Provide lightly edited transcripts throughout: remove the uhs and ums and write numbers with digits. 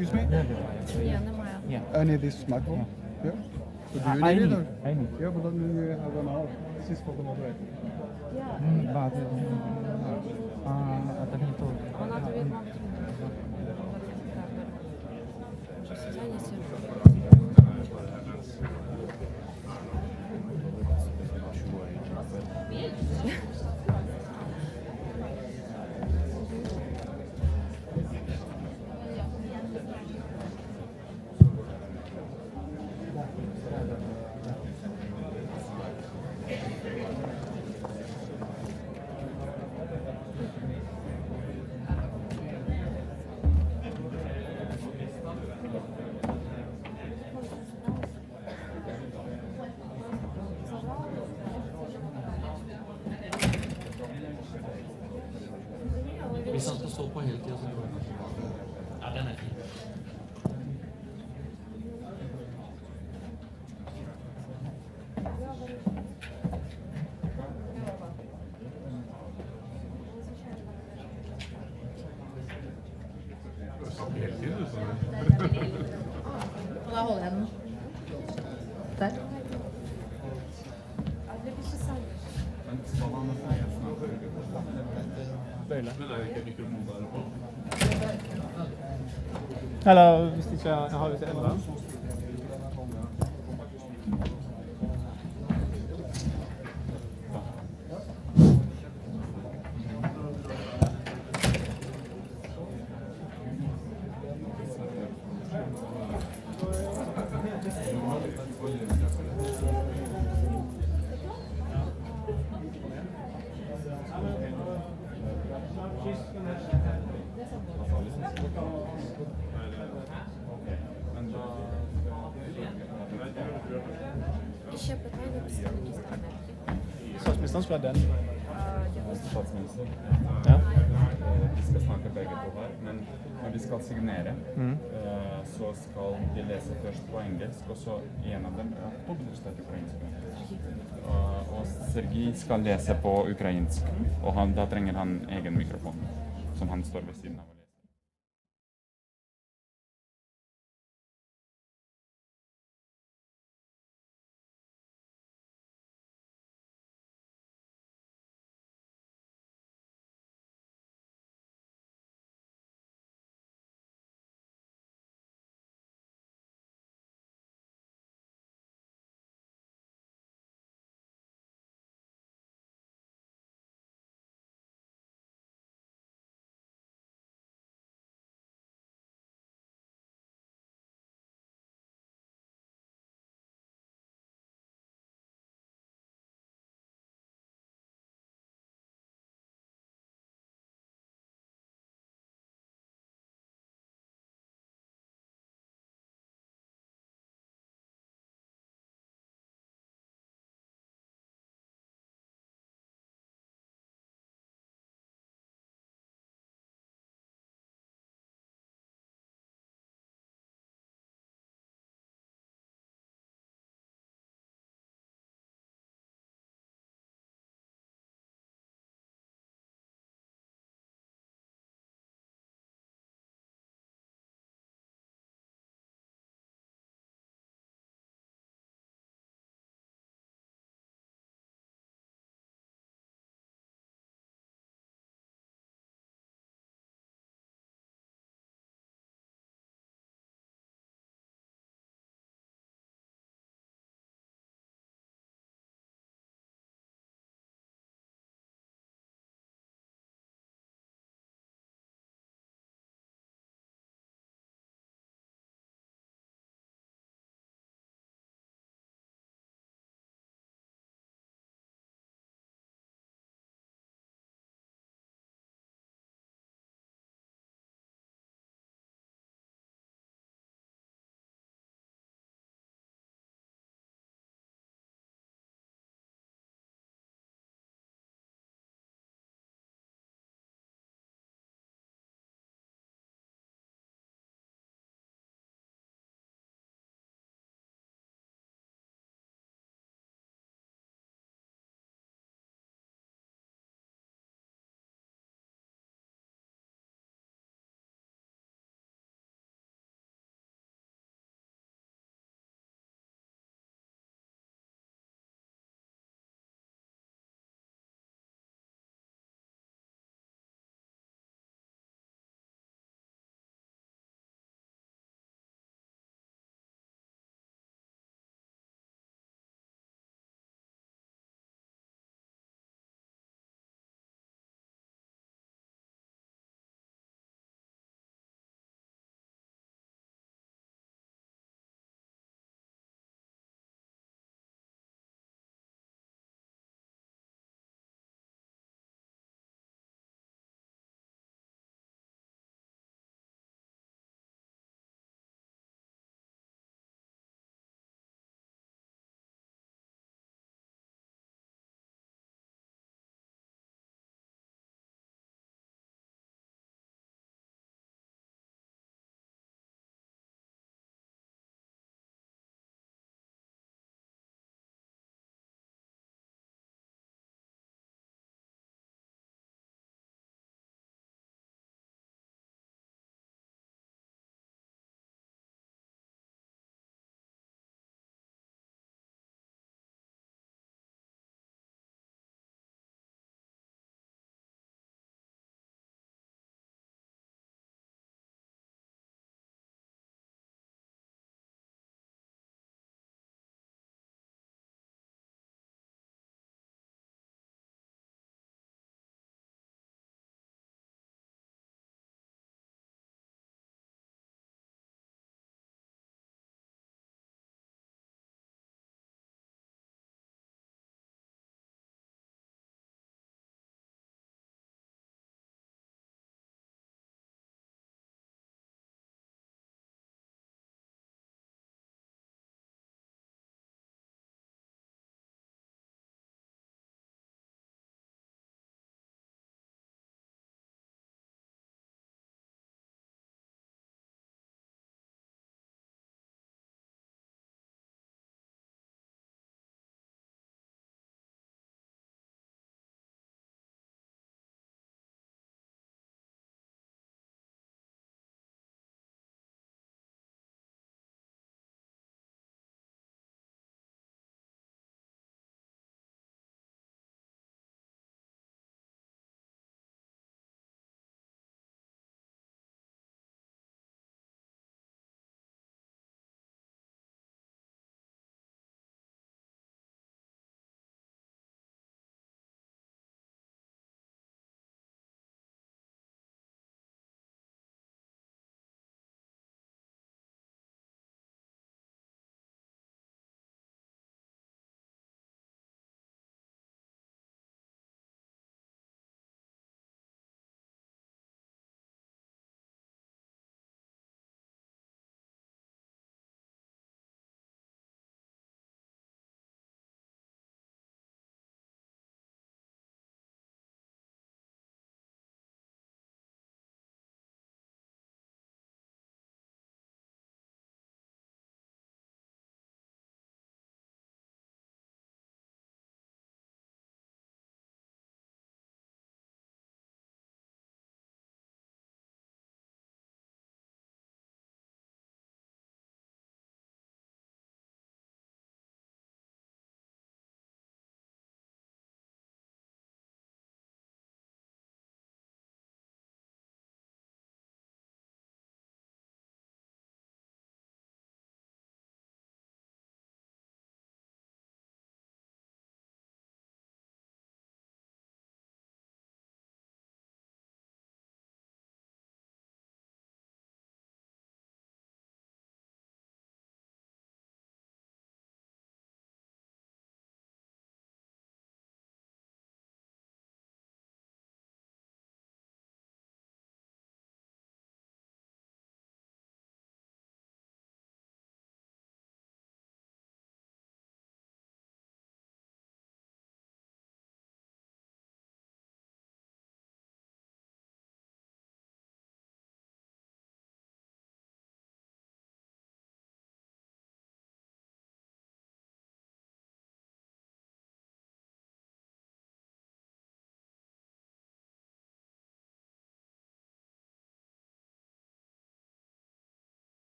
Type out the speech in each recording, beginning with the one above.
Excuse me? I need this microphone. Yeah. So do you need it? Or? I need. Yeah, but then you have an hour. This is for the moderator. But это не то. Он ответ вам. Vi satt og så på hele tiden. Ja, den er fin. Og da holder jeg den. Der. Eller hvis ikke jeg har det enda. Statsministeren skulle ha den. Statsminister. Ja. De skal snakke begge to her, men når de skal signere, så skal de lese først på engelsk, og så en av dem og Sergij skal lese på ukrainsk, og da trenger han egen mikrofon, som han står ved siden av.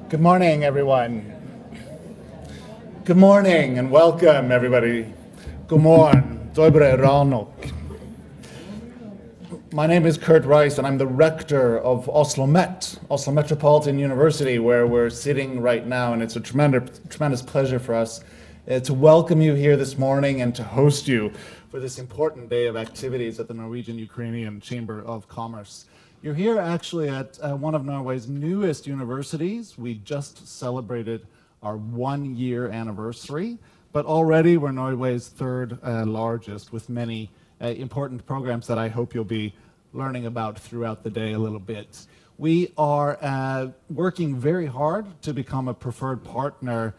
Good morning, everyone. Good morning and welcome, everybody. God morgon, dobre ranok. My name is Kurt Rice, and I'm the rector of Oslo Met, Oslo Metropolitan University, where we're sitting right now, and it's a tremendous pleasure for us to welcome you here this morning and to host you for this important day of activities at the Norwegian-Ukrainian Chamber of Commerce. You're here actually at one of Norway's newest universities. We just celebrated our 1-year anniversary, but already we're Norway's third largest, with many important programs that I hope you'll be learning about throughout the day a little bit. We are working very hard to become a preferred partner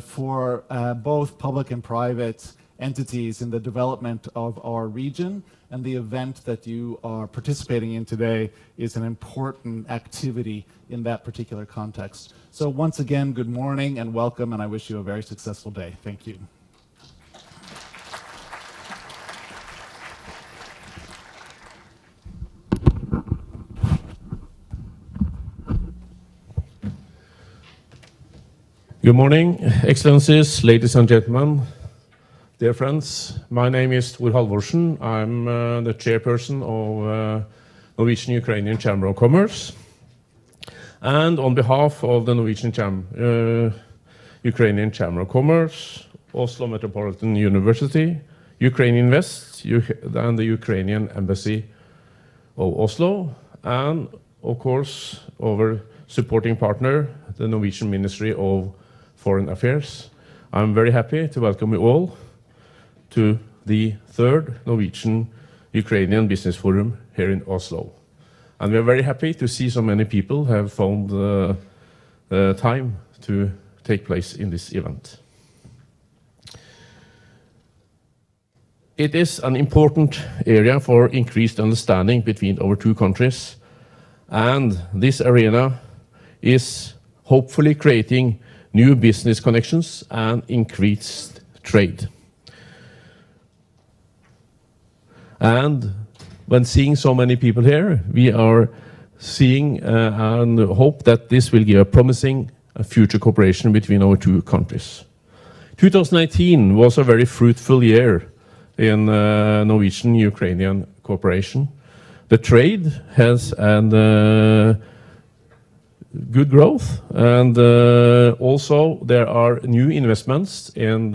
for both public and private entities in the development of our region, and the event that you are participating in today is an important activity in that particular context. So once again, good morning and welcome, and I wish you a very successful day. Thank you. Good morning, Excellencies, ladies and gentlemen, dear friends. My name is Tor Halvorsen. I'm the chairperson of Norwegian-Ukrainian Chamber of Commerce. And on behalf of the Norwegian-Ukrainian Chamber of Commerce, Oslo Metropolitan University, Ukrainian West, and the Ukrainian Embassy of Oslo, and of course our supporting partner, the Norwegian Ministry of Foreign Affairs, I'm very happy to welcome you all to the third Norwegian-Ukrainian Business Forum here in Oslo. And we are very happy to see so many people have found time to take place in this event. It is an important area for increased understanding between our two countries, and this arena is hopefully creating new business connections and increased trade. And when seeing so many people here, we are seeing and hope that this will give a promising future cooperation between our two countries. 2019 was a very fruitful year in Norwegian-Ukrainian cooperation. The trade has good growth, and also there are new investments in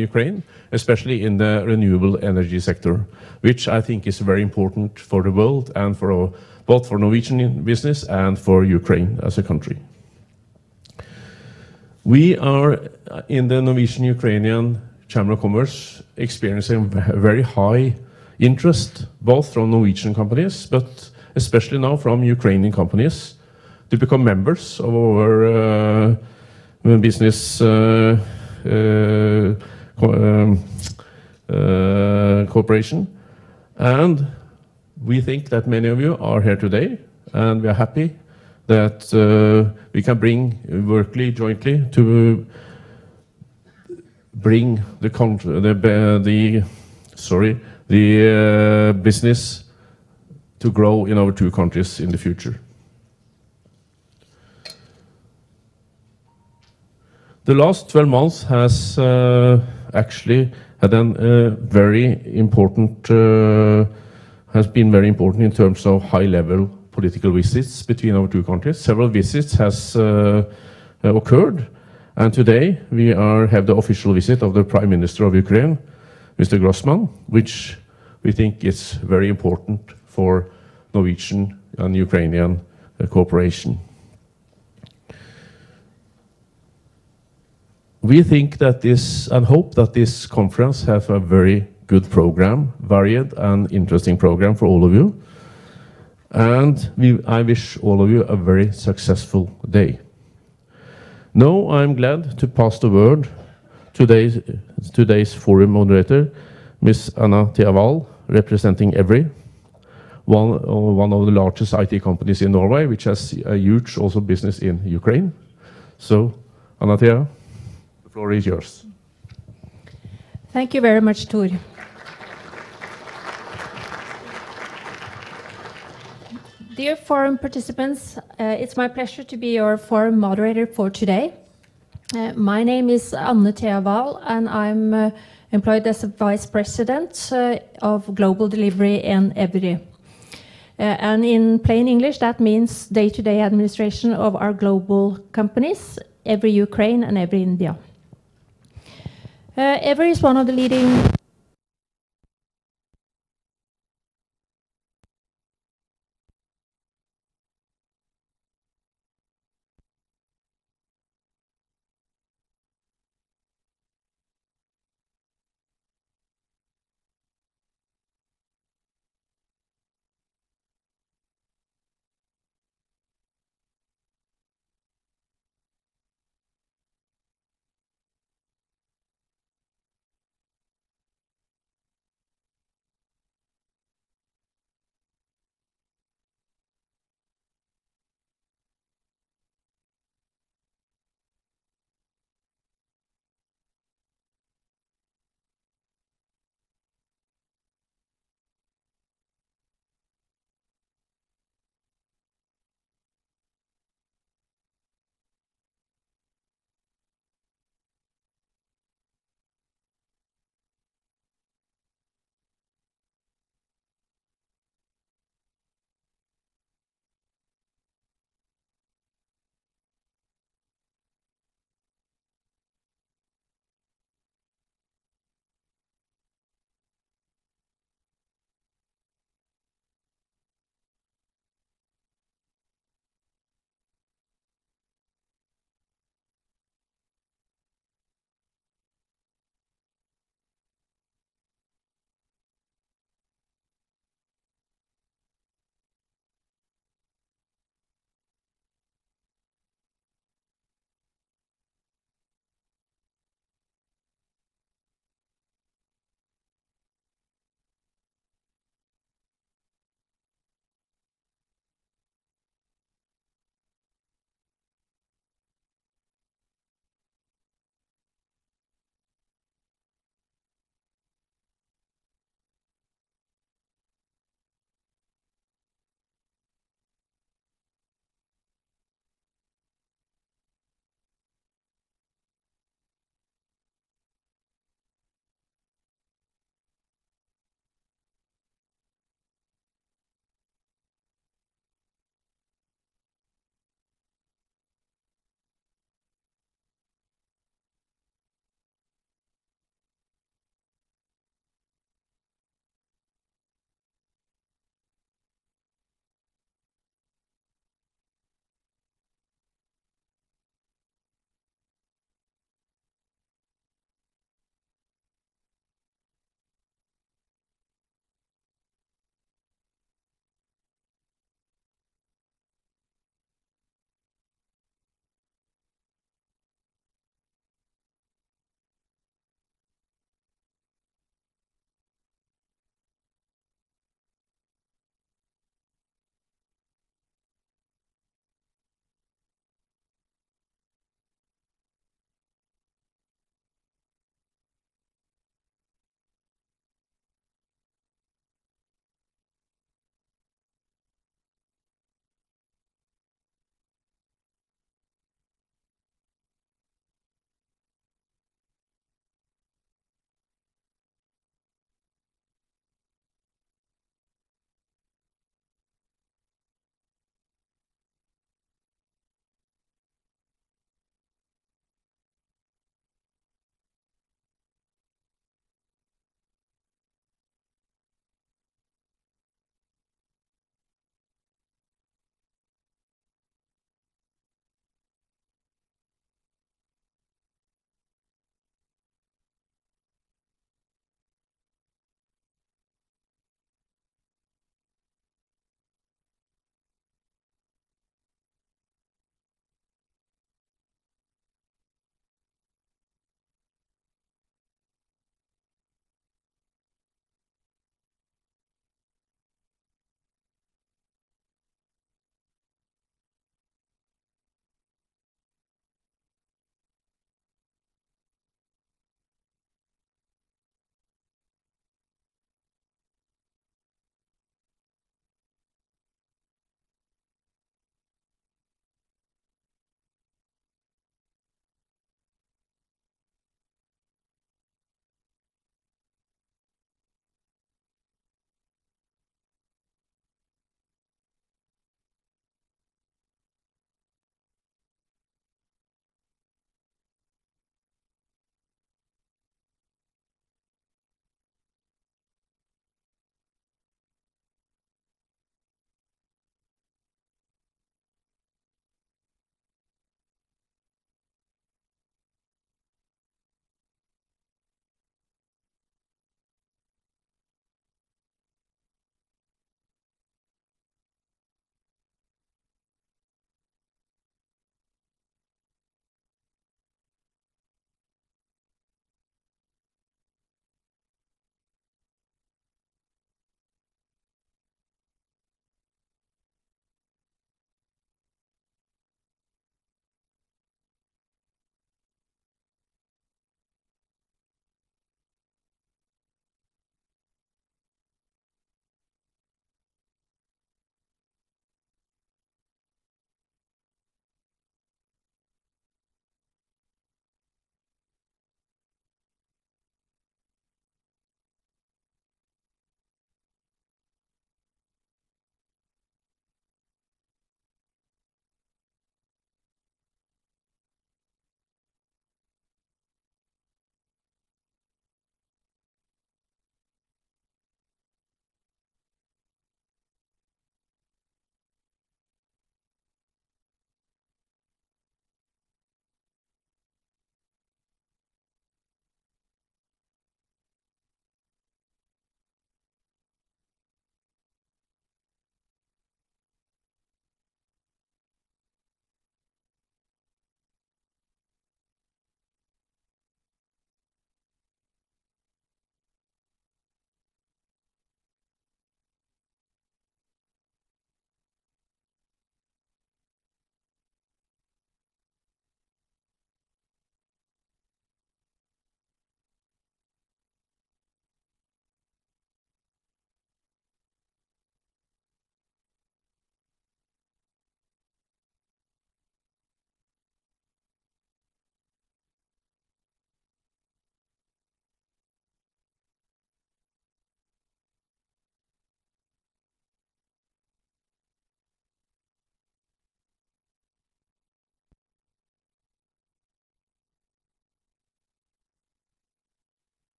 Ukraine, especially in the renewable energy sector, which I think is very important for the world and for both for Norwegian business and for Ukraine as a country. We are in the Norwegian-Ukrainian Chamber of Commerce experiencing very high interest, both from Norwegian companies, but especially now from Ukrainian companies, to become members of our business cooperation. And we think that many of you are here today, and we are happy that we can work jointly to bring the business to grow in our two countries in the future. The last 12 months has actually had been very important in terms of high-level political visits between our two countries. Several visits has occurred, and today we have the official visit of the Prime Minister of Ukraine, Mr. Grossman, which we think is very important for Norwegian and Ukrainian cooperation. We think that and hope that this conference has a very good program, varied and interesting program for all of you. And I wish all of you a very successful day. Now I'm glad to pass the word to today's forum moderator, Ms. Anna Theaval, representing EVRY, one of the largest IT companies in Norway, which has a huge also business in Ukraine. So, Anna Thea, the floor is yours. Thank you very much, Tor. Dear forum participants, it's my pleasure to be your forum moderator for today. My name is Anne Thea Wahl, and I'm employed as a Vice President of Global Delivery in EBRI. And in plain English, that means day-to-day administration of our global companies, EBRI Ukraine and EBRI India. EBRI is one of the leading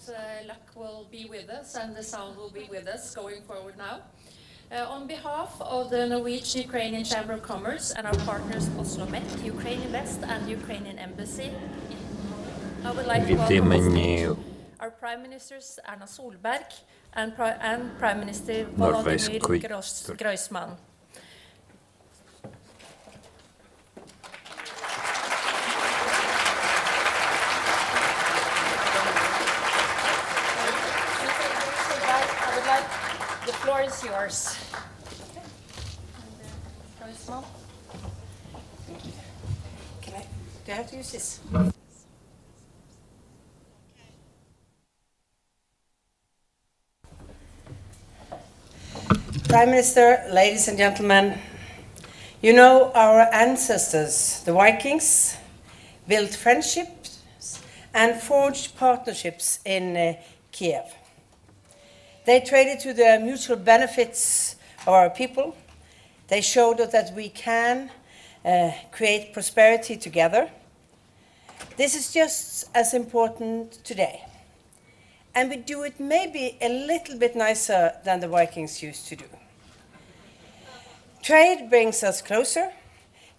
luck will be with us and the sound will be with us going forward now. On behalf of the Norwegian-Ukrainian Chamber of Commerce and our partners Oslo Met, Ukraine Invest and Ukrainian Embassy, I would like to welcome on stage our Prime Ministers Erna Solberg and Prime Minister Volodymyr Groysman. The floor is yours. Do I have to use this? Prime Minister, ladies and gentlemen, you know our ancestors, the Vikings, built friendships and forged partnerships in Kiev. They traded to the mutual benefits of our people. They showed us that we can create prosperity together. This is just as important today. And we do it maybe a little bit nicer than the Vikings used to do. Trade brings us closer.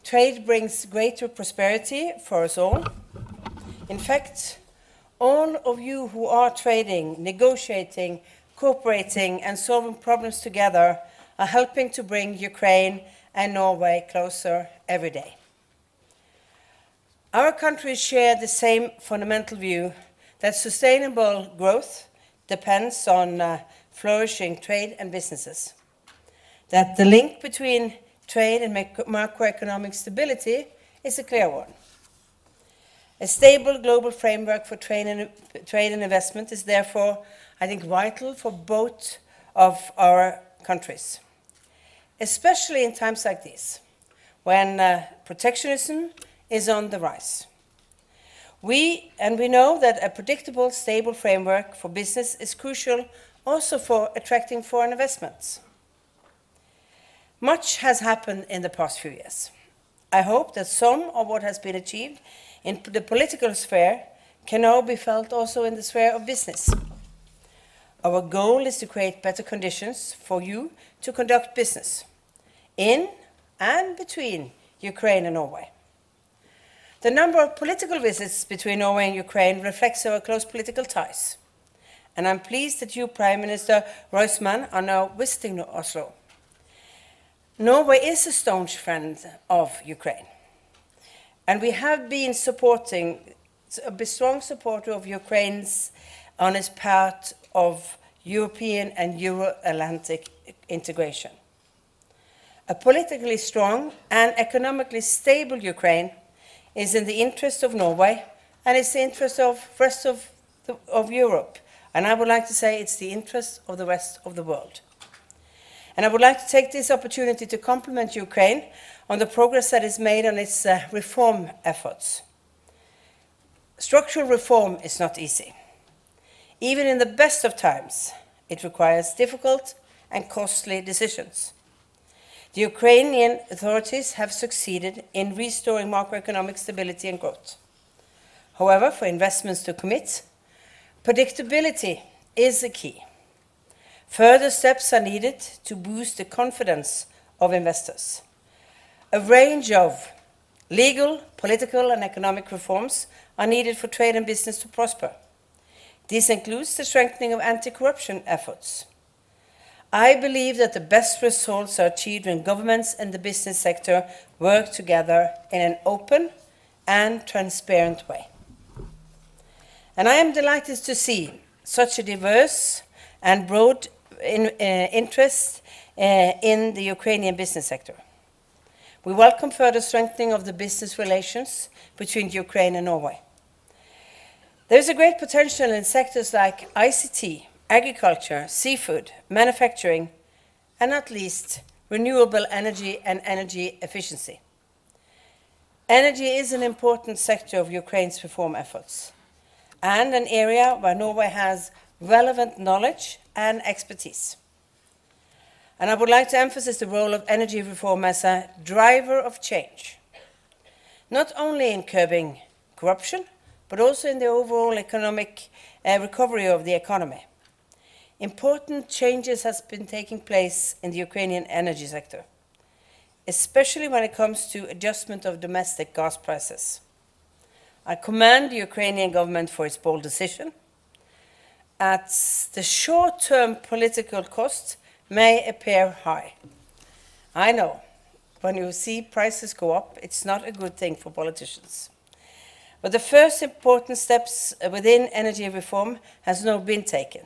Trade brings greater prosperity for us all. In fact, all of you who are trading, negotiating, cooperating and solving problems together are helping to bring Ukraine and Norway closer every day. Our countries share the same fundamental view that sustainable growth depends on flourishing trade and businesses, that the link between trade and macroeconomic stability is a clear one. A stable global framework for trade and investment is therefore, I think, vital for both of our countries, especially in times like these, when protectionism is on the rise. We know that a predictable, stable framework for business is crucial also for attracting foreign investments. Much has happened in the past few years. I hope that some of what has been achieved in the political sphere can now be felt also in the sphere of business. Our goal is to create better conditions for you to conduct business in and between Ukraine and Norway. The number of political visits between Norway and Ukraine reflects our close political ties. And I'm pleased that you, Prime Minister Groysman, are now visiting Oslo. Norway is a staunch friend of Ukraine. And we have been a strong supporter of Ukraine's on its path of European and Euro-Atlantic integration. A politically strong and economically stable Ukraine is in the interest of Norway and it's the interest of the rest of Europe. And I would like to say it's the interest of the rest of the world. And I would like to take this opportunity to compliment Ukraine on the progress that is made on its reform efforts. Structural reform is not easy. Even in the best of times, it requires difficult and costly decisions. The Ukrainian authorities have succeeded in restoring macroeconomic stability and growth. However, for investments to commit, predictability is the key. Further steps are needed to boost the confidence of investors. A range of legal, political, and economic reforms are needed for trade and business to prosper. This includes the strengthening of anti-corruption efforts. I believe that the best results are achieved when governments and the business sector work together in an open and transparent way. And I am delighted to see such a diverse and broad interest in the Ukrainian business sector. We welcome further strengthening of the business relations between Ukraine and Norway. There is a great potential in sectors like ICT, agriculture, seafood, manufacturing, and not least, renewable energy and energy efficiency. Energy is an important sector of Ukraine's reform efforts, and an area where Norway has relevant knowledge and expertise. And I would like to emphasize the role of energy reform as a driver of change, not only in curbing corruption, but also in the overall economic recovery of the economy. Important changes have been taking place in the Ukrainian energy sector, especially when it comes to adjustment of domestic gas prices. I commend the Ukrainian government for its bold decision. At the short-term political cost may appear high. I know, when you see prices go up, it's not a good thing for politicians. But the first important steps within energy reform has now been taken.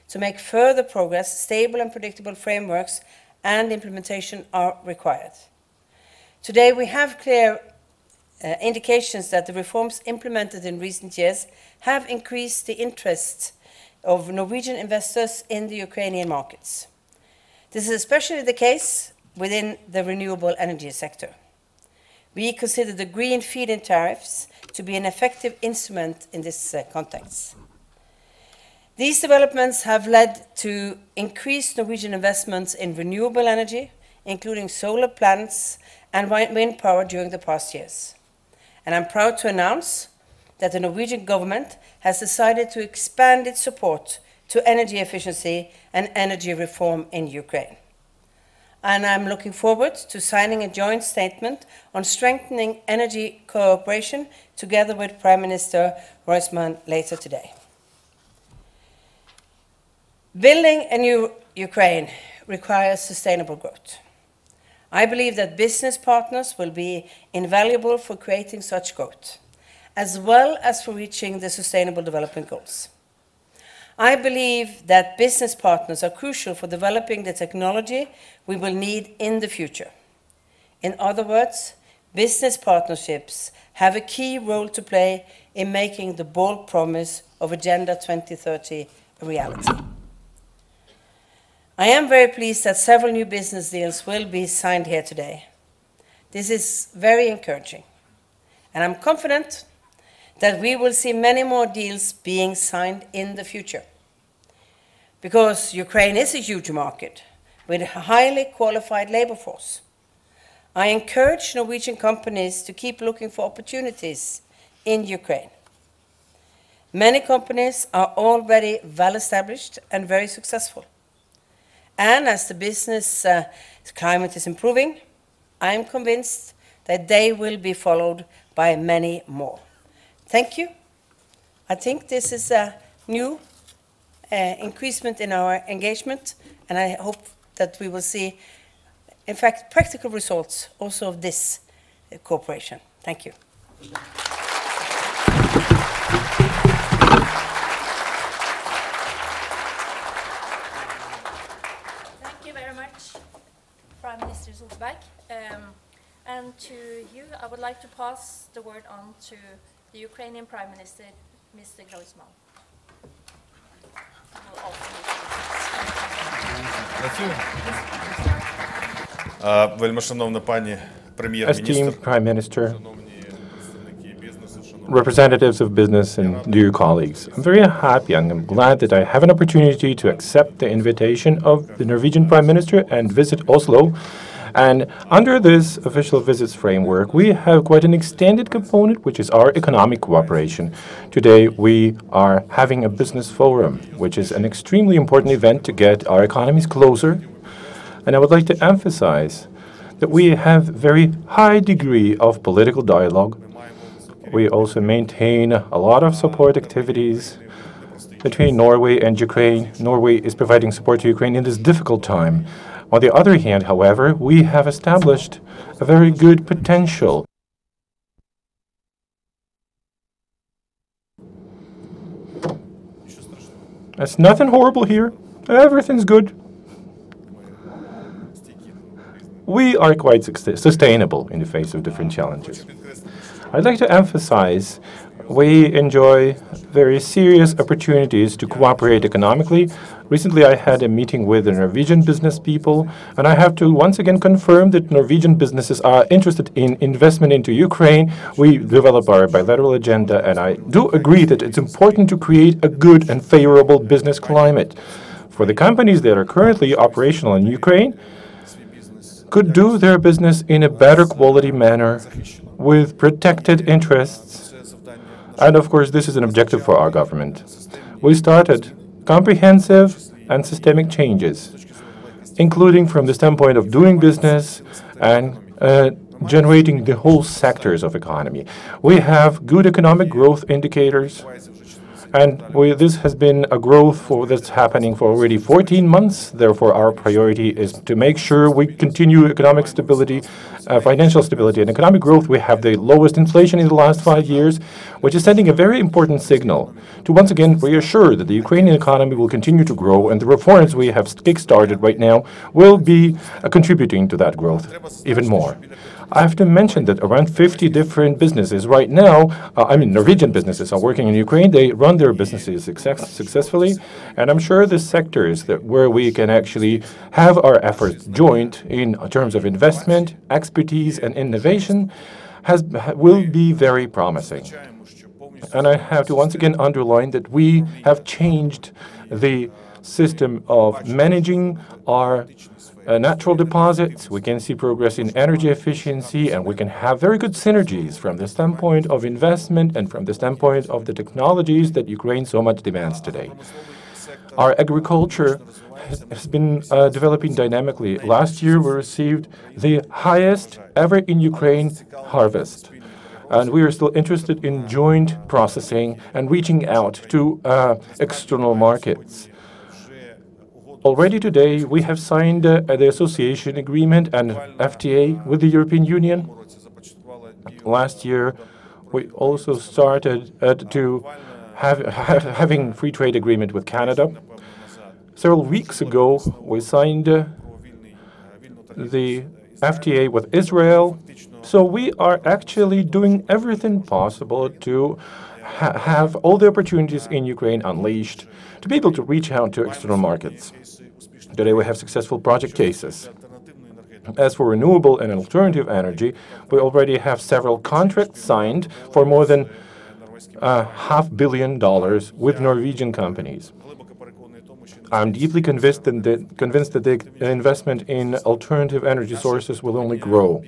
To make further progress, stable and predictable frameworks and implementation are required. Today we have clear indications that the reforms implemented in recent years have increased the interest of Norwegian investors in the Ukrainian markets. This is especially the case within the renewable energy sector. We consider the green feed-in tariffs to be an effective instrument in this context. These developments have led to increased Norwegian investments in renewable energy, including solar plants and wind power during the past years. And I'm proud to announce that the Norwegian government has decided to expand its support to energy efficiency and energy reform in Ukraine. And I'm looking forward to signing a joint statement on strengthening energy cooperation together with Prime Minister Reusmann later today. Building a new Ukraine requires sustainable growth. I believe that business partners will be invaluable for creating such growth, as well as for reaching the Sustainable Development Goals. I believe that business partners are crucial for developing the technology we will need in the future. In other words, business partnerships have a key role to play in making the bold promise of Agenda 2030 a reality. I am very pleased that several new business deals will be signed here today. This is very encouraging, and I'm confident that we will see many more deals being signed in the future. Because Ukraine is a huge market with a highly qualified labor force. I encourage Norwegian companies to keep looking for opportunities in Ukraine. Many companies are already well established and very successful. And as the business climate is improving, I am convinced that they will be followed by many more. Thank you. I think this is a new increasement in our engagement, and I hope that we will see, in fact, practical results also of this cooperation. Thank you. Thank you very much, Prime Minister Solberg. And to you, I would like to pass the word on to the Ukrainian Prime Minister, Mr. Groisman. Вельмишановна пані прем'єр-міністр, Esteemed Prime Minister, representatives of business and dear colleagues, I'm very happy and I'm glad that I have an opportunity to accept the invitation of the Norwegian Prime Minister and visit Oslo. And under this official visits framework, we have quite an extended component, which is our economic cooperation. Today, we are having a business forum, which is an extremely important event to get our economies closer. And I would like to emphasize that we have very high degree of political dialogue. We also maintain a lot of support activities between Norway and Ukraine. Norway is providing support to Ukraine in this difficult time. On the other hand, however, we have established a very good potential. There's nothing horrible here. Everything's good. We are quite sustainable in the face of different challenges. I'd like to emphasize we enjoy very serious opportunities to cooperate economically. Recently, I had a meeting with the Norwegian business people, and I have to once again confirm that Norwegian businesses are interested in investment into Ukraine. We develop our bilateral agenda, and I do agree that it's important to create a good and favorable business climate. For the companies that are currently operational in Ukraine, could do their business in a better quality manner with protected interests And of course, this is an objective for our government. We started comprehensive and systemic changes, including from the standpoint of doing business and generating the whole sectors of economy. We have good economic growth indicators, and this has been a growth that's happening for already 14 months. Therefore, our priority is to make sure we continue economic stability, financial stability, and economic growth. We have the lowest inflation in the last 5 years, which is sending a very important signal to once again reassure that the Ukrainian economy will continue to grow, and the reforms we have kick-started right now will be contributing to that growth even more. I have to mention that around 50 different businesses right now, Norwegian businesses are working in Ukraine. They run their businesses successfully, and I'm sure the sectors where we can actually have our efforts joined in terms of investment, expertise, and innovation will be very promising. And I have to once again underline that we have changed the system of managing our natural deposits. We can see progress in energy efficiency, and we can have very good synergies from the standpoint of investment and from the standpoint of the technologies that Ukraine so much demands today. Our agriculture has been developing dynamically. Last year, we received the highest ever in Ukraine harvest. And we are still interested in joint processing and reaching out to external markets. Already today, we have signed the association agreement and FTA with the European Union. Last year, we also started to having free trade agreement with Canada. Several weeks ago, we signed the FTA with Israel. So we are actually doing everything possible to have all the opportunities in Ukraine unleashed to be able to reach out to external markets. Today we have successful project cases. As for renewable and alternative energy, we already have several contracts signed for more than $500 million with Norwegian companies. I'm deeply convinced that the investment in alternative energy sources will only grow.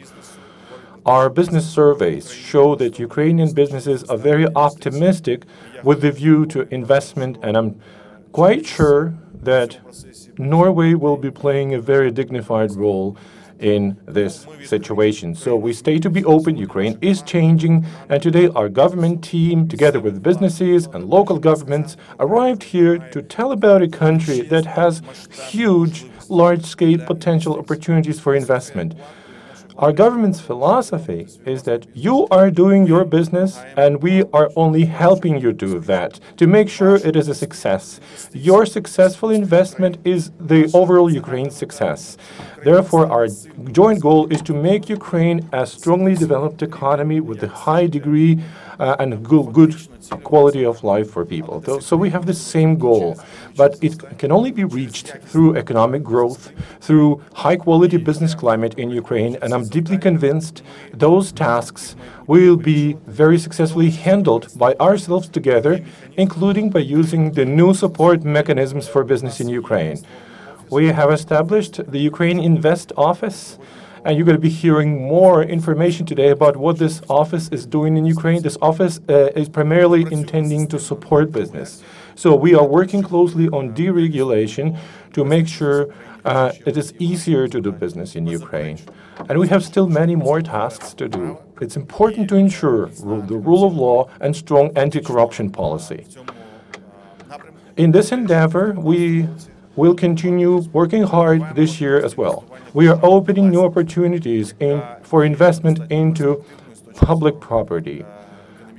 Our business surveys show that Ukrainian businesses are very optimistic with the view to investment, and I'm quite sure that Norway will be playing a very dignified role in this situation. So we stay to be open. Ukraine is changing, and today our government team, together with businesses and local governments, arrived here to tell about a country that has huge, large-scale potential opportunities for investment. Our government's philosophy is that you are doing your business and we are only helping you do that to make sure it is a success. Your successful investment is the overall Ukraine success. Therefore, our joint goal is to make Ukraine a strongly developed economy with a high degree and good quality of life for people. So we have the same goal, but it can only be reached through economic growth, through high-quality business climate in Ukraine, and I'm deeply convinced those tasks will be very successfully handled by ourselves together, including by using the new support mechanisms for business in Ukraine. We have established the Ukraine Invest Office, and you're going to be hearing more information today about what this office is doing in Ukraine. This office is primarily intending to support business. So we are working closely on deregulation to make sure it is easier to do business in Ukraine. And we have still many more tasks to do. It's important to ensure the rule of law and strong anti-corruption policy. In this endeavor, we will continue working hard this year as well. We are opening new opportunities for investment into public property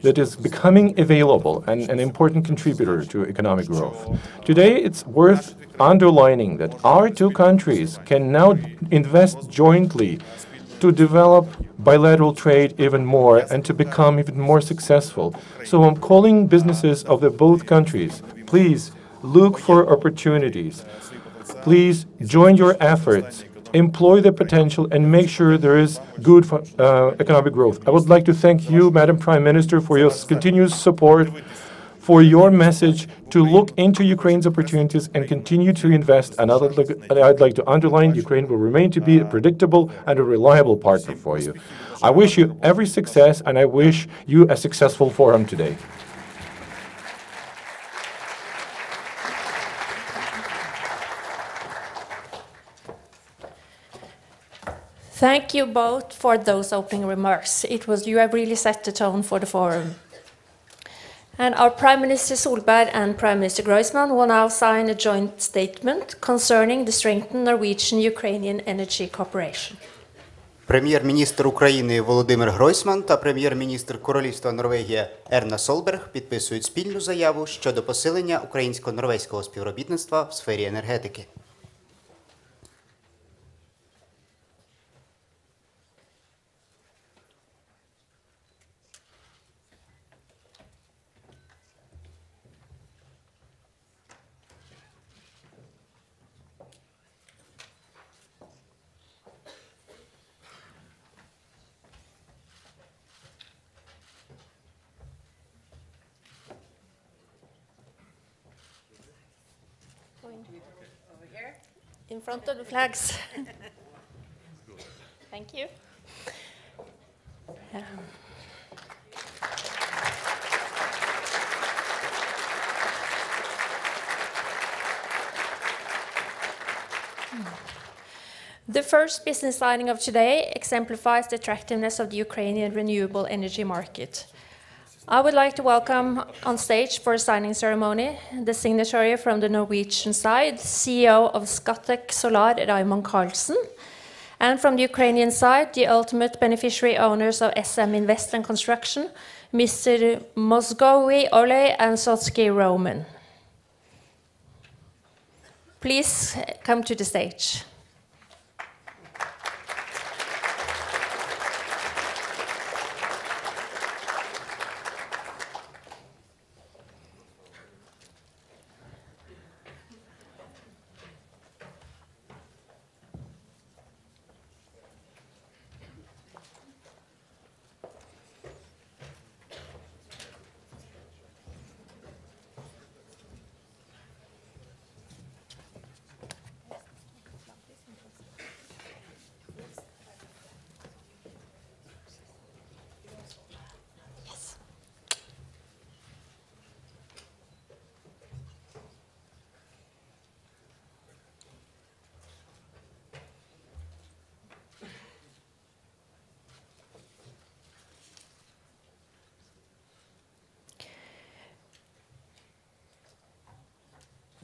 that is becoming available and an important contributor to economic growth. Today, it's worth underlining that our two countries can now invest jointly to develop bilateral trade even more and to become even more successful. So I'm calling businesses of both countries, please look for opportunities. Please join your efforts, employ the potential, and make sure there is good economic growth. I would like to thank you, Madam Prime Minister, for your continuous support for your message to look into Ukraine's opportunities and continue to invest. And I'd like to underline, Ukraine will remain to be a predictable and a reliable partner for you. I wish you every success, and I wish you a successful forum today. Thank you both for those opening remarks. You have really set the tone for the forum. And our Prime Minister Solberg and Prime Minister Groysman will now sign a joint statement concerning the strengthened Norwegian-Ukrainian energy cooperation. Прем'єр-міністр України Володимир Гройсман та прем'єр-міністр Королівства Норвегія Ерна Солберг підписують спільну заяву щодо посилення українсько-норвезького співробітництва в сфері енергетики. Over here, in front of the flags. Thank you. The first business signing of today exemplifies the attractiveness of the Ukrainian renewable energy market. I would like to welcome on stage for a signing ceremony the signatory from the Norwegian side, CEO of Scatec Solar, Raymond Carlsen, and from the Ukrainian side, the ultimate beneficiary owners of SM Invest and Construction, Mr. Mozgowy Ole and Sotsky Roman. Please come to the stage.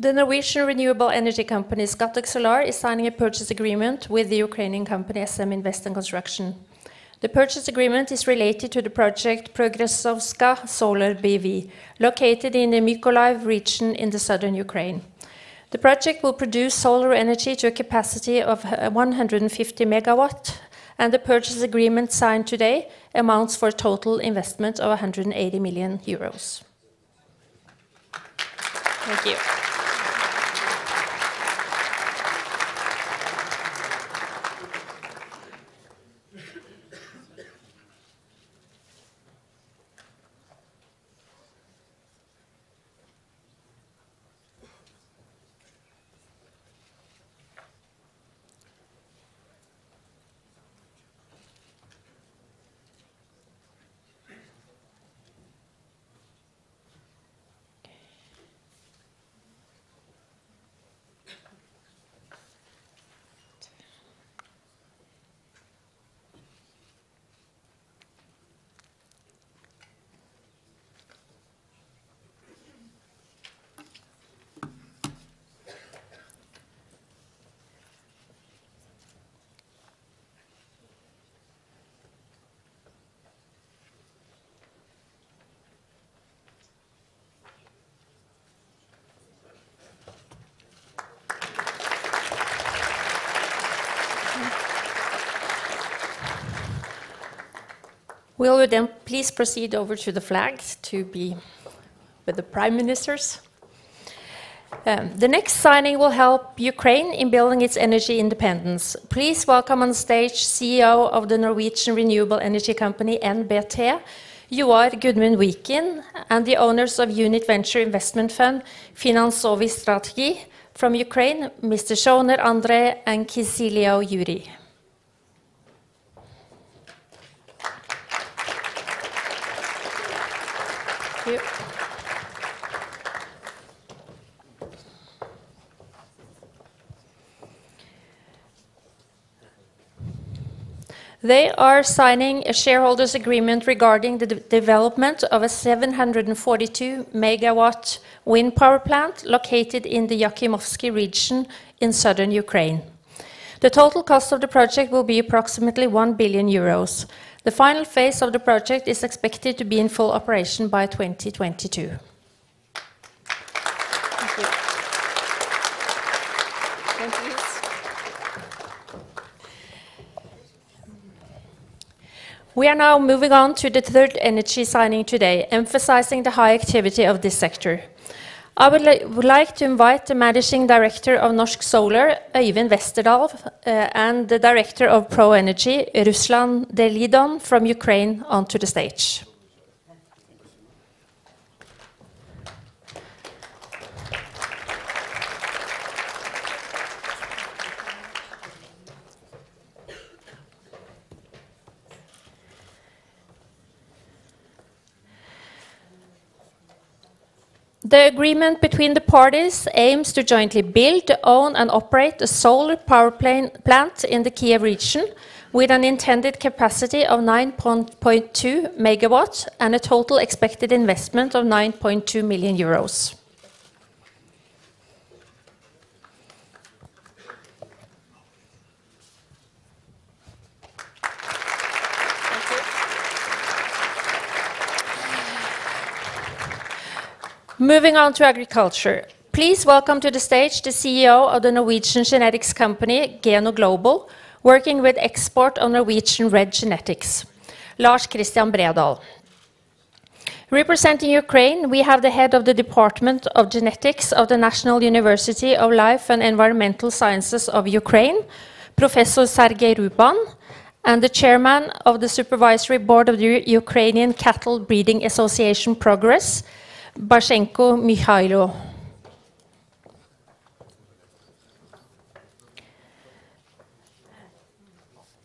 The Norwegian renewable energy company Scatec Solar is signing a purchase agreement with the Ukrainian company SM Invest and Construction. The purchase agreement is related to the project Progressovska Solar BV, located in the Mykolaiv region in the southern Ukraine. The project will produce solar energy to a capacity of 150 megawatt, and the purchase agreement signed today amounts for a total investment of 180 million euros. Thank you. Will we then please proceed over to the flags to be with the prime ministers? The next signing will help Ukraine in building its energy independence. Please welcome on stage CEO of the Norwegian renewable energy company NBT, Joar Gudmund Viken, and the owners of Unit Venture Investment Fund Finansovi Strategy from Ukraine, Mr. Shoner Andrei and Kisilio Yuri. Thank you. They are signing a shareholders' agreement regarding the development of a 742 megawatt wind power plant located in the Yakhimovsky region in southern Ukraine. The total cost of the project will be approximately 1 billion euros. The final phase of the project is expected to be in full operation by 2022. Thank you. Thank you. We are now moving on to the third energy signing today, emphasizing the high activity of this sector. I would like to invite the Managing Director of Norsk Solar, Øyvind Westerdal, and the Director of Pro Energy, Ruslan Delidon, from Ukraine, onto the stage. The agreement between the parties aims to jointly build, own and operate a solar power plant in the Kiev region with an intended capacity of 9.2 megawatts and a total expected investment of 9.2 million euros. Moving on to agriculture. Please welcome to the stage the CEO of the Norwegian genetics company, Geno Global, working with export of Norwegian red genetics, Lars Christian Bredal. Representing Ukraine, we have the head of the Department of Genetics of the National University of Life and Environmental Sciences of Ukraine, Professor Sergei Ruban, and the chairman of the Supervisory Board of the Ukrainian Cattle Breeding Association Progress, Bashenko Mikhailo.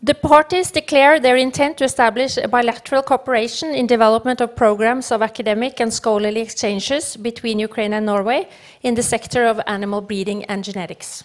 The parties declare their intent to establish a bilateral cooperation in development of programs of academic and scholarly exchanges between Ukraine and Norway in the sector of animal breeding and genetics.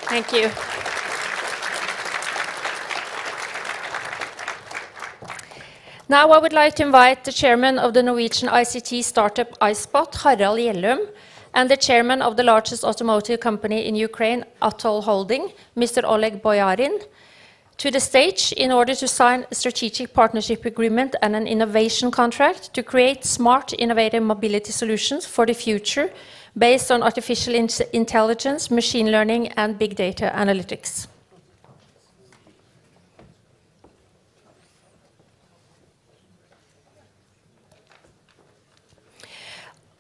Thank you. Now I would like to invite the chairman of the Norwegian ICT startup iSpot, Harald Gjellum, and the chairman of the largest automotive company in Ukraine, Atoll Holding, Mr. Oleg Boyarin, to the stage in order to sign a strategic partnership agreement and an innovation contract to create smart, innovative mobility solutions for the future based on artificial intelligence, machine learning, and big data analytics.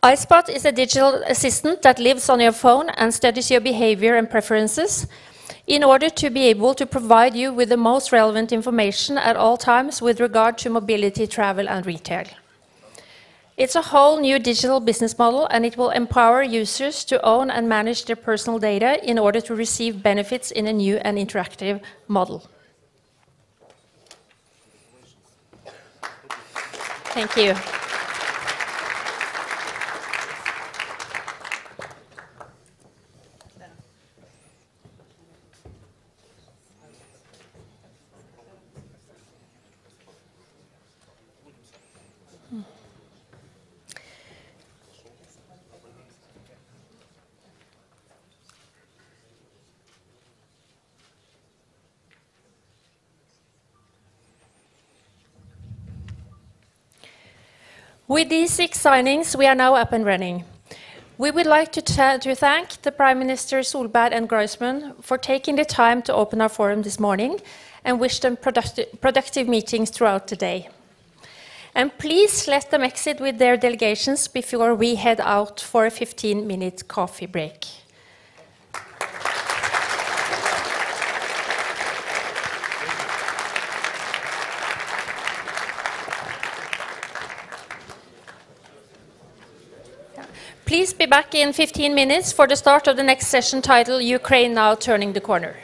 iSpot is a digital assistant that lives on your phone and studies your behavior and preferences in order to be able to provide you with the most relevant information at all times with regard to mobility, travel, and retail. It's a whole new digital business model, and it will empower users to own and manage their personal data in order to receive benefits in a new and interactive model. Thank you. With these 6 signings, we are now up and running. We would like to thank the Prime Minister Solberg and Groisman for taking the time to open our forum this morning and wish them productive meetings throughout the day. And please let them exit with their delegations before we head out for a 15-minute coffee break. Please be back in 15 minutes for the start of the next session titled Ukraine Now Turning the Corner.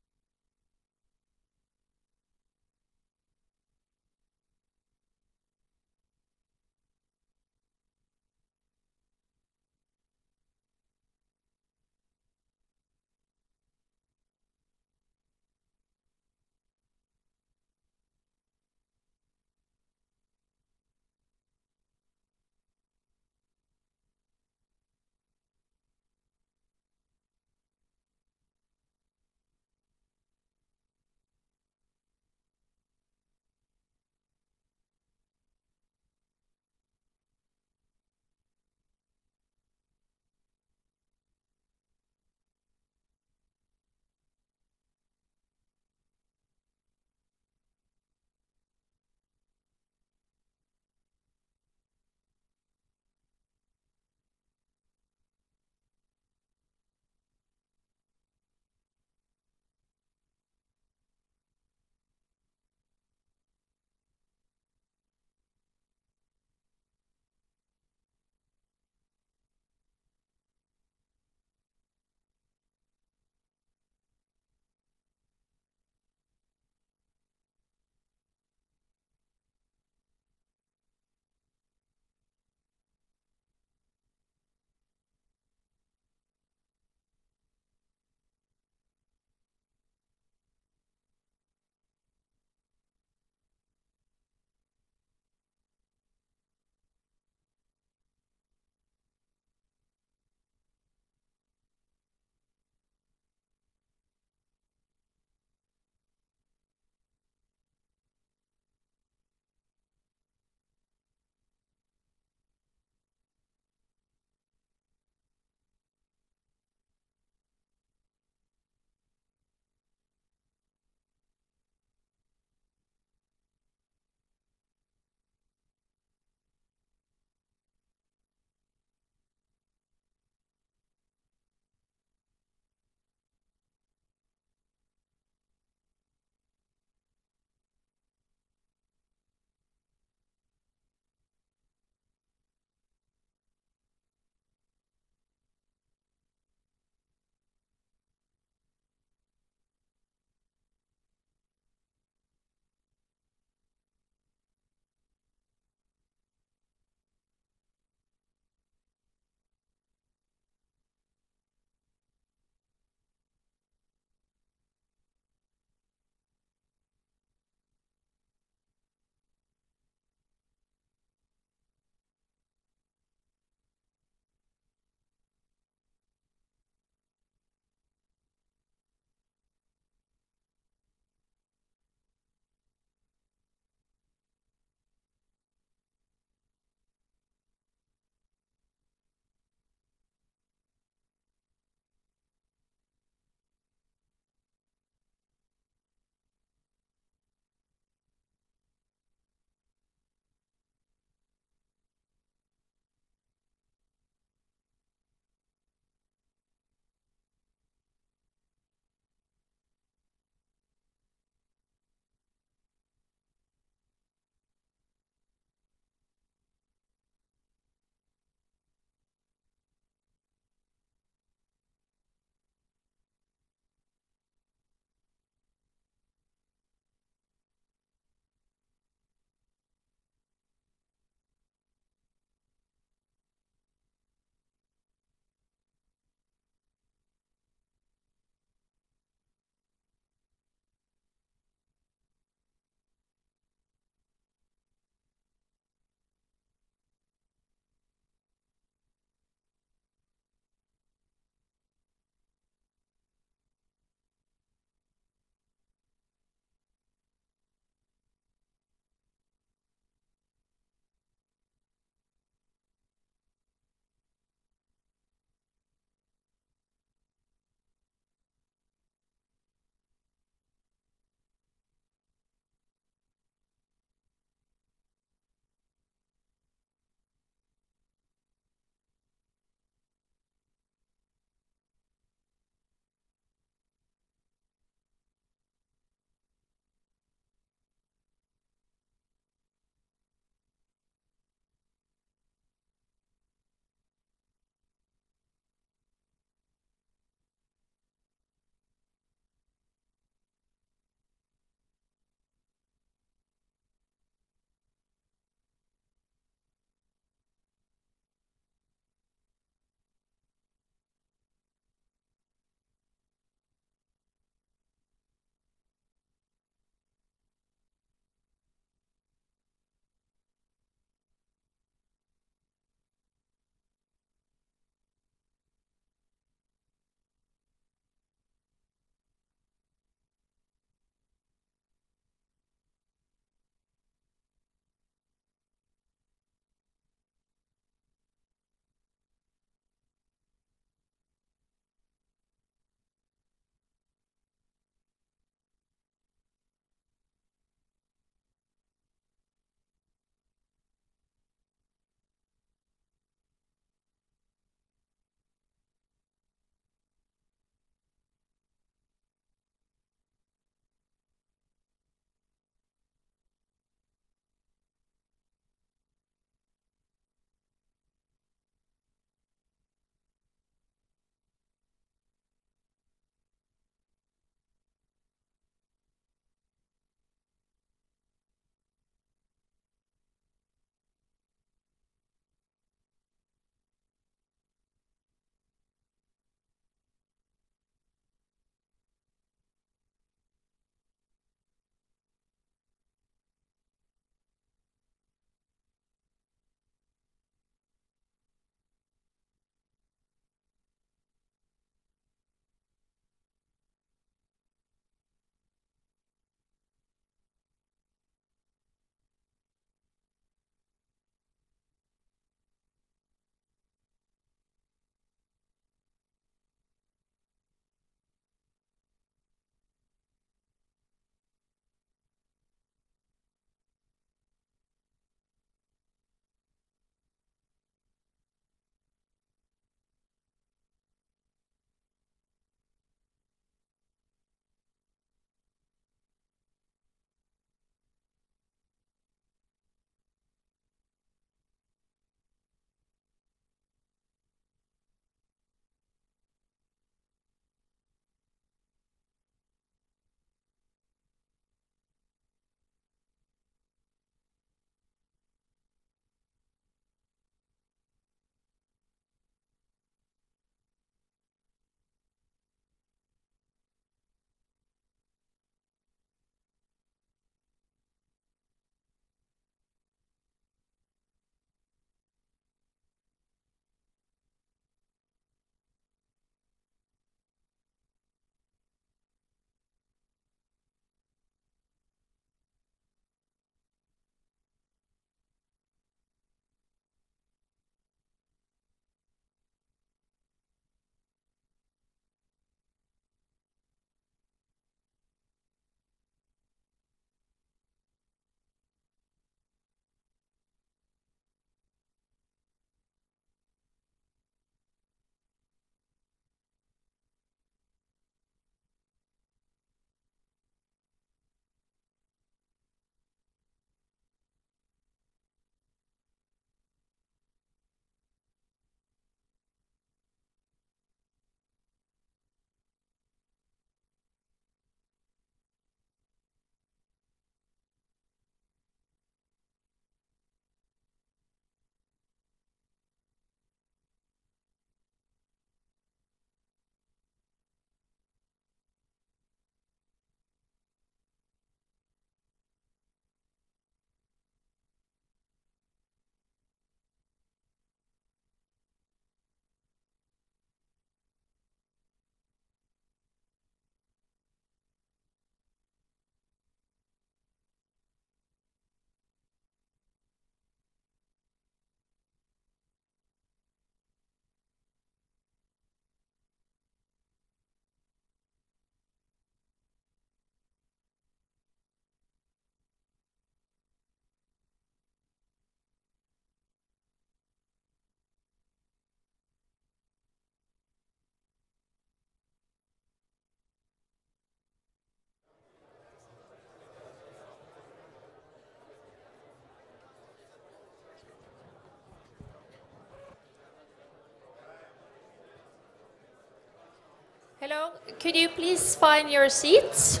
So, could you please find your seats,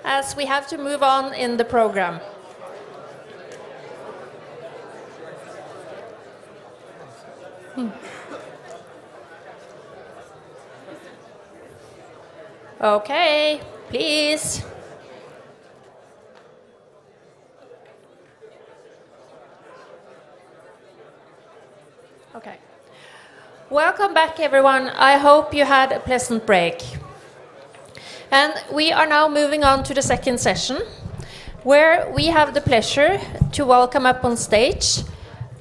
as we have to move on in the program. Okay, please. Okay. Welcome back, everyone. I hope you had a pleasant break. And we are now moving on to the second session, where we have the pleasure to welcome up on stage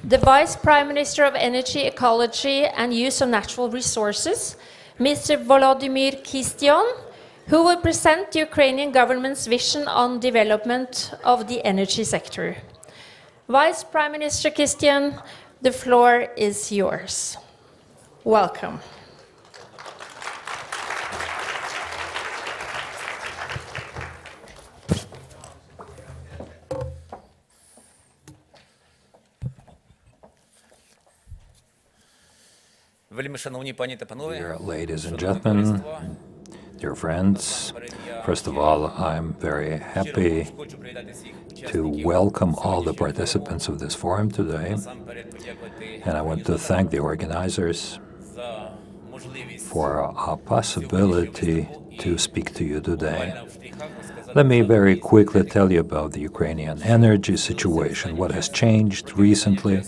the Vice Prime Minister of Energy, Ecology and Use of Natural Resources, Mr. Volodymyr Kistyan, who will present the Ukrainian government's vision on development of the energy sector. Vice Prime Minister Kistyan, the floor is yours. Welcome. Dear ladies and gentlemen, dear friends, first of all, I'm very happy to welcome all the participants of this forum today, and I want to thank the organizers for a possibility to speak to you today. Let me very quickly tell you about the Ukrainian energy situation, what has changed recently,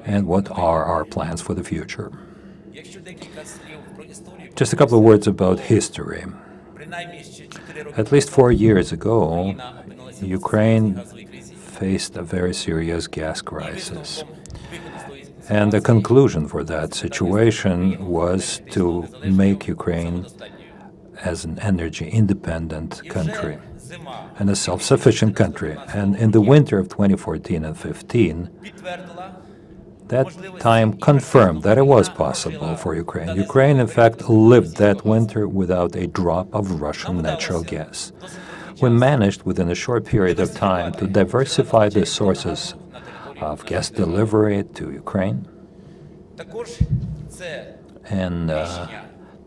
and what are our plans for the future. Just a couple of words about history. At least 4 years ago, Ukraine faced a very serious gas crisis. And the conclusion for that situation was to make Ukraine as an energy-independent country and a self-sufficient country. And in the winter of 2014 and 15, that time confirmed that it was possible for Ukraine. Ukraine, in fact, lived that winter without a drop of Russian natural gas. We managed, within a short period of time, to diversify the sources of gas delivery to Ukraine. And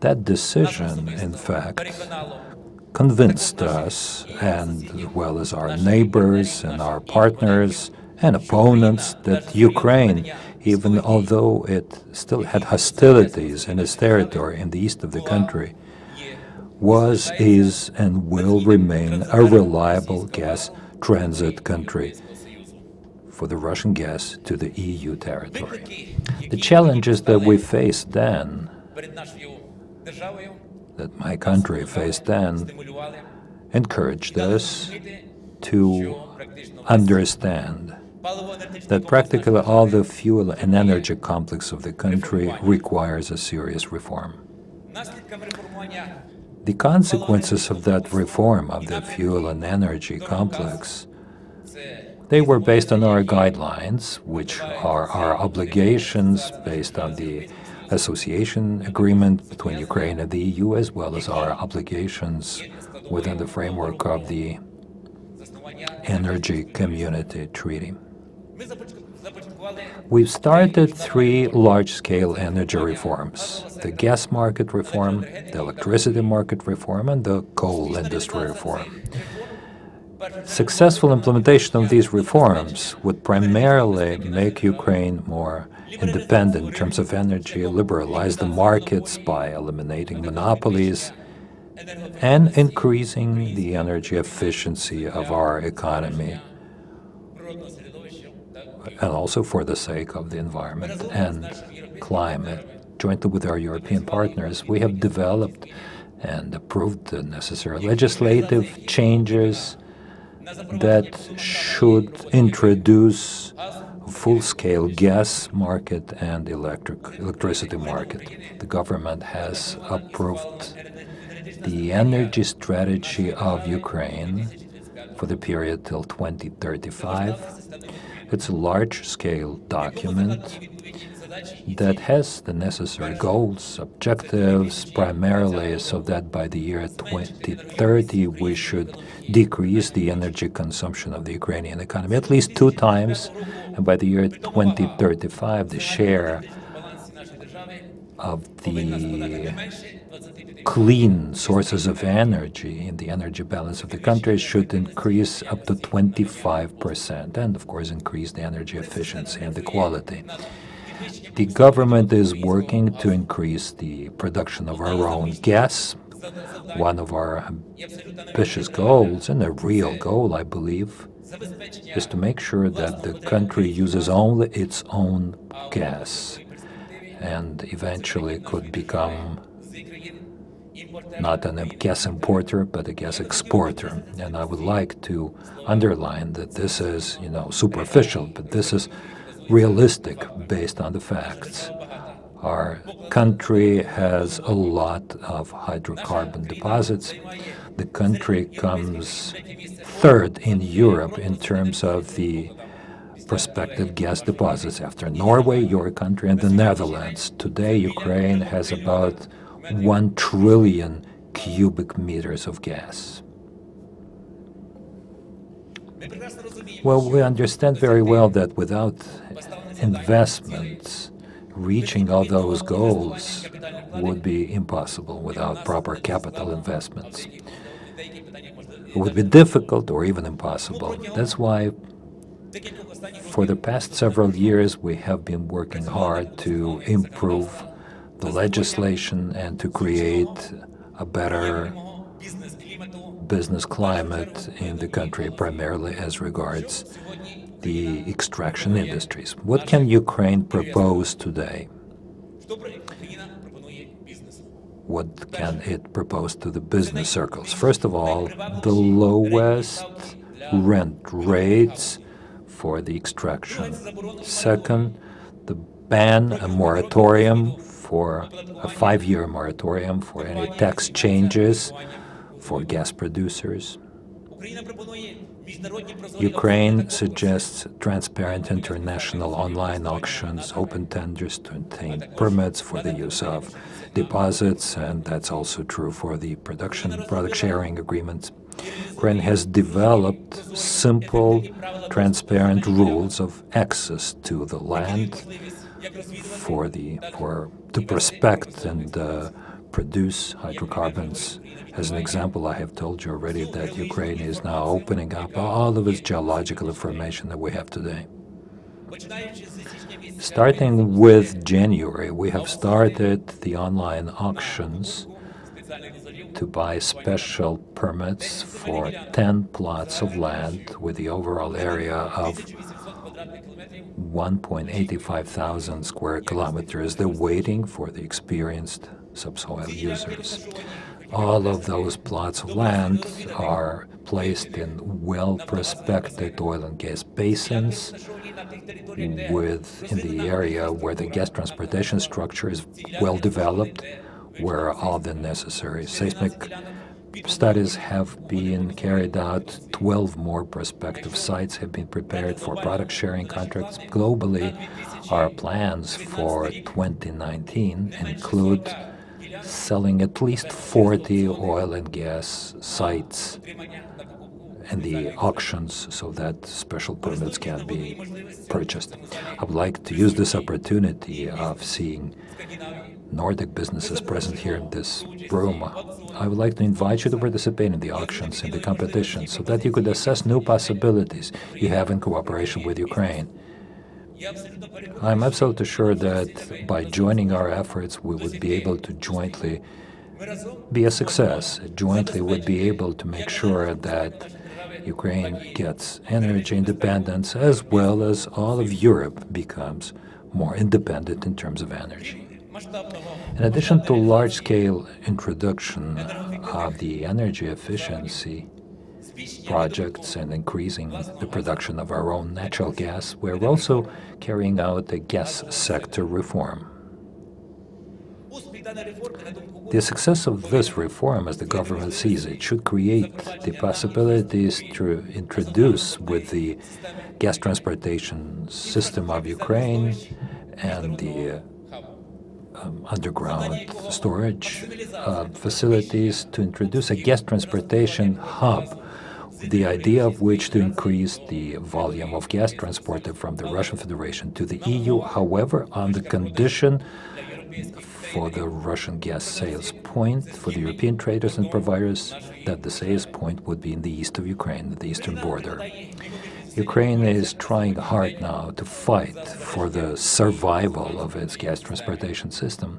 that decision, in fact, convinced us, and as well as our neighbors and our partners and opponents, that Ukraine, even although it still had hostilities in its territory in the east of the country, was, is, and will remain a reliable gas transit country for the Russian gas to the EU territory. The challenges that we faced then, that my country faced then, encouraged us to understand that practically all the fuel and energy complex of the country requires a serious reform. The consequences of that reform of the fuel and energy complex, they were based on our guidelines, which are our obligations based on the association agreement between Ukraine and the EU, as well as our obligations within the framework of the Energy Community Treaty. We've started 3 large-scale energy reforms: the gas market reform, the electricity market reform, and the coal industry reform. Successful implementation of these reforms would primarily make Ukraine more independent in terms of energy, liberalize the markets by eliminating monopolies, and increasing the energy efficiency of our economy, and also for the sake of the environment and climate. Jointly with our European partners, we have developed and approved the necessary legislative changes that should introduce a full-scale gas market and electricity market. The government has approved the energy strategy of Ukraine for the period till 2035. It's a large-scale document that has the necessary goals, objectives, primarily so that by the year 2030 we should decrease the energy consumption of the Ukrainian economy at least 2 times, and by the year 2035 the share of the clean sources of energy in the energy balance of the country should increase up to 25%, and of course increase the energy efficiency and the quality. The government is working to increase the production of our own gas. One of our ambitious goals, and a real goal, I believe, is to make sure that the country uses only its own gas and eventually could become not a gas importer, but a gas exporter. And I would like to underline that this is, superficial, but this is realistic based on the facts. Our country has a lot of hydrocarbon deposits. The country comes third in Europe in terms of the prospective gas deposits after Norway, your country, and the Netherlands. Today, Ukraine has about 1 trillion cubic meters of gas. Well, we understand very well that without investments, reaching all those goals would be impossible without proper capital investments. It would be difficult or even impossible. That's why for the past several years we have been working hard to improve the legislation and to create a better business climate in the country, primarily as regards the extraction industries. What can Ukraine propose today? What can it propose to the business circles? First of all, the lowest rent rates for the extraction. Second, the ban, a moratorium for a 5-year moratorium for any tax changes for gas producers. Ukraine suggests transparent international online auctions, open tenders to obtain permits for the use of deposits, and that's also true for the product sharing agreements. Ukraine has developed simple, transparent rules of access to the land to prospect and produce hydrocarbons. As an example, I have told you already that Ukraine is now opening up all of its geological information that we have today. Starting with January, we have started the online auctions to buy special permits for 10 plots of land with the overall area of 1.85 thousand square kilometers. They're waiting for the experienced subsoil users. All of those plots of land are placed in well-prospected oil and gas basins in the area where the gas transportation structure is well developed, where all the necessary seismic studies have been carried out. 12 more prospective sites have been prepared for product sharing contracts. Globally, our plans for 2019 include selling at least 40 oil and gas sites in the auctions so that special permits can be purchased. I would like to use this opportunity of seeing Nordic businesses present here in this room. I would like to invite you to participate in the auctions, in the competition, so that you could assess new possibilities you have in cooperation with Ukraine. I'm absolutely sure that by joining our efforts, we would be able to jointly be a success. Jointly, would be able to make sure that Ukraine gets energy independence, as well as all of Europe becomes more independent in terms of energy. In addition to large-scale introduction of the energy efficiency projects and increasing the production of our own natural gas, we're also carrying out a gas sector reform. The success of this reform, as the government sees it, should create the possibilities to introduce with the gas transportation system of Ukraine and the underground storage facilities to introduce a gas transportation hub, the idea of which to increase the volume of gas transported from the Russian Federation to the EU, however, on the condition for the Russian gas sales point for the European traders and providers, that the sales point would be in the east of Ukraine, the eastern border. Ukraine is trying hard now to fight for the survival of its gas transportation system,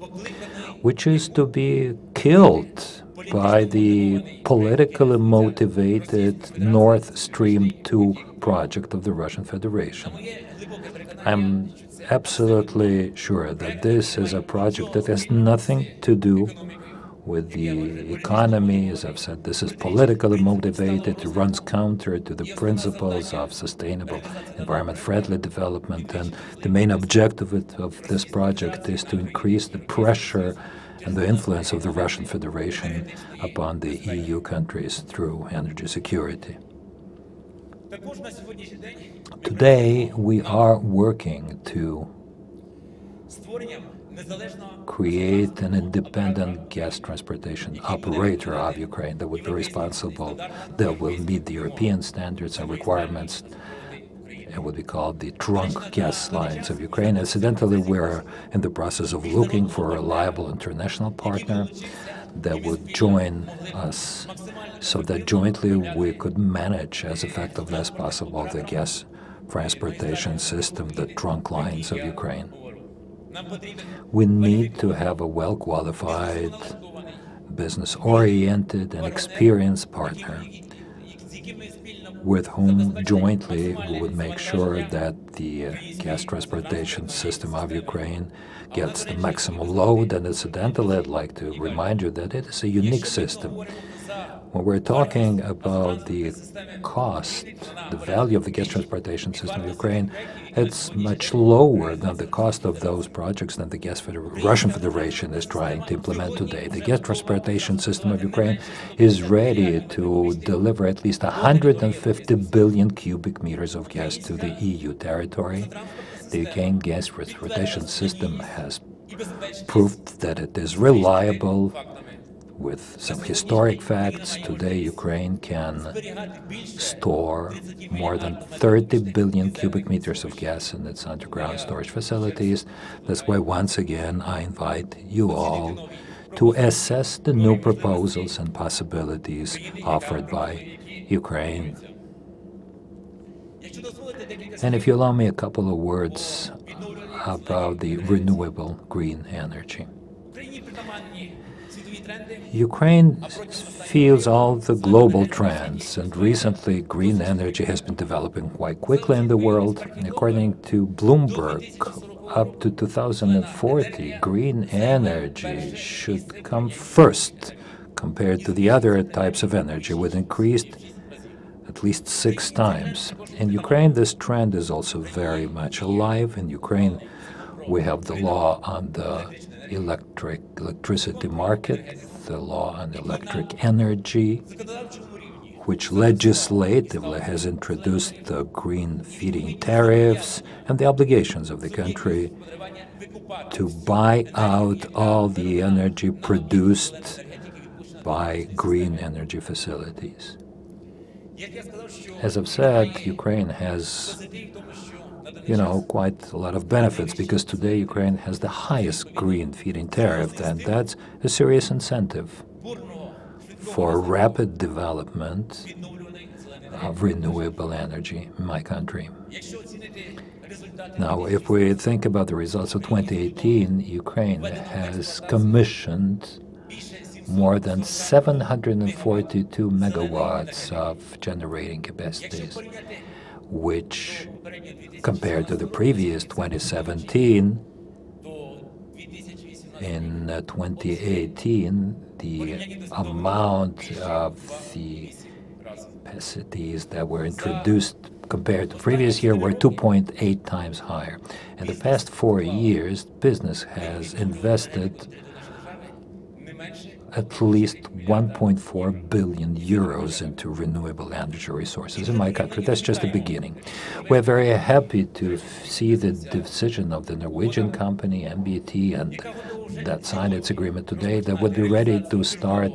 which is to be killed by the politically motivated Nord Stream 2 project of the Russian Federation. I'm absolutely sure that this is a project that has nothing to do with the economy. As I've said, this is politically motivated. It runs counter to the principles of sustainable, environment-friendly development. And the main objective of this project is to increase the pressure and the influence of the Russian Federation upon the EU countries through energy security. Today, we are working to create an independent gas transportation operator of Ukraine that would be responsible, that will meet the European standards and requirements. It would be called the trunk gas lines of Ukraine. Incidentally, we're in the process of looking for a reliable international partner that would join us so that jointly we could manage as effectively as possible the gas transportation system, the trunk lines of Ukraine. We need to have a well-qualified, business-oriented and experienced partner with whom jointly we would make sure that the gas transportation system of Ukraine gets the maximum load. And incidentally, I'd like to remind you that it is a unique system. When we're talking about the cost, the value of the gas transportation system of Ukraine, it's much lower than the cost of those projects that the Russian Federation is trying to implement today. The gas transportation system of Ukraine is ready to deliver at least 150 billion cubic meters of gas to the EU territory. The Ukraine gas transportation system has proved that it is reliable. With some historic facts, today Ukraine can store more than 30 billion cubic meters of gas in its underground storage facilities. That's why, once again, I invite you all to assess the new proposals and possibilities offered by Ukraine. And if you allow me a couple of words about the renewable green energy. Ukraine feels all the global trends, and recently green energy has been developing quite quickly in the world. According to Bloomberg, up to 2040, green energy should come first compared to the other types of energy, with increased at least 6 times. In Ukraine, this trend is also very much alive. In Ukraine, we have the law on the electricity market, the law on electric energy, which legislatively has introduced the green feed-in tariffs and the obligations of the country to buy out all the energy produced by green energy facilities. As I've said, Ukraine has quite a lot of benefits, because today Ukraine has the highest green feed-in tariff, and that's a serious incentive for rapid development of renewable energy in my country. Now, if we think about the results of 2018, Ukraine has commissioned more than 742 megawatts of generating capacities, which, compared to the previous 2017, in 2018, the amount of the capacities that were introduced compared to previous year were 2.8 times higher. In the past 4 years, business has invested at least 1.4 billion euros into renewable energy resources in my country. That's just the beginning. We're very happy to see the decision of the Norwegian company, MBT, and that signed its agreement today, that would be ready to start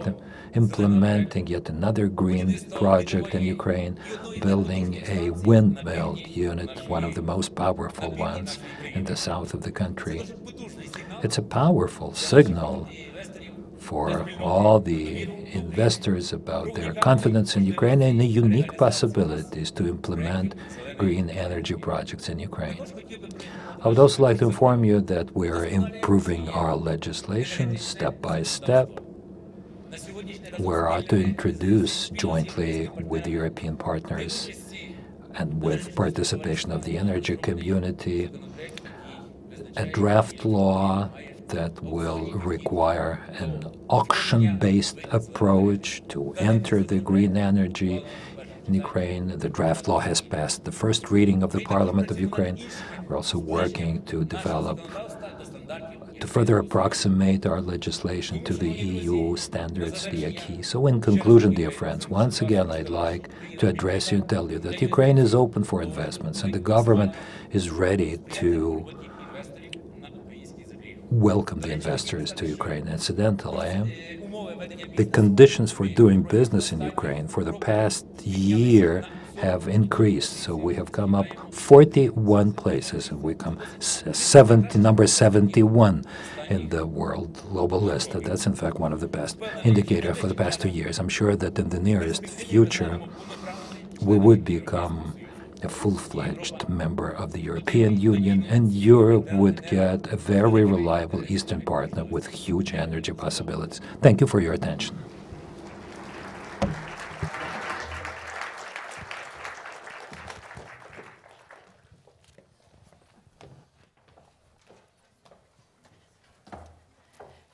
implementing yet another green project in Ukraine, building a windmill unit, one of the most powerful ones in the south of the country. It's a powerful signal for all the investors about their confidence in Ukraine and the unique possibilities to implement green energy projects in Ukraine. I would also like to inform you that we are improving our legislation step by step. We are to introduce jointly with the European partners and with participation of the energy community a draft law that will require an auction-based approach to enter the green energy in Ukraine. The draft law has passed the first reading of the Parliament of Ukraine. We're also working to develop, to further approximate our legislation to the EU standards, the acquis. So in conclusion, dear friends, once again, I'd like to address you and tell you that Ukraine is open for investments and the government is ready to welcome the investors to Ukraine. Incidentally, the conditions for doing business in Ukraine for the past year have increased. So we have come up 41 places, and we come number 71 in the world global list. That's in fact one of the best indicators for the past 2 years. I'm sure that in the nearest future we would become a full-fledged member of the European Union, and Europe would get a very reliable Eastern partner with huge energy possibilities. Thank you for your attention.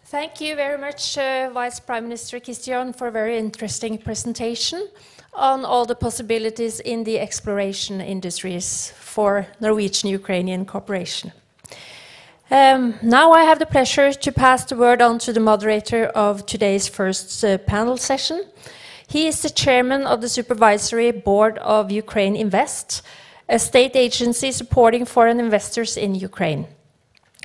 Thank you very much, Vice Prime Minister Christian, for a very interesting presentation on all the possibilities in the exploration industries for Norwegian-Ukrainian cooperation. Now I have the pleasure to pass the word on to the moderator of today's first panel session. He is the chairman of the Supervisory Board of Ukraine Invest, a state agency supporting foreign investors in Ukraine.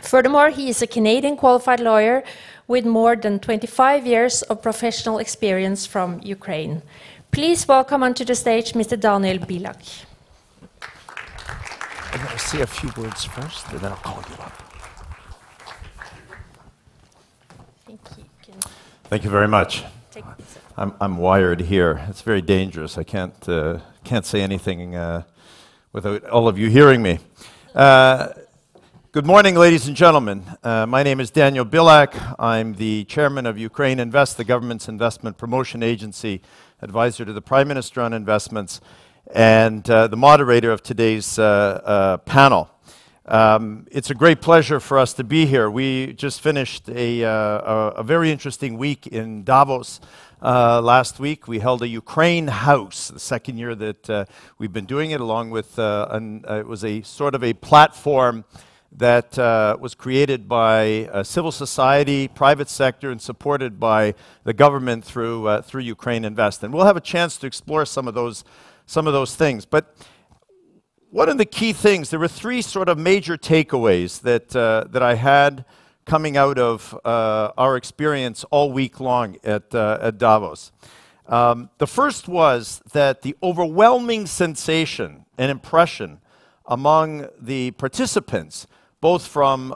Furthermore, he is a Canadian qualified lawyer with more than 25 years of professional experience from Ukraine. Please welcome onto the stage Mr. Daniel Bilak. I'm going to say a few words first, and then I'll call you up. Thank you very much. I'm wired here. It's very dangerous. I can't say anything without all of you hearing me. Good morning, ladies and gentlemen. My name is Daniel Bilak. I'm the chairman of Ukraine Invest, the government's investment promotion agency, advisor to the Prime Minister on investments, and the moderator of today's panel. It's a great pleasure for us to be here. We just finished a very interesting week in Davos last week. We held a Ukraine House, the second year that we've been doing it, along with, it was a sort of a platform that was created by civil society, private sector, and supported by the government through Ukraine Invest. And we'll have a chance to explore some of those things. But one of the key things, there were three sort of major takeaways that I had coming out of our experience all week long at Davos. The first was that the overwhelming sensation and impression among the participants, both from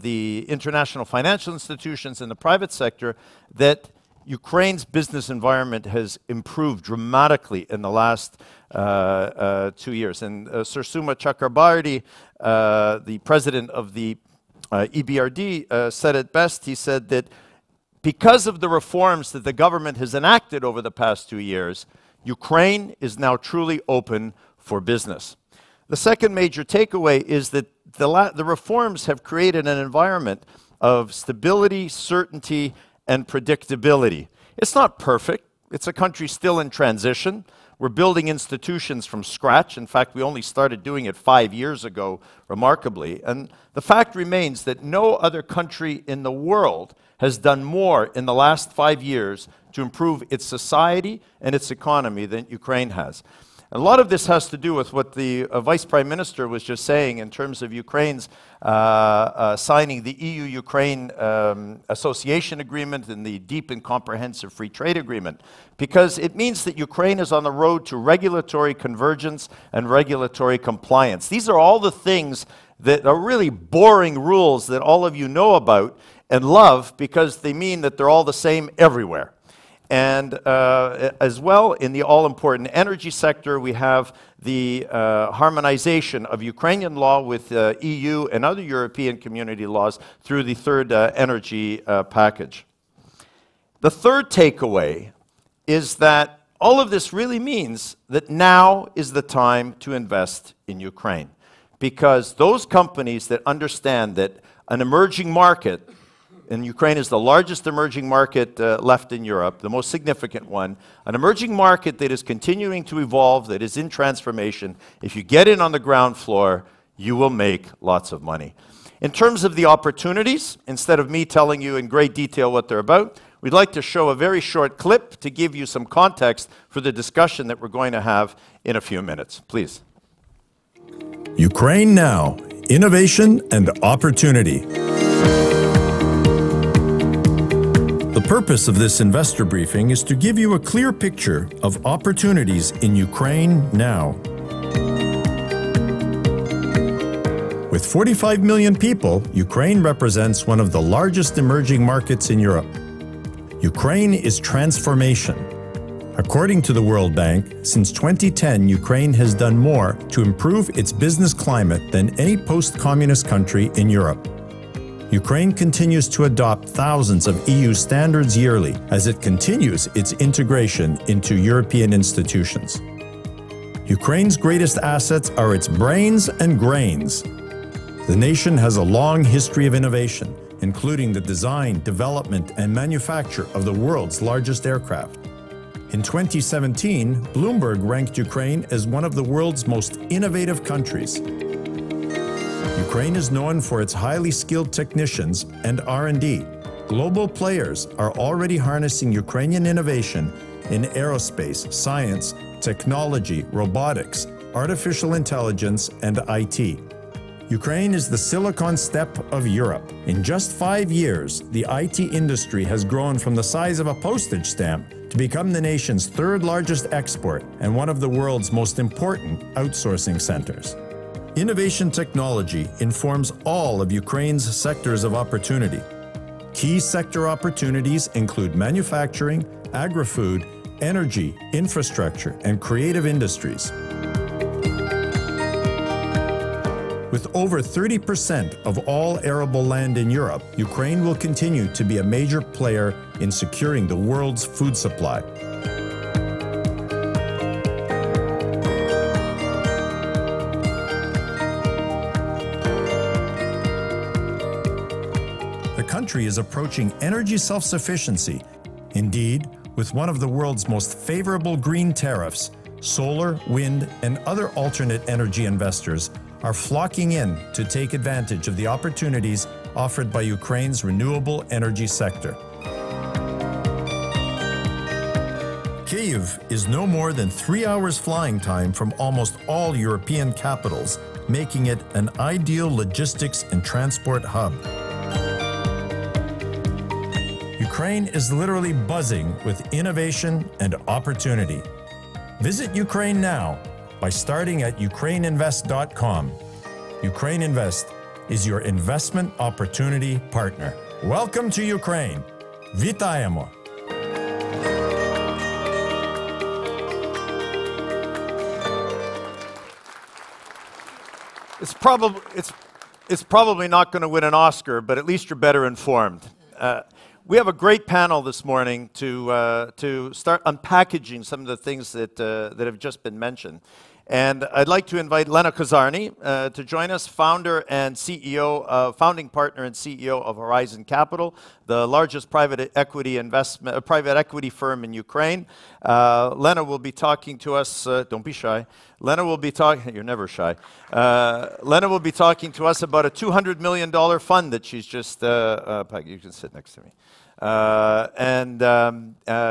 the international financial institutions and the private sector, that Ukraine's business environment has improved dramatically in the last 2 years. And Sir Suma Chakrabarty, the president of the EBRD, said it best. He said that because of the reforms that the government has enacted over the past 2 years, Ukraine is now truly open for business. The second major takeaway is that the reforms have created an environment of stability, certainty, and predictability. It's not perfect. It's a country still in transition. We're building institutions from scratch. In fact, we only started doing it 5 years ago, remarkably. And the fact remains that no other country in the world has done more in the last 5 years to improve its society and its economy than Ukraine has. A lot of this has to do with what the Vice Prime Minister was just saying in terms of Ukraine's signing the EU-Ukraine Association Agreement and the Deep and Comprehensive Free Trade Agreement, because it means that Ukraine is on the road to regulatory convergence and regulatory compliance. These are all the things that are really boring rules that all of you know about and love because they mean that they're all the same everywhere. And as well, in the all-important energy sector, we have the harmonization of Ukrainian law with EU and other European community laws through the third energy package. The third takeaway is that all of this really means that now is the time to invest in Ukraine, because those companies that understand that an emerging market, and Ukraine is the largest emerging market left in Europe, the most significant one, an emerging market that is continuing to evolve, that is in transformation. If you get in on the ground floor, you will make lots of money. In terms of the opportunities, instead of me telling you in great detail what they're about, we'd like to show a very short clip to give you some context for the discussion that we're going to have in a few minutes. Please. Ukraine Now, Innovation and Opportunity. The purpose of this investor briefing is to give you a clear picture of opportunities in Ukraine now. With 45 million people, Ukraine represents one of the largest emerging markets in Europe. Ukraine is transformation. According to the World Bank, since 2010, Ukraine has done more to improve its business climate than any post-communist country in Europe. Ukraine continues to adopt thousands of EU standards yearly as it continues its integration into European institutions. Ukraine's greatest assets are its brains and grains. The nation has a long history of innovation, including the design, development, and manufacture of the world's largest aircraft. In 2017, Bloomberg ranked Ukraine as one of the world's most innovative countries. Ukraine is known for its highly skilled technicians and R&D. Global players are already harnessing Ukrainian innovation in aerospace, science, technology, robotics, artificial intelligence, and IT. Ukraine is the Silicon Step of Europe. In just 5 years, the IT industry has grown from the size of a postage stamp to become the nation's third largest export and one of the world's most important outsourcing centers. Innovation technology informs all of Ukraine's sectors of opportunity. Key sector opportunities include manufacturing, agri-food, energy, infrastructure, and creative industries. With over 30% of all arable land in Europe, Ukraine will continue to be a major player in securing the world's food supply. The country is approaching energy self-sufficiency. Indeed, with one of the world's most favorable green tariffs, solar, wind, and other alternate energy investors are flocking in to take advantage of the opportunities offered by Ukraine's renewable energy sector. Kyiv is no more than 3 hours flying time from almost all European capitals, making it an ideal logistics and transport hub. Ukraine is literally buzzing with innovation and opportunity. Visit Ukraine now by starting at ukraineinvest.com. Ukraine Invest is your investment opportunity partner. Welcome to Ukraine. Вітаємо! It's probably not going to win an Oscar, but at least you're better informed. We have a great panel this morning to start unpackaging some of the things that have just been mentioned. And I'd like to invite Lena Kazarny to join us, founder and CEO, founding partner and CEO of Horizon Capital, the largest private equity firm in Ukraine. Lena will be talking to us. Don't be shy. Lena will be talking. You're never shy. Lena will be talking to us about a $200 million fund that she's just. You can sit next to me.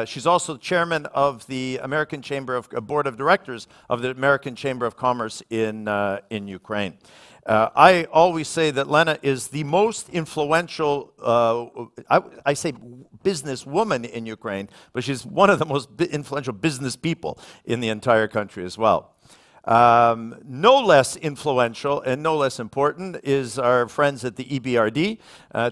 She's also chairman of the American Chamber of Board of Directors of the American Chamber of Commerce in Ukraine. I always say that Lena is the most influential, I say businesswoman in Ukraine, but she's one of the most influential business people in the entire country as well. No less influential and no less important is our friends at the EBRD,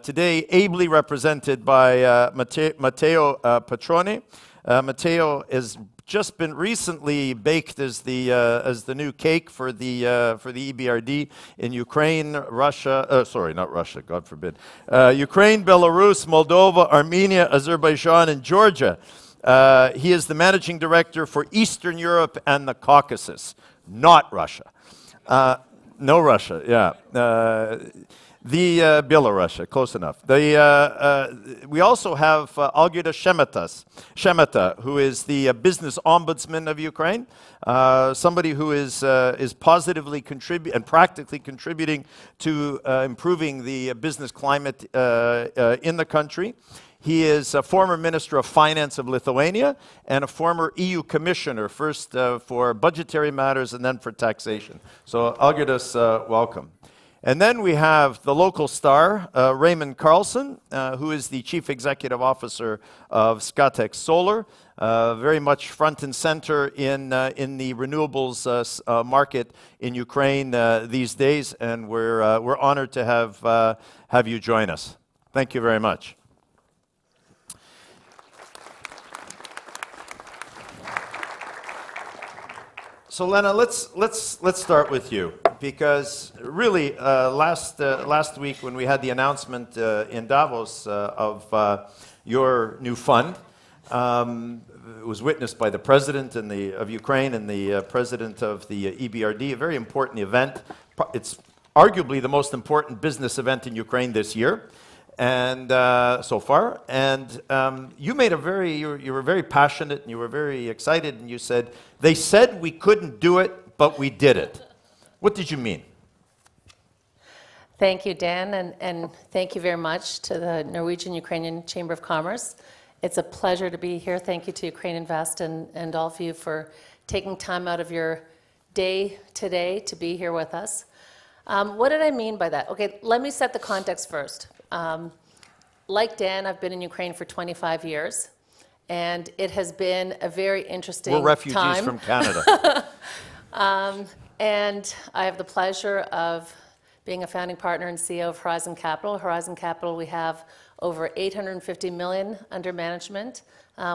today ably represented by Matteo Patrone. Matteo has just been recently baked as the new cake for the EBRD in Ukraine, Russia. Sorry, not Russia. God forbid. Ukraine, Belarus, Moldova, Armenia, Azerbaijan, and Georgia. He is the managing director for Eastern Europe and the Caucasus, not Russia. No Russia, yeah. Belarusia, close enough. We also have Algirda Shemeta, who is the business ombudsman of Ukraine, somebody who is positively and practically contributing to improving the business climate in the country. He is a former Minister of Finance of Lithuania and a former EU Commissioner, first for budgetary matters and then for taxation. So Algirdas, welcome. And then we have the local star, Raymond Carlson, who is the Chief Executive Officer of Scatec Solar, very much front and center in the renewables market in Ukraine these days, and we're honored to have you join us. Thank you very much. So Lena, let's start with you, because really last week when we had the announcement in Davos of your new fund, it was witnessed by the president of Ukraine and the president of the EBRD, a very important event. It's arguably the most important business event in Ukraine this year, and so far. And you made you were very passionate and you were very excited, and you said, they said we couldn't do it, but we did it. What did you mean? Thank you, Dan, and thank you very much to the Norwegian-Ukrainian Chamber of Commerce. It's a pleasure to be here. Thank you to Ukraine Invest and all of you for taking time out of your day today to be here with us. What did I mean by that? Okay, let me set the context first. Like Dan, I've been in Ukraine for 25 years, and it has been a very interesting time. We're refugees from Canada. And I have the pleasure of being a founding partner and CEO of Horizon Capital. Horizon Capital, we have over 850 million under management.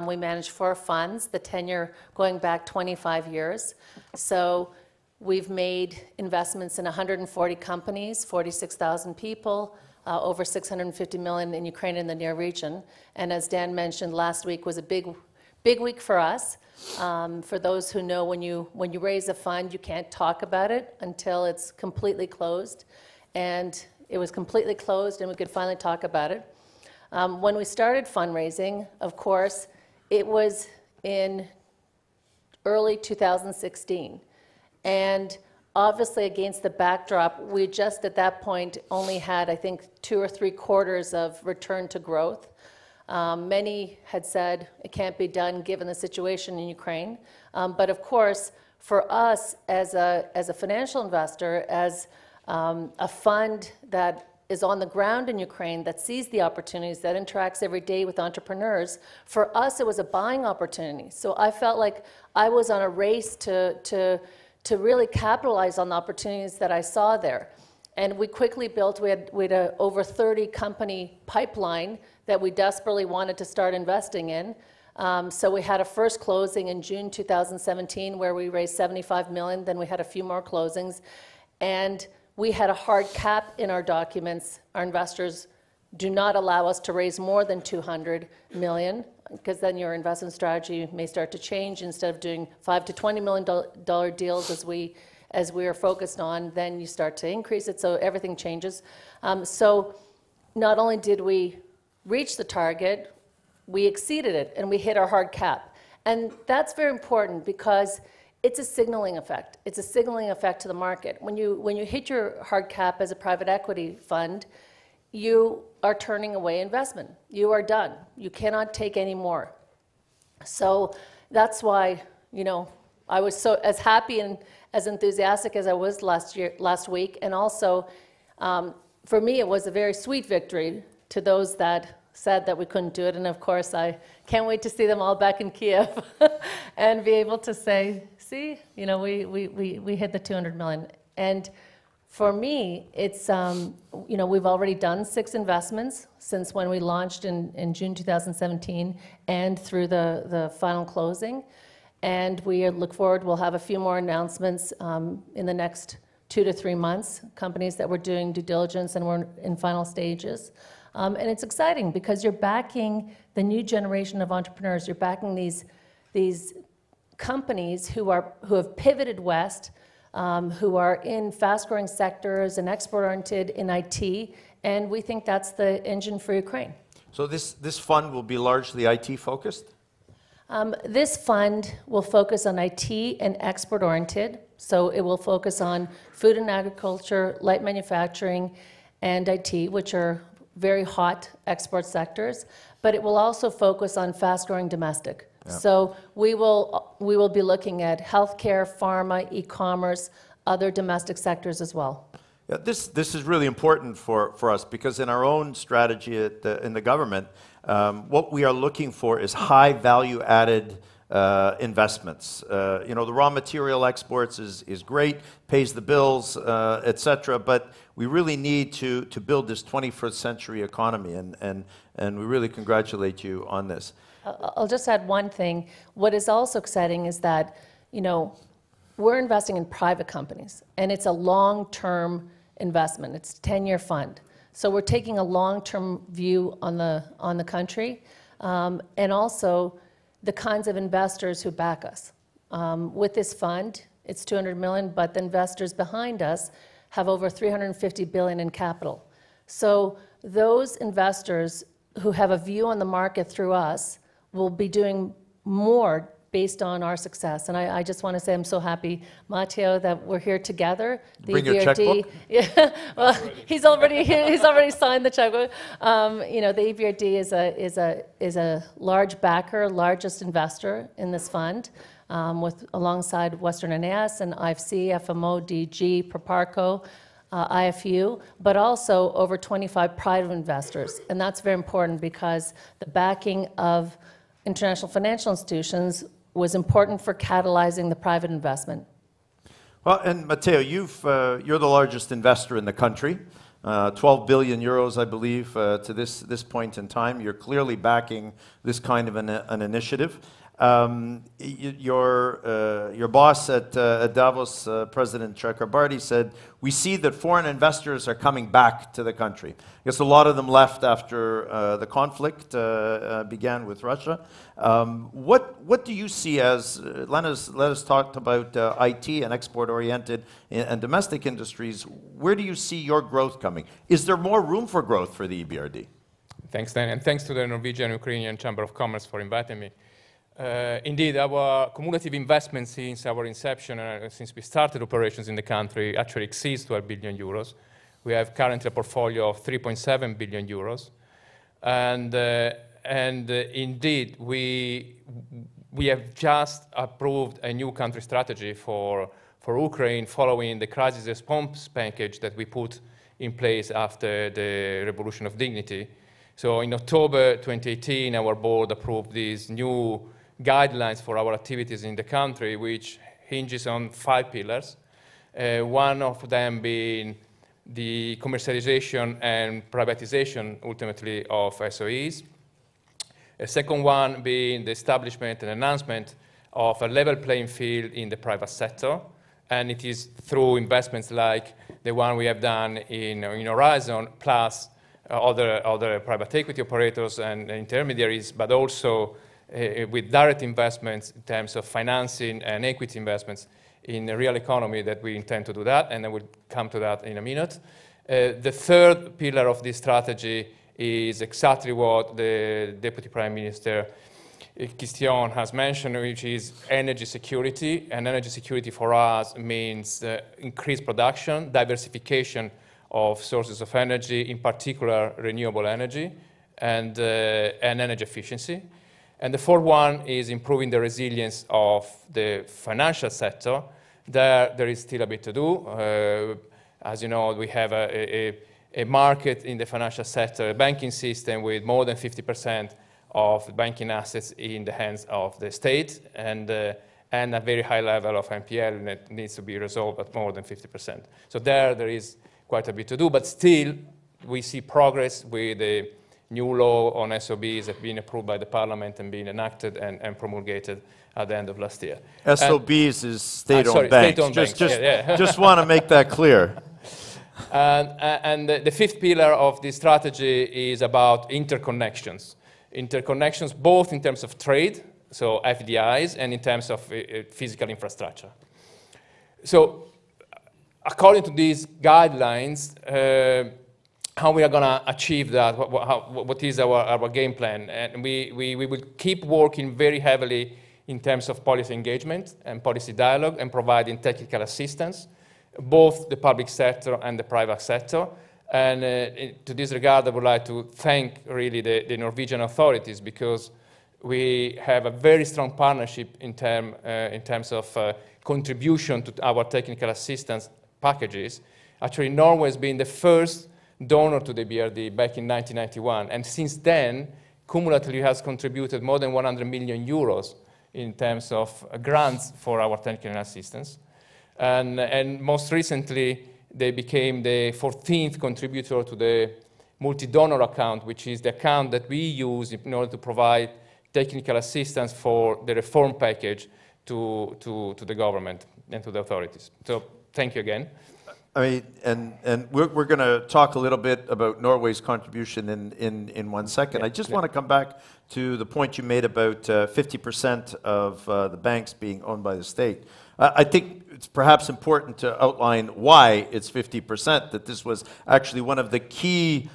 We manage 4 funds, the tenure going back 25 years. So we've made investments in 140 companies, 46,000 people, over 650 million in Ukraine and the near region. And as Dan mentioned, last week was a big week for us. For those who know, when you raise a fund, you can't talk about it until it's completely closed. And it was completely closed, and we could finally talk about it. When we started fundraising, of course, it was in early 2016. And obviously, against the backdrop, we just at that point only had, I think, 2 or 3 quarters of return to growth. Many had said it can't be done given the situation in Ukraine. But of course, for us as a financial investor, as a fund that is on the ground in Ukraine, that sees the opportunities, that interacts every day with entrepreneurs, for us it was a buying opportunity. So I felt like I was on a race to really capitalize on the opportunities that I saw there. And we quickly built, we had a over 30 company pipeline that we desperately wanted to start investing in. So we had a first closing in June 2017 where we raised 75 million, then we had a few more closings. And we had a hard cap in our documents. Our investors do not allow us to raise more than 200 million, because then your investment strategy may start to change. Instead of doing $5 to $20 million deals as we are focused on, then you start to increase it, so everything changes. So not only did we reach the target, we exceeded it, and we hit our hard cap. And that's very important because it's a signaling effect. It's a signaling effect to the market. When you hit your hard cap as a private equity fund, you are turning away investment. You are done. You cannot take any more. So that's why, you know, I was so as happy and as enthusiastic as I was last week. And also, for me, it was a very sweet victory to those that said that we couldn't do it. And of course, I can't wait to see them all back in Kiev and be able to say see, you know, we hit the 200 million. And for me, it's, you know, we've already done 6 investments since when we launched in June 2017 and through the final closing. And we look forward, we'll have a few more announcements in the next 2 to 3 months, companies that we're doing due diligence and we're in final stages. And it's exciting because you're backing the new generation of entrepreneurs. You're backing these companies who have pivoted west, who are in fast-growing sectors and export-oriented in IT, and we think that's the engine for Ukraine. So this fund will be largely IT focused? This fund will focus on IT and export-oriented, so it will focus on food and agriculture, light manufacturing, and IT, which are very hot export sectors, but it will also focus on fast-growing domestic. Yeah. So we will be looking at healthcare, pharma, e-commerce, other domestic sectors as well. Yeah, this is really important for us because in our own strategy in the government, what we are looking for is high value-added investments. You know, the raw material exports is great, pays the bills, etc. But we really need to build this 21st century economy, and we really congratulate you on this. I'll just add one thing. What is also exciting is that, you know, we're investing in private companies, and it's a long-term investment. It's a 10-year fund. So we're taking a long-term view on the country, and also the kinds of investors who back us. With this fund, it's 200 million, but the investors behind us have over 350 billion in capital. So those investors who have a view on the market through us will be doing more based on our success. And I just want to say I'm so happy, Matteo, that we're here together. The Bring your checkbook? Yeah, well, he's already signed the checkbook. You know, the EBRD is a large backer, largest investor in this fund, alongside Western NAS and IFC, FMO, DG, Proparco, IFU, but also over 25 private investors. And that's very important because the backing of international financial institutions was important for catalyzing the private investment. Well, and Matteo, you're the largest investor in the country, 12 billion euros, I believe, to this point in time. You're clearly backing this kind of an initiative. Your boss at Davos, President Chakrabarty, said, "We see that foreign investors are coming back to the country." I guess a lot of them left after the conflict began with Russia. What do you see as, let us talk about IT and export-oriented and domestic industries. Where do you see your growth coming? Is there more room for growth for the EBRD? Thanks, Dan, and thanks to the Norwegian-Ukrainian Chamber of Commerce for inviting me. Indeed, our cumulative investment since our inception, since we started operations in the country, actually exceeds 12 billion euros. We have currently a portfolio of 3.7 billion euros. And indeed, we have just approved a new country strategy for Ukraine following the crisis response package that we put in place after the Revolution of Dignity. So in October 2018, our board approved these new guidelines for our activities in the country, which hinges on 5 pillars. One of them being the commercialization and privatization, ultimately, of SOEs. A second one being the establishment and enhancement of a level playing field in the private sector. And it is through investments like the one we have done in Horizon, plus other private equity operators and intermediaries, but also with direct investments in terms of financing and equity investments in the real economy that we intend to do that, and I will come to that in a minute. The third pillar of this strategy is exactly what the Deputy Prime Minister Christian has mentioned, which is energy security. And energy security for us means increased production, diversification of sources of energy, in particular renewable energy, and energy efficiency. And the fourth one is improving the resilience of the financial sector. There is still a bit to do. As you know, we have a market in the financial sector, a banking system with more than 50% of banking assets in the hands of the state. And and a very high level of NPL that needs to be resolved at more than 50%. So there is quite a bit to do, but still we see progress with the new law on SOBs that have been approved by the parliament and being enacted and promulgated at the end of last year. SOBs is state-owned banks. State-owned banks. Just want to make that clear. And the fifth pillar of this strategy is about interconnections. Interconnections both in terms of trade, so FDIs, and in terms of physical infrastructure. So according to these guidelines, how we are going to achieve that, what is our game plan. And we will keep working very heavily in terms of policy engagement and policy dialogue and providing technical assistance, both the public sector and the private sector. And to this regard, I would like to thank really the Norwegian authorities, because we have a very strong partnership in terms of contribution to our technical assistance packages. Actually, Norway has been the first donor to the BRD back in 1991, and since then, cumulatively has contributed more than 100 million euros in terms of grants for our technical assistance. And most recently, they became the 14th contributor to the multi-donor account, which is the account that we use in order to provide technical assistance for the reform package to the government and to the authorities. So thank you again. I mean, and we're going to talk a little bit about Norway's contribution in 1 second. Yeah, I just want to come back to the point you made about 50% of the banks being owned by the state. I think it's perhaps important to outline why it's 50%, that this was actually one of the key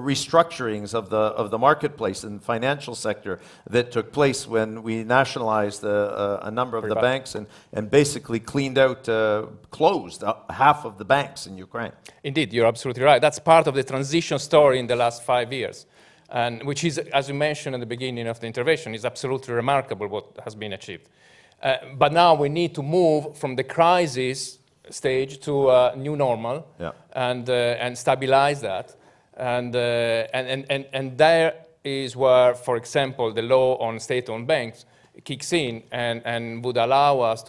restructurings of the marketplace and financial sector that took place when we nationalized a number of the banks and basically cleaned out, closed half of the banks in Ukraine. Indeed, you're absolutely right. That's part of the transition story in the last 5 years, and which is, as you mentioned at the beginning of the intervention, is absolutely remarkable what has been achieved. But now we need to move from the crisis stage to a new normal, and stabilize that, and there is where, for example, the law on state-owned banks kicks in and would allow us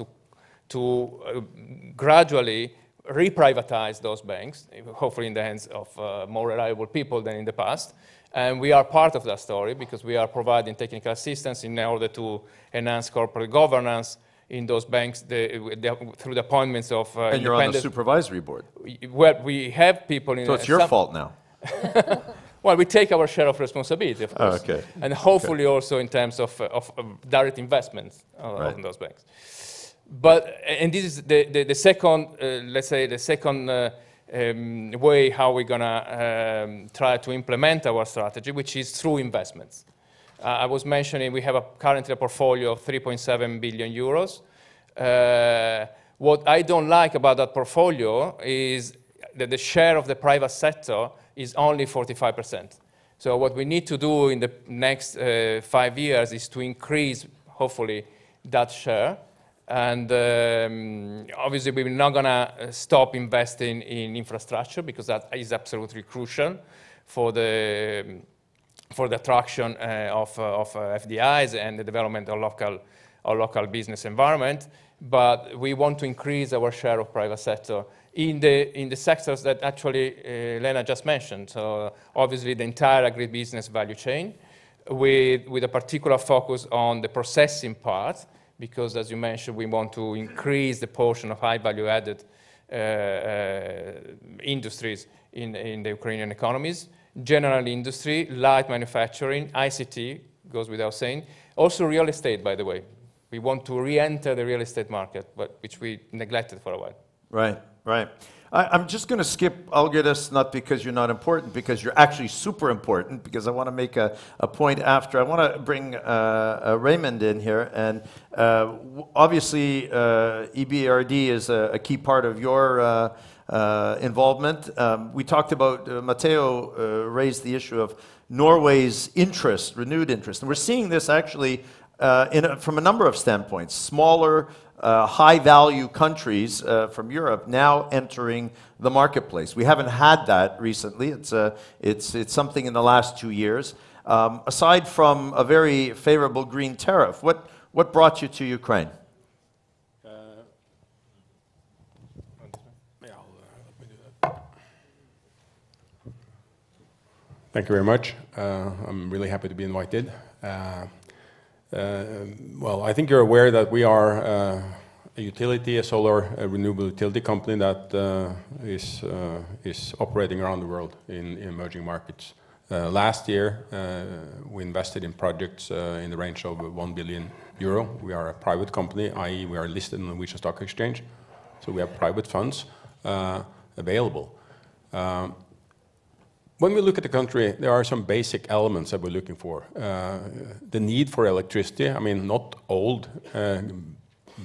to gradually reprivatize those banks, hopefully in the hands of more reliable people than in the past. And we are part of that story because we are providing technical assistance in order to enhance corporate governance in those banks through the appointments of and you're on the supervisory board. Well, we have people in... So it's your fault now. Well, we take our share of responsibility, of course. Oh, okay. And hopefully also in terms of direct investments in those banks. But, and this is the second, let's say, the second way how we're going to try to implement our strategy, which is through investments. I was mentioning we have currently a portfolio of 3.7 billion euros. What I don't like about that portfolio is that the share of the private sector is only 45%. So what we need to do in the next 5 years is to increase, hopefully, that share. And obviously, we're not going to stop investing in infrastructure because that is absolutely crucial for the attraction of FDIs and the development of local business environment. But we want to increase our share of private sector in the sectors that actually Lena just mentioned. So obviously, the entire agribusiness value chain, with a particular focus on the processing part, because, as you mentioned, we want to increase the portion of high value-added industries in the Ukrainian economies. General industry, light manufacturing, ICT, goes without saying. Also real estate, by the way. We want to re-enter the real estate market, which we neglected for a while. Right, right. I'm just going to skip Algirdas, not because you're not important, because you're actually super important, because I want to make a point after. I want to bring Raymond in here. And obviously, EBRD is a key part of your involvement. We talked about, Matteo raised the issue of Norway's interest, renewed interest. And we're seeing this actually from a number of standpoints. Smaller, high-value countries from Europe now entering the marketplace. We haven't had that recently. It's something in the last 2 years. Aside from a very favorable green tariff, what What brought you to Ukraine? Thank you very much. I'm really happy to be invited. Well, I think you're aware that we are a utility, a solar renewable utility company that is operating around the world in emerging markets. Last year, we invested in projects in the range of 1 billion euro. We are a private company, i.e. we are listed on the Norwegian Stock Exchange, so we have private funds available. When we look at the country, there are some basic elements that we're looking for. The need for electricity, I mean, not old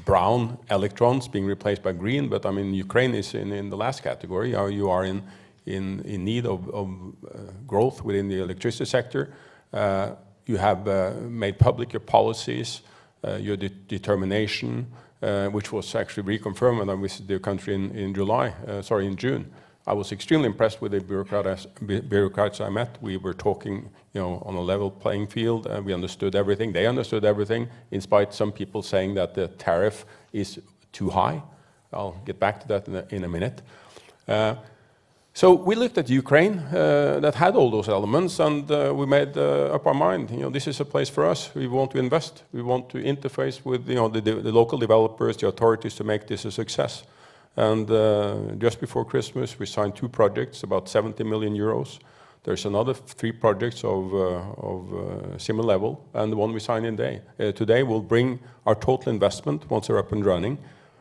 brown electrons being replaced by green, but I mean, Ukraine is in the last category. You are in need of growth within the electricity sector. You have made public your policies, your determination, which was actually reconfirmed when I visited the country in June. I was extremely impressed with the bureaucrats I met. We were talking, on a level playing field. We understood everything. They understood everything, in spite of some people saying that the tariff is too high. I'll get back to that in a minute. So we looked at Ukraine that had all those elements, and we made up our mind. This is a place for us. We want to invest. We want to interface with the local developers, the authorities, to make this a success. And just before Christmas, we signed 2 projects, about 70 million euros. There's another 3 projects of similar level, and the one we signed today will bring our total investment, once they're up and running,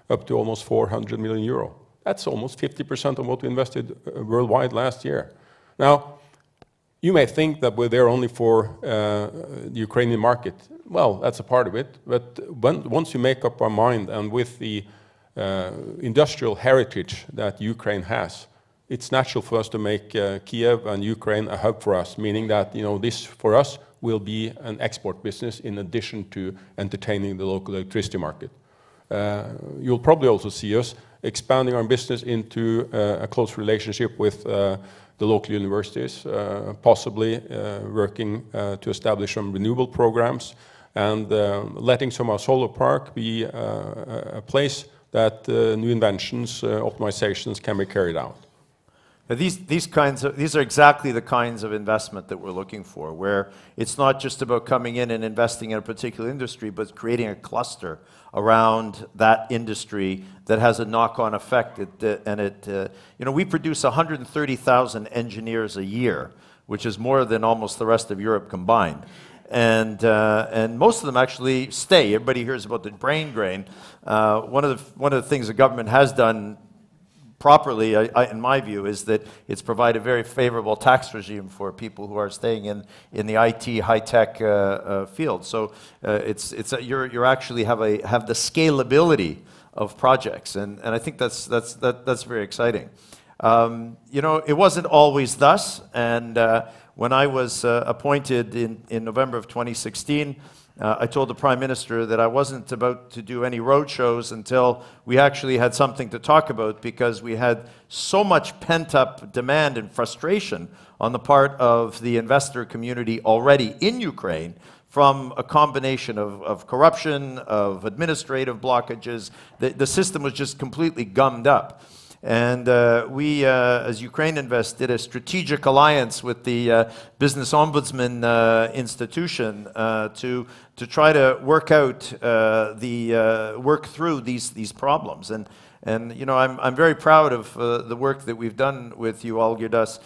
up to almost 400 million euro. That's almost 50% of what we invested worldwide last year. Now, you may think that we're there only for the Ukrainian market. Well, that's a part of it, but once you make up our mind, and with the industrial heritage that Ukraine has, it's natural for us to make Kiev and Ukraine a hub for us, meaning that this for us will be an export business in addition to entertaining the local electricity market. You'll probably also see us expanding our business into a close relationship with the local universities, possibly working to establish some renewable programs, and letting some of our solar park be a place that new inventions, optimizations can be carried out. These are exactly the kinds of investment that we're looking for, where it's not just about coming in and investing in a particular industry, but creating a cluster around that industry that has a knock-on effect. We produce 130,000 engineers a year, which is more than almost the rest of Europe combined. And most of them actually stay. Everybody hears about the brain drain. One of the things the government has done properly, in my view, is that it's provided a very favorable tax regime for people who are staying in the IT high-tech field. So you actually have the scalability of projects, and I think that's very exciting. It wasn't always thus, and when I was appointed in November of 2016, I told the Prime Minister that I wasn't about to do any road shows until we actually had something to talk about, because we had so much pent-up demand and frustration on the part of the investor community already in Ukraine, from a combination of corruption, of administrative blockages. The system was just completely gummed up. And we, as Ukraine Invest, did a strategic alliance with the Business Ombudsman institution to try to work out work through these problems. And I'm very proud of the work that we've done with you, Algirdas.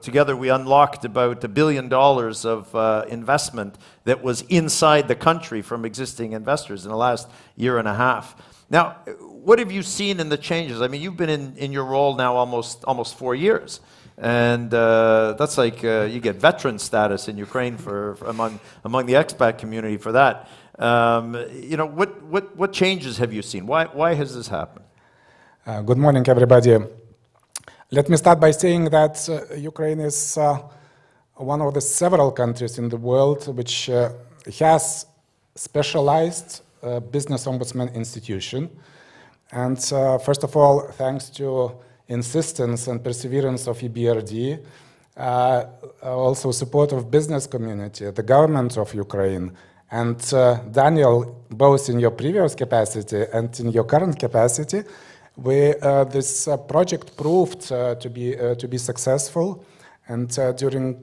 Together, we unlocked about $1 billion of investment that was inside the country from existing investors in the last year and a half. Now, what have you seen in the changes? I mean, you've been in your role now almost 4 years, and that's like you get veteran status in Ukraine among the expat community for that. What changes have you seen? Why has this happened? Good morning, everybody. Let me start by saying that Ukraine is one of the several countries in the world which has specialized business ombudsman institution. And first of all, thanks to insistence and perseverance of EBRD, also support of business community, the government of Ukraine, And Daniel, both in your previous capacity and in your current capacity, this project proved to be successful. And during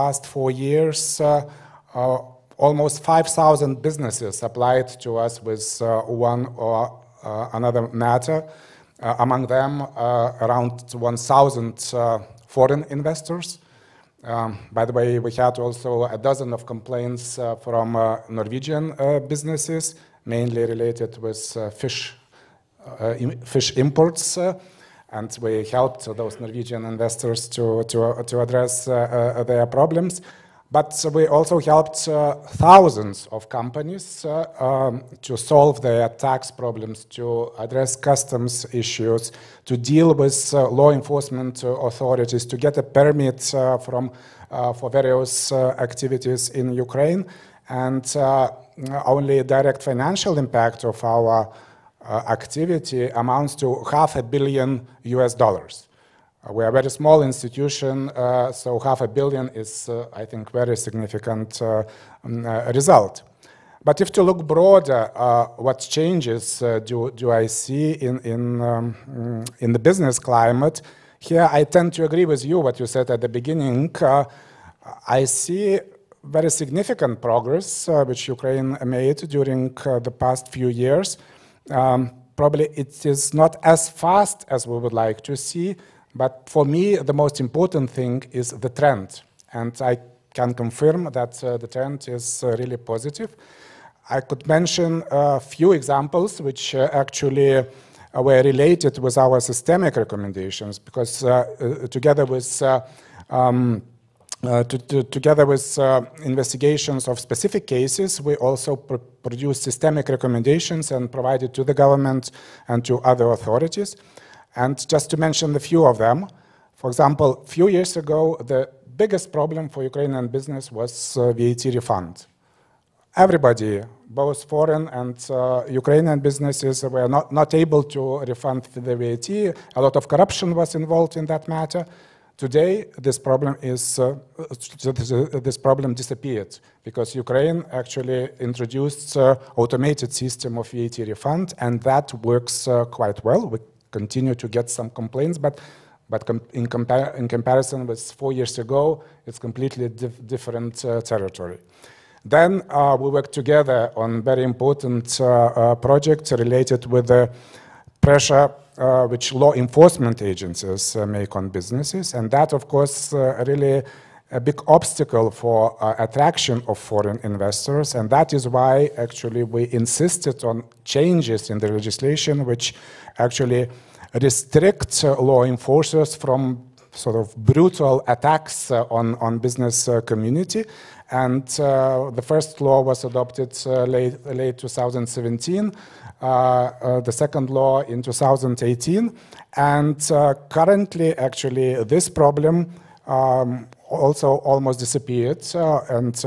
last 4 years, almost 5,000 businesses applied to us with one or another matter. Among them, around 1,000 foreign investors. By the way, we had also a dozen of complaints from Norwegian businesses, mainly related with fish imports, and we helped those Norwegian investors to address their problems. But we also helped thousands of companies to solve their tax problems, to address customs issues, to deal with law enforcement authorities, to get a permit for various activities in Ukraine. And only direct financial impact of our activity amounts to $500 million. We are a very small institution, so $500 million is, I think, very significant result. But if to look broader, what changes do I see in the business climate? Here, I tend to agree with you, what you said at the beginning. I see very significant progress which Ukraine made during the past few years. Probably it is not as fast as we would like to see, but for me, the most important thing is the trend. And I can confirm that the trend is really positive. I could mention a few examples which actually were related with our systemic recommendations, because together with investigations of specific cases, we also produced systemic recommendations and provided to the government and to other authorities. And just to mention a few of them, for example, a few years ago, the biggest problem for Ukrainian business was VAT refund. Everybody, both foreign and Ukrainian businesses, were not able to refund the VAT. A lot of corruption was involved in that matter. Today, this problem disappeared because Ukraine actually introduced automated system of VAT refund, and that works quite well. We continue to get some complaints, but in comparison with 4 years ago, it's completely different territory. Then we worked together on very important projects related with the pressure which law enforcement agencies make on businesses, and that, of course, really a big obstacle for attraction of foreign investors, and that is why actually we insisted on changes in the legislation which actually restrict law enforcers from sort of brutal attacks on business community. And the first law was adopted late 2017, the second law in 2018, and currently actually this problem also almost disappeared, and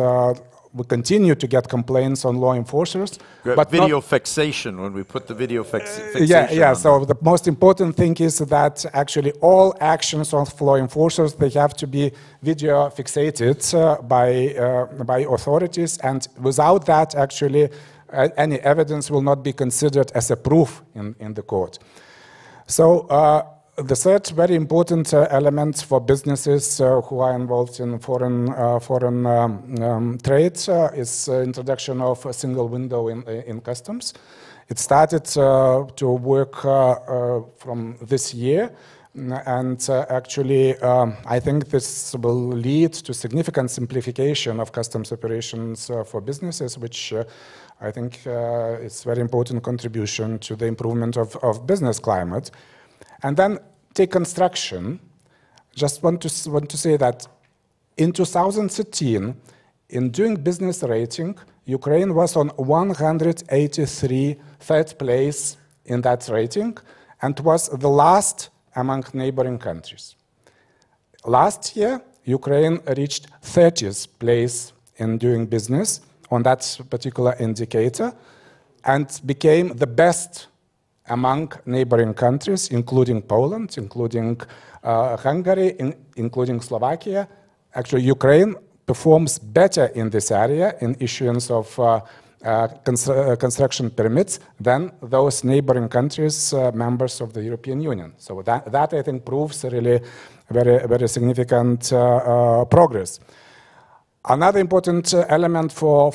we continue to get complaints on law enforcers. But video fixation, when we put the video fixation Yeah, so the most important thing is that actually all actions of law enforcers, they have to be video fixated by authorities, and without that actually any evidence will not be considered as a proof in the court. So the third very important element for businesses who are involved in foreign trade is introduction of a single window in customs. It started to work from this year, and actually I think this will lead to significant simplification of customs operations for businesses, which I think is very important contribution to the improvement of business climate. And then take construction. Just want to say that in 2013, in doing business rating, Ukraine was on 183 third place in that rating, and was the last among neighboring countries. Last year, Ukraine reached 30th place in doing business on that particular indicator, and became the best among neighboring countries, including Poland, including Hungary, including Slovakia. Actually, Ukraine performs better in this area in issuance of construction permits than those neighboring countries, members of the European Union. So that I think proves really very significant progress. Another important element for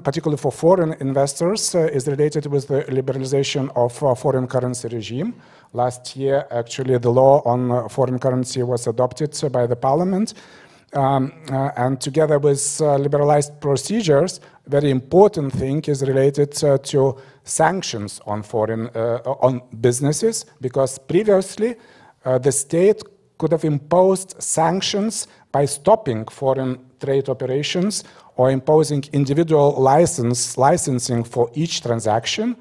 particularly for foreign investors, is related with the liberalization of foreign currency regime. Last year, actually, the law on foreign currency was adopted by the parliament. And together with liberalized procedures, very important thing is related to sanctions on foreign on businesses, because previously the state could have imposed sanctions by stopping foreign trade operations or imposing individual licensing for each transaction,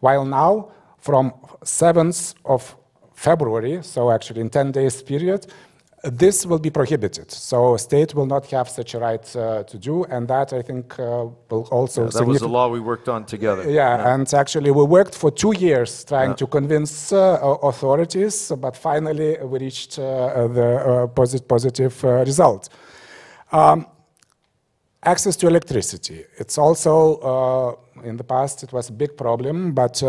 while now from 7th of February, so actually in 10 days period, this will be prohibited. So state will not have such a right to do, and that I think will also that was the law we worked on together. Yeah, and actually we worked for 2 years trying to convince authorities, but finally we reached the positive result. Access to electricity. It's also, in the past, it was a big problem, but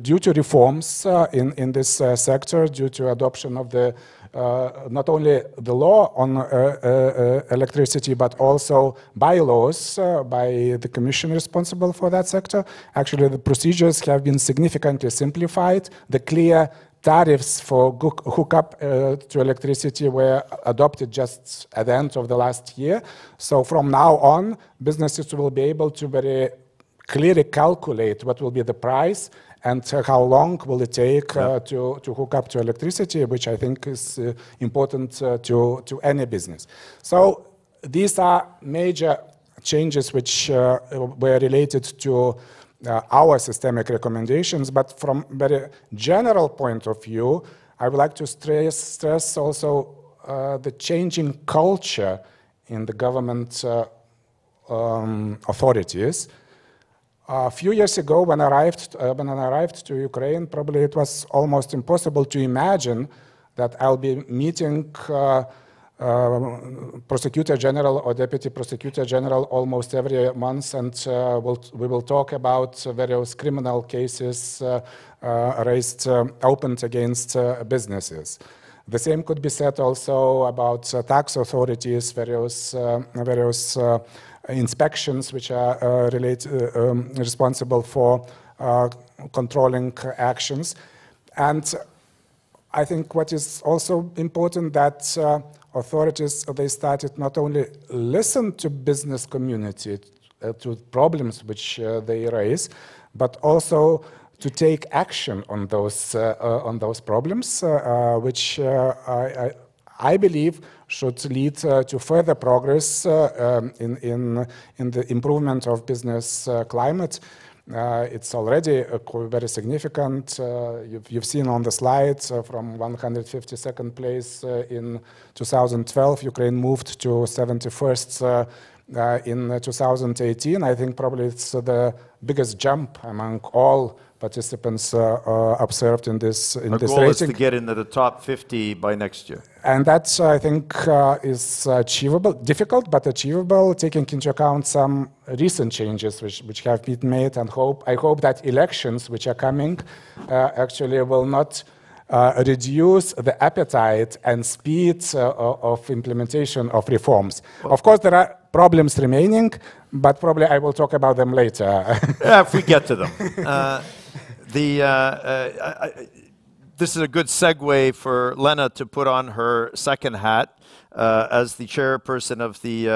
due to reforms in this sector, due to adoption of the not only the law on electricity, but also bylaws by the commission responsible for that sector. Actually, the procedures have been significantly simplified. The clear tariffs for hookup to electricity were adopted just at the end of the last year. So from now on, businesses will be able to very clearly calculate what will be the price and how long will it take to hook up to electricity, which I think is important to any business. So these are major changes which were related to our systemic recommendations, but from very general point of view, I would like to stress also the changing culture in the government authorities. A few years ago, when I arrived to Ukraine, probably it was almost impossible to imagine that I'll be meeting Prosecutor General or Deputy Prosecutor General almost every month, and we will talk about various criminal cases opened against businesses. The same could be said also about tax authorities, various inspections which are responsible for controlling actions. And I think what is also important that authorities, they started not only listen to business community, to problems which they raise, but also to take action on those problems, which I believe should lead to further progress in the improvement of business climate. It's already very significant. You've seen on the slides from 152nd place in 2012, Ukraine moved to 71st in 2018. I think probably it's the biggest jump among all participants observed in this rating. Our goal is to get into the top 50 by next year. And that, I think, is achievable, difficult, but achievable, taking into account some recent changes which have been made, and I hope that elections which are coming actually will not reduce the appetite and speed of implementation of reforms. Of course, there are problems remaining, but probably I will talk about them later. Yeah, if we get to them. This is a good segue for Lena to put on her second hat as the chairperson of the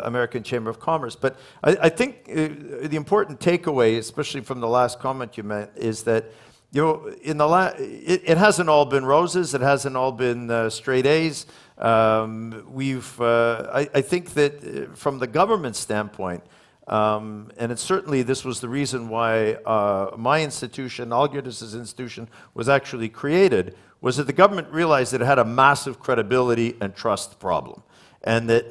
American Chamber of Commerce. But I think the important takeaway, especially from the last comment you made, is that it hasn't all been roses. It hasn't all been straight A's. I think that from the government standpoint, and certainly this was the reason why my institution, Algirdis' institution, was actually created, was that the government realized that it had a massive credibility and trust problem. And that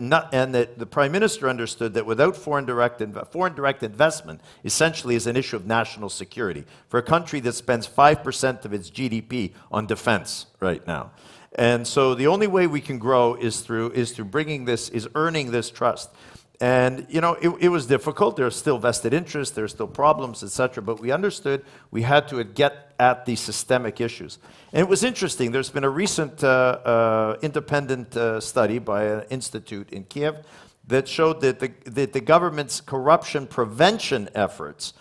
the Prime Minister understood that without foreign direct investment essentially is an issue of national security for a country that spends 5% of its GDP on defense right now. And so the only way we can grow is through earning this trust. And, you know, it was difficult. There's still vested interest, there's still problems, etc. But we understood we had to get at the systemic issues. And it was interesting. There's been a recent independent study by an institute in Kiev that showed that the government's corruption prevention efforts,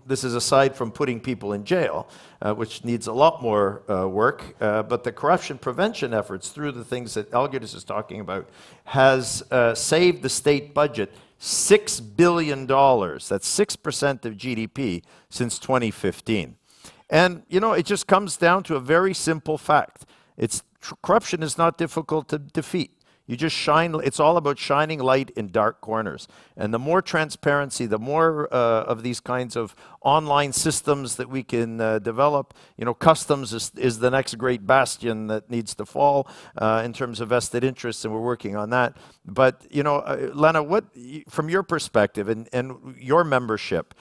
this is aside from putting people in jail, which needs a lot more work, but the corruption prevention efforts through the things that Algirdas is talking about has saved the state budget $6 billion. That's 6% of GDP since 2015. And, you know, it just comes down to a very simple fact. Corruption is not difficult to defeat. You just shine, it's all about shining light in dark corners. And the more transparency, the more of these kinds of online systems that we can develop. You know, customs is the next great bastion that needs to fall in terms of vested interests, and we're working on that. But, you know, Lena, what, from your perspective and your membership,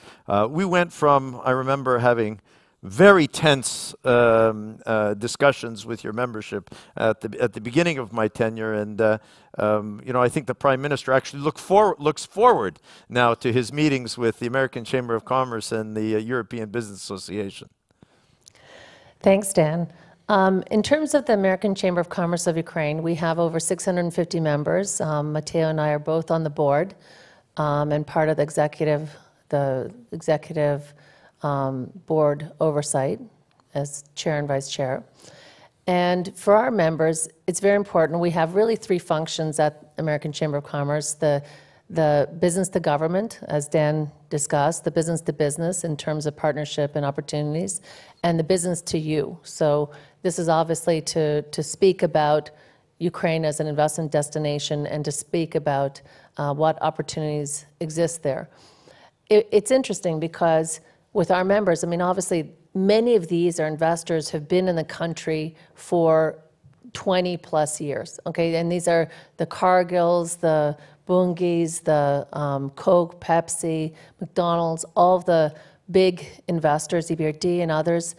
we went from, I remember having very tense discussions with your membership at the beginning of my tenure, and you know, I think the Prime Minister actually looks forward now to his meetings with the American Chamber of Commerce and the European Business Association. Thanks, Dan. In terms of the American Chamber of Commerce of Ukraine, we have over 650 members. Matteo and I are both on the board and part of the executive board oversight as chair and vice chair. And for our members, it's very important. We have really three functions at American Chamber of Commerce: the business to government, as Dan discussed, the business to business in terms of partnership and opportunities, and the business to you. So this is obviously to speak about Ukraine as an investment destination and to speak about what opportunities exist there. It's interesting because with our members, I mean, obviously, many of these are investors who have been in the country for 20 plus years, okay? And these are the Cargills, the Bungis, the Coke, Pepsi, McDonald's, all of the big investors, EBRD and others.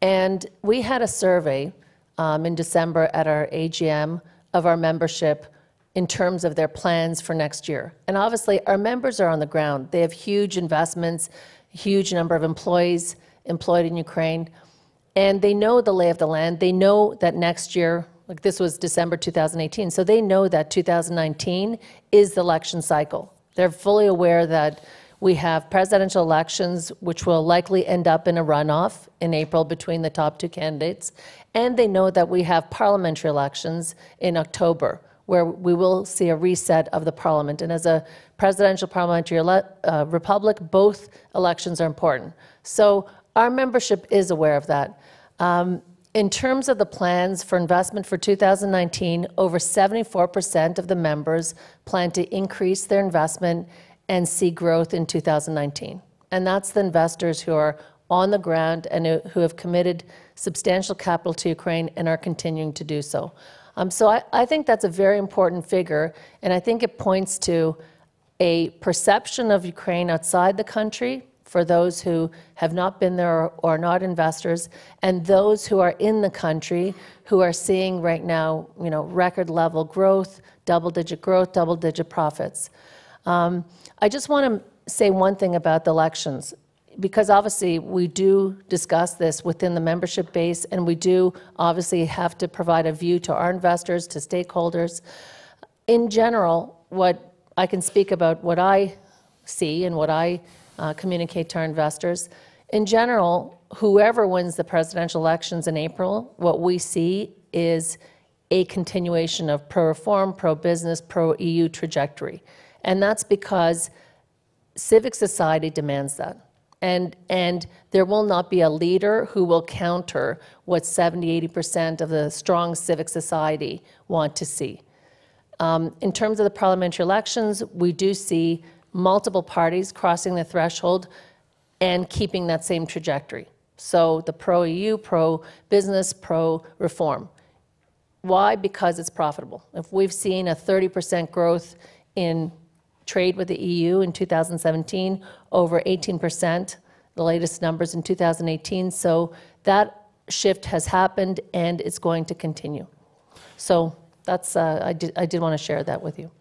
And we had a survey in December at our AGM of our membership in terms of their plans for next year. And obviously, our members are on the ground. They have huge investments, huge number of employees employed in Ukraine, and they know the lay of the land. They know that next year, like this was December 2018, so they know that 2019 is the election cycle. They're fully aware that we have presidential elections, which will likely end up in a runoff in April between the top two candidates, and they know that we have parliamentary elections in October, where we will see a reset of the parliament. And as a presidential parliamentary republic, both elections are important. So our membership is aware of that. In terms of the plans for investment for 2019, over 74% of the members plan to increase their investment and see growth in 2019. And that's the investors who are on the ground and who have committed substantial capital to Ukraine and are continuing to do so. So I think that's a very important figure, and I think it points to a perception of Ukraine outside the country for those who have not been there or are not investors, and those who are in the country who are seeing right now, you know, record level growth, double-digit growth, double-digit profits. I just want to say one thing about the elections, because obviously we do discuss this within the membership base, and we do obviously have to provide a view to our investors, to stakeholders. In general, what I can speak about what I see and what I communicate to our investors. In general, whoever wins the presidential elections in April, what we see is a continuation of pro-reform, pro-business, pro-EU trajectory. And that's because civic society demands that. And there will not be a leader who will counter what 70–80% of the strong civic society want to see. In terms of the parliamentary elections, we do see multiple parties crossing the threshold and keeping that same trajectory. So the pro-EU, pro-business, pro-reform. Why? Because it's profitable. If we've seen a 30% growth in trade with the EU in 2017, over 18%, the latest numbers in 2018. So that shift has happened and it's going to continue. So that's, I did want to share that with you.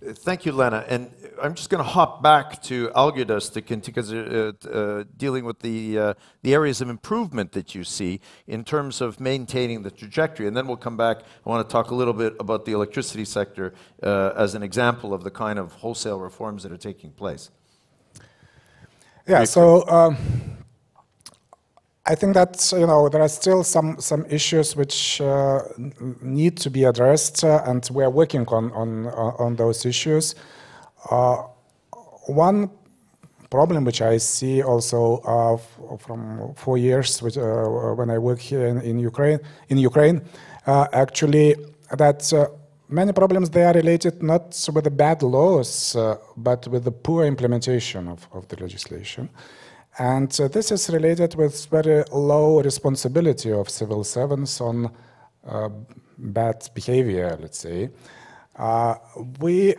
Thank you, Lena. And I'm just going to hop back to Algirdas to continue, because dealing with the areas of improvement that you see in terms of maintaining the trajectory. And then we'll come back. I want to talk a little bit about the electricity sector as an example of the kind of wholesale reforms that are taking place. Yeah, so I think that there are still some issues which need to be addressed, and we are working on those issues. One problem which I see also from 4 years when I work here in Ukraine, actually that many problems they are related not with the bad laws, but with the poor implementation of the legislation. And this is related with very low responsibility of civil servants on bad behavior, let's say. We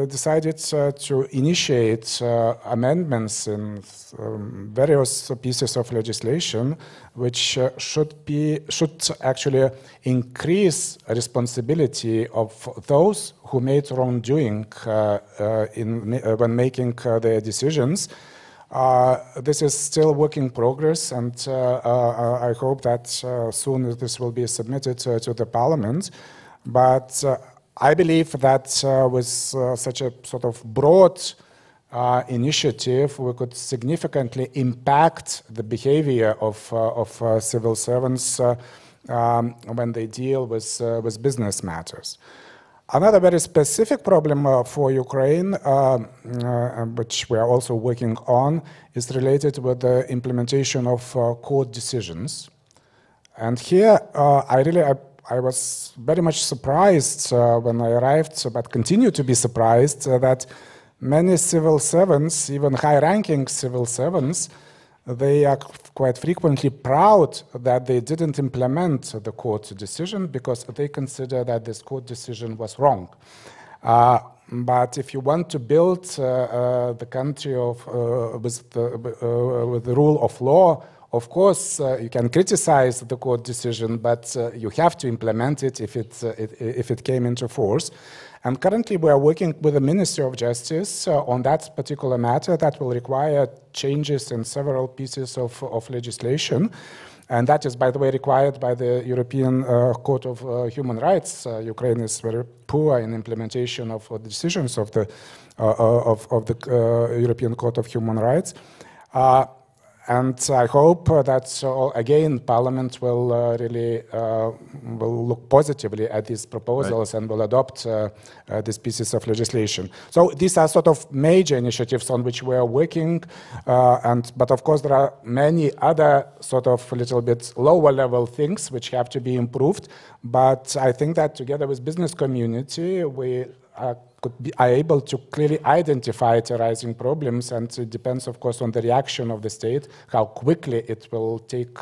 decided to initiate amendments in various pieces of legislation which should actually increase responsibility of those who made wrongdoing when making their decisions. This is still work in progress, and I hope that soon this will be submitted to the Parliament. But I believe that with such a sort of broad initiative, we could significantly impact the behavior of civil servants when they deal with business matters. Another very specific problem for Ukraine, which we are also working on, is related with the implementation of court decisions. And here, I was very much surprised when I arrived, but continue to be surprised that many civil servants, even high-ranking civil servants, they are quite frequently proud that they didn't implement the court decision because they consider that this court decision was wrong. But if you want to build the country with the rule of law, of course, you can criticize the court decision, but you have to implement it if it came into force. And currently, we are working with the Ministry of Justice on that particular matter that will require changes in several pieces of legislation. And that is, by the way, required by the European Court of Human Rights. Ukraine is very poor in implementation of the decisions of the European Court of Human Rights. And I hope that, again, Parliament will really will look positively at these proposals and will adopt these pieces of legislation. So these are sort of major initiatives on which we are working. But of course, there are many other sort of little bit lower level things which have to be improved. But I think that together with business community, we are able to clearly identify rising problems, and it depends, of course, on the reaction of the state, how quickly it will take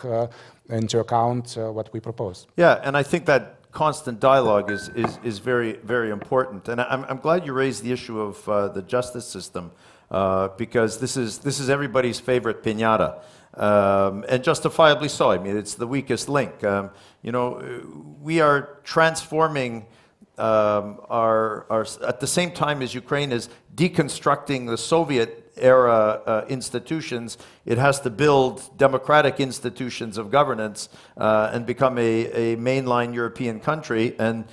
into account what we propose. Yeah, and I think that constant dialogue is very, very important. And I'm glad you raised the issue of the justice system, because this is everybody's favorite piñata. And justifiably so. I mean, it's the weakest link. We are transforming at the same time as Ukraine is deconstructing the Soviet-era institutions, it has to build democratic institutions of governance and become a mainline European country. And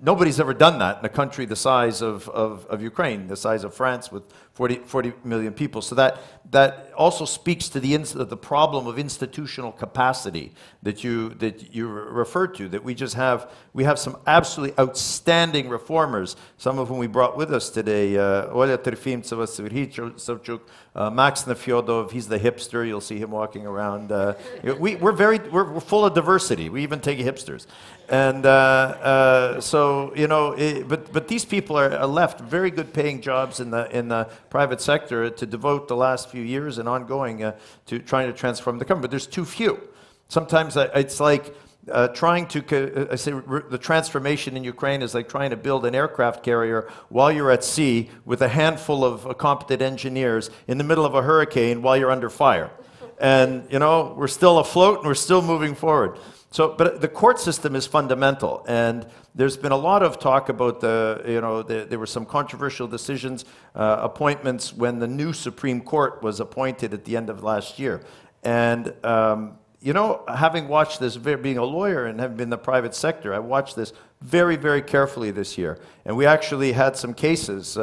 nobody's ever done that in a country the size of Ukraine, the size of France with 40 million people. So that also speaks to the problem of institutional capacity that you referred to. That we have some absolutely outstanding reformers, some of whom we brought with us today. Olya Terfimtseva, Serhiy Savchuk, Max Nefyodov. He's the hipster. You'll see him walking around. We're full of diversity. We even take hipsters. And but these people are left very good paying jobs in the private sector to devote the last few years and ongoing to trying to transform the country. But there's too few. Sometimes it's like trying to, I say the transformation in Ukraine is like trying to build an aircraft carrier while you're at sea with a handful of competent engineers in the middle of a hurricane while you're under fire. And, we're still afloat and we're still moving forward. So, but the court system is fundamental, and there's been a lot of talk about there were some controversial decisions, appointments when the new Supreme Court was appointed at the end of last year. And, having watched this, being a lawyer and having been in the private sector, I watched this very, very carefully this year. And we actually had some cases,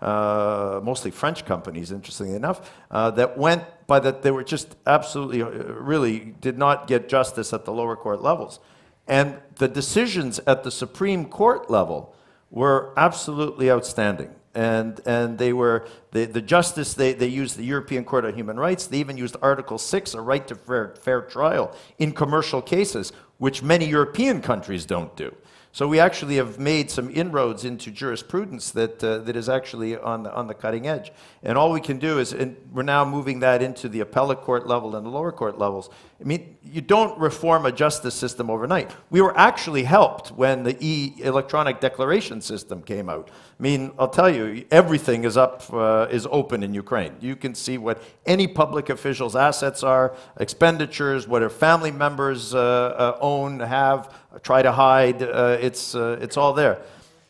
mostly French companies, interestingly enough, that went by that they were just absolutely, really did not get justice at the lower court levels. And the decisions at the Supreme Court level were absolutely outstanding. And they were, the justice, they used the European Court of Human Rights, they even used Article 6, a right to fair trial, in commercial cases, which many European countries don't do. So we actually have made some inroads into jurisprudence that is actually on the cutting edge. And all we can do is, and we're now moving that into the appellate court level and the lower court levels. I mean, you don't reform a justice system overnight. We were actually helped when the electronic declaration system came out. I mean, I'll tell you, everything is open in Ukraine. You can see what any public official's assets are, expenditures, what their family members own, have, try to hide. It's all there.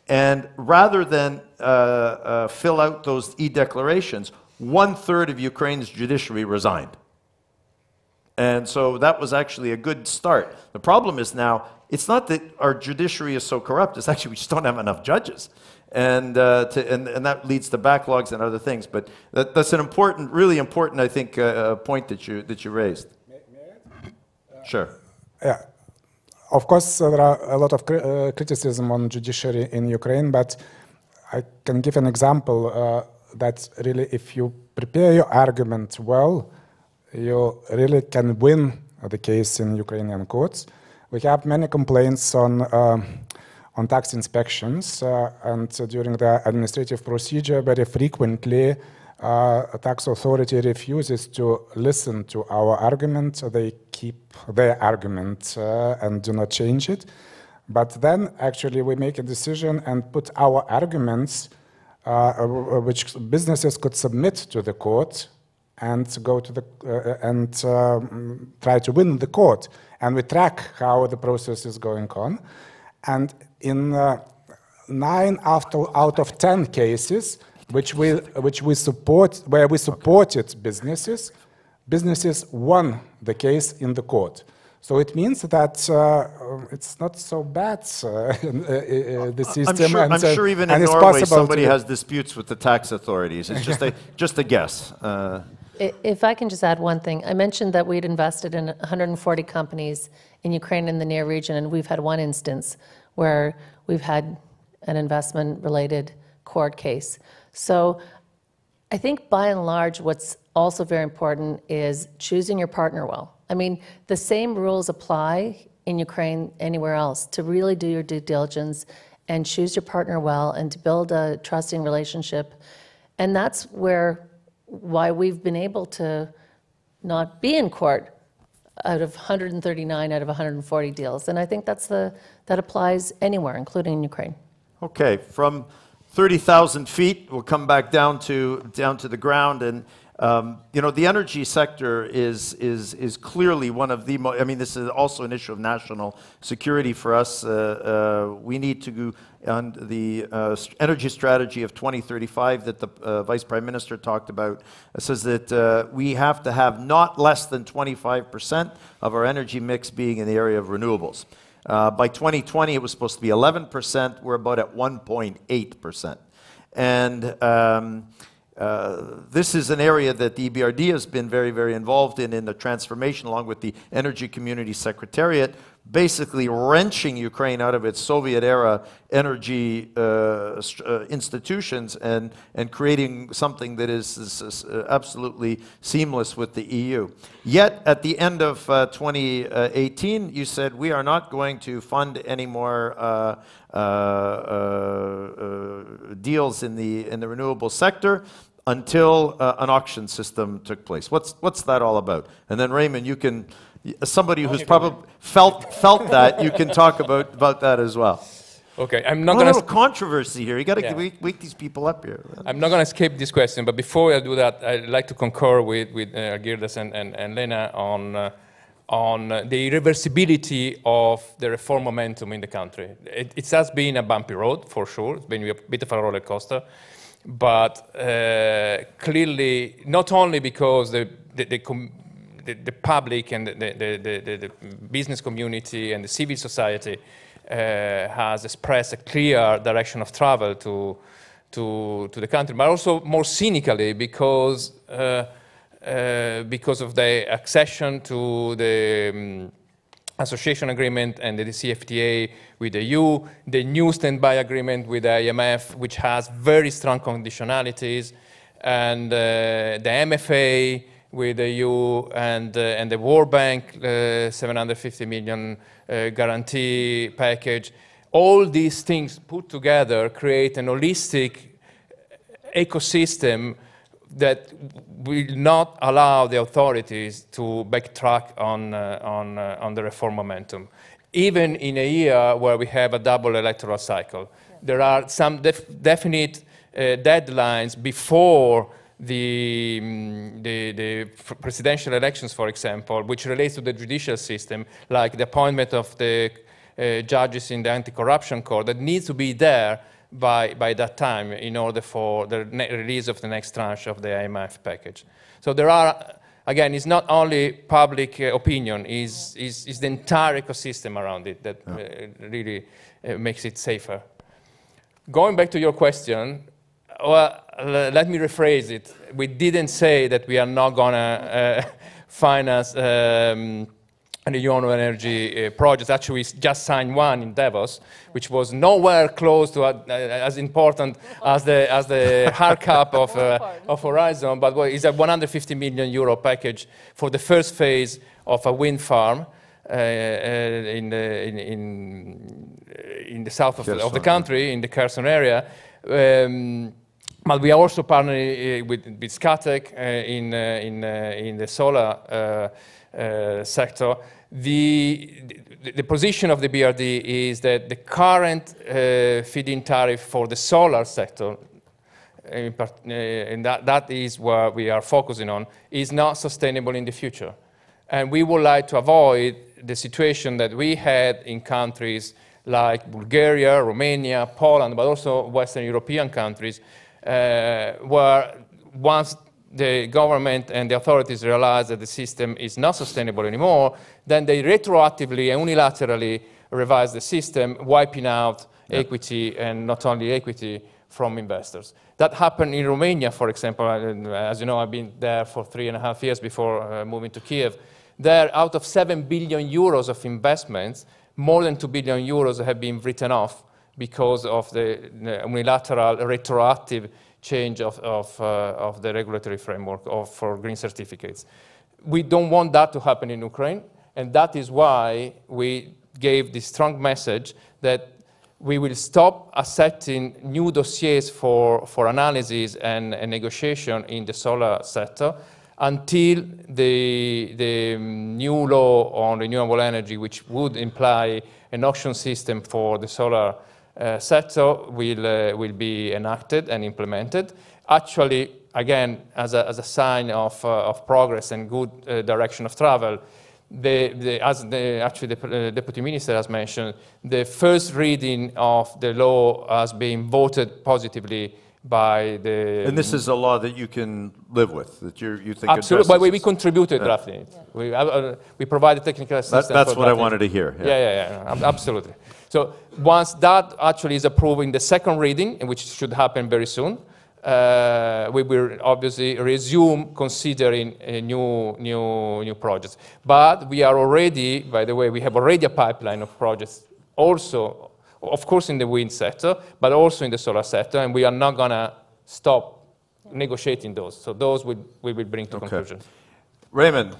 And rather than fill out those e-declarations, 1/3 of Ukraine's judiciary resigned. And so that was actually a good start. The problem is now, it's not that our judiciary is so corrupt, it's actually we just don't have enough judges. And that leads to backlogs and other things. But that's an important, really important, I think, point that you raised. Sure. Yeah. Of course, there are a lot of criticism on judiciary in Ukraine, but I can give an example that really, if you prepare your argument well, you really can win the case in Ukrainian courts. We have many complaints on tax inspections, and during the administrative procedure, very frequently, a tax authority refuses to listen to our argument. They keep their argument and do not change it. But then, actually, we make a decision and put our arguments, which businesses could submit to the court, and go to the try to win the court. And we track how the process is going on. And in 9 out of 10 cases, where we supported businesses won the case in the court. So it means that it's not so bad, the system. I'm sure even in Norway somebody has disputes with the tax authorities. It's just a guess. If I can just add one thing. I mentioned that we'd invested in 140 companies in Ukraine and the near region, and we've had one instance where we've had an investment-related court case. So I think by and large, what's also very important is choosing your partner well. I mean, the same rules apply in Ukraine anywhere else, to really do your due diligence and choose your partner well and to build a trusting relationship. And that's why we've been able to not be in court out of 139 out of 140 deals. And I think that applies anywhere, including in Ukraine. Okay, from 30,000 feet, we'll come back down to the ground. And the energy sector is clearly one of the most, I mean, this is also an issue of national security for us. We need to go on the energy strategy of 2035 that the Vice Prime Minister talked about. Says that we have to have not less than 25% of our energy mix being in the area of renewables. By 2020, it was supposed to be 11%. We're about at 1.8%. And this is an area that the EBRD has been very, very involved in the transformation, along with the Energy Community Secretariat, basically wrenching Ukraine out of its Soviet-era energy institutions and creating something that is absolutely seamless with the EU. Yet, at the end of 2018, you said, we are not going to fund any more deals in the renewable sector until an auction system took place. What's that all about? And then Raymond, you can, somebody who's probably felt that, you can talk about that as well. Okay, I'm not going to... A little controversy here. You got to wake these people up here. I'm not going to escape this question, but before I do that, I'd like to concur with Girdas and Lena on on the irreversibility of the reform momentum in the country. It has been a bumpy road, for sure. It's been a bit of a roller coaster. But clearly, not only because the public and the business community and the civil society has expressed a clear direction of travel to the country, but also more cynically because of the accession to the association agreement and the CFTA with the EU, the new standby agreement with the IMF, which has very strong conditionalities, and the MFA with the EU and the World Bank 750 million guarantee package. All these things put together create an holistic ecosystem that will not allow the authorities to backtrack on the reform momentum. Even in a year where we have a double electoral cycle, there are some definite deadlines before the presidential elections, for example, which relates to the judicial system, like the appointment of the judges in the anti-corruption court, that needs to be there by that time in order for the release of the next tranche of the IMF package. So there are, again, it's not only public opinion, it's the entire ecosystem around it that really makes it safer. Going back to your question, well, let me rephrase it. We didn't say that we are not going to finance renewable energy projects. Actually, we just signed one in Davos, which was nowhere close to as important as the hard cap of Horizon, but it's a 150 million euro package for the first phase of a wind farm in the south of the country, in the Kherson area. But we are also partnering with Scatec in the solar sector. The position of the BRD is that the current feed-in tariff for the solar sector, and that is what we are focusing on, is not sustainable in the future. And we would like to avoid the situation that we had in countries like Bulgaria, Romania, Poland, but also Western European countries, where once the government and the authorities realize that the system is not sustainable anymore, then they retroactively and unilaterally revise the system, wiping out equity, and not only equity, from investors. That happened in Romania, for example. As you know, I've been there for 3.5 years before moving to Kiev. There, out of 7 billion euros of investments, more than 2 billion euros have been written off because of the unilateral retroactive change of the regulatory framework for green certificates. We don't want that to happen in Ukraine, and that is why we gave this strong message that we will stop accepting new dossiers for analysis and negotiation in the solar sector until the new law on renewable energy, which would imply an auction system for the solar sector, will be enacted and implemented. Actually, again, as a sign of progress and good direction of travel, as the Deputy Minister has mentioned, the first reading of the law has been voted positively by the... And this is a law that you can live with, that you think absolutely, but we contributed drafting it. We provided technical assistance. That's what I wanted to hear. Yeah, absolutely. So once that actually is approved in the second reading, which should happen very soon, we will obviously resume considering new projects. But we are already, by the way, we have already a pipeline of projects also, of course, in the wind sector, but also in the solar sector, and we are not going to stop negotiating those. So those we will bring to conclusion. Raymond.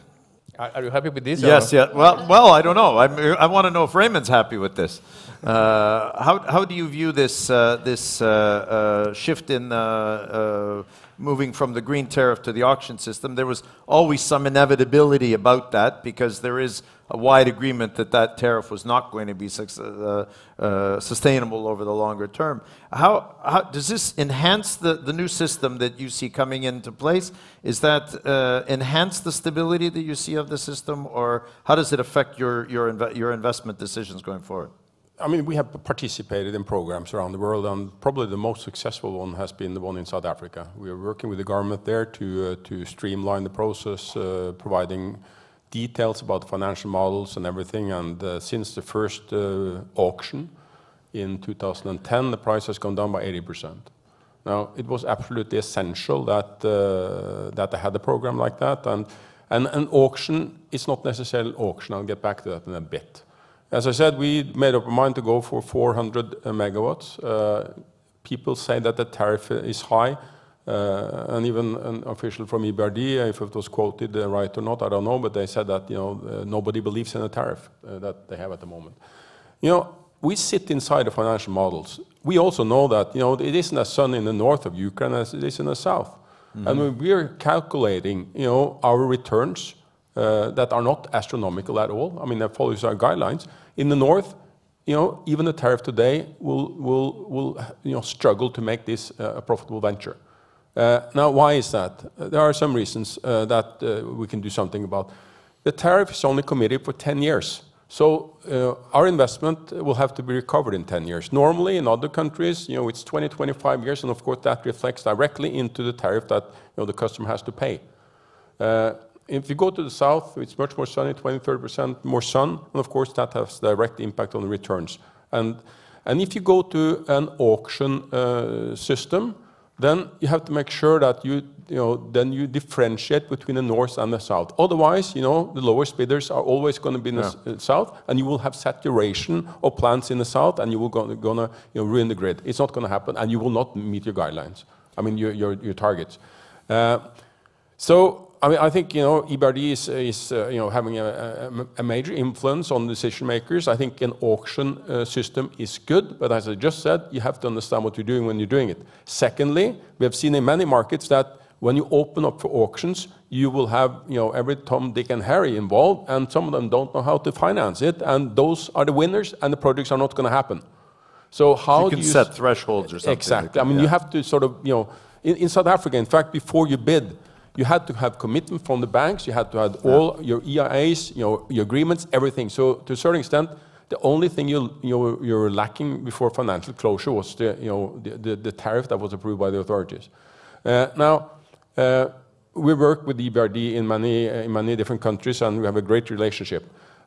Are you happy with this? Yes, yeah. Well, I don't know. I want to know if Raymond's happy with this. How do you view this shift in moving from the green tariff to the auction system? There was always some inevitability about that because there is a wide agreement that that tariff was not going to be sustainable over the longer term. How does this enhance the new system that you see coming into place? Is that enhance the stability that you see of the system, or how does it affect your investment decisions going forward? I mean, we have participated in programs around the world, and probably the most successful one has been the one in South Africa. We are working with the government there to streamline the process, providing details about the financial models and everything. And since the first auction in 2010, the price has gone down by 80%. Now, it was absolutely essential that that they had a program like that. And an auction is not necessarily an auction. I'll get back to that in a bit. As I said, we made up our mind to go for 400 megawatts. People say that the tariff is high, and even an official from EBRD, if it was quoted right or not, I don't know, but they said that nobody believes in the tariff that they have at the moment. We sit inside the financial models. We also know that it isn't as sun in the north of Ukraine as it is in the south. Mm-hmm. And when we are calculating our returns, that are not astronomical at all. I mean, that follows our guidelines. In the north, even the tariff today will struggle to make this a profitable venture. Now, why is that? There are some reasons that we can do something about. The tariff is only committed for 10 years. So our investment will have to be recovered in 10 years. Normally, in other countries, it's 20, 25 years, and of course that reflects directly into the tariff that the customer has to pay. If you go to the south, it's much more sunny, 20–30% more sun, and of course that has direct impact on the returns. And if you go to an auction system, then you have to make sure that then you differentiate between the north and the south. Otherwise, the lowest bidders are always going to be in the south, and you will have saturation of plants in the south, and you will gonna ruin the grid. It's not going to happen, and you will not meet your guidelines. I mean your targets. So I think EBRD is having a major influence on decision makers. I think an auction system is good, but as I just said, you have to understand what you're doing when you're doing it. Secondly, we have seen in many markets that when you open up for auctions, you will have every Tom, Dick, and Harry involved, and some of them don't know how to finance it, and those are the winners, and the projects are not going to happen. So how do you set thresholds or something? Exactly. I mean, you have to sort of in South Africa, in fact, before you bid, you had to have commitment from the banks. You had to have all your EIAs, your agreements, everything. So to a certain extent, the only thing you're lacking before financial closure was the tariff that was approved by the authorities. Now we work with EBRD in many different countries, and we have a great relationship.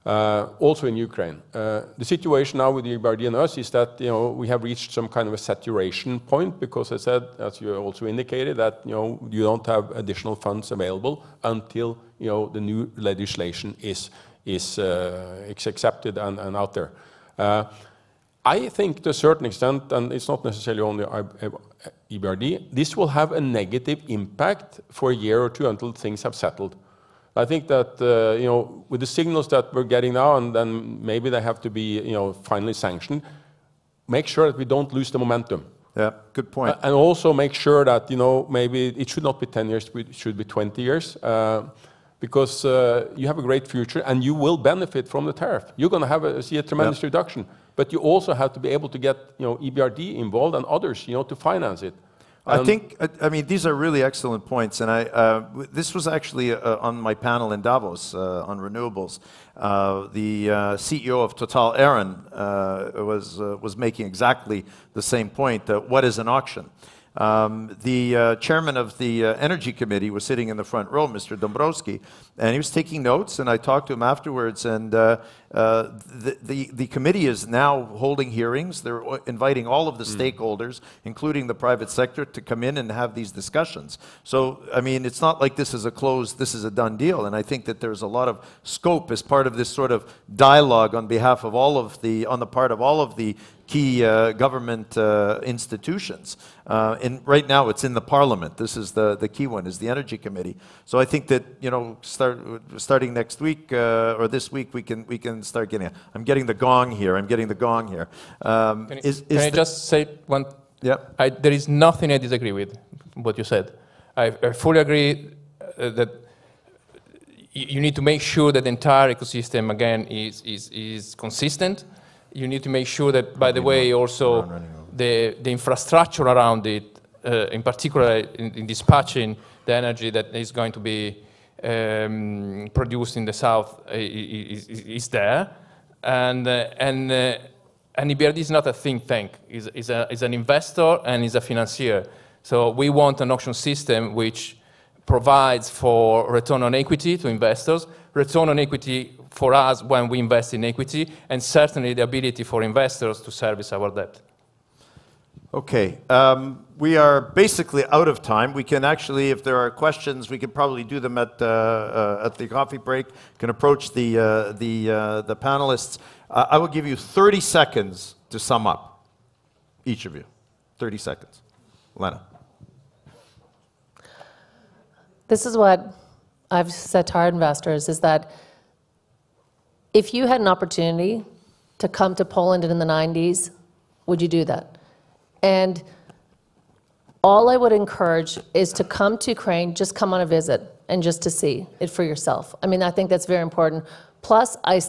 Also in Ukraine. The situation now with the EBRD and us is that we have reached some kind of a saturation point, because I said, as you also indicated, that you don't have additional funds available until the new legislation is accepted and out there. I think to a certain extent, and it's not necessarily only EBRD, this will have a negative impact for a year or two until things have settled. I think that with the signals that we're getting now, and then maybe they have to be finally sanctioned, make sure that we don't lose the momentum. Yeah, good point. And also make sure that maybe it should not be 10 years, it should be 20 years, because you have a great future and you will benefit from the tariff. You're going to see a tremendous reduction, but you also have to be able to get EBRD involved and others to finance it. I mean, these are really excellent points, and this was actually on my panel in Davos on renewables. The CEO of Total, Aaron, was making exactly the same point. What is an auction? The chairman of the Energy Committee was sitting in the front row, Mr. Dombrovski, and he was taking notes, and I talked to him afterwards, and the committee is now holding hearings. They're inviting all of the stakeholders, including the private sector, to come in and have these discussions. So, I mean, it's not like this is a done deal, and I think that there's a lot of scope as part of this sort of dialogue on behalf of on the part of all of the key government institutions. And right now it's in the parliament. This is the key one, is the Energy Committee. So I think that, starting next week or this week, we can start getting it. I'm getting the gong here. Can I just say one? Yeah. There is nothing I disagree with what you said. I fully agree that you need to make sure that the entire ecosystem, again, is consistent. You need to make sure that, by the way, also the infrastructure around it, in particular in dispatching the energy that is going to be produced in the south, is there. And EBRD is not a think tank. Is an investor and is a financier. So we want an auction system which provides for return on equity to investors, return on equity for us when we invest in equity, and certainly the ability for investors to service our debt. Okay, we are basically out of time. We can actually, if there are questions, we can probably do them at the coffee break. You can approach the panelists. I will give you 30 seconds to sum up, each of you. 30 seconds. Lena. This is what I've said to our investors, is that if you had an opportunity to come to Poland in the 90s, would you do that? And all I would encourage is to come to Ukraine, just come on a visit and just to see it for yourself. I mean, I think that's very important. Plus, I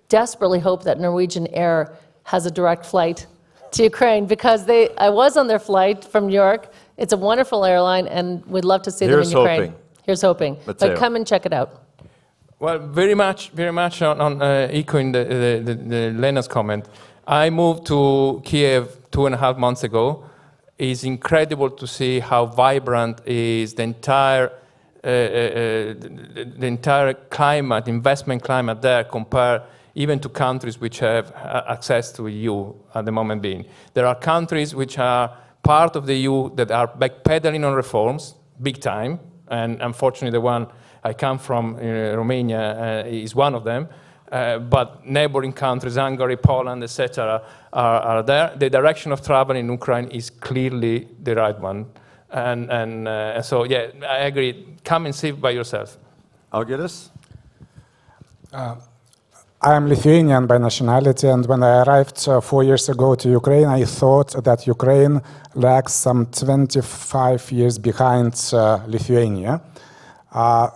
desperately hope that Norwegian Air has a direct flight to Ukraine, because I was on their flight from New York. It's a wonderful airline, and we'd love to see them in Ukraine. Here's hoping. But come and check it out. Well, very much on echoing the Lena's comment. I moved to Kiev 2.5 months ago. It's incredible to see how vibrant is the entire climate, investment climate there, compared even to countries which have access to EU at the moment being. There are countries which are part of the EU that are backpedaling on reforms, big time, and unfortunately the one I come from, Romania, is one of them. But neighboring countries, Hungary, Poland, etc., are there. The direction of travel in Ukraine is clearly the right one. And so, yeah, I agree. Come and see by yourself. Algirdas? I am Lithuanian by nationality, and when I arrived 4 years ago to Ukraine, I thought that Ukraine lags some 25 years behind Lithuania.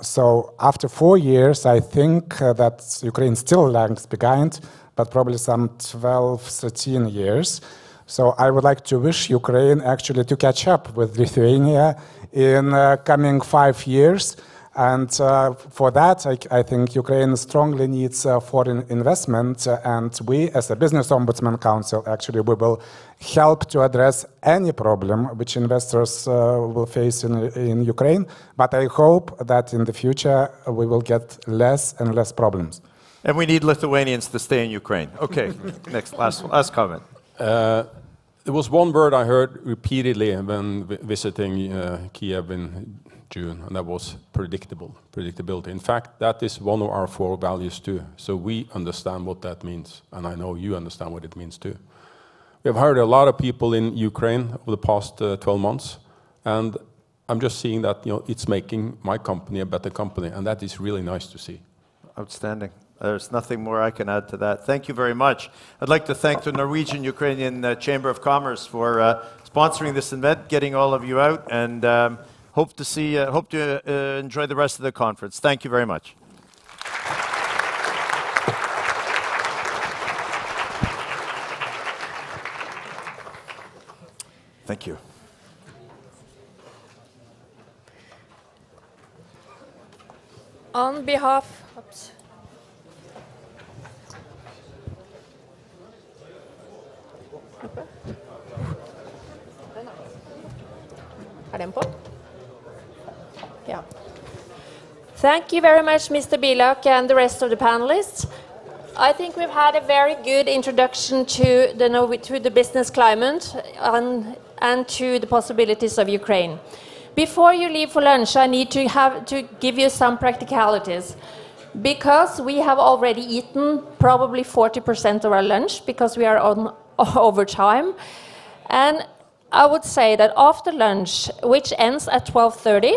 So after 4 years, I think that Ukraine still lags behind, but probably some 12, 13 years. So I would like to wish Ukraine actually to catch up with Lithuania in coming 5 years. And for that, I think Ukraine strongly needs foreign investment, and we, as a Business Ombudsman Council, actually, we will help to address any problem which investors will face in Ukraine. But I hope that in the future, we will get less and less problems. And we need Lithuanians to stay in Ukraine. Okay, next, last comment. There was one word I heard repeatedly when visiting Kiev in June, and that was predictability. In fact, that is one of our 4 values too. So we understand what that means, and I know you understand what it means too. We have hired a lot of people in Ukraine over the past 12 months, and I'm just seeing that it's making my company a better company, and that is really nice to see. Outstanding. There's nothing more I can add to that. Thank you very much. I'd like to thank the Norwegian-Ukrainian Chamber of Commerce for sponsoring this event, getting all of you out, and hope to enjoy the rest of the conference. Thank you very much. Thank you. On behalf, oops. Er den på? Yeah. Thank you very much, Mr. Bilak and the rest of the panelists. I think we've had a very good introduction to the business climate and to the possibilities of Ukraine. Before you leave for lunch, I need to give you some practicalities. Because we have already eaten probably 40% of our lunch because we are on overtime. And I would say that after lunch, which ends at 12:30,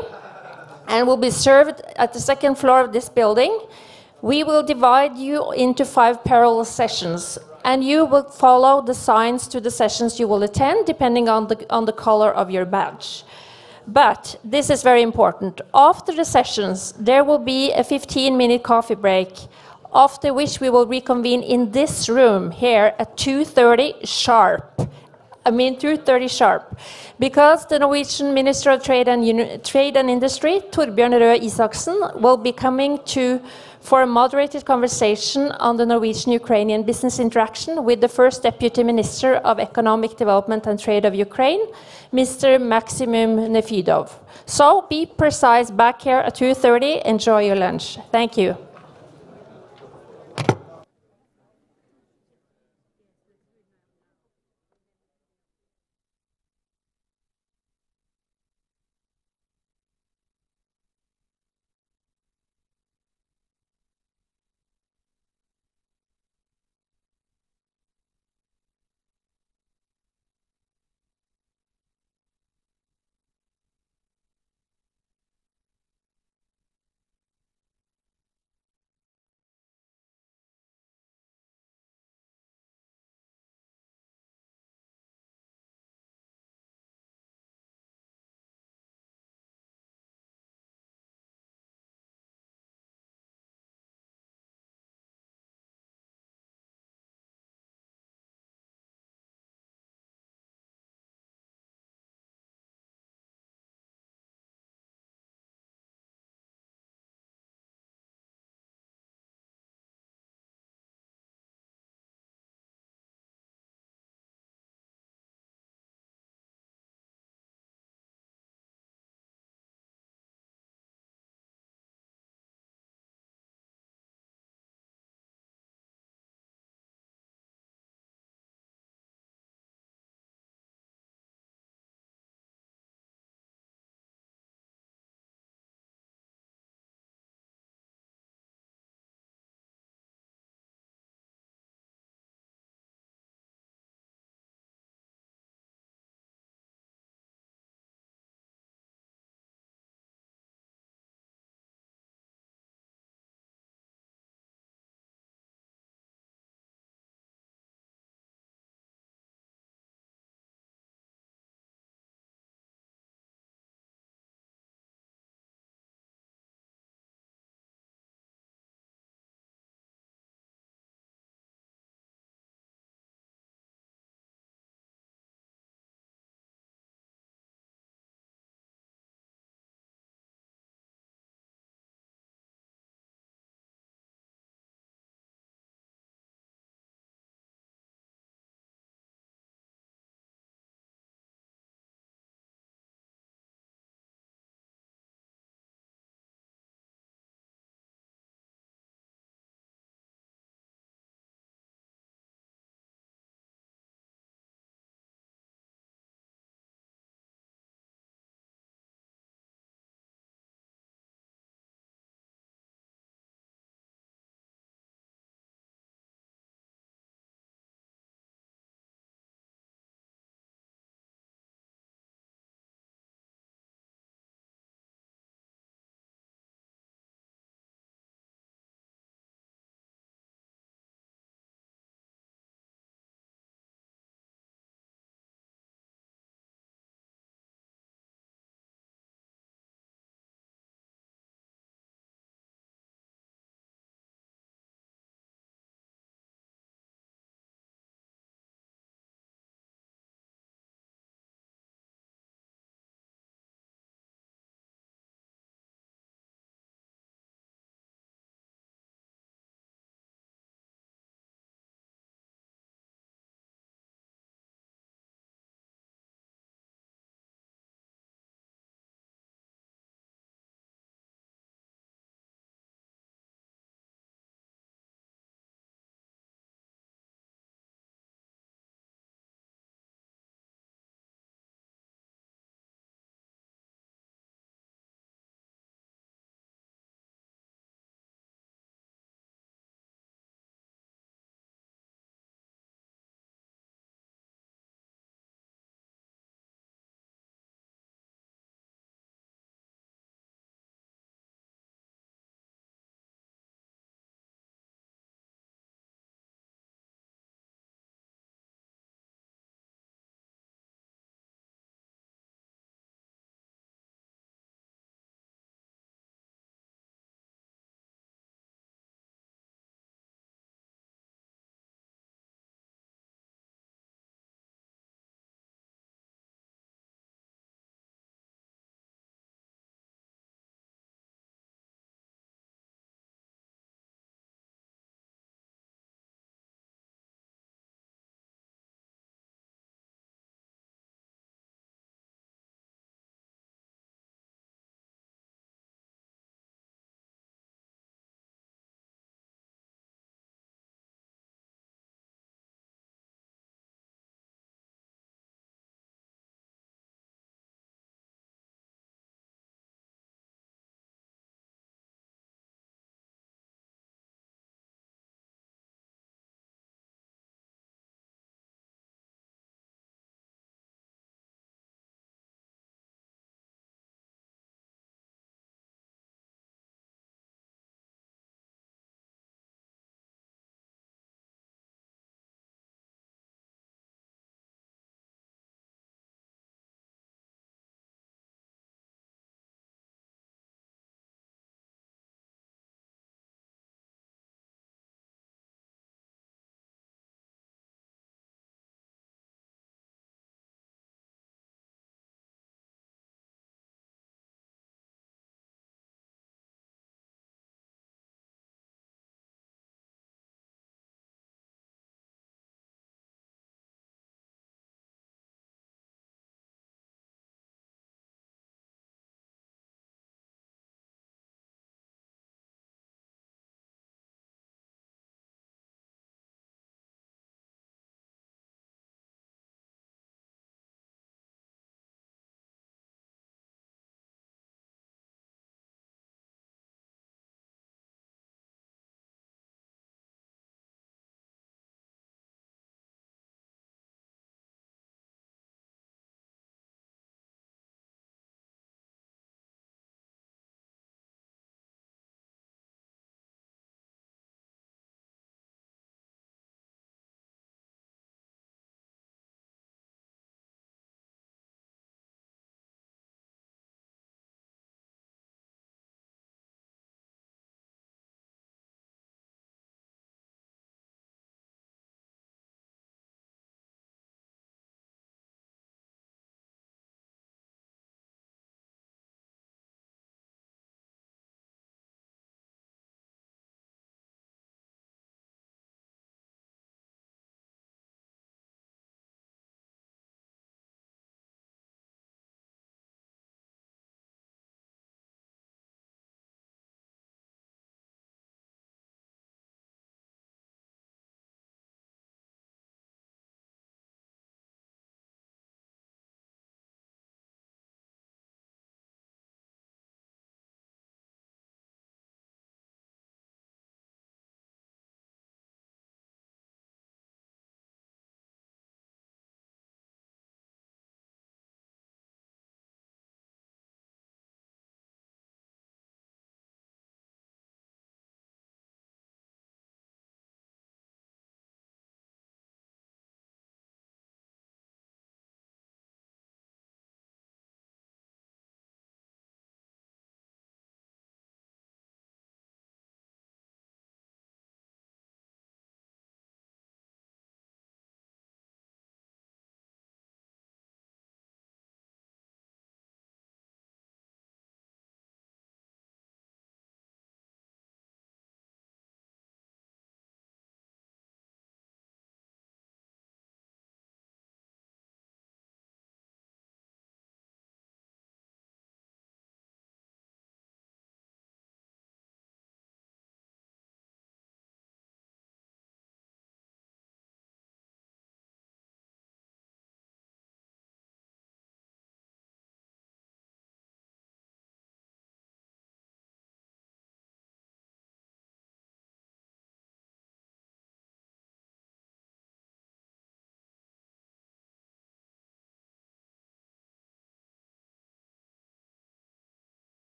and will be served at the second floor of this building, we will divide you into 5 parallel sessions, and you will follow the signs to the sessions you will attend, depending on the color of your badge. But this is very important. After the sessions, there will be a 15-minute coffee break, after which we will reconvene in this room here at 2:30 sharp. I mean 2:30 sharp, because the Norwegian Minister of Trade and Industry, Torbjørn Røe Isaksen, will be coming for a moderated conversation on the Norwegian-Ukrainian business interaction with the first Deputy Minister of Economic Development and Trade of Ukraine, Mr. Maximum Nefidov. So be precise, back here at 2:30. Enjoy your lunch. Thank you.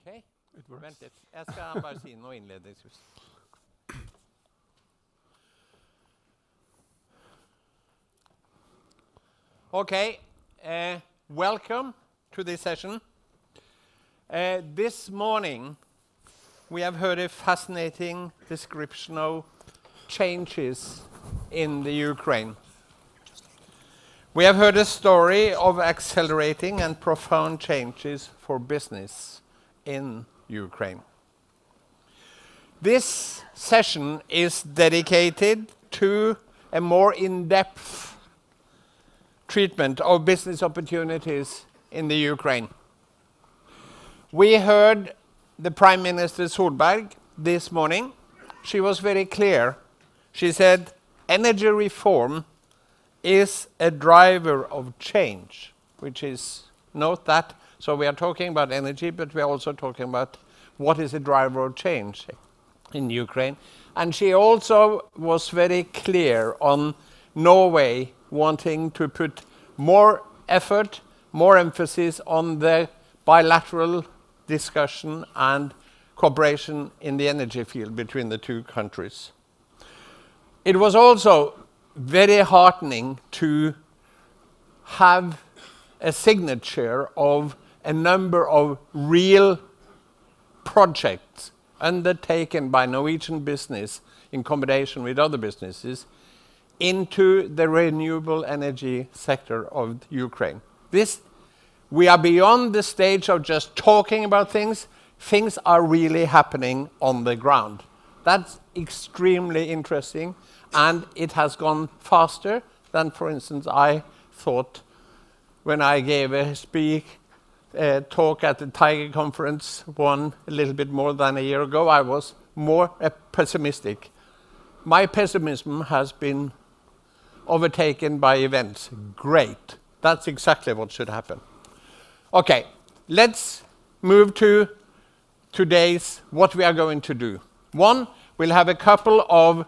Ok, vent litt. Jeg skal bare si noe innledningsvis. Okay, welcome to this session. This morning we have heard a fascinating description of changes in the Ukraine. We have heard a story of accelerating and profound changes for business in Ukraine. This session is dedicated to a more in-depth treatment of business opportunities in the Ukraine. We heard the Prime Minister Solberg this morning. She was very clear. She said energy reform is a driver of change, which is, note that, so we are talking about energy, but we are also talking about what is a driver of change in Ukraine. And she also was very clear on Norway wanting to put more effort, more emphasis on the bilateral discussion and cooperation in the energy field between the two countries. It was also very heartening to have a signature of a number of real projects undertaken by Norwegian business in combination with other businesses into the renewable energy sector of Ukraine. We are beyond the stage of just talking about things. Things are really happening on the ground. That's extremely interesting, and it has gone faster than, for instance, I thought when I gave a talk at the Tiger Conference a little bit more than a year ago. I was more pessimistic. My pessimism has been overtaken by events. Great. That's exactly what should happen. Okay, let's move to today's what we are going to do. One, we'll have a couple of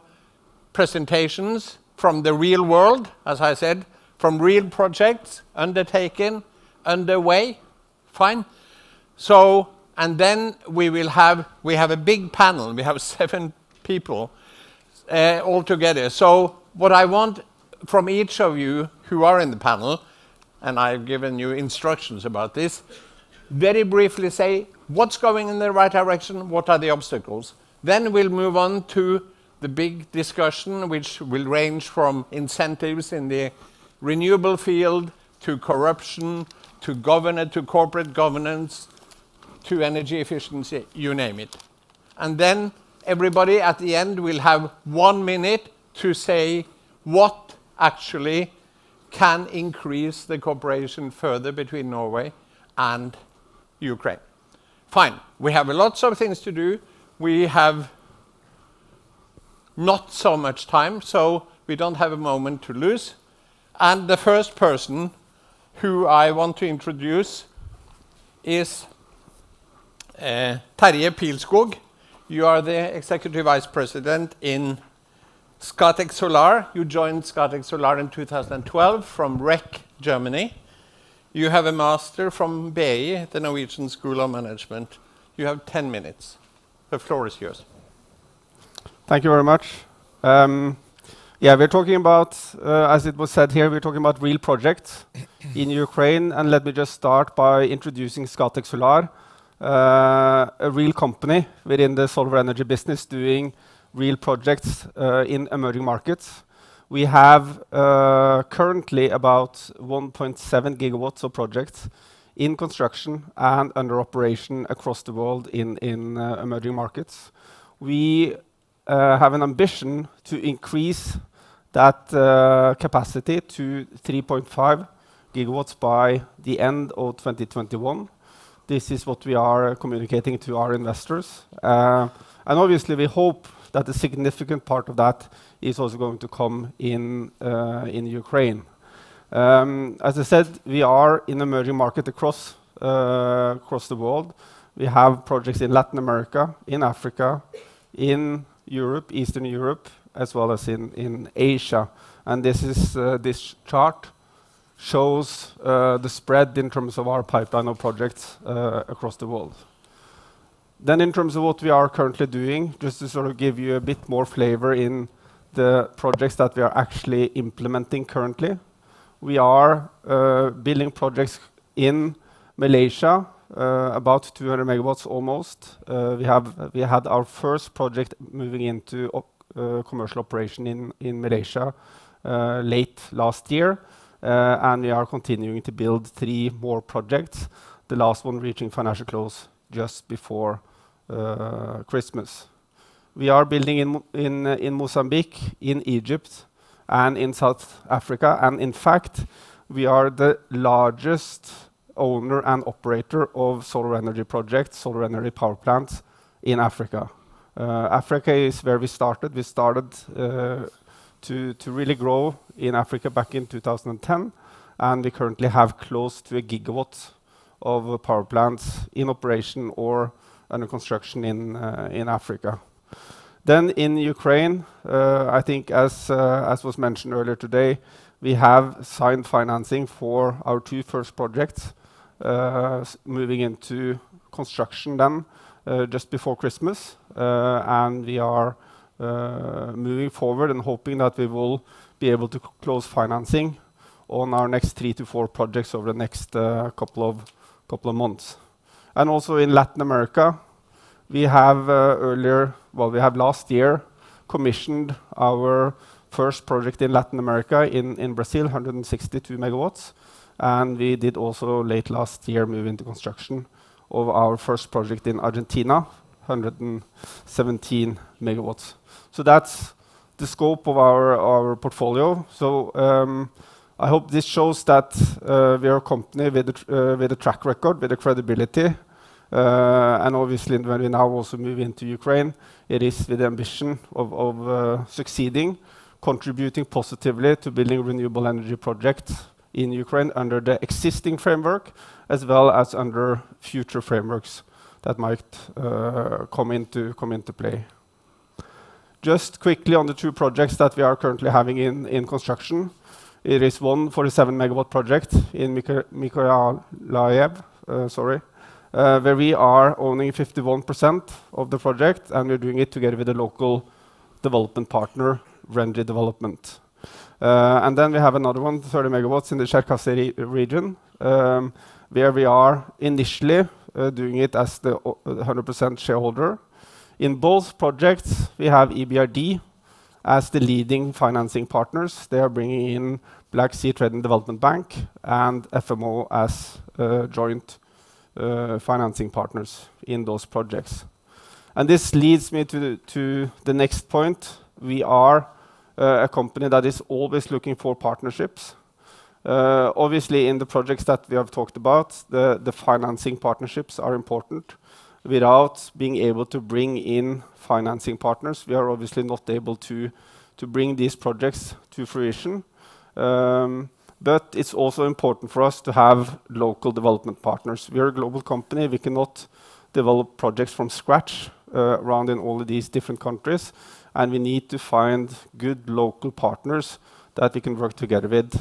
presentations from the real world, as I said, from real projects undertaken, underway. Fine. So, and then we have a big panel. We have 7 people all together. So what I want from each of you who are in the panel, and I've given you instructions about this, very briefly say what's going in the right direction, what are the obstacles. Then we'll move on to the big discussion, which will range from incentives in the renewable field to corruption, to corporate governance, to energy efficiency, you name it. And then everybody at the end will have 1 minute to say what actually can increase the cooperation further between Norway and Ukraine. Fine. We have lots of things to do. We have not so much time, so we don't have a moment to lose. And the first person who I want to introduce is Terje Pilskog. You are the Executive Vice President in Scatec Solar. You joined Scatec Solar in 2012 from REC, Germany. You have a master from BI, the Norwegian School of Management. You have 10 minutes. The floor is yours. Thank you very much. Yeah, we're talking about, as it was said here, we're talking about real projects in Ukraine. And let me just start by introducing Scatec Solar, a real company within the solar energy business doing real projects in emerging markets. We have currently about 1.7 gigawatts of projects in construction and under operation across the world in emerging markets. We have an ambition to increase that capacity to 3.5 gigawatts by the end of 2021. This is what we are communicating to our investors. And obviously we hope that a significant part of that is also going to come in Ukraine. As I said, we are in emerging market across the world. We have projects in Latin America, in Africa, in Europe, Eastern Europe, as well as in Asia. And this chart shows the spread in terms of our pipeline of projects across the world. Then in terms of what we are currently doing, just to sort of give you a bit more flavor in the projects that we are actually implementing currently. We are building projects in Malaysia, about 200 megawatts almost. We had our first project moving into commercial operation in Malaysia late last year, and we are continuing to build 3 more projects, the last one reaching financial close just before Christmas. We are building in Mozambique, in Egypt, and in South Africa, and in fact, we are the largest owner and operator of solar energy projects, solar energy power plants in Africa. Africa is where we started. We started to really grow in Africa back in 2010, and we currently have close to 1 gigawatt of power plants in operation or under construction in Africa. Then in Ukraine, I think as was mentioned earlier today, we have signed financing for our 2 first projects, moving into construction then just before Christmas. And we are moving forward and hoping that we will be able to close financing on our next 3 to 4 projects over the next couple of months. And also in Latin America, we have we have last year commissioned our first project in Latin America in Brazil, 162 megawatts. And we did also late last year move into construction of our first project in Argentina, 117 megawatts. So that's the scope of our portfolio. So I hope this shows that we are a company with a track record, with a credibility. And obviously, when we now also move into Ukraine, it is with the ambition of succeeding, contributing positively to building renewable energy projects in Ukraine under the existing framework, as well as under future frameworks that might come into play. Just quickly on the 2 projects that we are currently having in construction. It is one 47 megawatt project in Mykolaiv, where we are owning 51% of the project, and we're doing it together with a local development partner, Renji Development. And then we have another one, 30 megawatts in the Cherkasy region, where we are initially doing it as the 100% shareholder. In both projects, we have EBRD as the leading financing partners. They are bringing in Black Sea Trade and Development Bank and FMO as joint financing partners in those projects. And this leads me to the next point. We are a company that is always looking for partnerships. Obviously, in the projects that we have talked about, the financing partnerships are important. Without being able to bring in financing partners, we are obviously not able to bring these projects to fruition. But it's also important for us to have local development partners. We are a global company. We cannot develop projects from scratch around in all of these different countries. And we need to find good local partners that we can work together with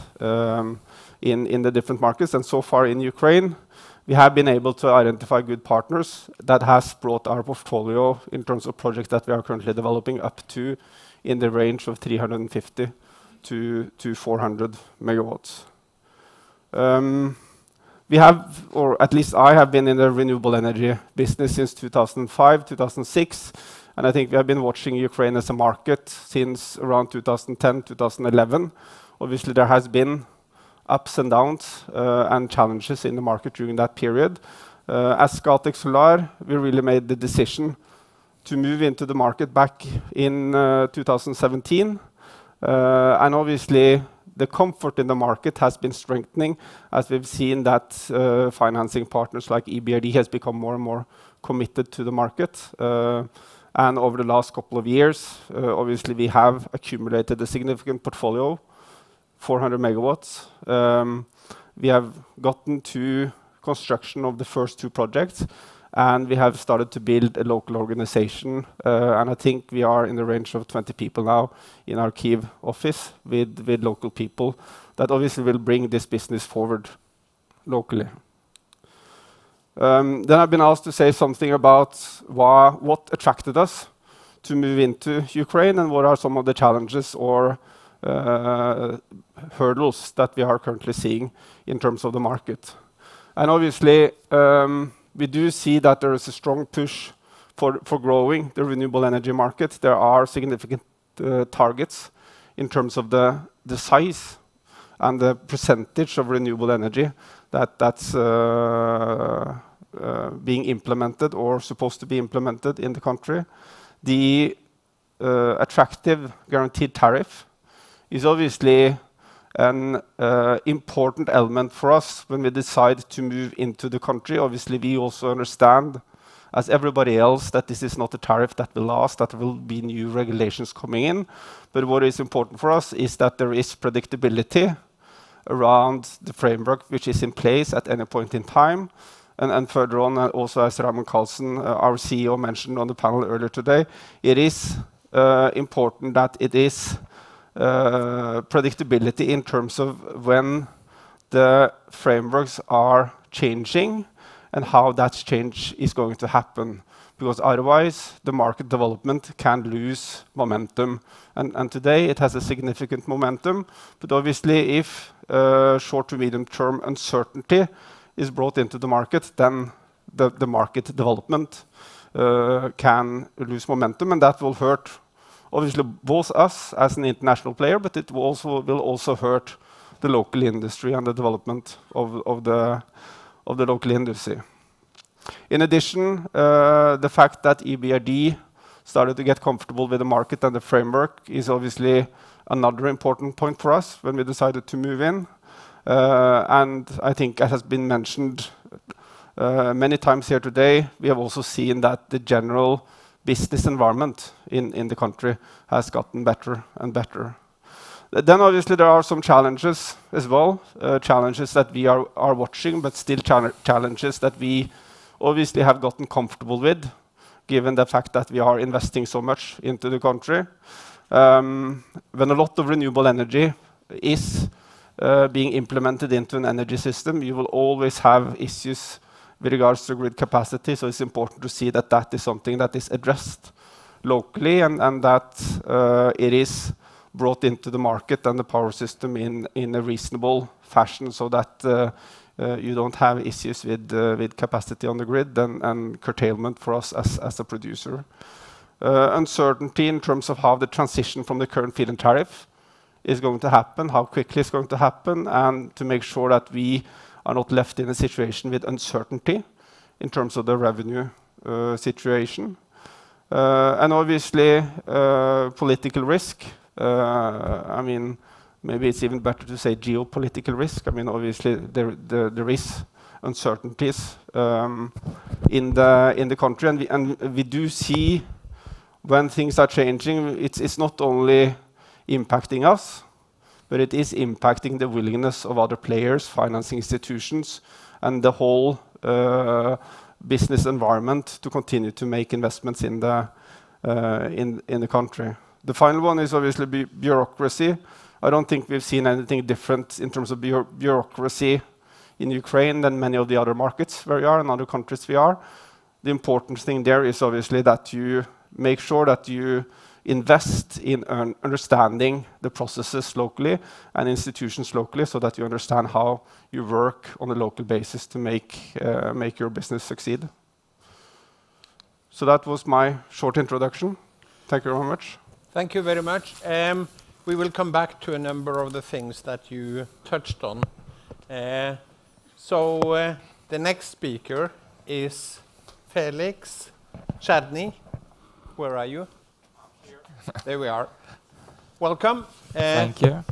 in the different markets. And so far in Ukraine, we have been able to identify good partners that has brought our portfolio in terms of projects that we are currently developing up to in the range of 350 to 400 megawatts. We have, or at least I have been in the renewable energy business since 2005, 2006. And I think we have been watching Ukraine as a market since around 2010, 2011. Obviously, there has been ups and downs and challenges in the market during that period. As Scatec Solar, we really made the decision to move into the market back in 2017. And obviously, the comfort in the market has been strengthening as we've seen that financing partners like EBRD has become more and more committed to the market. And over the last couple of years, obviously, we have accumulated a significant portfolio, 400 megawatts. We have gotten to construction of the first 2 projects, and we have started to build a local organization. And I think we are in the range of 20 people now in our Kyiv office with local people that obviously will bring this business forward locally. Then I've been asked to say something about what attracted us to move into Ukraine and what are some of the challenges or hurdles that we are currently seeing in terms of the market. And obviously, we do see that there is a strong push for growing the renewable energy market. There are significant targets in terms of the size and the percentage of renewable energy that's being implemented or supposed to be implemented in the country. The attractive guaranteed tariff is obviously an important element for us when we decide to move into the country. Obviously, we also understand, as everybody else, that this is not a tariff that will last, that there will be new regulations coming in. But what is important for us is that there is predictability around the framework which is in place at any point in time. And further on, also as Raymond Carlsen, our CEO, mentioned on the panel earlier today, it is important that it is predictability in terms of when the frameworks are changing and how that change is going to happen. Because otherwise, the market development can lose momentum. And today, it has a significant momentum. But obviously, if short to medium term uncertainty is brought into the market, then the market development can lose momentum, and that will hurt, obviously, both us as an international player, but it will also hurt the local industry and the development of the local industry. In addition, the fact that EBRD started to get comfortable with the market and the framework is obviously another important point for us when we decided to move in. And I think, as has been mentioned many times here today, we have also seen that the general business environment in the country has gotten better and better. Then obviously there are some challenges as well, challenges that we are watching, but still challenges that we obviously have gotten comfortable with, given the fact that we are investing so much into the country. When a lot of renewable energy is being implemented into an energy system, you will always have issues with regards to grid capacity. So it's important to see that that is something that is addressed locally and that it is brought into the market and the power system in a reasonable fashion, so that you don't have issues with capacity on the grid and curtailment for us as a producer. Uncertainty in terms of how the transition from the current feed-in tariff is going to happen, how quickly it's going to happen, and to make sure that we are not left in a situation with uncertainty in terms of the revenue situation. And obviously, political risk. I mean, maybe it's even better to say geopolitical risk. I mean, obviously, there is uncertainties in the country, and we do see when things are changing, it's not only impacting us, but it is impacting the willingness of other players, financing institutions, and the whole business environment to continue to make investments in the country. The final one is obviously bureaucracy. I don't think we've seen anything different in terms of bureaucracy in Ukraine than many of the other markets where we are and other countries we are. The important thing there is obviously that you make sure that you invest in understanding the processes locally and institutions locally, so that you understand how you work on a local basis to make your business succeed. So that was my short introduction. Thank you very much. Thank you very much. We will come back to a number of the things that you touched on. So the next speaker is Felix Chadny. Where are you? There we are. Welcome. Thank you.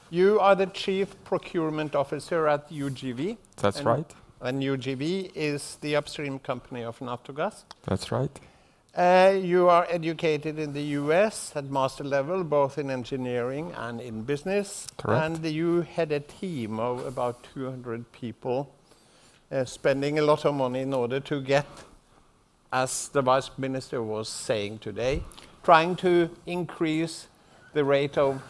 You are the Chief Procurement Officer at UGV. That's right. And UGV is the upstream company of Naftogaz. That's right. You are educated in the US at master level, both in engineering and in business. Correct. And you had a team of about 200 people spending a lot of money in order to get, as the Vice Minister was saying today, trying to increase the rate of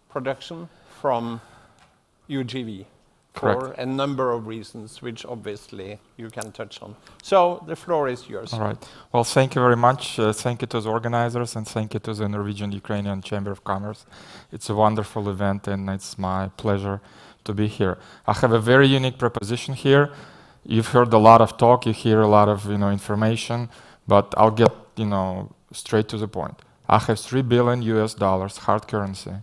production from UGV. for a number of reasons, which obviously you can touch on. So the floor is yours. All right. Well, thank you very much. Thank you to the organizers, and thank you to the Norwegian-Ukrainian Chamber of Commerce. It's a wonderful event, and it's my pleasure to be here. I have a very unique proposition here. You've heard a lot of talk, you hear a lot of information, but I'll get straight to the point. I have $3 billion hard currency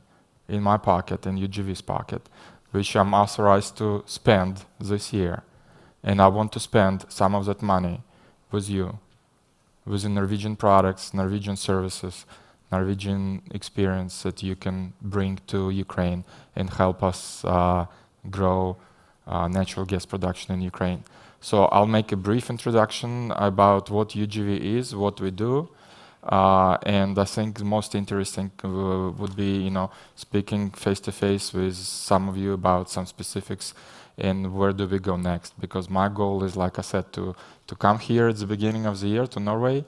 in my pocket, in UGV's pocket, which I'm authorized to spend this year. And I want to spend some of that money with you, with the Norwegian products, Norwegian services, Norwegian experience that you can bring to Ukraine and help us grow natural gas production in Ukraine. So I'll make a brief introduction about what UGV is, what we do, and I think the most interesting would be, speaking face-to-face with some of you about some specifics and where do we go next. Because my goal is, like I said, to come here at the beginning of the year to Norway.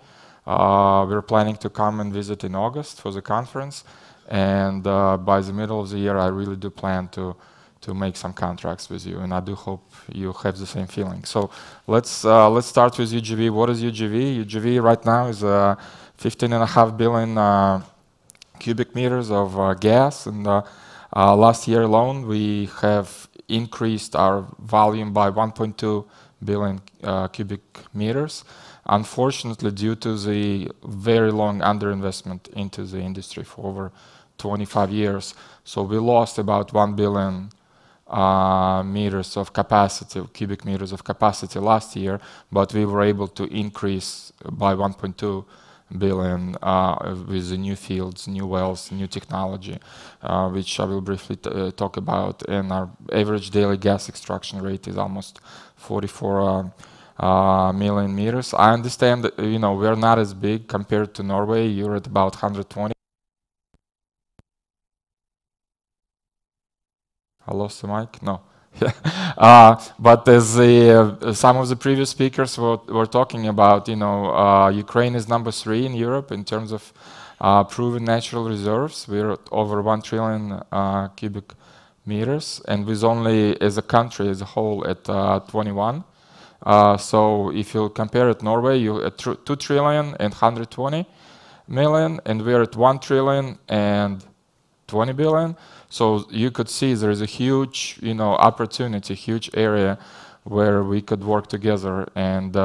We're planning to come and visit in August for the conference, and by the middle of the year, I really do plan to make some contracts with you, and I do hope you have the same feeling. So let's start with UGV. What is UGV? UGV right now is 15.5 billion cubic meters of gas, and last year alone we have increased our volume by 1.2 billion cubic meters. Unfortunately, due to the very long underinvestment into the industry for over 25 years, so we lost about 1 billion meters of capacity, cubic meters of capacity last year, but we were able to increase by 1.2 billion with the new fields, new wells, new technology, which I will briefly talk about. And our average daily gas extraction rate is almost 44 million meters. I understand that we're not as big compared to Norway. You're at about 120. I lost the mic? No. But as some of the previous speakers were talking about, Ukraine is number 3 in Europe in terms of proven natural reserves. We're at over 1 trillion cubic meters, and with only, as a country as a whole, at 21. So if you compare it, Norway, you're at 2 trillion and 120 million, and we're at 1 trillion and 20 billion. So you could see there is a huge, opportunity, huge area where we could work together and,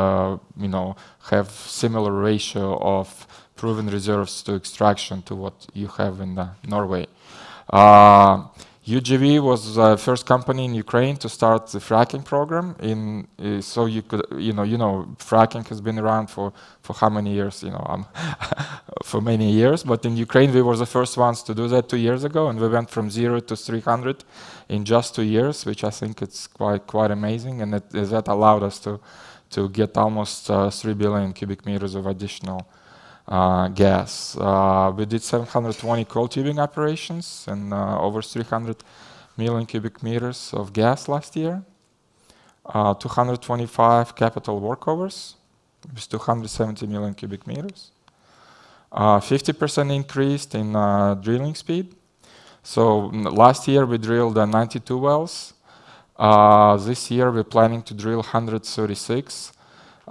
have similar ratio of proven reserves to extraction to what you have in Norway. UGV was the first company in Ukraine to start the fracking program. So you could, fracking has been around for how many years? For many years. But in Ukraine, we were the first ones to do that 2 years ago, and we went from 0 to 300 in just 2 years, which I think it's quite amazing, and that allowed us to get almost 3 billion cubic meters of additional gas. We did 720 coal tubing operations and over 300 million cubic meters of gas last year. 225 capital workovers with 270 million cubic meters. 50% increased in drilling speed. So last year we drilled 92 wells. This year we're planning to drill 136.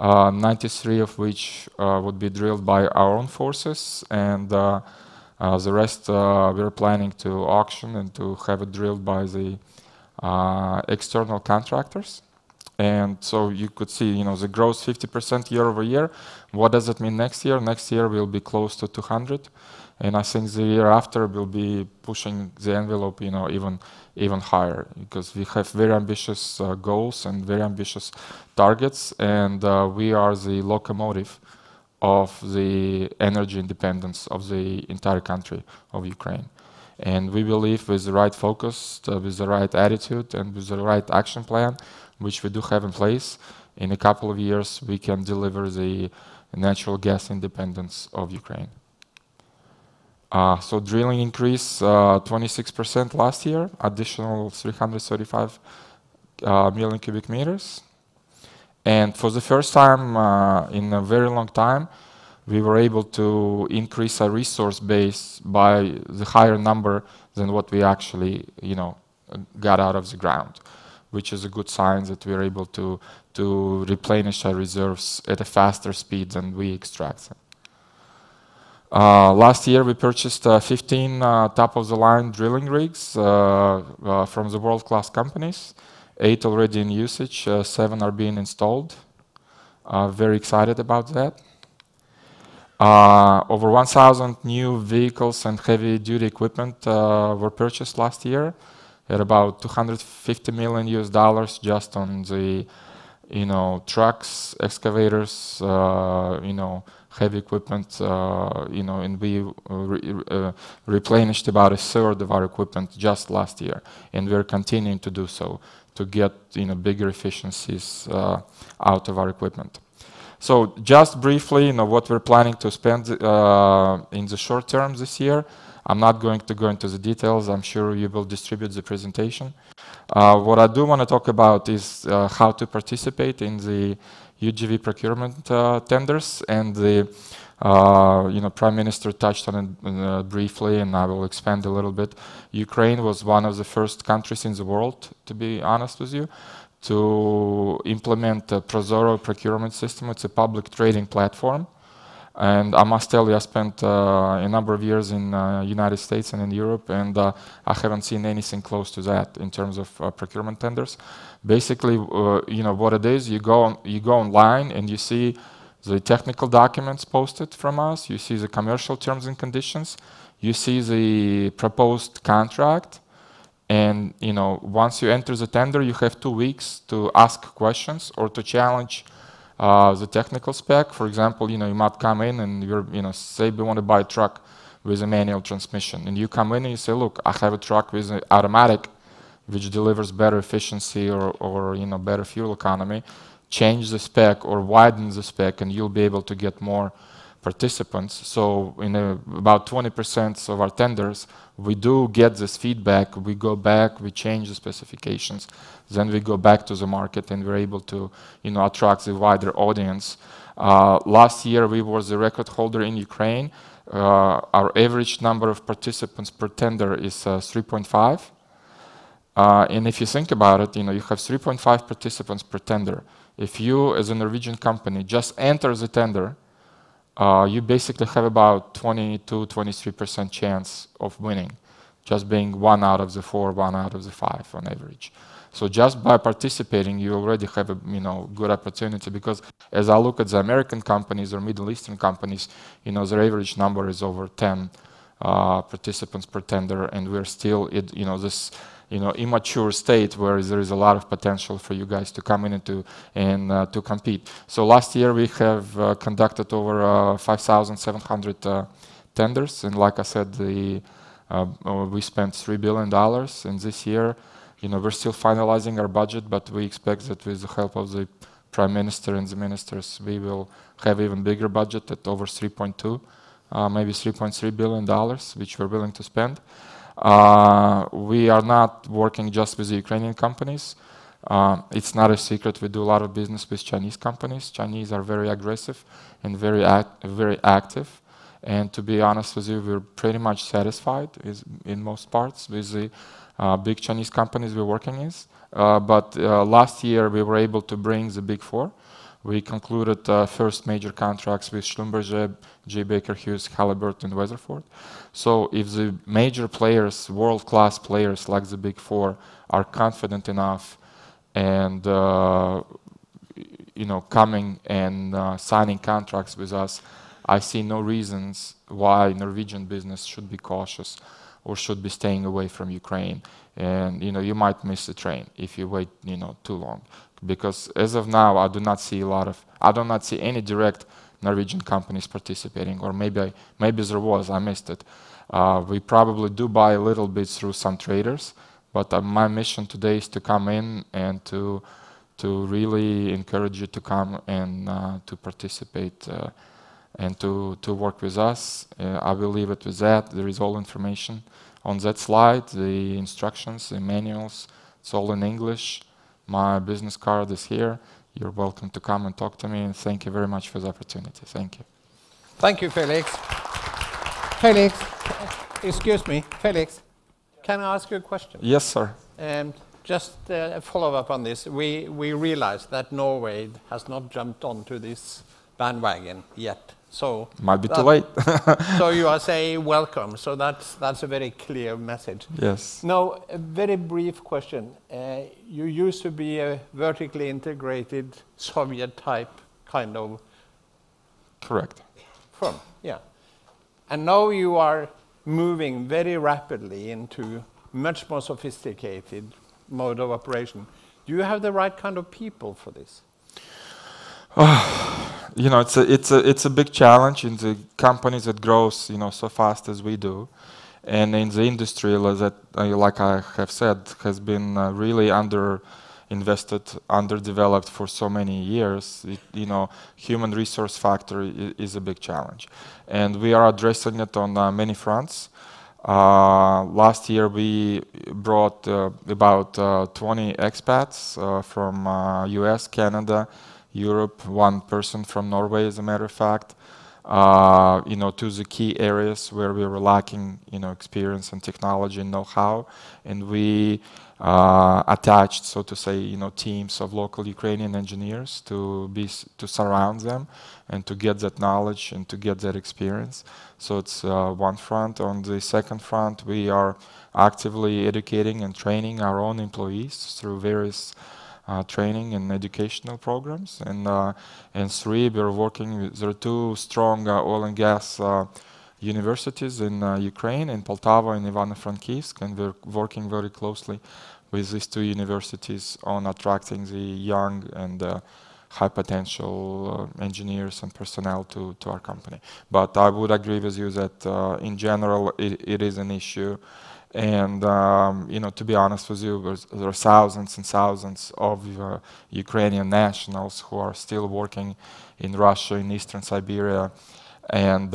93 of which would be drilled by our own forces, and the rest we're planning to auction and to have it drilled by the external contractors. And so you could see, the growth 50% year over year. What does it mean next year? Next year we'll be close to 200, and I think the year after we'll be pushing the envelope, even higher, because we have very ambitious goals and very ambitious targets, and we are the locomotive of the energy independence of the entire country of Ukraine. And we believe with the right focus, with the right attitude, and with the right action plan, which we do have in place, in a couple of years we can deliver the natural gas independence of Ukraine. So drilling increased 26% last year, additional 335 million cubic meters. And for the first time in a very long time, we were able to increase our resource base by the higher number than what we actually, got out of the ground. which is a good sign that we're able to replenish our reserves at a faster speed than we extract them. Last year we purchased 15 top-of-the-line drilling rigs from the world-class companies. 8 already in usage, 7 are being installed. Very excited about that. Over 1,000 new vehicles and heavy-duty equipment were purchased last year at about $250 million just on the, trucks, excavators, heavy equipment, and we replenished about 1/3 of our equipment just last year, and we're continuing to do so to get bigger efficiencies out of our equipment. So just briefly, what we're planning to spend in the short term this year. I'm not going to go into the details. I'm sure you will distribute the presentation. What I do want to talk about is how to participate in the UGV procurement tenders, and the Prime Minister touched on it briefly, and I will expand a little bit. Ukraine was one of the first countries in the world, to be honest with you, to implement the Prozoro procurement system. It's a public trading platform. And I must tell you, I spent a number of years in the United States and in Europe, and I haven't seen anything close to that in terms of procurement tenders. Basically, what it is, you go online and you see the technical documents posted from us, you see the commercial terms and conditions, you see the proposed contract, and once you enter the tender, you have 2 weeks to ask questions or to challenge the technical spec. For example, you might come in and you're, say we want to buy a truck with a manual transmission, and you come in and you say, look, I have a truck with an automatic, which delivers better efficiency or better fuel economy. Change the spec or widen the spec, and you'll be able to get more participants. So in about 20% of our tenders, we do get this feedback. We go back, we change the specifications, then we go back to the market, and we're able to attract a wider audience. Last year we were the record holder in Ukraine. Our average number of participants per tender is 3.5. And if you think about it, you have 3.5 participants per tender. If you, as a Norwegian company, just enter the tender, you basically have about 22-23% chance of winning, just being 1 out of the 4, 1 out of the 5 on average. So just by participating, you already have a good opportunity, because as I look at the American companies or Middle Eastern companies, their average number is over 10 participants per tender, and we're still at this immature state where there is a lot of potential for you guys to come in and to compete. So last year we have conducted over 5,700 tenders, and like I said, we spent $3 billion. And this year, we're still finalizing our budget, but we expect that with the help of the Prime Minister and the ministers, we will have even bigger budget at over 3.2, maybe $3.3 billion, which we're willing to spend. We are not working just with the Ukrainian companies. It's not a secret. We do a lot of business with Chinese companies. Chinese are very aggressive and very active. And to be honest with you, we're pretty much satisfied in most parts with the big Chinese companies we're working with. But last year we were able to bring the big 4. We concluded first major contracts with Schlumberger, J. Baker Hughes, Halliburton, and Weatherford. So if the major players, world-class players like the big 4, are confident enough and coming and signing contracts with us, I see no reasons why Norwegian business should be cautious or should be staying away from Ukraine. And you might miss the train if you wait too long. Because as of now, I do not see any direct Norwegian companies participating, or maybe there was, I missed it. We probably do buy a little bit through some traders, but my mission today is to come in and to really encourage you to come and to participate and to work with us. I will leave it with that. There is all information on that slide, the instructions, the manuals. It's all in English. My business card is here. You're welcome to come and talk to me, and thank you very much for the opportunity. Thank you. Thank you, Felix. Felix, excuse me, Felix, can I ask you a question? Yes, sir. just a follow-up on this. We realize that Norway has not jumped onto this bandwagon yet. So might be too late. So you are saying welcome. So that's a very clear message. Yes. Now, a very brief question. You used to be a vertically integrated Soviet-type kind of... Correct. Firm, yeah. And now you are moving very rapidly into much more sophisticated mode of operation. Do you have the right kind of people for this? You know, it's a big challenge in the companies that grows, you know, so fast as we do, and in the industry that, like I have said, has been really underinvested, underdeveloped for so many years. You know, human resource factor is a big challenge, and we are addressing it on many fronts. Last year we brought about 20 expats from US, Canada, Europe, one person from Norway, as a matter of fact, you know, to the key areas where we were lacking, you know, experience and technology and know-how, and we attached, so to say, you know, teams of local Ukrainian engineers to surround them and to get that knowledge and to get that experience. So it's one front. On the second front, we are actively educating and training our own employees through various training and educational programs. And three, we're working with, there are two strong oil and gas universities in Ukraine, in Poltava and Ivano-Frankivsk, and we're working very closely with these two universities on attracting the young and high potential engineers and personnel to our company. But I would agree with you that in general it is an issue. And you know, to be honest with you, there are thousands and thousands of Ukrainian nationals who are still working in Russia, in Eastern Siberia, and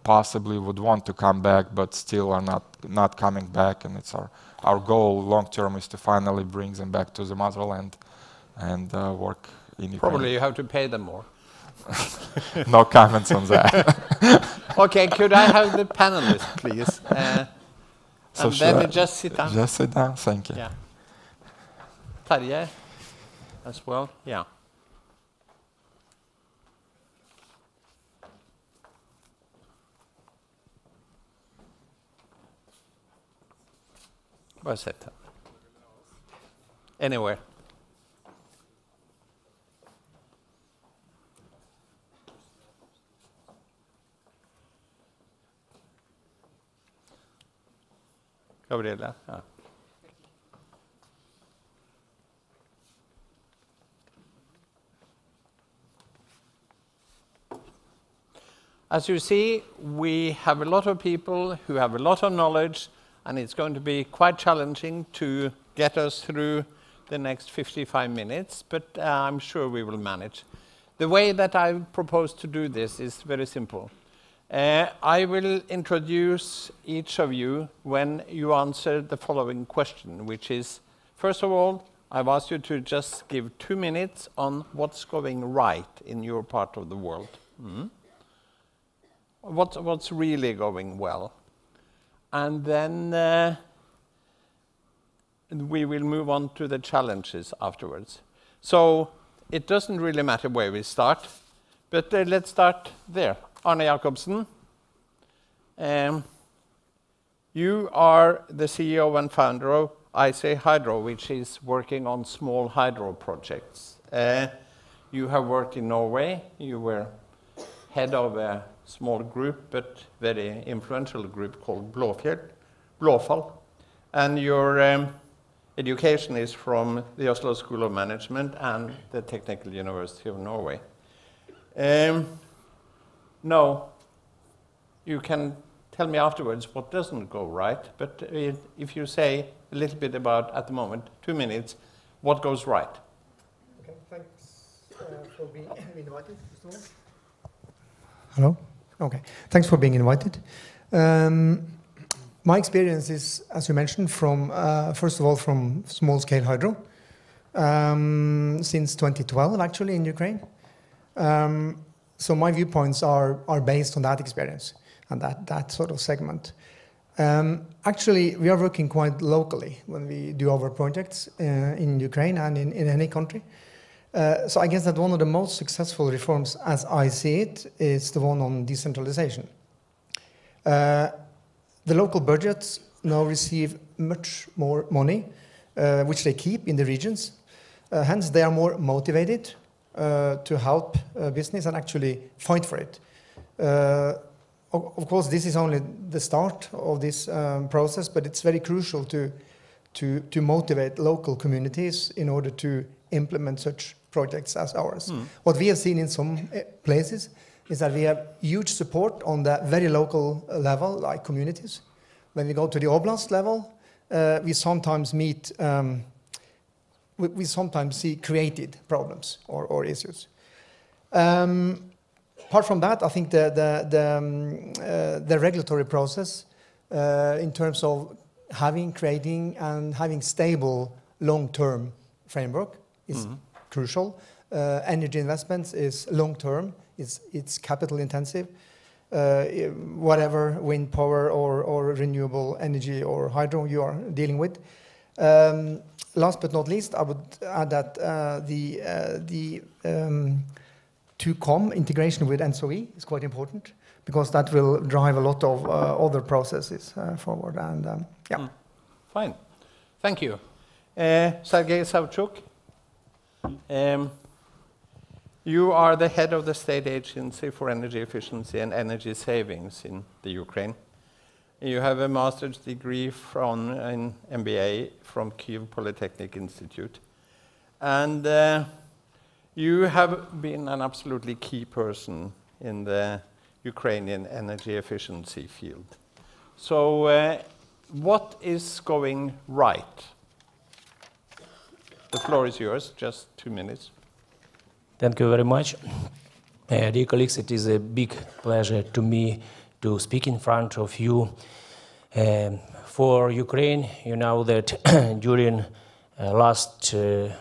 possibly would want to come back, but still are not coming back. And it's our goal long term is to finally bring them back to the motherland and work in Ukraine. Probably you have to pay them more. No comments on that. Okay, could I have the panelists, please? So and then just sit down. Just sit down, thank you. Yeah. Tarje, as well, yeah. Bara sätt här. Anywhere. Gabriela. Ja. As you see, we have a lot of people who have a lot of knowledge, and it's going to be quite challenging to get us through the next 55 minutes, but I'm sure we will manage. The way that I propose to do this is very simple. I will introduce each of you when you answer the following question, which is, first of all, I've asked you to just give 2 minutes on what's going right in your part of the world. What's really going well. And then we will move on to the challenges afterwards. So it doesn't really matter where we start, but let's start there. Arne Jacobsen, you are the CEO and founder of IC Hydro, which is working on small hydro projects. You have worked in Norway. You were head of a small group, but very influential group called Blåfall. And your education is from the Oslo School of Management and the Technical University of Norway. No, you can tell me afterwards what doesn't go right, but if you say a little bit about, at the moment, 2 minutes, what goes right? Okay, thanks for being invited. Hello? Okay, thanks for being invited. My experience is, as you mentioned, from first of all from small-scale hydro, since 2012 actually in Ukraine. So my viewpoints are based on that experience and that sort of segment. Actually, we are working quite locally when we do our projects in Ukraine and in any country. So I guess that one of the most successful reforms, as I see it, is the one on decentralization. The local budgets now receive much more money, which they keep in the regions. Hence, they are more motivated to help business and actually fight for it. Of course, this is only the start of this process, but it's very crucial to motivate local communities in order to implement such projects as ours. What we have seen in some places is that we have huge support on the very local level, like communities. When we go to the oblast level, we sometimes meet, we sometimes see created problems or issues. Apart from that, I think the regulatory process in terms of creating and having stable long-term framework is crucial. Energy investments is long-term, it's capital intensive. Whatever wind power or renewable energy or hydro you are dealing with. Last but not least, I would add that the integration with NSOE is quite important because that will drive a lot of other processes forward. And yeah. Fine. Thank you. Sergei Savchuk, you are the head of the State Agency for Energy Efficiency and Energy Savings in the Ukraine. You have a master's degree from an MBA from Kyiv Polytechnic Institute. And you have been an absolutely key person in the Ukrainian energy efficiency field. So what is going right? The floor is yours, just 2 minutes. Thank you very much. Dear colleagues, it is a big pleasure to me to speak in front of you. For Ukraine, you know that during last 4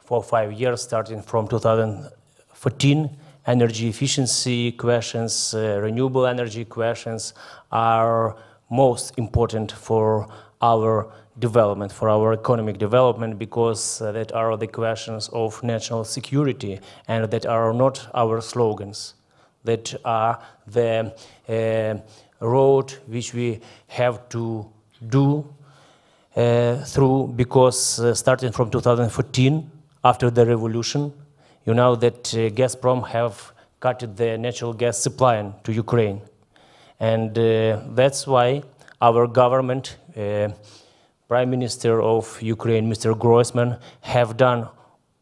or 5 years, starting from 2014, energy efficiency questions, renewable energy questions are most important for our development, for our economic development, because that are the questions of national security and that are not our slogans, that are the road which we have to do through, because starting from 2014, after the revolution, you know that Gazprom have cut the natural gas supply to Ukraine. And that's why our government, Prime Minister of Ukraine, Mr. Groysman, have done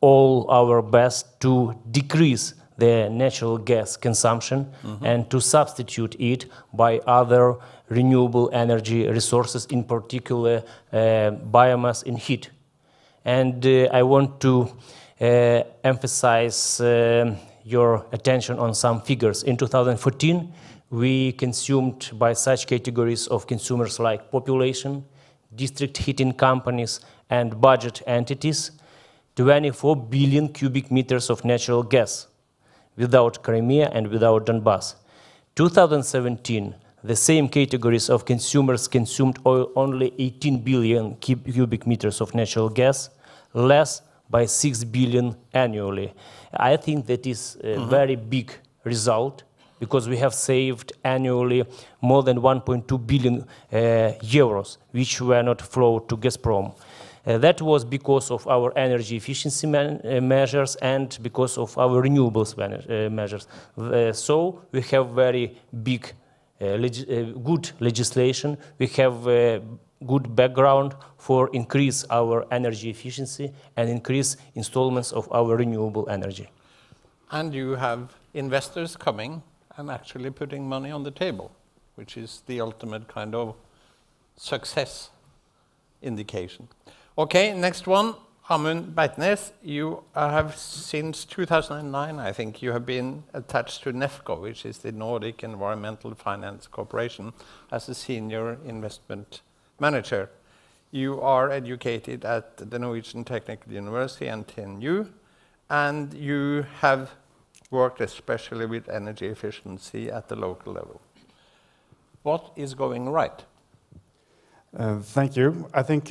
all our best to decrease the natural gas consumption and to substitute it by other renewable energy resources, in particular biomass and heat. And I want to emphasize your attention on some figures. In 2014, we consumed by such categories of consumers like population, district heating companies, and budget entities, 24 billion cubic meters of natural gas, without Crimea and without Donbass. 2017, the same categories of consumers consumed only 18 billion cubic meters of natural gas, less by 6 billion annually. I think that is a very big result, because we have saved annually more than 1.2 billion euros, which were not flowed to Gazprom. That was because of our energy efficiency measures and because of our renewables measures. So we have very big, good legislation. We have a good background for increase our energy efficiency and increase installments of our renewable energy. And you have investors coming and actually putting money on the table, which is the ultimate kind of success indication. Okay, next one, Amund Beitnes. You have since 2009, I think, you have been attached to NEFCO, which is the Nordic Environmental Finance Corporation, as a senior investment manager. You are educated at the Norwegian Technical University and TNU, and you have worked especially with energy efficiency at the local level. What is going right? Thank you. I think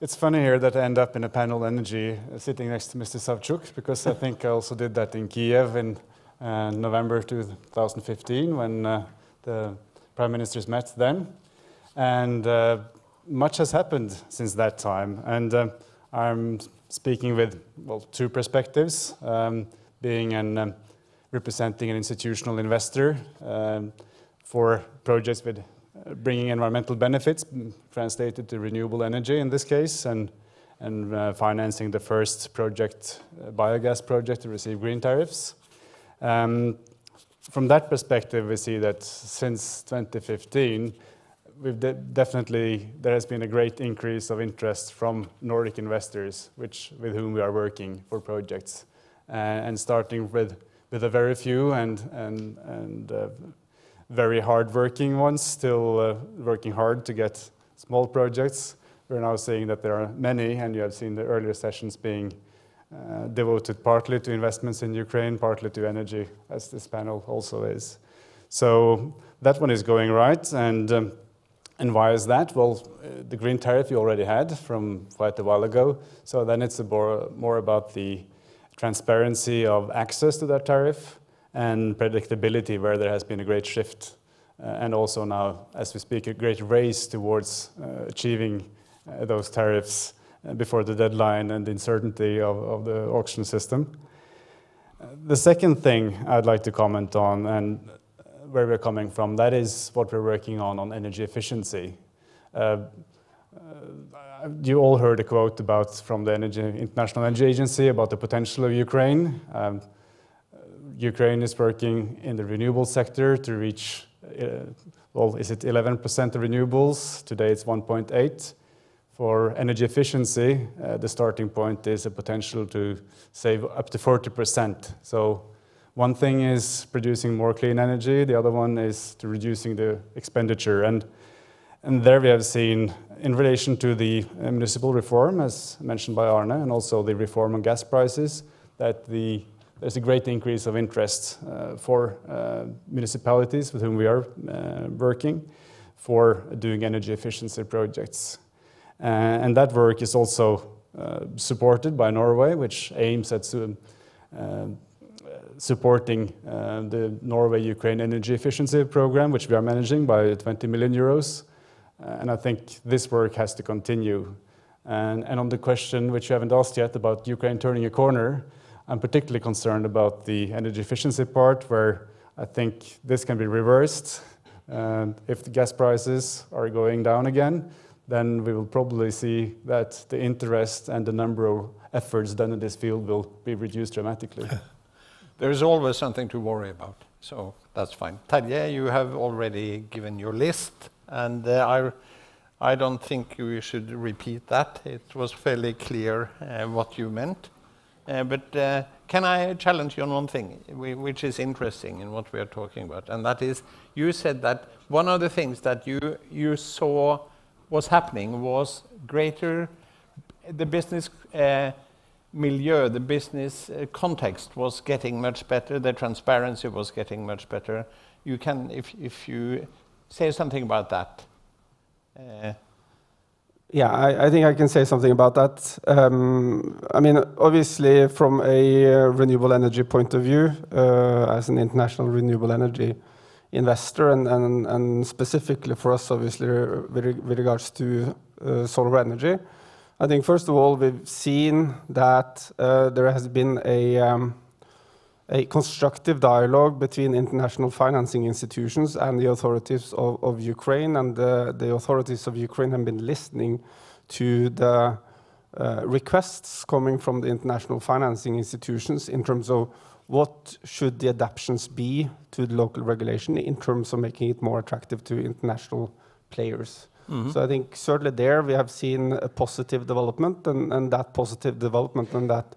it's funny here that I end up in a panel energy sitting next to Mr. Savchuk, because I think I also did that in Kiev in November 2015 when the prime ministers met then. And much has happened since that time. And I'm speaking with, well, two perspectives, being representing an institutional investor for projects with bringing environmental benefits, translated to renewable energy in this case, and financing the first project, biogas project, to receive green tariffs. From that perspective, we see that since 2015, there has been a great increase of interest from Nordic investors, with whom we are working for projects, and starting with a very few and very hard-working ones, still working hard to get small projects. We're now seeing that there are many, and you have seen the earlier sessions being devoted partly to investments in Ukraine, partly to energy, as this panel also is. So that one is going right, and why is that? Well, the green tariff you already had from quite a while ago, so then it's more about the transparency of access to that tariff and predictability, where there has been a great shift, and also now, as we speak, a great race towards achieving those tariffs before the deadline and the uncertainty of the auction system. The second thing I'd like to comment on, and where we're coming from, that is what we're working on energy efficiency. You all heard a quote from the International Energy Agency about the potential of Ukraine. Ukraine is working in the renewable sector to reach, well, is it 11% of renewables? Today it's 1.8. For energy efficiency, the starting point is a potential to save up to 40%. So one thing is producing more clean energy, the other one is to reducing the expenditure. And there we have seen, in relation to the municipal reform, as mentioned by Arne, and also the reform on gas prices, that there's a great increase of interest for municipalities with whom we are working for doing energy efficiency projects. And that work is also supported by Norway, which aims at supporting the Norway-Ukraine energy efficiency program, which we are managing by 20 million euros. And I think this work has to continue. And on the question, which you haven't asked yet, about Ukraine turning a corner, I'm particularly concerned about the energy efficiency part, where I think this can be reversed. If the gas prices are going down again, then we will probably see that the interest and the number of efforts done in this field will be reduced dramatically. There is always something to worry about, so that's fine. Terje, you have already given your list, and I don't think we should repeat that. It was fairly clear what you meant. But can I challenge you on one thing, which is interesting in what we are talking about, and that is, you said that one of the things that you saw was happening was the business milieu, the business context was getting much better, the transparency was getting much better. You can, if you say something about that. Yeah, I think I can say something about that. I mean, obviously, from a renewable energy point of view, as an international renewable energy investor, and specifically for us, obviously, with regards to solar energy, I think, first of all, we've seen that there has been a constructive dialogue between international financing institutions and the authorities of Ukraine, and the authorities of Ukraine have been listening to the requests coming from the international financing institutions in terms of what should the adaptations be to the local regulation in terms of making it more attractive to international players. Mm-hmm. So I think certainly there we have seen a positive development, and that positive development and that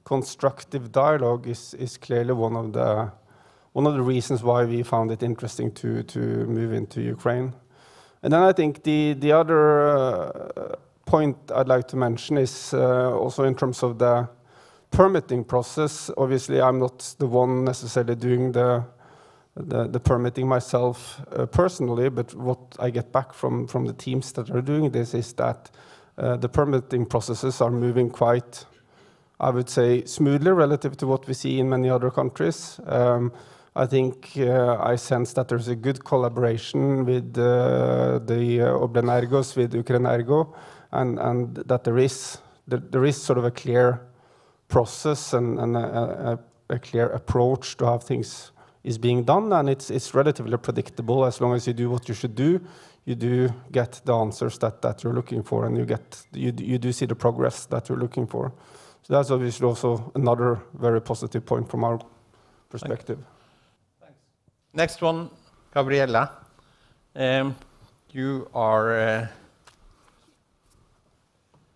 constructive dialogue is clearly one of the reasons why we found it interesting to move into Ukraine. And then I think the other point I'd like to mention is also in terms of the permitting process. Obviously, I'm not the one necessarily doing the the permitting myself personally, but what I get back from the teams that are doing this is that the permitting processes are moving quite, I would say, smoothly relative to what we see in many other countries. I think I sense that there's a good collaboration with the Oblenergos, with Ukrenergo, and that there is sort of a clear process and a clear approach to how things is being done, and it's relatively predictable. As long as you do what you should do, you do get the answers that you're looking for, and you do see the progress that you're looking for. So that's obviously also another very positive point from our perspective. Thanks. Next one, Gabriella. You are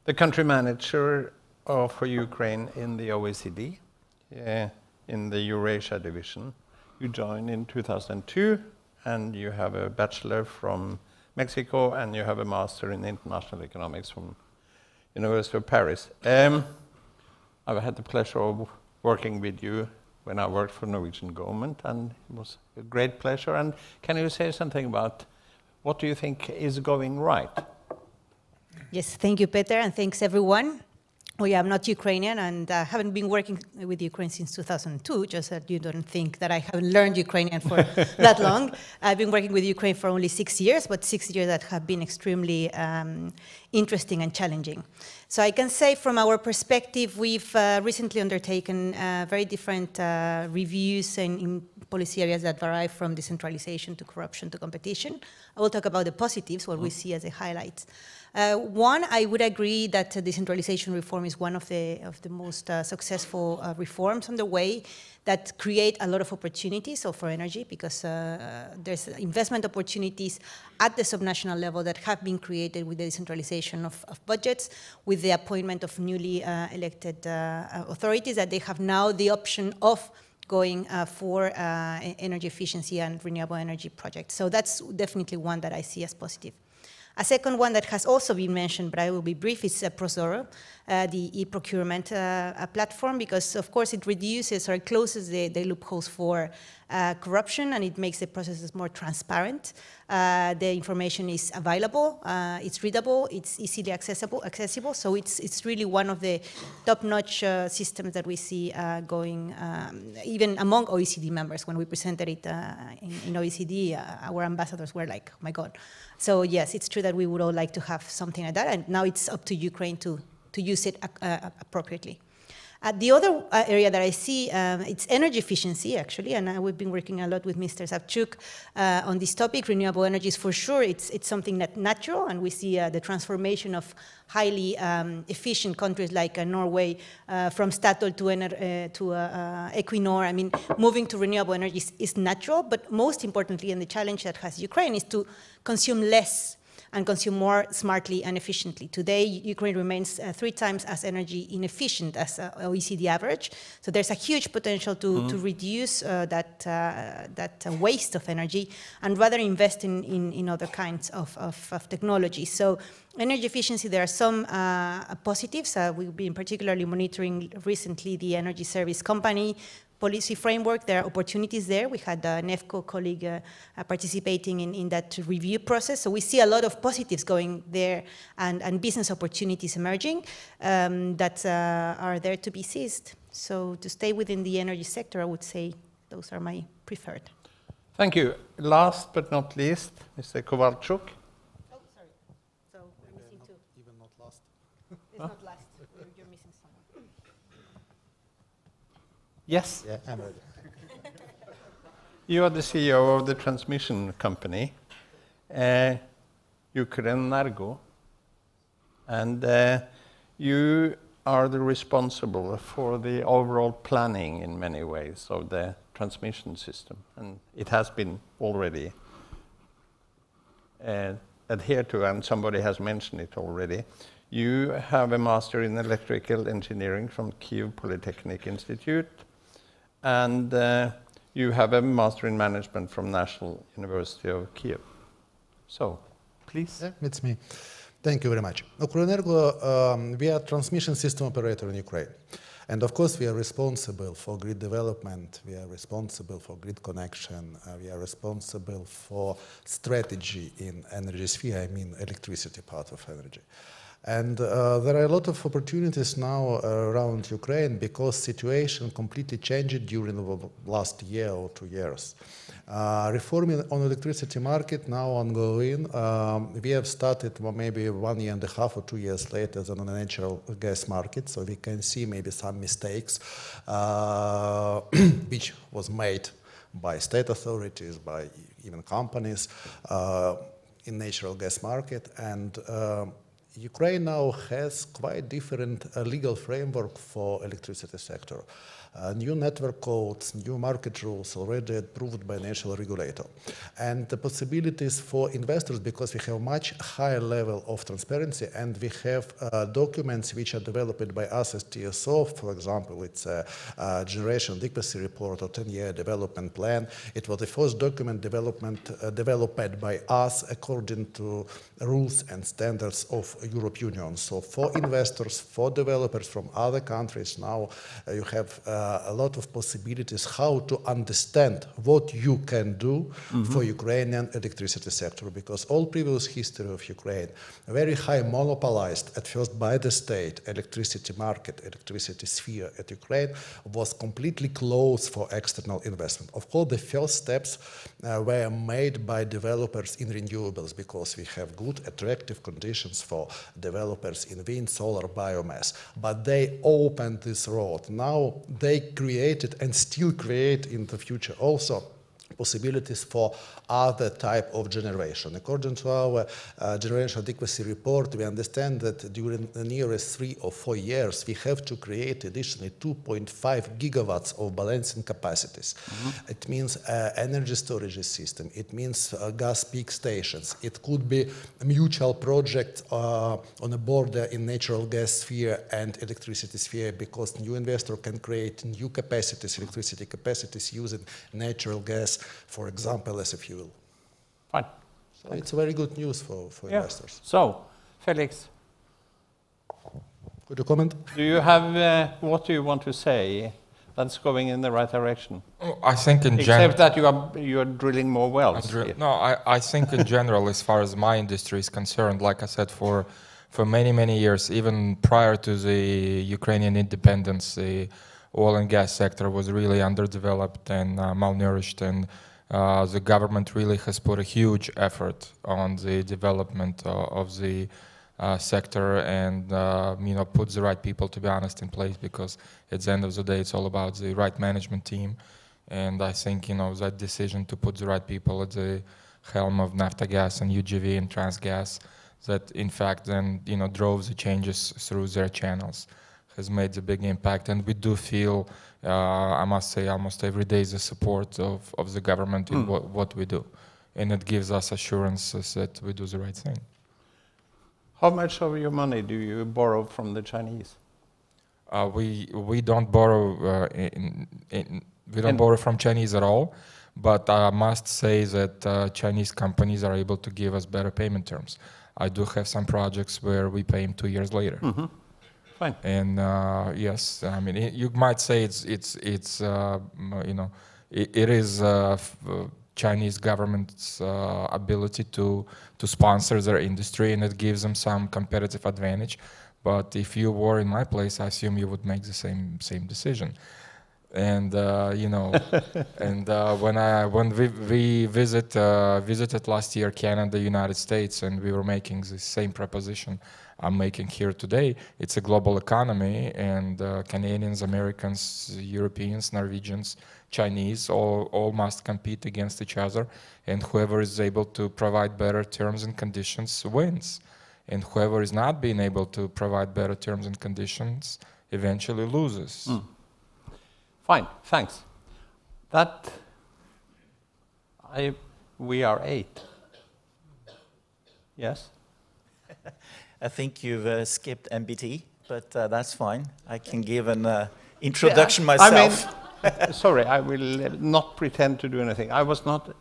the country manager for Ukraine in the OECD, in the Eurasia division. You joined in 2002, and you have a bachelor from Mexico, and you have a master in international economics from University of Paris. I've had the pleasure of working with you when I worked for the Norwegian government, and it was a great pleasure. And can you say something about what do you think is going right? Yes, thank you, Peter, and thanks everyone. Oh yeah, I'm not Ukrainian, and I haven't been working with Ukraine since 2002, just that you don't think that I haven't learned Ukrainian for that long. I've been working with Ukraine for only 6 years, but 6 years that have been extremely interesting and challenging. So I can say from our perspective, we've recently undertaken very different reviews in policy areas that vary from decentralization to corruption to competition. I will talk about the positives, what we see as the highlights. One, I would agree that decentralization reform is one of the most successful reforms on the way that create a lot of opportunities for energy, because there's investment opportunities at the subnational level that have been created with the decentralization of budgets, with the appointment of newly elected authorities, that they have now the option of going for energy efficiency and renewable energy projects. So that's definitely one that I see as positive. A second one that has also been mentioned, but I will be brief, is Prosoro, the e-procurement platform, because of course it reduces or closes the loopholes for corruption, and it makes the processes more transparent. The information is available, it's readable, it's easily accessible, so it's really one of the top-notch systems that we see going even among OECD members. When we presented it in OECD, our ambassadors were like, oh my God. So yes, it's true that we would all like to have something like that, and now it's up to Ukraine to use it appropriately. The other area that I see, it's energy efficiency, actually, and we've been working a lot with Mr. Savchuk on this topic. Renewable energies, for sure, it's something that's natural, and we see the transformation of highly efficient countries like Norway, from Statoil to Equinor. I mean, moving to renewable energies is natural, but most importantly, and the challenge that has Ukraine, is to consume less and consume more smartly and efficiently. Today, Ukraine remains 3 times as energy inefficient as OECD average. So there's a huge potential to reduce that waste of energy and rather invest in other kinds of technology. So energy efficiency, there are some positives. We've been particularly monitoring recently the energy service company policy framework. There are opportunities there. We had an NEFCO colleague participating in that review process. So we see a lot of positives going there and business opportunities emerging that are there to be seized. So to stay within the energy sector, I would say those are my preferred. Thank you. Last but not least, Mr. Kowalczuk. Oh, sorry. So we're missing 2. Even not last. It's not last. You're missing someone. Yes. Yeah, I'm ready. You are the CEO of the transmission company, Ukrenergo, and you are the responsible for the overall planning in many ways of the transmission system, and it has been already adhered to, and somebody has mentioned it already. You have a master in electrical engineering from Kyiv Polytechnic Institute, and you have a master in management from National University of Kyiv. So, please. Yeah, it's me. Thank you very much. Ukrenergo, we are a transmission system operator in Ukraine. And of course, we are responsible for grid development, we are responsible for grid connection, we are responsible for strategy in energy sphere, I mean electricity part of energy. And there are a lot of opportunities now around Ukraine because situation completely changed during the last year or 2 years. Reforming on electricity market now ongoing. We have started maybe 1.5 years or 2 years later than on the natural gas market, so we can see maybe some mistakes which was made by state authorities, by even companies in natural gas market. And Ukraine now has quite different legal framework for electricity sector. New network codes, new market rules already approved by national regulator. And the possibilities for investors, because we have much higher level of transparency and we have documents which are developed by us as TSO, for example, it's a generation adequacy report or 10-year development plan. It was the first document developed by us according to rules and standards of European Union. So for investors, for developers from other countries, now you have a lot of possibilities how to understand what you can do for Ukrainian electricity sector, because all previous history of Ukraine, very high monopolized at first by the state electricity market, electricity sphere at Ukraine was completely closed for external investment. Of course, the first steps were made by developers in renewables because we have good, attractive conditions for developers in wind, solar, biomass. But they opened this road. Now they created and still create in the future also possibilities for other type of generation. According to our generation adequacy report, we understand that during the nearest 3 or 4 years, we have to create additionally 2.5 gigawatts of balancing capacities. It means energy storage system. It means gas peak stations. It could be a mutual project on a border in natural gas sphere and electricity sphere, because new investor can create new capacities, electricity capacities using natural gas, for example, as a fuel. Fine. So it's very good news for investors. So, Felix. Could you comment? Do you have, what do you want to say that's going in the right direction? Oh, I think in general... Except that you are drilling more wells. No, I think in general, as far as my industry is concerned, like I said, for many, many years, even prior to the Ukrainian independence, the oil and gas sector was really underdeveloped and malnourished, and the government really has put a huge effort on the development of the sector and put the right people, to be honest, in place, because at the end of the day it's all about the right management team. And I think that decision to put the right people at the helm of Naftogaz and UGV and Transgas, that in fact then drove the changes through their channels, has made a big impact. And we do feel, I must say, almost every day the support of the government in what we do. And it gives us assurances that we do the right thing. How much of your money do you borrow from the Chinese? We don't borrow borrow from Chinese at all, but I must say that Chinese companies are able to give us better payment terms. I do have some projects where we pay them 2 years later. Fine. And yes, I mean, you might say it is Chinese government's ability to sponsor their industry, and it gives them some competitive advantage. But if you were in my place, I assume you would make the same decision. And when we visited last year Canada, United States, and we were making the same proposition I'm making here today. It's a global economy, and Canadians, Americans, Europeans, Norwegians, Chinese all must compete against each other, and whoever is able to provide better terms and conditions wins, and whoever is not being able to provide better terms and conditions eventually loses. Fine, thanks. We are 8. Yes? I think you've skipped MBT, but that's fine. I can give an introduction myself. I mean, sorry, I will not pretend to do anything. I was not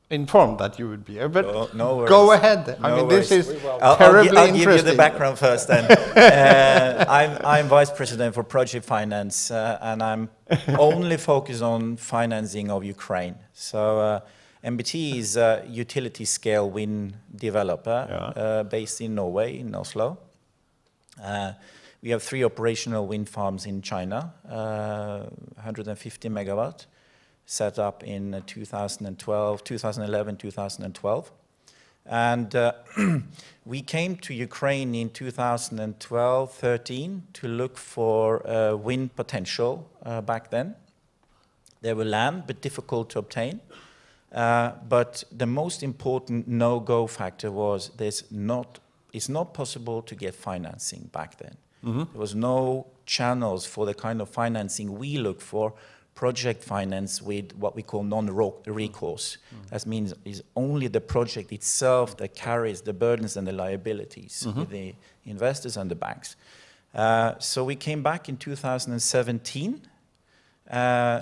informed that you would be here, but no worries. go ahead. I No mean, worries. this is I'll terribly give you interesting. the background first then. I'm Vice President for Project Finance, and I'm only focused on financing of Ukraine. So MBT is a utility-scale wind developer based in Norway, in Oslo. We have 3 operational wind farms in China, 150 megawatt, set up in 2011, 2012. And we came to Ukraine in 2012-13 to look for wind potential back then. There were land, but difficult to obtain. But the most important no-go factor was it's not possible to get financing back then. There was no channels for the kind of financing we look for, project finance with what we call non-recourse. That means it's only the project itself that carries the burdens and the liabilities with the investors and the banks. So we came back in 2017,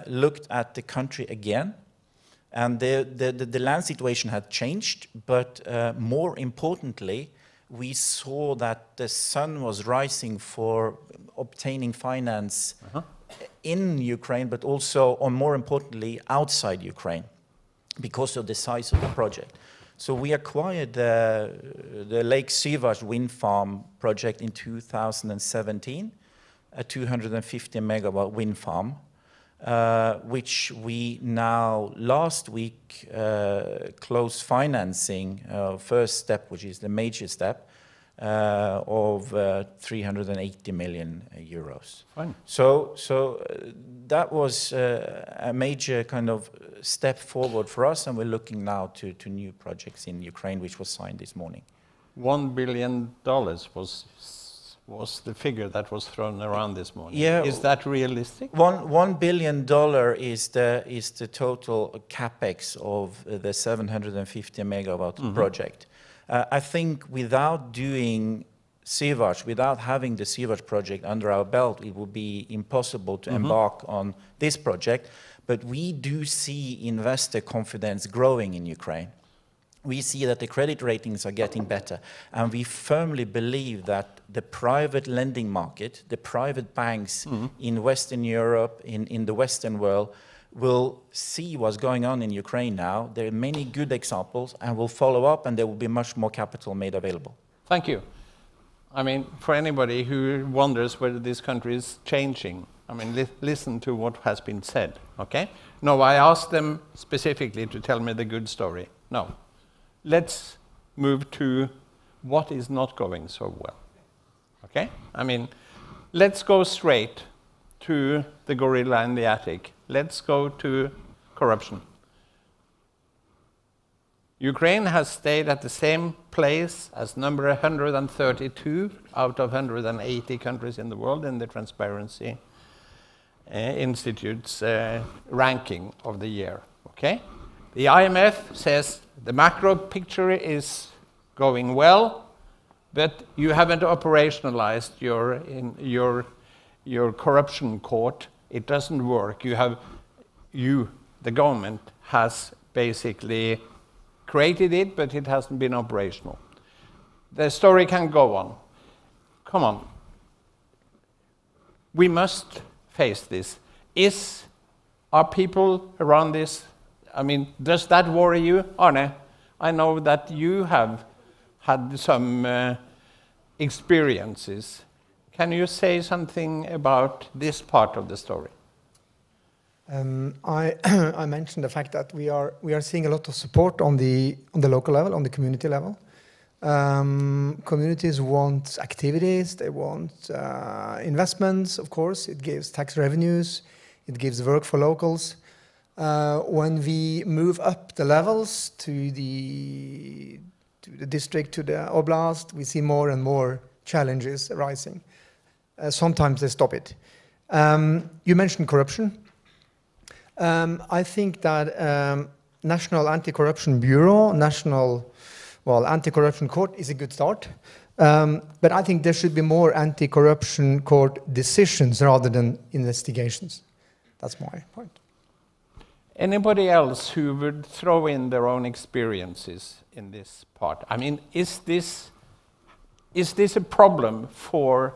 looked at the country again, and the land situation had changed, but more importantly, we saw that the sun was rising for obtaining finance in Ukraine, but also, or more importantly, outside Ukraine, because of the size of the project. So we acquired the Lake Syvash wind farm project in 2017, a 250 megawatt wind farm, which we now, last week, closed financing, first step, which is the major step, of 380 million euros. Fine. So that was a major kind of step forward for us, and we're looking now to new projects in Ukraine, which was signed this morning. $1 billion was the figure that was thrown around this morning. Yeah. Is that realistic? $1 billion is the total capex of the 750 megawatt project. I think without doing Syvash, without having the Syvash project under our belt, it would be impossible to embark on this project. But we do see investor confidence growing in Ukraine. We see that the credit ratings are getting better. And we firmly believe that the private lending market, the private banks in Western Europe, in the Western world, will see what's going on in Ukraine now. There are many good examples, and will follow up, and there will be much more capital made available. Thank you. I mean, for anybody who wonders whether this country is changing, I mean, listen to what has been said, okay? No, I asked them specifically to tell me the good story. No. Let's move to what is not going so well, okay? I mean, let's go straight to the gorilla in the attic. Let's go to corruption. Ukraine has stayed at the same place as number 132 out of 180 countries in the world in the Transparency Institute's ranking of the year, okay? The IMF says the macro picture is going well, but you haven't operationalized your corruption court. It doesn't work. The government has basically created it, but it hasn't been operational. The story can go on. Come on. We must face this. Are people around this? I mean, does that worry you? Arne, I know that you have had some experiences. Can you say something about this part of the story? I mentioned the fact that we are seeing a lot of support on the local level, on the community level. Communities want activities, they want investments, of course. It gives tax revenues, it gives work for locals. When we move up the levels to the district, to the oblast, we see more and more challenges arising. Sometimes they stop it. You mentioned corruption. I think that National Anti-Corruption Bureau, Anti-Corruption Court is a good start. But I think there should be more anti-corruption court decisions rather than investigations. That's my point. Anybody else who would throw in their own experiences in this part? I mean, is this a problem for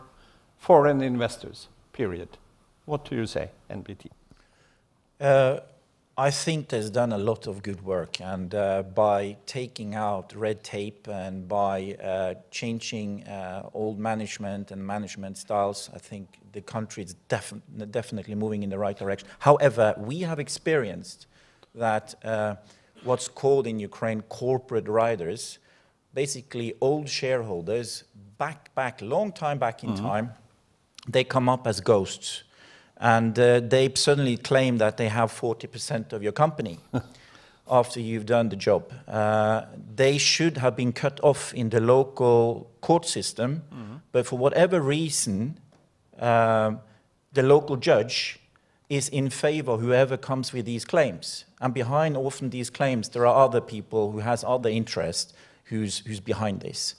foreign investors, period? What do you say, NBT? I think there's done a lot of good work, and by taking out red tape and by changing old management and management styles, I think the country is definitely moving in the right direction. However, we have experienced that what's called in Ukraine corporate riders, basically old shareholders, long time back in time, they come up as ghosts. And they suddenly claim that they have 40% of your company after you've done the job. They should have been cut off in the local court system, but for whatever reason, the local judge is in favor of whoever comes with these claims. And behind often these claims, there are other people who has other interests who's behind this.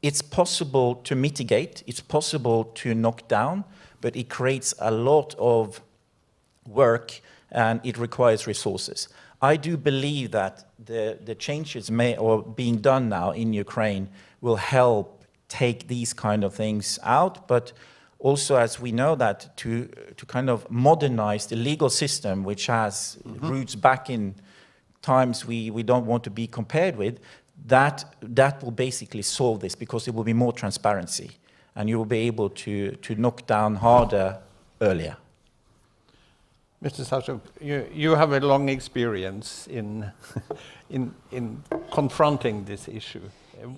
It's possible to mitigate, it's possible to knock down, but it creates a lot of work and it requires resources. I do believe that the changes being done now in Ukraine will help take these kind of things out, but also, as we know, that to kind of modernize the legal system, which has roots back in times we don't want to be compared with, that will basically solve this, because it will be more transparency. And you will be able to knock down harder earlier. Mr. Sarchuk, you have a long experience in confronting this issue.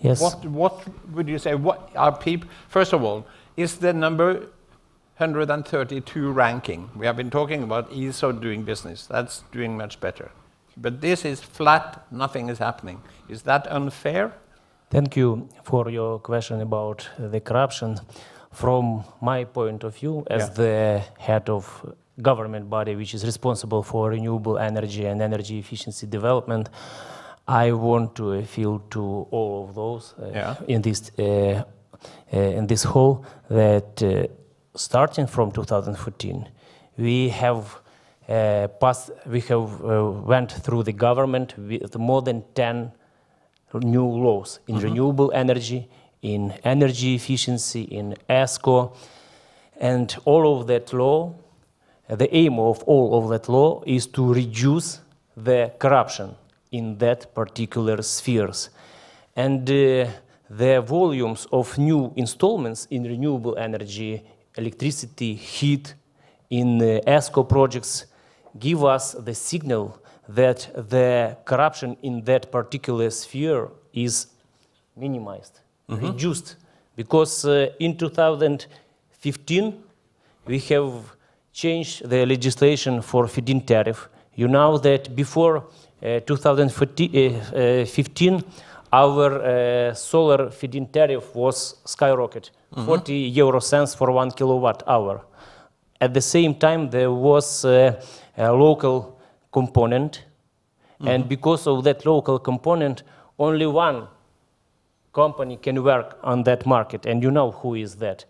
Yes. What would you say? What are people? First of all, is the number 132 ranking? We have been talking about ease of doing business. That's doing much better. But this is flat. Nothing is happening. Is that unfair? Thank you for your question about the corruption. From my point of view, as the head of government body which is responsible for renewable energy and energy efficiency development, I want to appeal to all of those in this hall that starting from 2014, we have went through the government with more than 10 new laws in renewable energy, in energy efficiency, in ESCO, and all of that law, the aim of all of that law is to reduce the corruption in that particular spheres. And the volumes of new installments in renewable energy, electricity, heat, in ESCO projects give us the signal that the corruption in that particular sphere is minimized, reduced. Because in 2015, we have changed the legislation for feed-in tariff. You know that before 2015, our solar feed-in tariff was skyrocketed, 40 euro cents for 1 kilowatt hour. At the same time, there was a local component, and because of that local component, only one company can work on that market, and you know who is that.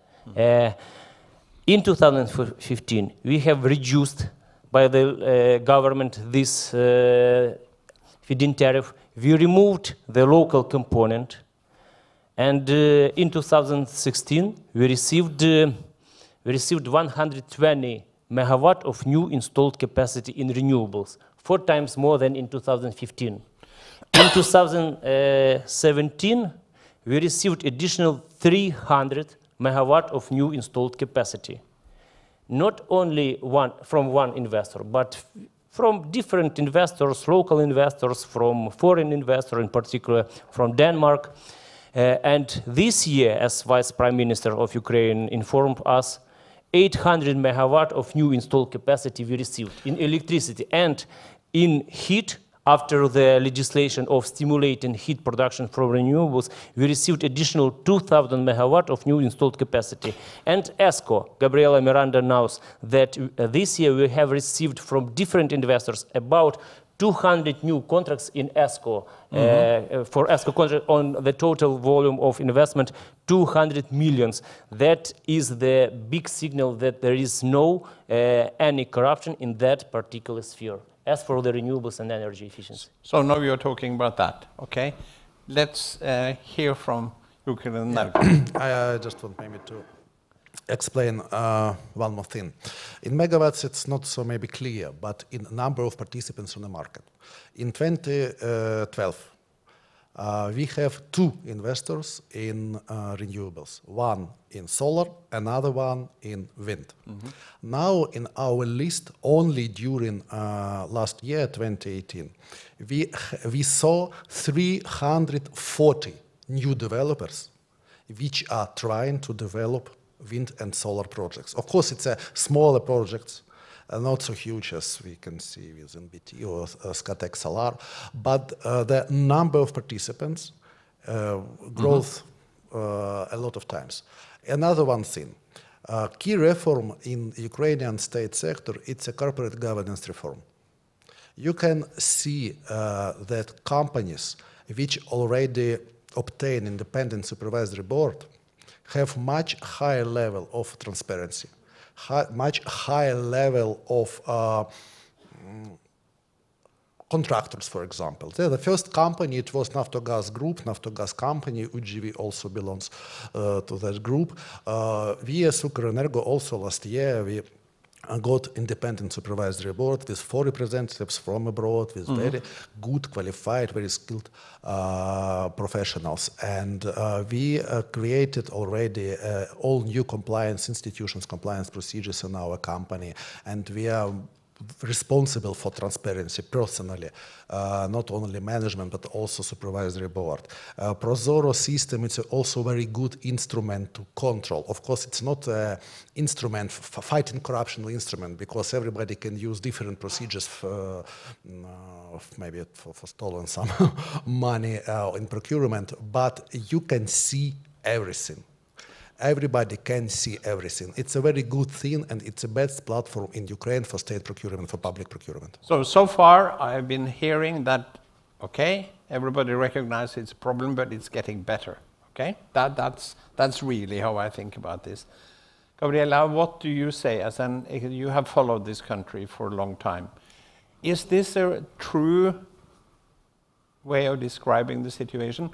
In 2015, we have reduced by the government this feed-in tariff. We removed the local component, and in 2016, we received 120 megawatt of new installed capacity in renewables, 4 times more than in 2015. In 2017, we received additional 300 megawatt of new installed capacity. Not only from one investor, but from different investors, local investors, from foreign investors, in particular from Denmark. And this year, as Vice Prime Minister of Ukraine informed us, 800 megawatt of new installed capacity we received in electricity, and in heat after the legislation of stimulating heat production from renewables, we received additional 2,000 megawatt of new installed capacity. And ESCO, Gabriela Miranda knows that this year we have received from different investors about 200 new contracts in ESCO, for ESCO contract on the total volume of investment, 200 millions. That is the big signal that there is no any corruption in that particular sphere, as for the renewables and energy efficiency. So now you're talking about that, okay? Let's hear from Ukraine. I just want maybe to explain one more thing. In megawatts, it's not so maybe clear, but in number of participants on the market. In 2012, we have 2 investors in renewables, one in solar, another one in wind. Now in our list, only during last year, 2018, we saw 340 new developers which are trying to develop wind and solar projects. Of course, it's a smaller projects, not so huge as we can see with NBT or Scatec Solar, but the number of participants grows a lot of times. Another one thing, key reform in Ukrainian state sector, it's a corporate governance reform. You can see that companies which already obtain independent supervisory board have much higher level of transparency, much higher level of contractors, for example. The first company, it was Naftogaz Group, Naftogaz company, UGV also belongs to that group. We as Ukrenergo also last year, we got independent supervisory board with 4 representatives from abroad, with very good, qualified, very skilled professionals. And we created already all new compliance institutions, compliance procedures in our company. And we are responsible for transparency personally, not only management, but also supervisory board. Prozoro system is also a very good instrument to control. Of course, it's not an instrument, fighting corruption instrument, because everybody can use different procedures maybe for stolen some money in procurement, but you can see everything. Everybody can see everything. It's a very good thing, and it's the best platform in Ukraine for state procurement, for public procurement. So far, I've been hearing that, okay, everybody recognizes it's a problem, but it's getting better, okay? That's really how I think about this. Gabriela, what do you say, as you have followed this country for a long time? Is this a true way of describing the situation?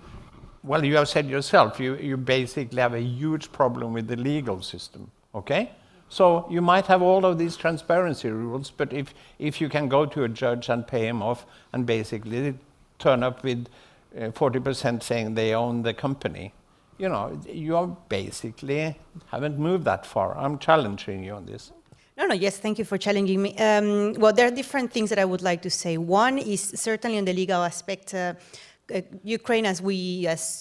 Well, you have said yourself, you basically have a huge problem with the legal system, okay? So you might have all of these transparency rules, but if you can go to a judge and pay him off and basically turn up with 40% saying they own the company, you know, you are basically haven't moved that far. I'm challenging you on this. No, yes, thank you for challenging me. Well, there are different things that I would like to say. One is certainly on the legal aspect. Ukraine, as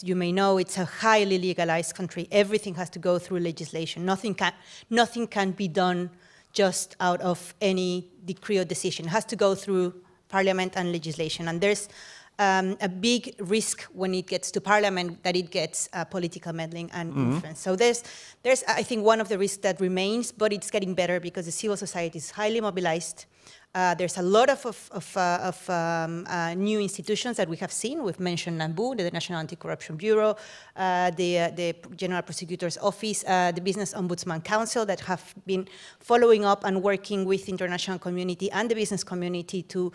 you may know, it's a highly legalized country. Everything has to go through legislation. Nothing can be done just out of any decree or decision. It has to go through parliament and legislation. And there's a big risk when it gets to parliament that it gets political meddling and influence. So there's, I think, one of the risks that remains, but it's getting better because the civil society is highly mobilized. There's a lot of new institutions that we have seen. We've mentioned NABU, the National Anti-Corruption Bureau, the General Prosecutor's Office, the Business Ombudsman Council that have been following up and working with the international community and the business community to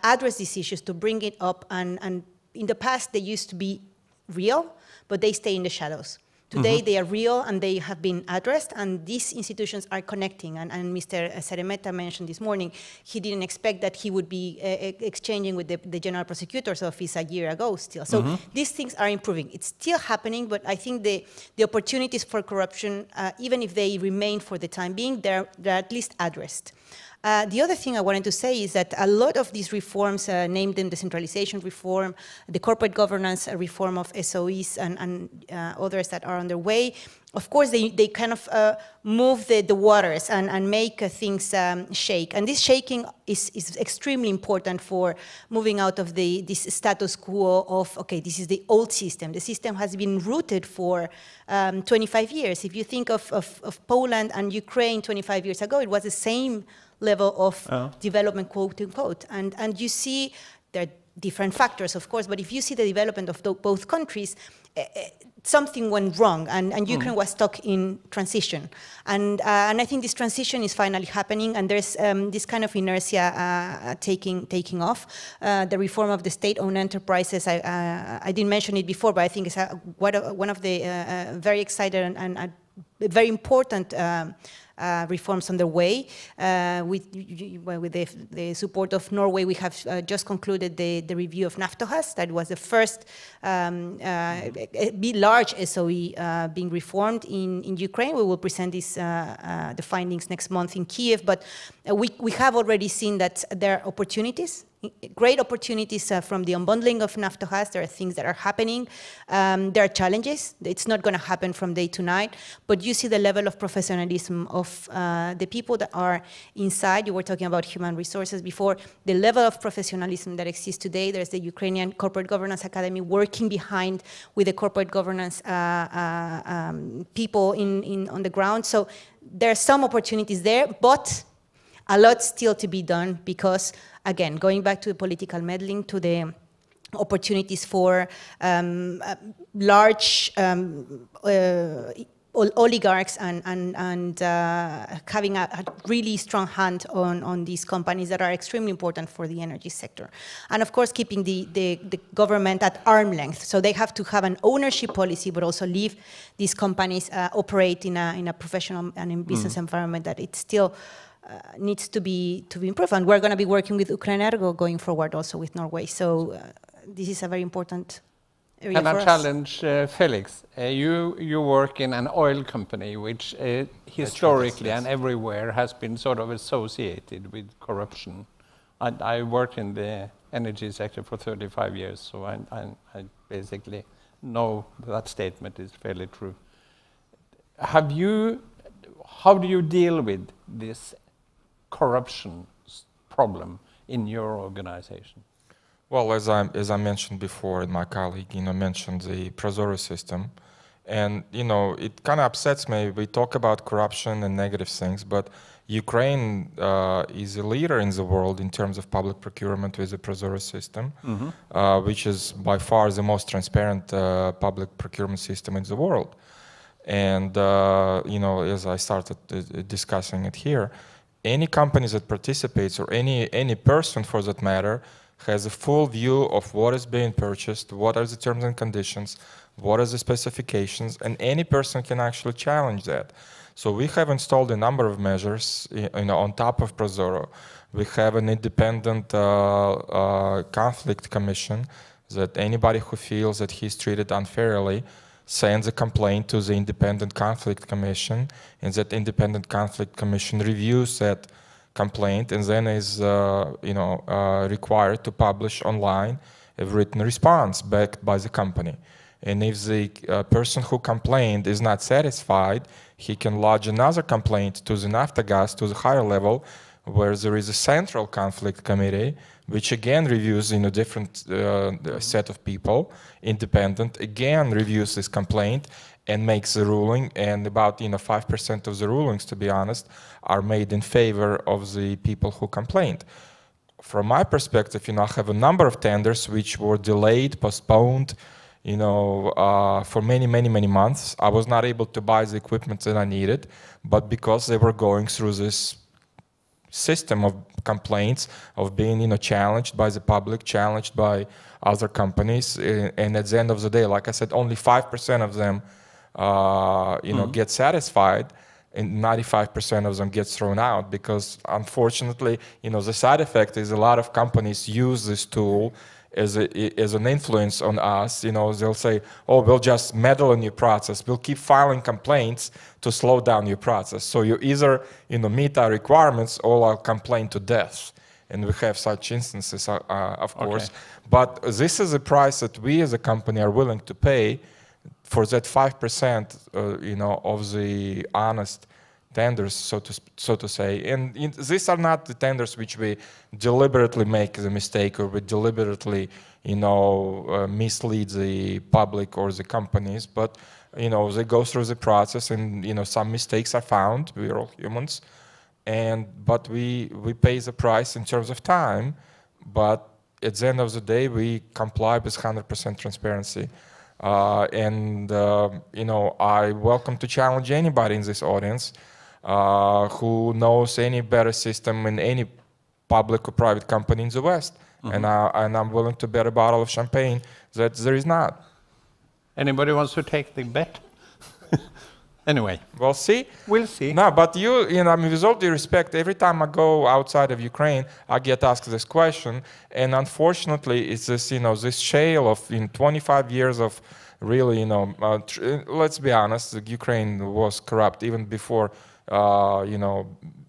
address these issues, to bring it up. And in the past, they used to be real, but they stay in the shadows. Today, they are real and they have been addressed, and these institutions are connecting. And Mr. Seremeta mentioned this morning, he didn't expect that he would be exchanging with the General Prosecutor's Office a year ago still. So these things are improving. It's still happening, but I think the opportunities for corruption, even if they remain for the time being, they're at least addressed. The other thing I wanted to say is that a lot of these reforms, named in decentralization reform, the corporate governance reform of SOEs and others that are underway, of course, they kind of move the waters and make things shake. And this shaking is extremely important for moving out of this status quo of, okay, this is the old system. The system has been rooted for 25 years. If you think of Poland and Ukraine 25 years ago, it was the same level of development, quote unquote. And you see, there are different factors, of course, but if you see the development of both countries, something went wrong, and Ukraine was stuck in transition. And I think this transition is finally happening, and there's this kind of inertia taking off. The reform of the state-owned enterprises, I didn't mention it before, but I think it's one of the very excited and very important reforms underway. With the support of Norway, we have just concluded the review of Naftogaz. That was the first large SOE being reformed in Ukraine. We will present the findings next month in Kiev, but we have already seen that there are opportunities, great opportunities from the unbundling of Naftogaz. There are things that are happening. There are challenges. It's not going to happen from day to night, but you see the level of professionalism of the people that are inside. You were talking about human resources before. The level of professionalism that exists today. There's the Ukrainian Corporate Governance Academy working behind with the corporate governance people on the ground. So there are some opportunities there, but a lot still to be done because, again, going back to the political meddling, to the opportunities for large oligarchs and having a really strong hand on these companies that are extremely important for the energy sector. And of course, keeping the government at arm's length. So they have to have an ownership policy, but also leave these companies operate in a professional and in business environment that it still needs to be improved. And we're going to be working with Ukrenergo going forward also with Norway. So this is a very important area for us. Can I challenge Felix? You work in an oil company which historically and everywhere has been sort of associated with corruption. I worked in the energy sector for 35 years, so I basically know that statement is fairly true. How do you deal with this corruption problem in your organization? Well, as I mentioned before, and my colleague, mentioned the ProZorro system, and it kind of upsets me. We talk about corruption and negative things, but Ukraine is a leader in the world in terms of public procurement with the ProZorro system, which is by far the most transparent public procurement system in the world. And as I started discussing it here, any company that participates, or any person for that matter, has a full view of what is being purchased, what are the terms and conditions, what are the specifications, and any person can actually challenge that. So we have installed a number of measures on top of ProZorro. We have an independent conflict commission that anybody who feels that he's treated unfairly sends a complaint to the Independent Conflict Commission, and that Independent Conflict Commission reviews that complaint and then is required to publish online a written response backed by the company. And if the person who complained is not satisfied, he can lodge another complaint to the Naftogaz, to the higher level, where there is a central conflict committee, which again reviews in a different set of people, independent, again reviews this complaint and makes a ruling, and about 5% of the rulings, to be honest, are made in favor of the people who complained. From my perspective, I have a number of tenders which were delayed, postponed, for many, many, many months. I was not able to buy the equipment that I needed, but because they were going through this system of complaints, of being challenged by the public, challenged by other companies, and at the end of the day, like I said, only 5% of them get satisfied, and 95% of them get thrown out, because unfortunately, the side effect is a lot of companies use this tool as an influence on us. You know, they'll say, oh, we'll just meddle in your process. We'll keep filing complaints to slow down your process. So you either, you know, meet our requirements or I'll complain to death. And we have such instances, of course. Okay. But this is a price that we as a company are willing to pay for that 5%, you know, of the honest tenders, so to say. And these are not the tenders which we deliberately make the mistake or we deliberately, you know, mislead the public or the companies. But, you know, they go through the process and, you know, some mistakes are found. We are all humans. But we pay the price in terms of time, but at the end of the day, we comply with 100% transparency. You know, I welcome to challenge anybody in this audience who knows any better system in any public or private company in the West. Mm-hmm. And I'm willing to bet a bottle of champagne that there is not. Anybody wants to take the bet? Anyway. We'll see. We'll see. No, but you know, I mean, with all due respect, every time I go outside of Ukraine, I get asked this question. And unfortunately, it's this, you know, this shale of 25 years of really, you know, let's be honest, Ukraine was corrupt even before, you know,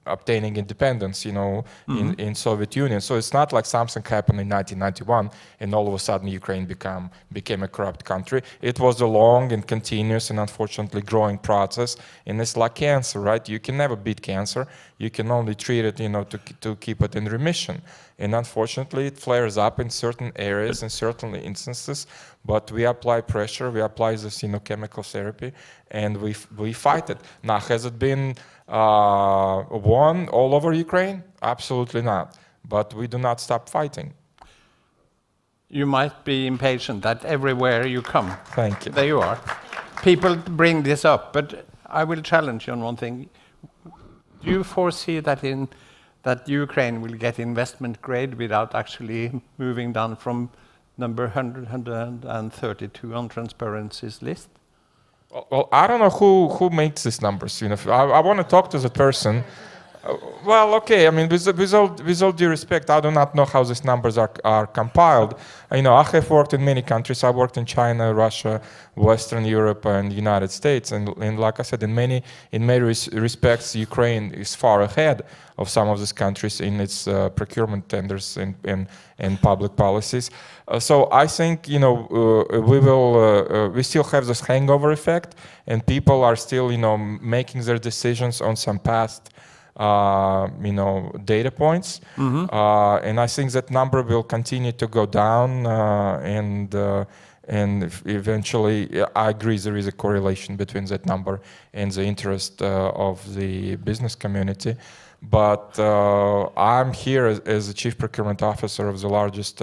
obtaining independence, you know, in Soviet Union. So it's not like something happened in 1991 and all of a sudden Ukraine became a corrupt country. It was a long and continuous and unfortunately growing process. And it's like cancer, right? You can never beat cancer. You can only treat it, you know, to keep it in remission. And unfortunately, it flares up in certain areas, in certain instances. But we apply pressure, we apply this, you know, chemical therapy, and we fight it. Now, has it been won all over Ukraine? Absolutely not. But we do not stop fighting. You might be impatient that everywhere you come. Thank you. There you are. People bring this up, but I will challenge you on one thing. Do you foresee that Ukraine will get investment grade without actually moving down from number 132 on Transparency's list? Well, I don't know who makes these numbers. You know, I want to talk to the person. Well, okay. I mean, with all due respect, I do not know how these numbers are compiled. You know, I have worked in many countries. I worked in China, Russia, Western Europe, and United States. And like I said, in many respects, Ukraine is far ahead of some of these countries in its procurement tenders and public policies. So I think, you know, we still have this hangover effect, and people are still, you know, making their decisions on some past you know, data points. And I think that number will continue to go down, and eventually, I agree there is a correlation between that number and the interest of the business community. But I'm here as the chief procurement officer of the largest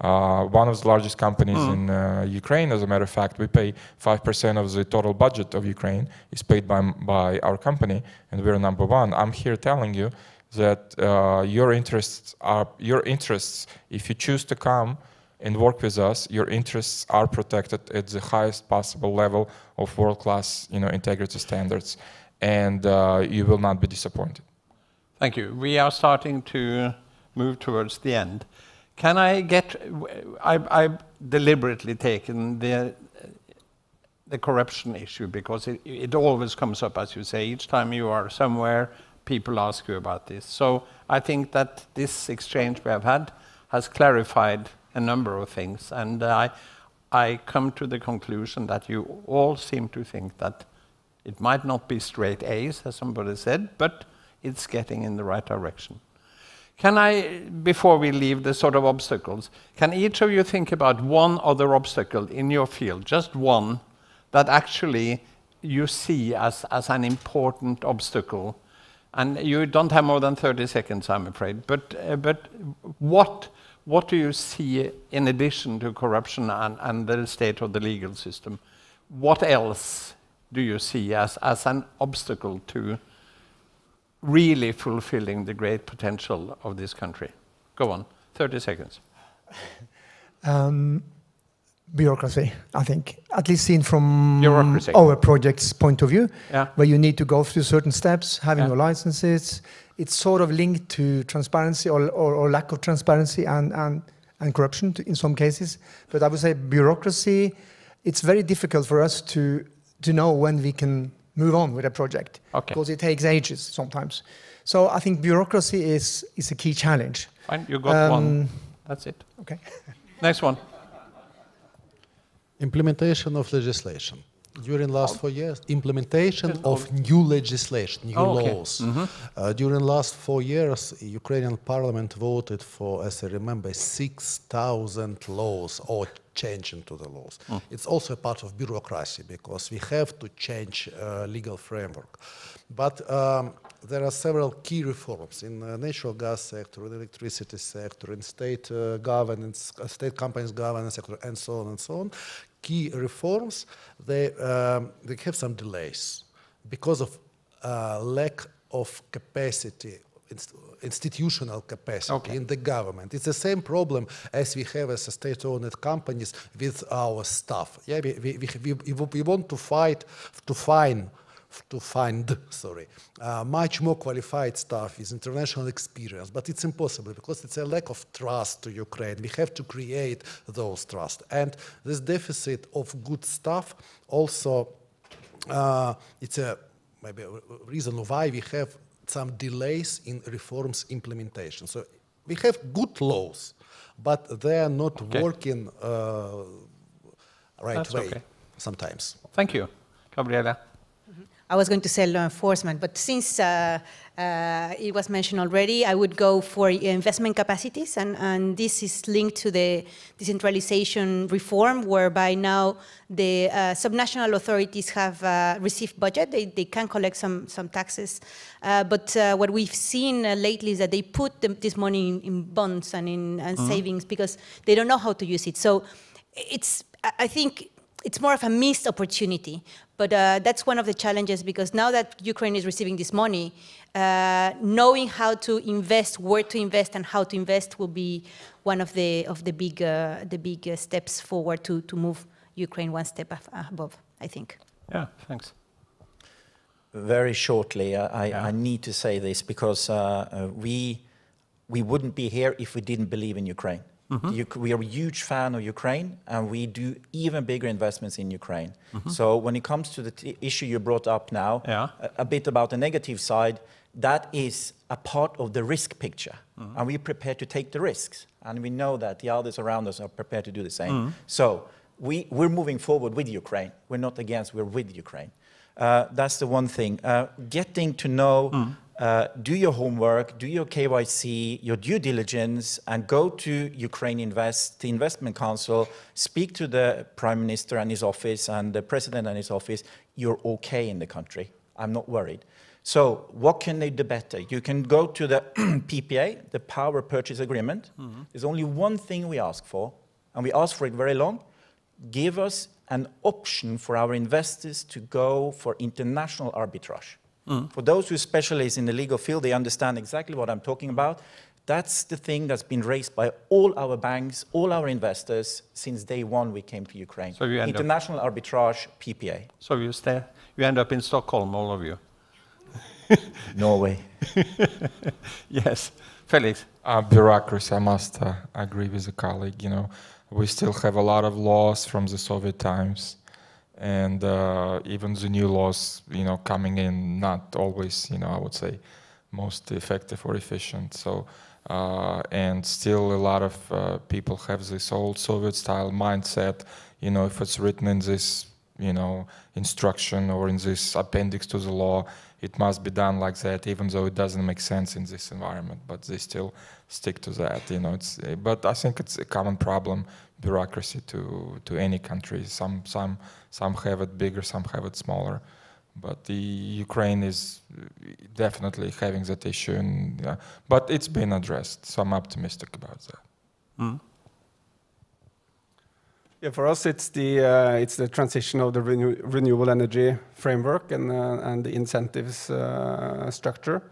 one of the largest companies in Ukraine. As a matter of fact, we pay 5% of the total budget of Ukraine is paid by our company, and we're number one. I'm here telling you that your interests, if you choose to come and work with us, your interests are protected at the highest possible level of world-class, you know, integrity standards, and you will not be disappointed. Thank you. We are starting to move towards the end. Can I get, I've deliberately taken the corruption issue because it always comes up, as you say. Each time you are somewhere, people ask you about this. So I think that this exchange we have had has clarified a number of things. And I come to the conclusion that you all seem to think that it might not be straight A's, as somebody said, but it's getting in the right direction. Can I, before we leave the sort of obstacles, can each of you think about one other obstacle in your field, just one, that actually you see as an important obstacle? And you don't have more than 30 seconds, I'm afraid. But what do you see in addition to corruption and the state of the legal system? What else do you see as an obstacle to really fulfilling the great potential of this country? Go on, 30 seconds. Bureaucracy, I think, at least seen from our project's point of view, where you need to go through certain steps, having your licenses. It's sort of linked to transparency or lack of transparency, and and corruption in some cases. But I would say bureaucracy, it's very difficult for us to know when we can move on with a project, because it takes ages sometimes. So I think bureaucracy is a key challenge. Fine, you got one. That's it. Okay. Next one. Implementation of legislation. During last 4 years, implementation of new legislation, new laws. During last 4 years, Ukrainian parliament voted for, as I remember, 6,000 laws or changing to the laws. It's also a part of bureaucracy because we have to change legal framework. But there are several key reforms in the natural gas sector, in the electricity sector, in state governance, state companies governance sector, and so on and so on. Key reforms, they have some delays because of lack of capacity, institutional capacity in the government. It's the same problem as we have as state-owned companies with our staff. Yeah, we want to find much more qualified staff with international experience, but it's impossible because it's a lack of trust to Ukraine. We have to create those trust. And this deficit of good staff also, it's maybe a reason why we have some delays in reforms implementation. So we have good laws, but they are not working right way sometimes. Thank you. Gabriela. I was going to say law enforcement, but since it was mentioned already, I would go for investment capacities, and this is linked to the decentralization reform, whereby now the subnational authorities have received budget. They can collect some taxes, but what we've seen lately is that they put this money in bonds and in savings because they don't know how to use it. So I think it's more of a missed opportunity. But that's one of the challenges, because now that Ukraine is receiving this money, knowing how to invest, where to invest, and how to invest will be one of the big steps forward to move Ukraine one step above, I think. Yeah, thanks. Very shortly, I need to say this because we wouldn't be here if we didn't believe in Ukraine. We are a huge fan of Ukraine, and we do even bigger investments in Ukraine. So when it comes to the issue you brought up now, a bit about the negative side, that is a part of the risk picture. And we're prepared to take the risks. And we know that the others around us are prepared to do the same. So we're moving forward with Ukraine. We're not against, we're with Ukraine. That's the one thing. Getting to know, do your homework, do your KYC, your due diligence, and go to Ukraine Invest, the Investment Council, speak to the Prime Minister and his office and the President and his office. You're okay in the country. I'm not worried. So what can they do better? You can go to the PPA, the Power Purchase Agreement. There's only one thing we ask for, and we ask for it very long. Give us an option for our investors to go for international arbitrage. For those who are specialists in the legal field, they understand exactly what I'm talking about. That's the thing that's been raised by all our banks, all our investors, since day one we came to Ukraine. So you international arbitrage, PPA. So you end up in Stockholm, all of you. Norway. Yes. Felix. Bureaucracy, I must agree with a colleague. You know, we still have a lot of laws from the Soviet times. And even the new laws, you know, coming in, not always, you know, I would say, most effective or efficient. So, and still a lot of people have this old Soviet-style mindset. You know, if it's written in this, you know, instruction or in this appendix to the law, it must be done like that, even though it doesn't make sense in this environment. But they still stick to that. You know, but I think it's a common problem. Bureaucracy to any country. Some have it bigger, some have it smaller, but the Ukraine is definitely having that issue, and but it's been addressed, so I'm optimistic about that. Yeah, for us it's the transition of the renewable energy framework and the incentives structure,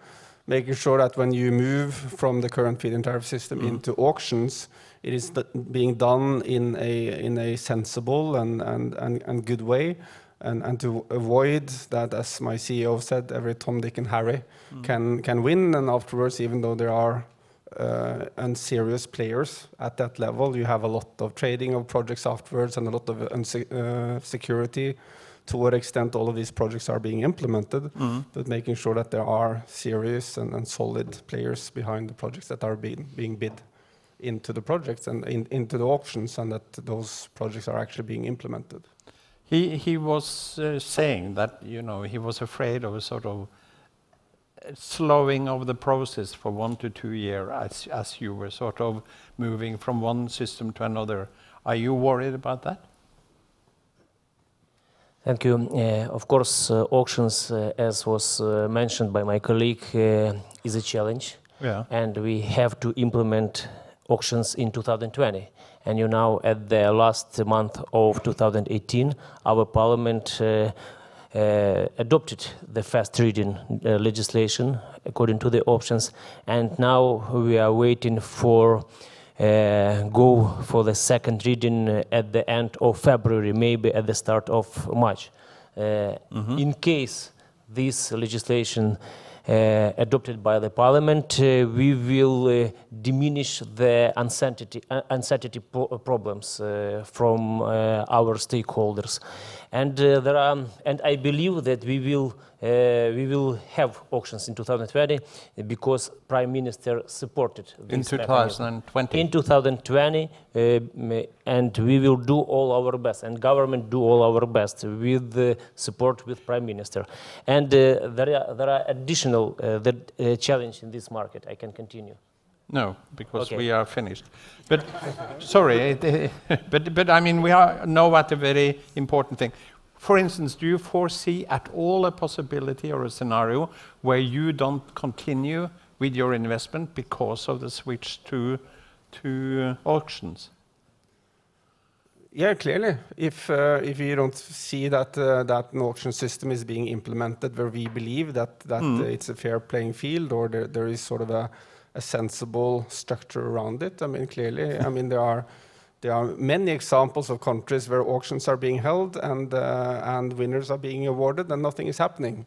making sure that when you move from the current feed-in tariff system into auctions, it is being done in a sensible and good way, and to avoid that, as my CEO said, every Tom, Dick, and Harry can win, and afterwards, even though there are unserious players at that level. You have a lot of trading of projects afterwards and a lot of security to what extent all of these projects are being implemented, but making sure that there are serious and solid players behind the projects that are being bid into the projects and into the auctions, and that those projects are actually being implemented. He was saying that, you know, he was afraid of a sort of slowing of the process for 1 to 2 years as you were sort of moving from one system to another. Are you worried about that? Thank you. Of course, auctions, as was mentioned by my colleague, is a challenge. Yeah. And we have to implement auctions in 2020. And you know, at the last month of 2018, our parliament adopted the fast reading legislation according to the options. And now we are waiting for go for the second reading at the end of February, maybe at the start of March. In case this legislation adopted by the parliament, we will diminish the uncertainty problems from our stakeholders, and and I believe that we will have auctions in 2020 because Prime Minister supported this in 2020. In 2020, and we will do all our best, and government do all our best with the support with Prime Minister. And there are additional challenge in this market. I can continue. No, because Okay. we are finished. But sorry, but I mean, we are now at a very important thing. For instance, do you foresee at all a possibility or a scenario where you don't continue with your investment because of the switch to auctions? Yeah, clearly. If you don't see that an auction system is being implemented where we believe that it's a fair playing field, or there is sort of a sensible structure around it, I mean, clearly, I mean, there are many examples of countries where auctions are being held and winners are being awarded and nothing is happening.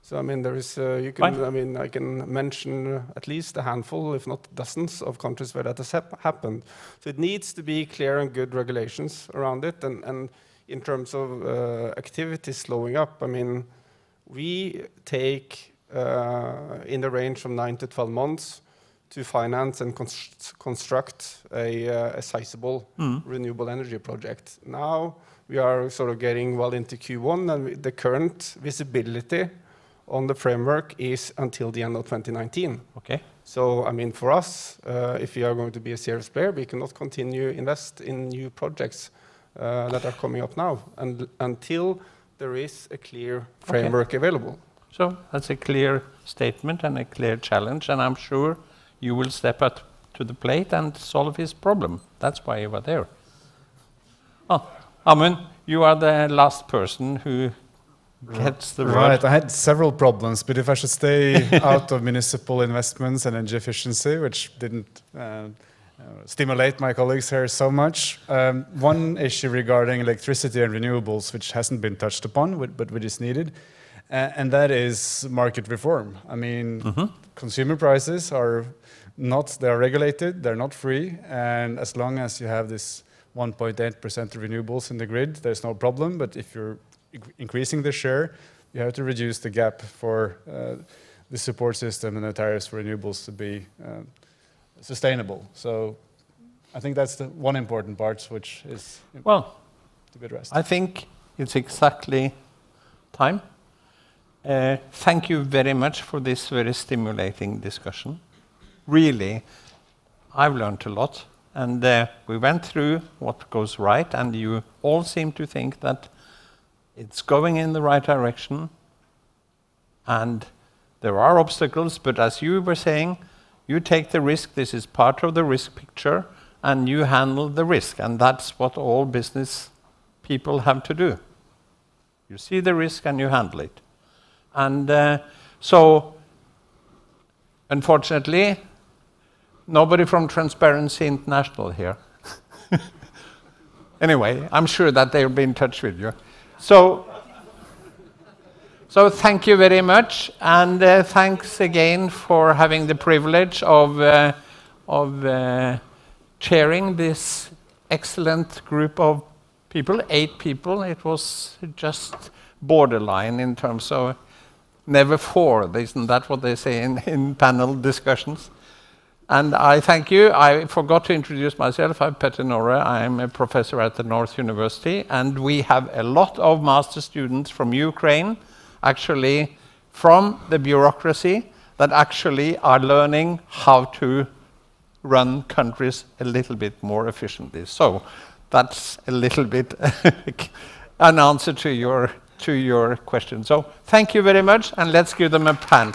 So I mean, there is you can I mean, I can mention at least a handful, if not dozens, of countries where that has happened. So it needs to be clear and good regulations around it. And in terms of activities slowing up, I mean, we take in the range from 9 to 12 months to finance and construct a sizable renewable energy project. Now we are sort of getting well into Q1, and the current visibility on the framework is until the end of 2019. Okay. So, I mean, for us, if we are going to be a serious player, we cannot continue invest in new projects that are coming up now, and until there is a clear framework available. So that's a clear statement and a clear challenge, and I'm sure you will step up to the plate and solve his problem. That's why you were there. Oh, Amund, you are the last person who gets the word. Right, I had several problems, but if I should stay out of municipal investments and energy efficiency, which didn't stimulate my colleagues here so much, one issue regarding electricity and renewables, which hasn't been touched upon, but which is needed, and that is market reform. I mean, consumer prices are not, they are regulated, they're not free, and as long as you have this 1.8% of renewables in the grid, there's no problem, but if you're increasing the share, you have to reduce the gap for the support system and the tariffs for renewables to be sustainable. So I think that's the one important part which is to be addressed. I think it's exactly time. Thank you very much for this very stimulating discussion. Really, I've learned a lot, and we went through what goes right, and you all seem to think that it's going in the right direction, and there are obstacles, but as you were saying, you take the risk, this is part of the risk picture, and you handle the risk, and that's what all business people have to do. You see the risk and you handle it. And so, unfortunately, nobody from Transparency International here. Anyway, I'm sure that they'll be in touch with you. So thank you very much, and thanks again for having the privilege of of chairing this excellent group of people, 8 people. It was just borderline in terms of never 4. Isn't that what they say in panel discussions? And I thank you. I forgot to introduce myself. I'm Petter Norre. I'm a professor at the North University, and we have a lot of master students from Ukraine, actually from the bureaucracy, that actually are learning how to run countries a little bit more efficiently. So that's a little bit an answer to your question. So thank you very much, and let's give them a hand.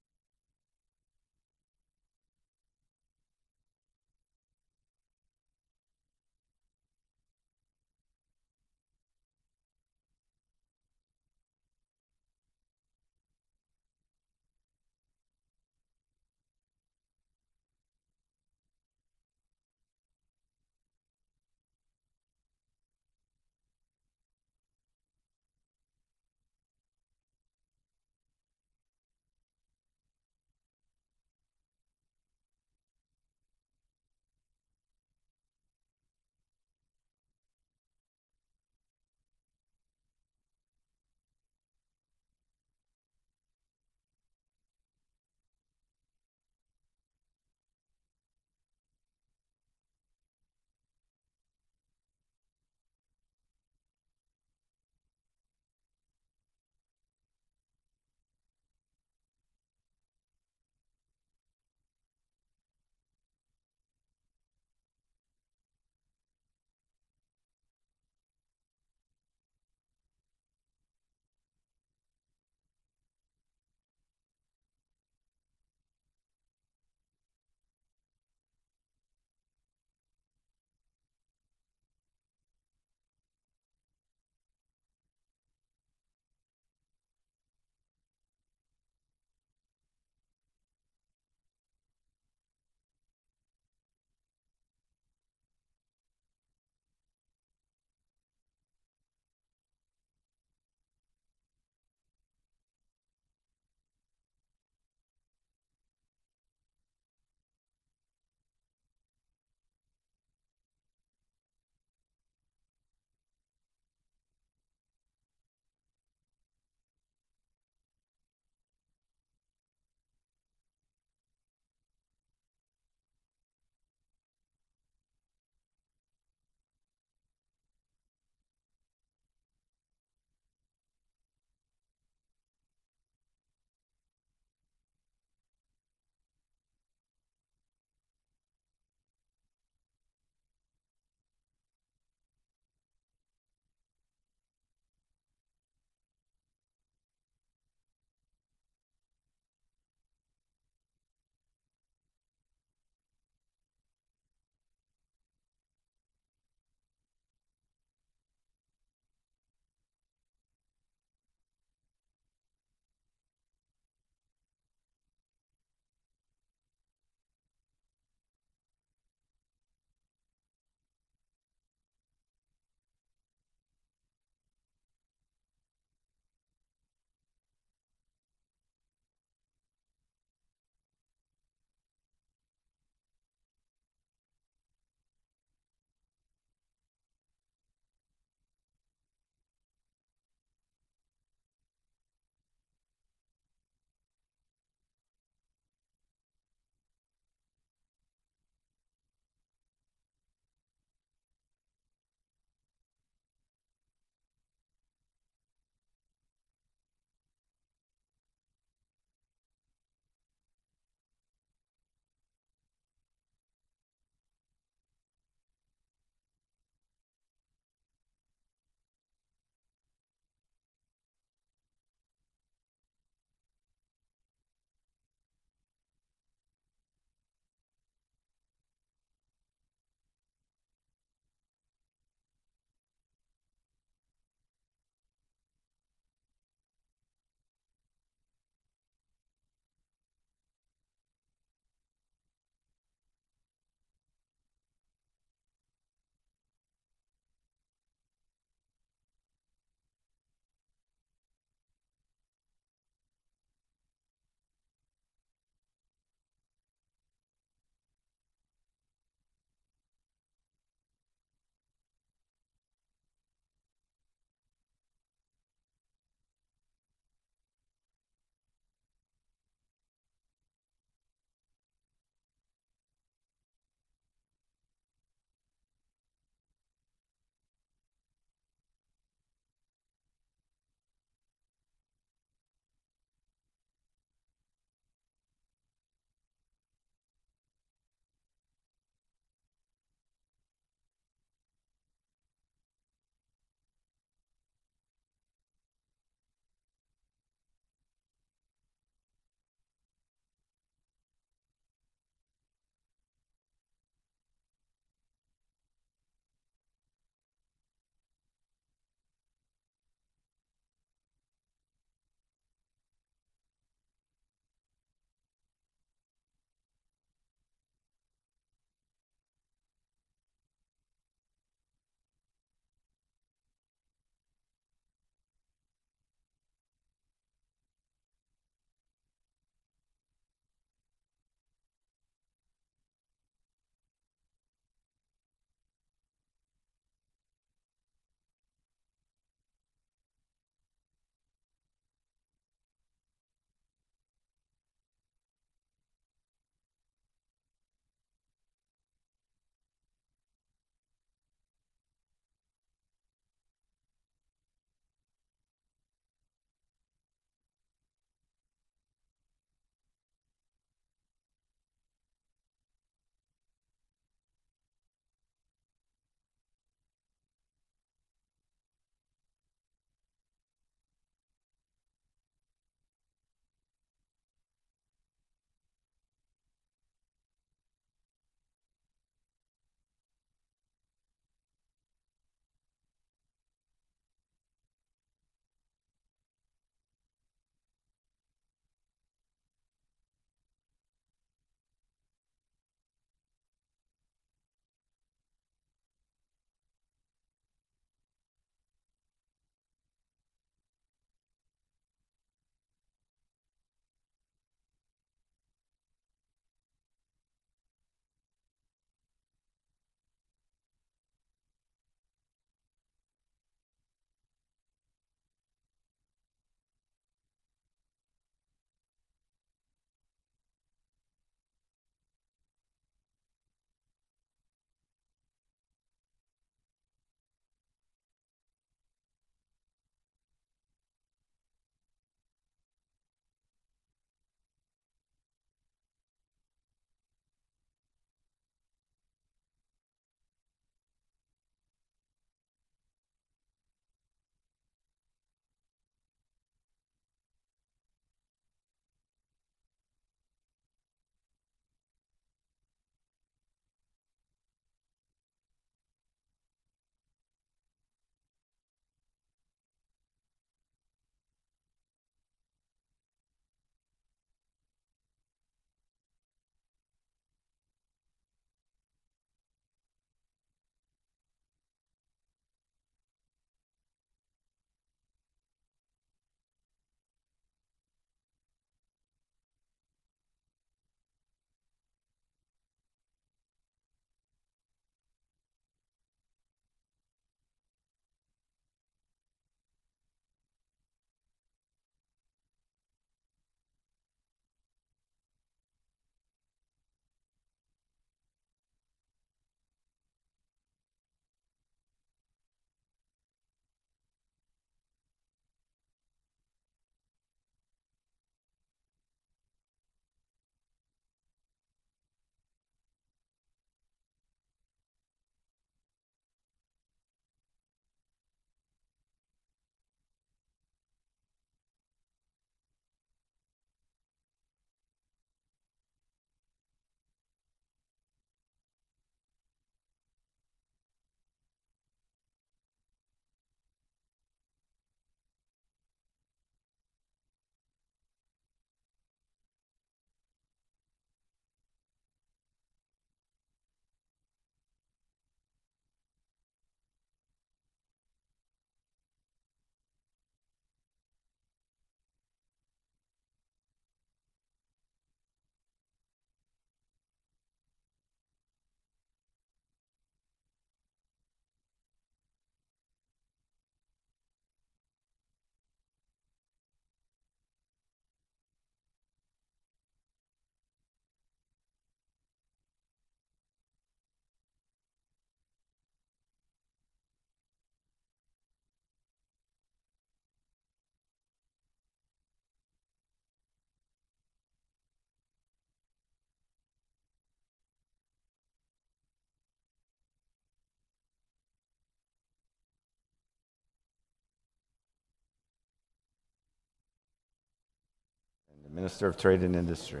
Minister of Trade and Industry.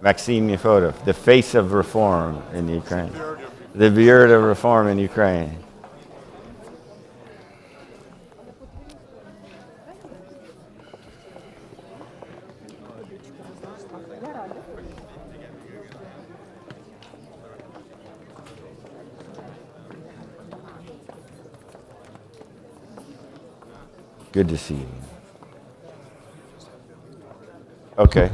Maxim Yefodov, the face of reform in Ukraine. The beard of reform in Ukraine. Good to see you. Okay.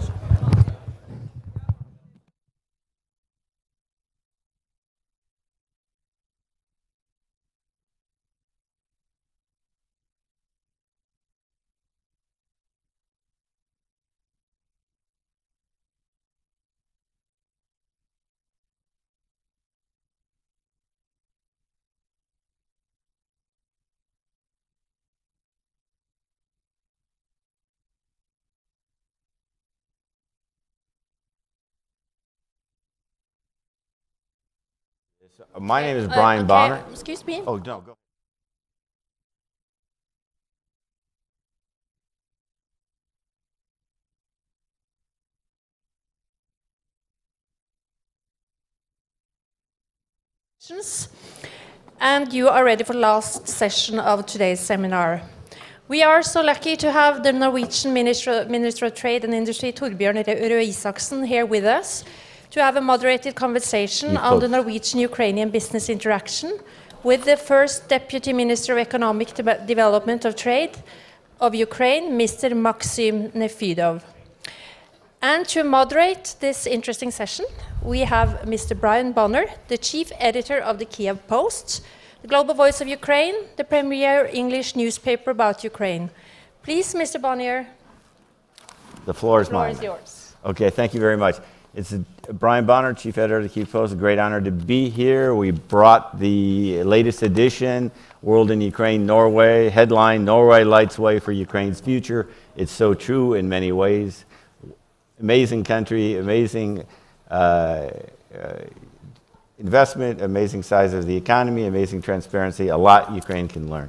My name is Brian Bonner. Excuse me. Oh, no, go. And you are ready for the last session of today's seminar. We are so lucky to have the Norwegian Minister of Trade and Industry, Torbjørn Røe Isaksen, here with us to have a moderated conversation on the Norwegian-Ukrainian business interaction with the first Deputy Minister of Economic Development of Trade of Ukraine, Mr. Maxim Nefydov. And to moderate this interesting session, we have Mr. Brian Bonner, the Chief Editor of the Kiev Post, the Global Voice of Ukraine, the premier English newspaper about Ukraine. Please, Mr. Bonner. The floor is mine. The floor is yours. Okay, thank you very much. It's Brian Bonner, Chief Editor of the Kiev Post. A great honor to be here. We brought the latest edition, World in Ukraine, Norway. Headline, Norway lights way for Ukraine's future. It's so true in many ways. Amazing country, amazing investment, amazing size of the economy, amazing transparency, a lot Ukraine can learn.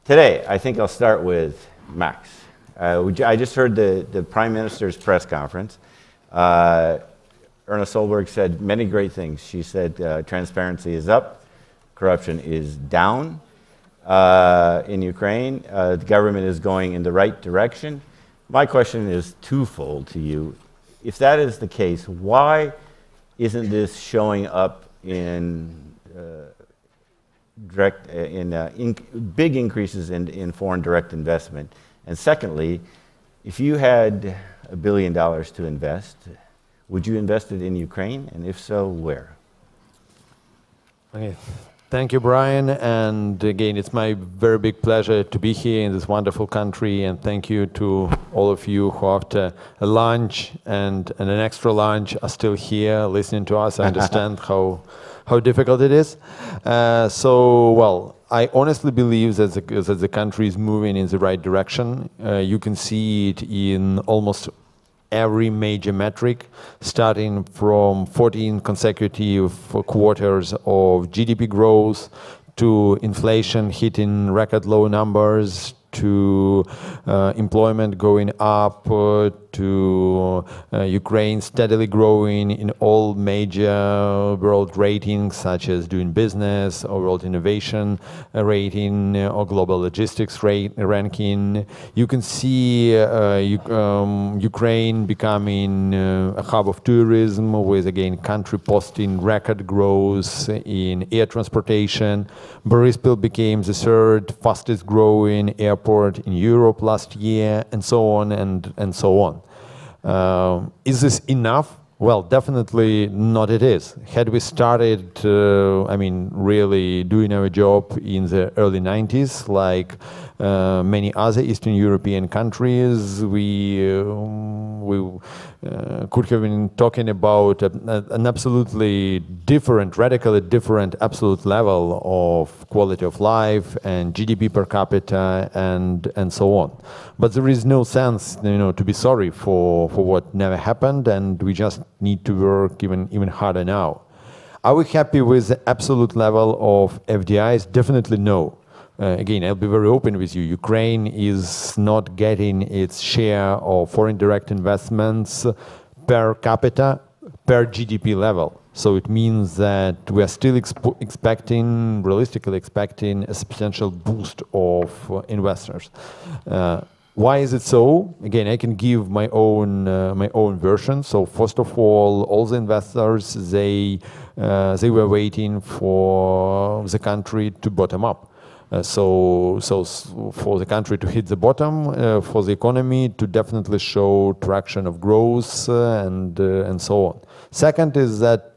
Today, I think I'll start with Max. I just heard the Prime Minister's press conference. Erna Solberg said many great things. She said transparency is up, corruption is down in Ukraine. The government is going in the right direction. My question is twofold to you. If that is the case, why isn't this showing up in big increases in foreign direct investment? And secondly, if you had $1 billion to invest, would you invest it in Ukraine? And if so, where? Okay. Thank you, Brian. And again, it's my very big pleasure to be here in this wonderful country. And thank you to all of you who after a lunch and an extra lunch are still here listening to us. I understand how difficult it is. Well, I honestly believe that the country is moving in the right direction. You can see it in almost every major metric, starting from 14 consecutive quarters of GDP growth, to inflation hitting record low numbers, to employment going up, to Ukraine steadily growing in all major world ratings, such as Doing Business or World Innovation rating or Global Logistics ranking. You can see Ukraine becoming a hub of tourism, with again country posting record growth in air transportation. Boryspil became the third fastest growing airport in Europe last year, and so on and so on. Is this enough? Well, definitely not it is. Had we started, really doing our job in the early 90s, like many other Eastern European countries, we could have been talking about an absolutely different, radically different absolute level of quality of life and GDP per capita and so on. But there is no sense, to be sorry for what never happened, and we just need to work even harder now. Are we happy with the absolute level of FDIs? Definitely no. again, I'll be very open with you. Ukraine is not getting its share of foreign direct investments per capita, per GDP level. So it means that we are still realistically expecting a substantial boost of investors. Why is it so? Again, I can give my own version. So first of all the investors, they were waiting for the country to bottom up. So for the country to hit the bottom, for the economy to definitely show traction of growth and so on. Second is that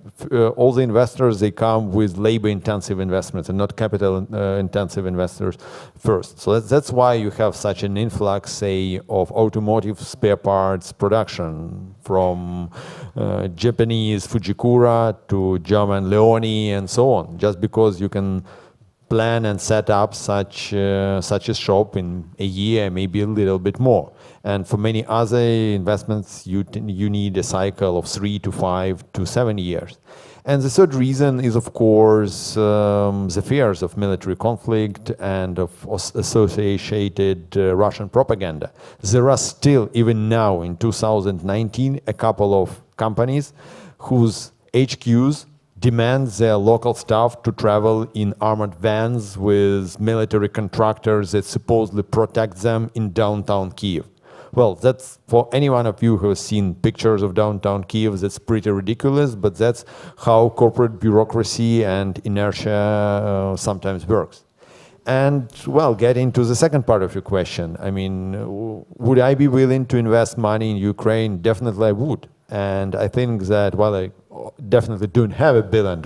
all the investors, they come with labor-intensive investments and not capital-intensive investors first. So that's why you have such an influx, say, of automotive spare parts production from Japanese Fujikura to German Leoni and so on, just because you can plan and set up such a shop in a year, maybe a little bit more. And for many other investments, you need a cycle of 3 to 5 to 7 years. And the third reason is, of course, the fears of military conflict and of associated Russian propaganda. There are still, even now in 2019, a couple of companies whose HQs demand their local staff to travel in armored vans with military contractors that supposedly protect them in downtown Kiev. Well, that's, for any one of you who has seen pictures of downtown Kiev, that's pretty ridiculous, but that's how corporate bureaucracy and inertia sometimes works. And, well, getting to the second part of your question, I mean, would I be willing to invest money in Ukraine? Definitely I would. And I think that, well, I definitely don't have $1 billion,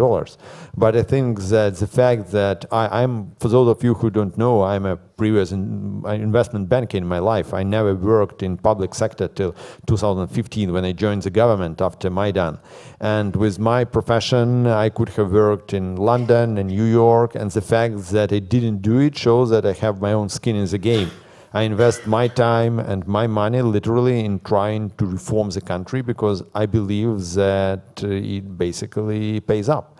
but I think that the fact that I'm, for those of you who don't know, I'm a previous investment banker in my life. I never worked in public sector till 2015 when I joined the government after Maidan. And with my profession, I could have worked in London and New York, and the fact that I didn't do it shows that I have my own skin in the game. I invest my time and my money literally in trying to reform the country because I believe that it basically pays up.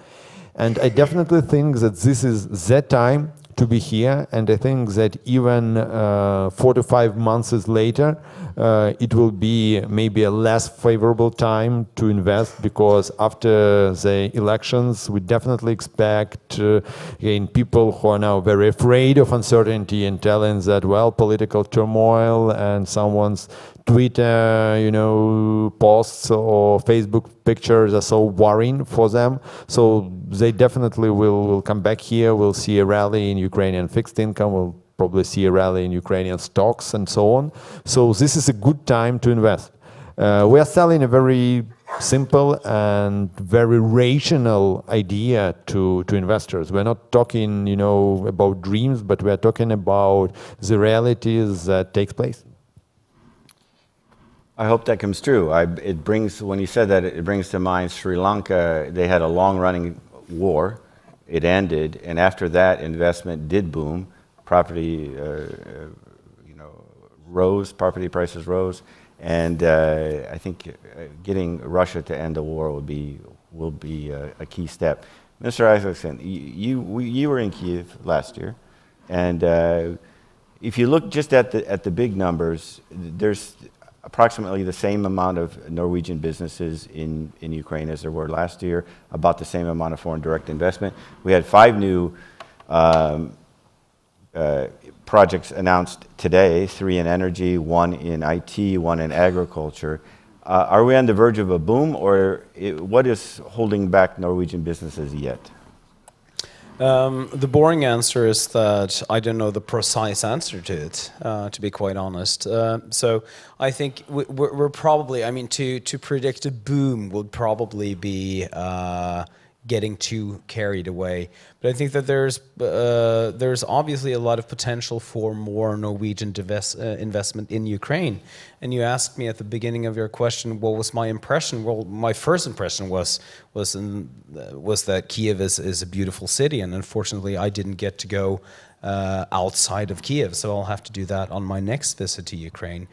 And I definitely think that this is the time to be here, and I think that even 4 to 5 months later, it will be maybe a less favorable time to invest, because after the elections, we definitely expect again, people who are now very afraid of uncertainty and telling that, well, political turmoil and someone's Twitter, posts or Facebook pictures are so worrying for them. So they definitely will come back here. We'll see a rally in Ukrainian fixed income. We'll probably see a rally in Ukrainian stocks and so on. So this is a good time to invest. We are selling a very simple and very rational idea to investors. We're not talking, about dreams, but we're talking about the realities that takes place. I hope that comes true. It brings, when you said that, it brings to mind Sri Lanka. They had a long-running war. It ended, and after that, investment did boom. Property, rose. Property prices rose, and I think getting Russia to end the war will be a key step. Mr. Isaacson, you were in Kiev last year, and if you look just at the big numbers, there's approximately the same amount of Norwegian businesses in Ukraine as there were last year, about the same amount of foreign direct investment. We had 5 new projects announced today, 3 in energy, 1 in IT, 1 in agriculture. Are we on the verge of a boom, or what is holding back Norwegian businesses yet? The boring answer is that I don't know the precise answer to it, to be quite honest. So I think we're probably, I mean, to predict a boom would probably be getting too carried away. But I think that there's obviously a lot of potential for more Norwegian investment in Ukraine. And you asked me at the beginning of your question, what was my impression? Well, my first impression was that Kiev is a beautiful city, and unfortunately I didn't get to go outside of Kiev, so I'll have to do that on my next visit to Ukraine.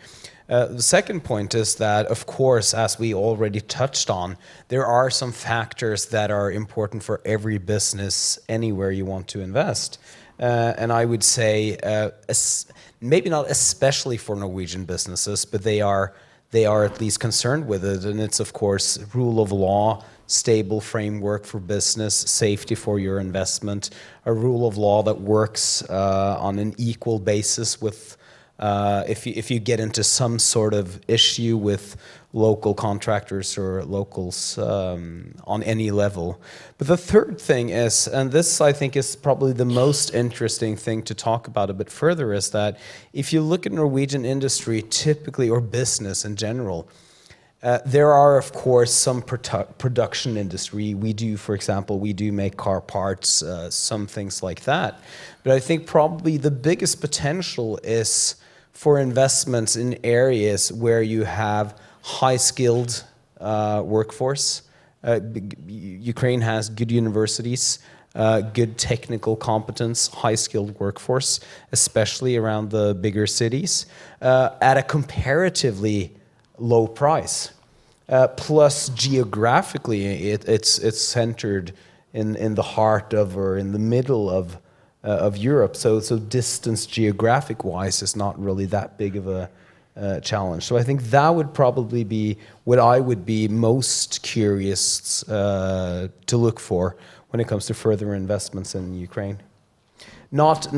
The second point is that, of course, as we already touched on, there are some factors that are important for every business anywhere you want to invest. and I would say maybe not especially for Norwegian businesses, but they are at least concerned with it. And it's, of course, rule of law, stable framework for business, safety for your investment, a rule of law that works on an equal basis with if you get into some sort of issue with local contractors or locals on any level. But the third thing is, and this I think is probably the most interesting thing to talk about a bit further, is that if you look at Norwegian industry typically, or business in general, there are, of course, some production industry. We do, for example, we do make car parts, some things like that. But I think probably the biggest potential is for investments in areas where you have high-skilled workforce. Ukraine has good universities, good technical competence, high-skilled workforce, especially around the bigger cities, at a comparatively low price. Plus, geographically, it's centered in the heart of, or in the middle of Europe. So distance geographic-wise is not really that big of a challenge. So I think that would probably be what I would be most curious to look for when it comes to further investments in Ukraine. Not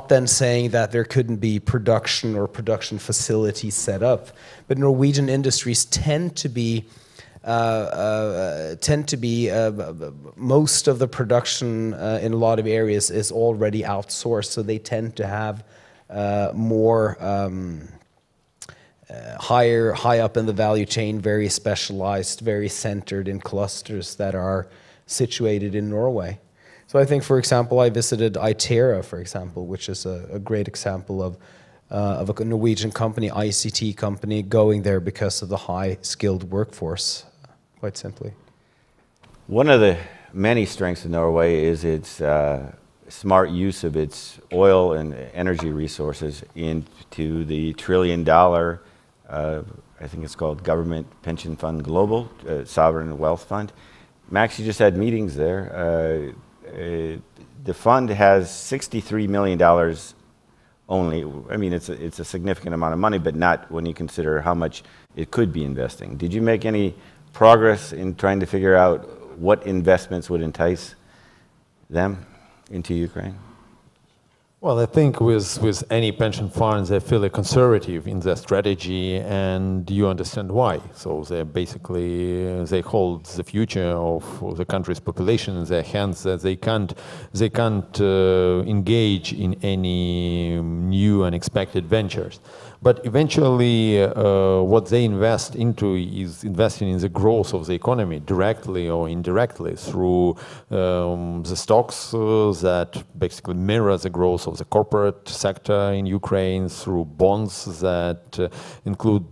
then saying that there couldn't be production or production facilities set up, but Norwegian industries tend to be most of the production in a lot of areas is already outsourced, so they tend to have more high up in the value chain, very specialized, very centered in clusters that are situated in Norway. So I think, for example, I visited Itera, for example, which is a great example of a Norwegian company, ICT company, going there because of the high-skilled workforce, quite simply. One of the many strengths of Norway is its smart use of its oil and energy resources into the $1 trillion, I think it's called Government Pension Fund Global, Sovereign Wealth Fund. Max, you just had meetings there. The fund has $63 million only. I mean, it's a significant amount of money, but not when you consider how much it could be investing. Did you make any progress in trying to figure out what investments would entice them into Ukraine? Well, I think with any pension funds, they're fairly conservative in their strategy, and you understand why. So they basically they hold the future of the country's population in their hands. That they can't engage in any new unexpected ventures. But eventually, what they invest into is investing in the growth of the economy, directly or indirectly, through the stocks that basically mirror the growth of the corporate sector in Ukraine, through bonds that include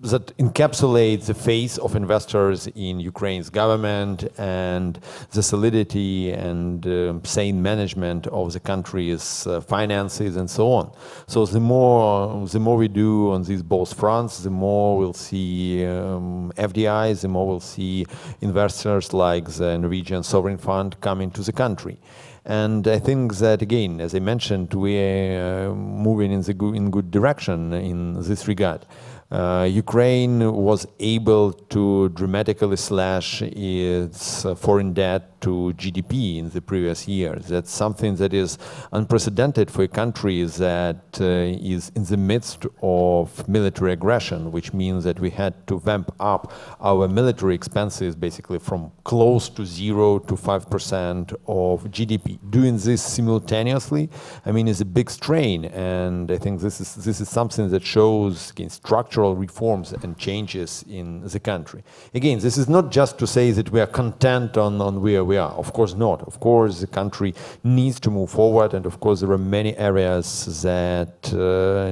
that encapsulate the face of investors in Ukraine's government and the solidity and sane management of the country's finances and so on. So the more we do on these both fronts, the more we'll see FDIs, the more we'll see investors like the Norwegian Sovereign Fund come into the country. And I think that, again, as I mentioned, we're moving in good direction in this regard. Ukraine was able to dramatically slash its foreign debt to GDP in the previous years. That's something that is unprecedented for a country that is in the midst of military aggression, which means that we had to vamp up our military expenses basically from close to 0 to 5% of GDP. Doing this simultaneously, I mean, is a big strain, and I think this is something that shows again, structural reforms and changes in the country. Again, this is not just to say that we are content on where we are. Of course not. Of course, the country needs to move forward, and of course there are many areas that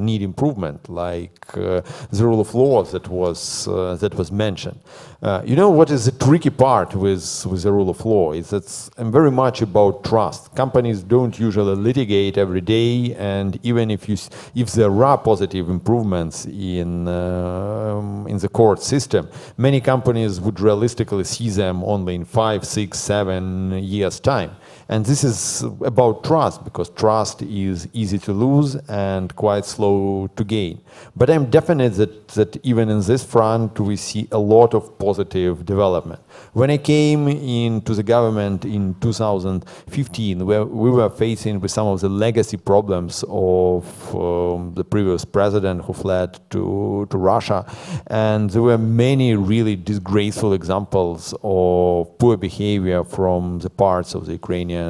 need improvement, like the rule of law that was mentioned. You know what is the tricky part with the rule of law is that I'm very much about trust. Companies don't usually litigate every day, and even if there are positive improvements in the court system, many companies would realistically see them only in 5, 6, 7 years' time. And this is about trust, because trust is easy to lose and quite slow to gain. But I'm definite that even in this front, we see a lot of positive development. When I came into the government in 2015, we were facing with some of the legacy problems of the previous president who fled to Russia. And there were many really disgraceful examples of poor behavior from the parts of the Ukrainian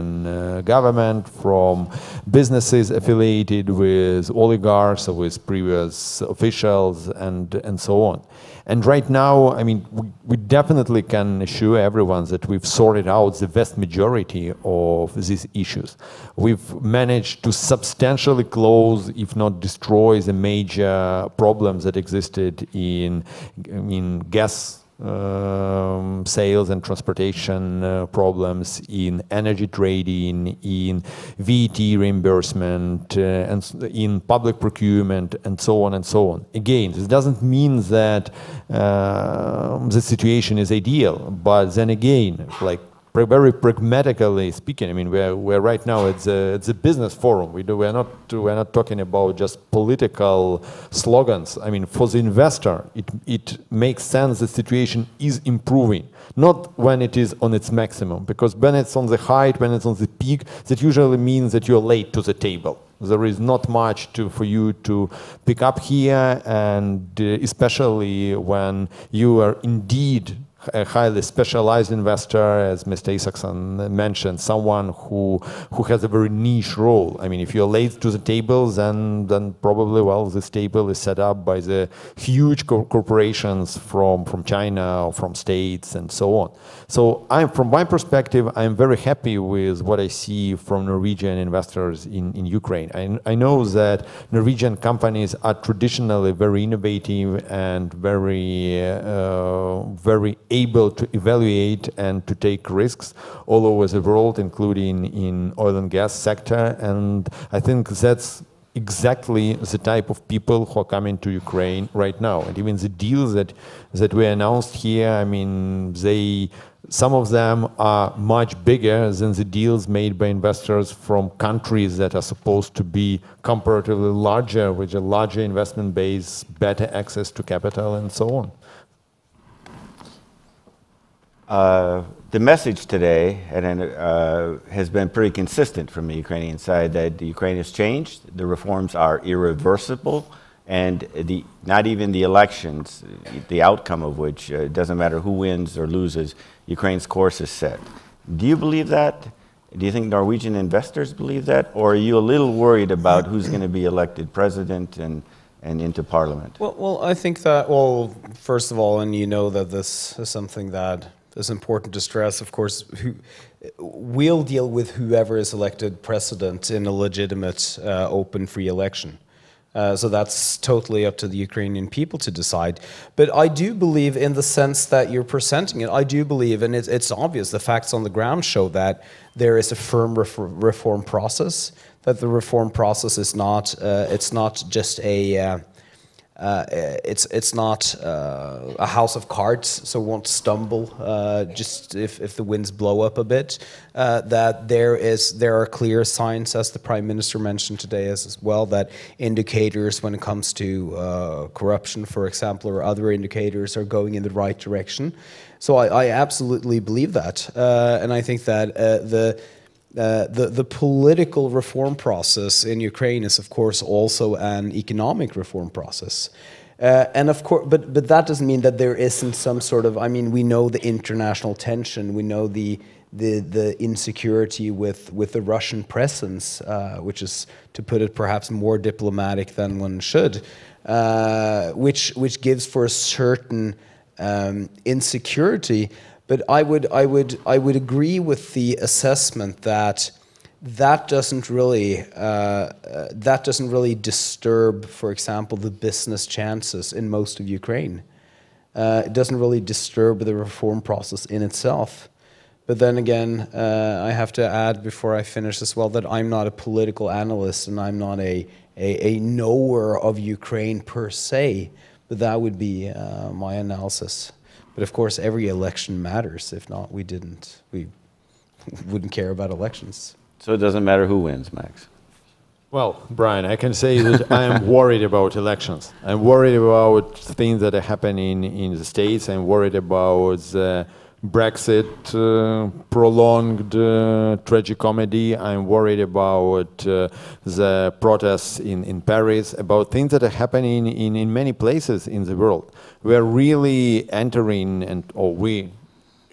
government, from businesses affiliated with oligarchs or with previous officials and so on. And right now, I mean, we definitely can assure everyone that we've sorted out the vast majority of these issues. We've managed to substantially close, if not destroy, the major problems that existed in gas sales and transportation problems, in energy trading, in VAT reimbursement, and in public procurement, and so on and so on. Again, this doesn't mean that the situation is ideal, but then again, like very pragmatically speaking, I mean, we're right now it's a business forum. We're not talking about just political slogans. I mean, for the investor, it makes sense the situation is improving, not when it is on its maximum, because when it's on the height, when it's on the peak, that usually means that you're late to the table. There is not much for you to pick up here, and especially when you are indeed a highly specialized investor, as Mr. Isaacson mentioned, someone who has a very niche role. I mean, if you're late to the table, then probably, well, this table is set up by the huge corporations from China or from states and so on. So from my perspective, I'm very happy with what I see from Norwegian investors in Ukraine. I know that Norwegian companies are traditionally very innovative and very able to evaluate and to take risks all over the world, including in oil and gas sector. And I think that's exactly the type of people who are coming to Ukraine right now. And even the deals that we announced here, I mean, some of them are much bigger than the deals made by investors from countries that are supposed to be comparatively larger, with a larger investment base, better access to capital, and so on. The message today has been pretty consistent from the Ukrainian side that Ukraine has changed, the reforms are irreversible, and not even the elections, the outcome of which, doesn't matter who wins or loses, Ukraine's course is set. Do you believe that? Do you think Norwegian investors believe that? Or are you a little worried about who's going to be elected president and into parliament? Well, I think that, well, first of all, and you know that this is something that is important to stress, of course, we'll deal with whoever is elected president in a legitimate, open, free election. So that's totally up to the Ukrainian people to decide. But I do believe, in the sense that you're presenting it, I do believe, and it's obvious, the facts on the ground show that there is a firm reform process, that the reform process is not, it's not just a, it's not a house of cards, so won't stumble just if the winds blow up a bit. That there are clear signs, as the Prime Minister mentioned today as well, that indicators when it comes to corruption, for example, or other indicators are going in the right direction. So I absolutely believe that, and I think that the political reform process in Ukraine is, of course, also an economic reform process. And of course, but that doesn't mean that there isn't some sort of, I mean, we know the international tension, we know the insecurity with the Russian presence, which is, to put it perhaps more diplomatic than one should, which gives for a certain insecurity. But I would agree with the assessment that that doesn't really disturb, for example, the business chances in most of Ukraine. It doesn't really disturb the reform process in itself. But then again, I have to add before I finish as well that I'm not a political analyst and I'm not a knower of Ukraine per se. But that would be my analysis. But of course, every election matters. If not, we wouldn't care about elections. So it doesn't matter who wins, Max. Well, Brian, I can say that I am worried about elections. I'm worried about things that are happening in the States. I'm worried about Brexit, prolonged tragicomedy. I'm worried about the protests in Paris, about things that are happening in many places in the world. We're really entering, or we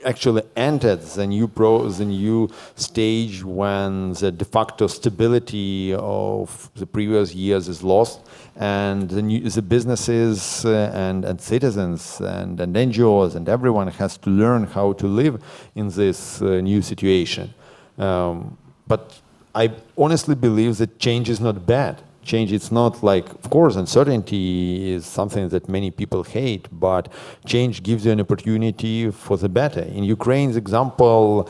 actually entered the new stage when the de facto stability of the previous years is lost, and the businesses and citizens and NGOs and everyone has to learn how to live in this new situation. But I honestly believe that change is not bad. Change, it's not like, of course, uncertainty is something that many people hate, but change gives you an opportunity for the better. In Ukraine's example,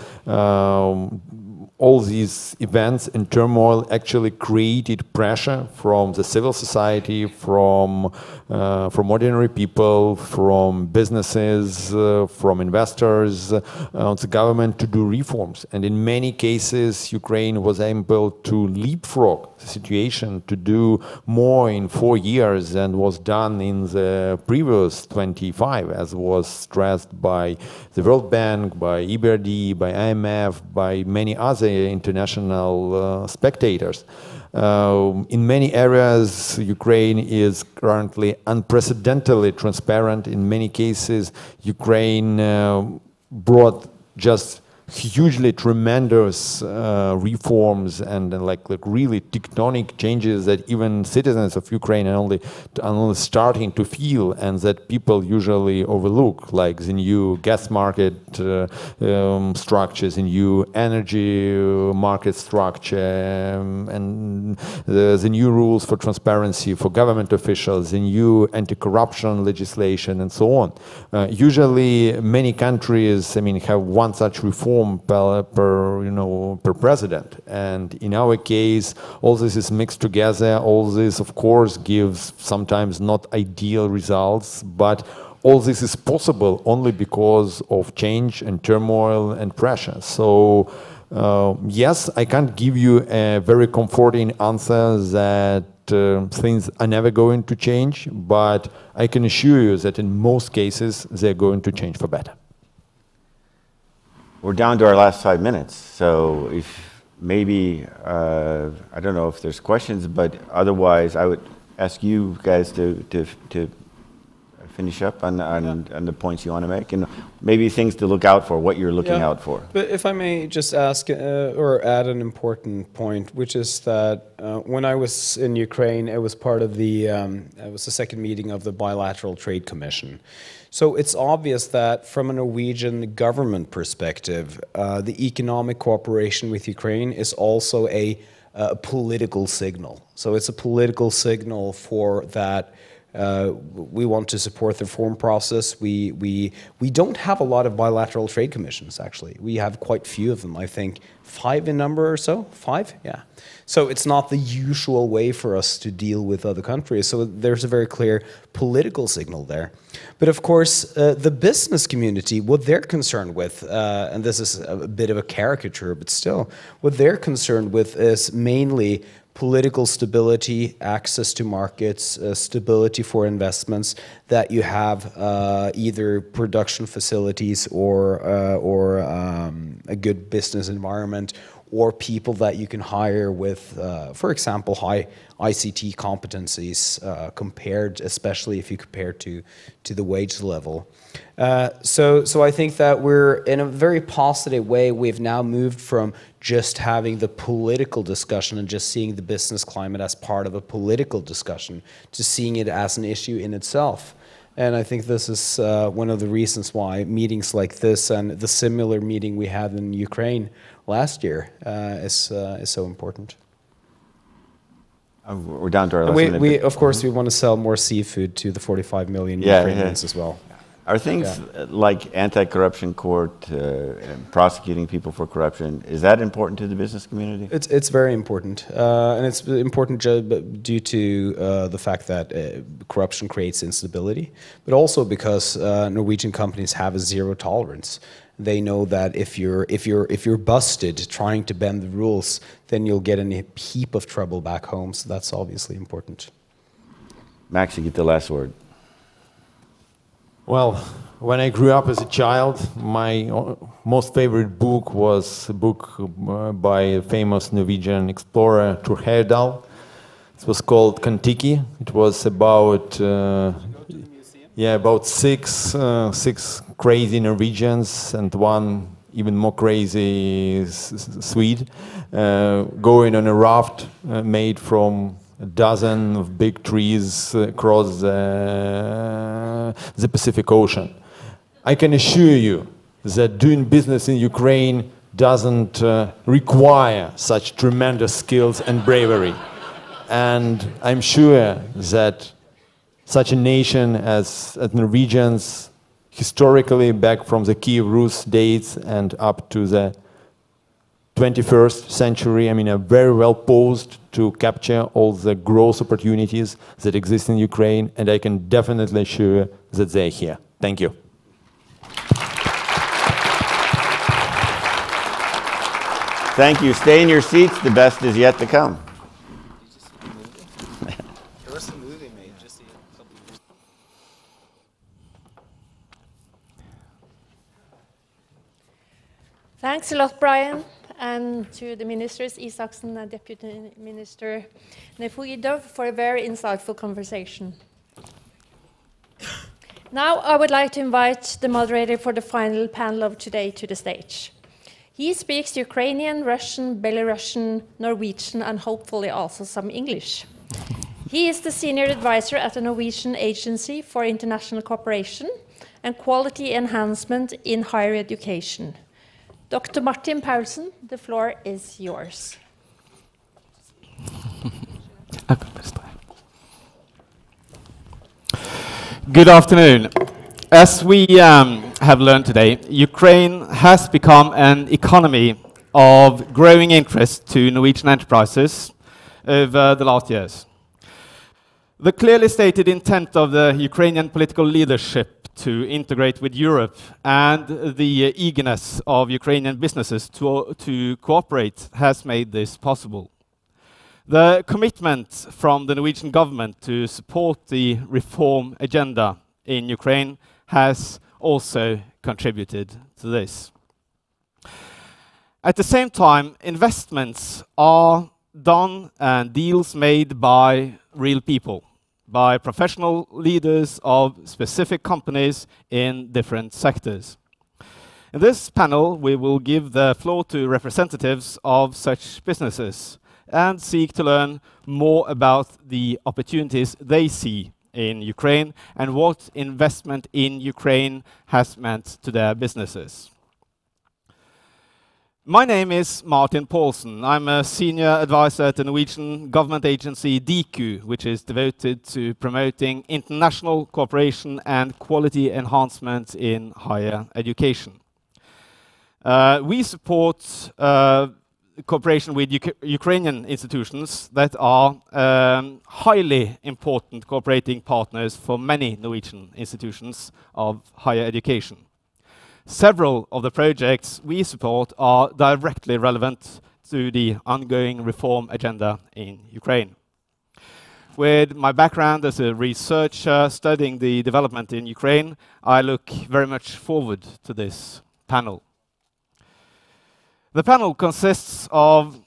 all these events and turmoil actually created pressure from the civil society, from ordinary people, from businesses, from investors, on the government to do reforms. And in many cases, Ukraine was able to leapfrog the situation, to do more in 4 years than was done in the previous 25, as was stressed by the World Bank, by EBRD, by IMF, by many other international spectators. In many areas, Ukraine is currently unprecedentedly transparent. In many cases, Ukraine brought just hugely tremendous reforms and like really tectonic changes that even citizens of Ukraine are only starting to feel, and that people usually overlook, like the new gas market structures, the new energy market structure, and the new rules for transparency for government officials, the new anti-corruption legislation, and so on. Usually, many countries, have one such reform per president, and in our case, all this is mixed together. All this, of course, gives sometimes not ideal results, but all this is possible only because of change and turmoil and pressure. So, yes, I can't give you a very comforting answer that things are never going to change, but I can assure you that in most cases, they're going to change for better. We're down to our last 5 minutes, so if maybe, I don't know if there's questions, but otherwise I would ask you guys to finish up on the points you want to make, and maybe things to look out for, what you're looking out for. But if I may just ask or add an important point, which is that when I was in Ukraine, it was part of it was the second meeting of the Bilateral Trade Commission. So it's obvious that from a Norwegian government perspective, the economic cooperation with Ukraine is also a political signal. So it's a political signal for that we want to support the reform process. We don't have a lot of bilateral trade commissions, actually. We have quite few of them, I think 5 in number or so, 5, yeah. So it's not the usual way for us to deal with other countries. So there's a very clear political signal there. But of course, the business community, what they're concerned with, and this is a bit of a caricature, but still, what they're concerned with is mainly political stability, access to markets, stability for investments, that you have either production facilities or a good business environment, or people that you can hire with, for example, high ICT competencies, especially if you compare to the wage level. So I think that we're, in a very positive way, we've now moved from just having the political discussion and just seeing the business climate as part of a political discussion to seeing it as an issue in itself. And I think this is one of the reasons why meetings like this and the similar meeting we had in Ukraine last year is so important. We're down to our last minute. Of course, we want to sell more seafood to the 45 million Ukrainians as well. Are things like anti-corruption court, prosecuting people for corruption, is that important to the business community? It's very important, and it's important due to the fact that corruption creates instability, but also because Norwegian companies have a zero tolerance. They know that if you're busted trying to bend the rules, then you'll get in a heap of trouble back home. So that's obviously important. Max, you get the last word. Well, when I grew up as a child, my most favorite book was a book by a famous Norwegian explorer, Thor Heyerdahl. It was called Kon-Tiki. It was about about six crazy Norwegians and one even more crazy Swede going on a raft made from a dozen of big trees across the Pacific Ocean. I can assure you that doing business in Ukraine doesn't require such tremendous skills and bravery. And I'm sure that such a nation as Norwegians, historically back from the Kiev Rus days and up to the 21st century, I mean, are very well posed to capture all the growth opportunities that exist in Ukraine, and I can definitely assure that they're here. Thank you. Thank you. Stay in your seats. The best is yet to come. Thanks a lot, Brian, and to the ministers, Isaksen and Deputy Minister Nefuidov, for a very insightful conversation. Now I would like to invite the moderator for the final panel of today to the stage. He speaks Ukrainian, Russian, Belarusian, Norwegian, and hopefully also some English. He is the senior advisor at the Norwegian Agency for International Cooperation and Quality Enhancement in Higher Education. Dr. Martin Paulsen, the floor is yours. Good afternoon. As we have learned today, Ukraine has become an economy of growing interest to Norwegian enterprises over the last years. The clearly stated intent of the Ukrainian political leadership to integrate with Europe and the eagerness of Ukrainian businesses to cooperate has made this possible. The commitment from the Norwegian government to support the reform agenda in Ukraine has also contributed to this. At the same time, investments are done and deals made by real people, by professional leaders of specific companies in different sectors. In this panel, we will give the floor to representatives of such businesses and seek to learn more about the opportunities they see in Ukraine and what investment in Ukraine has meant to their businesses. My name is Martin Paulsen. I'm a senior advisor at the Norwegian government agency DIKU, which is devoted to promoting international cooperation and quality enhancement in higher education. We support cooperation with Ukrainian institutions that are highly important cooperating partners for many Norwegian institutions of higher education. Several of the projects we support are directly relevant to the ongoing reform agenda in Ukraine. With my background as a researcher studying the development in Ukraine, I look very much forward to this panel. The panel consists of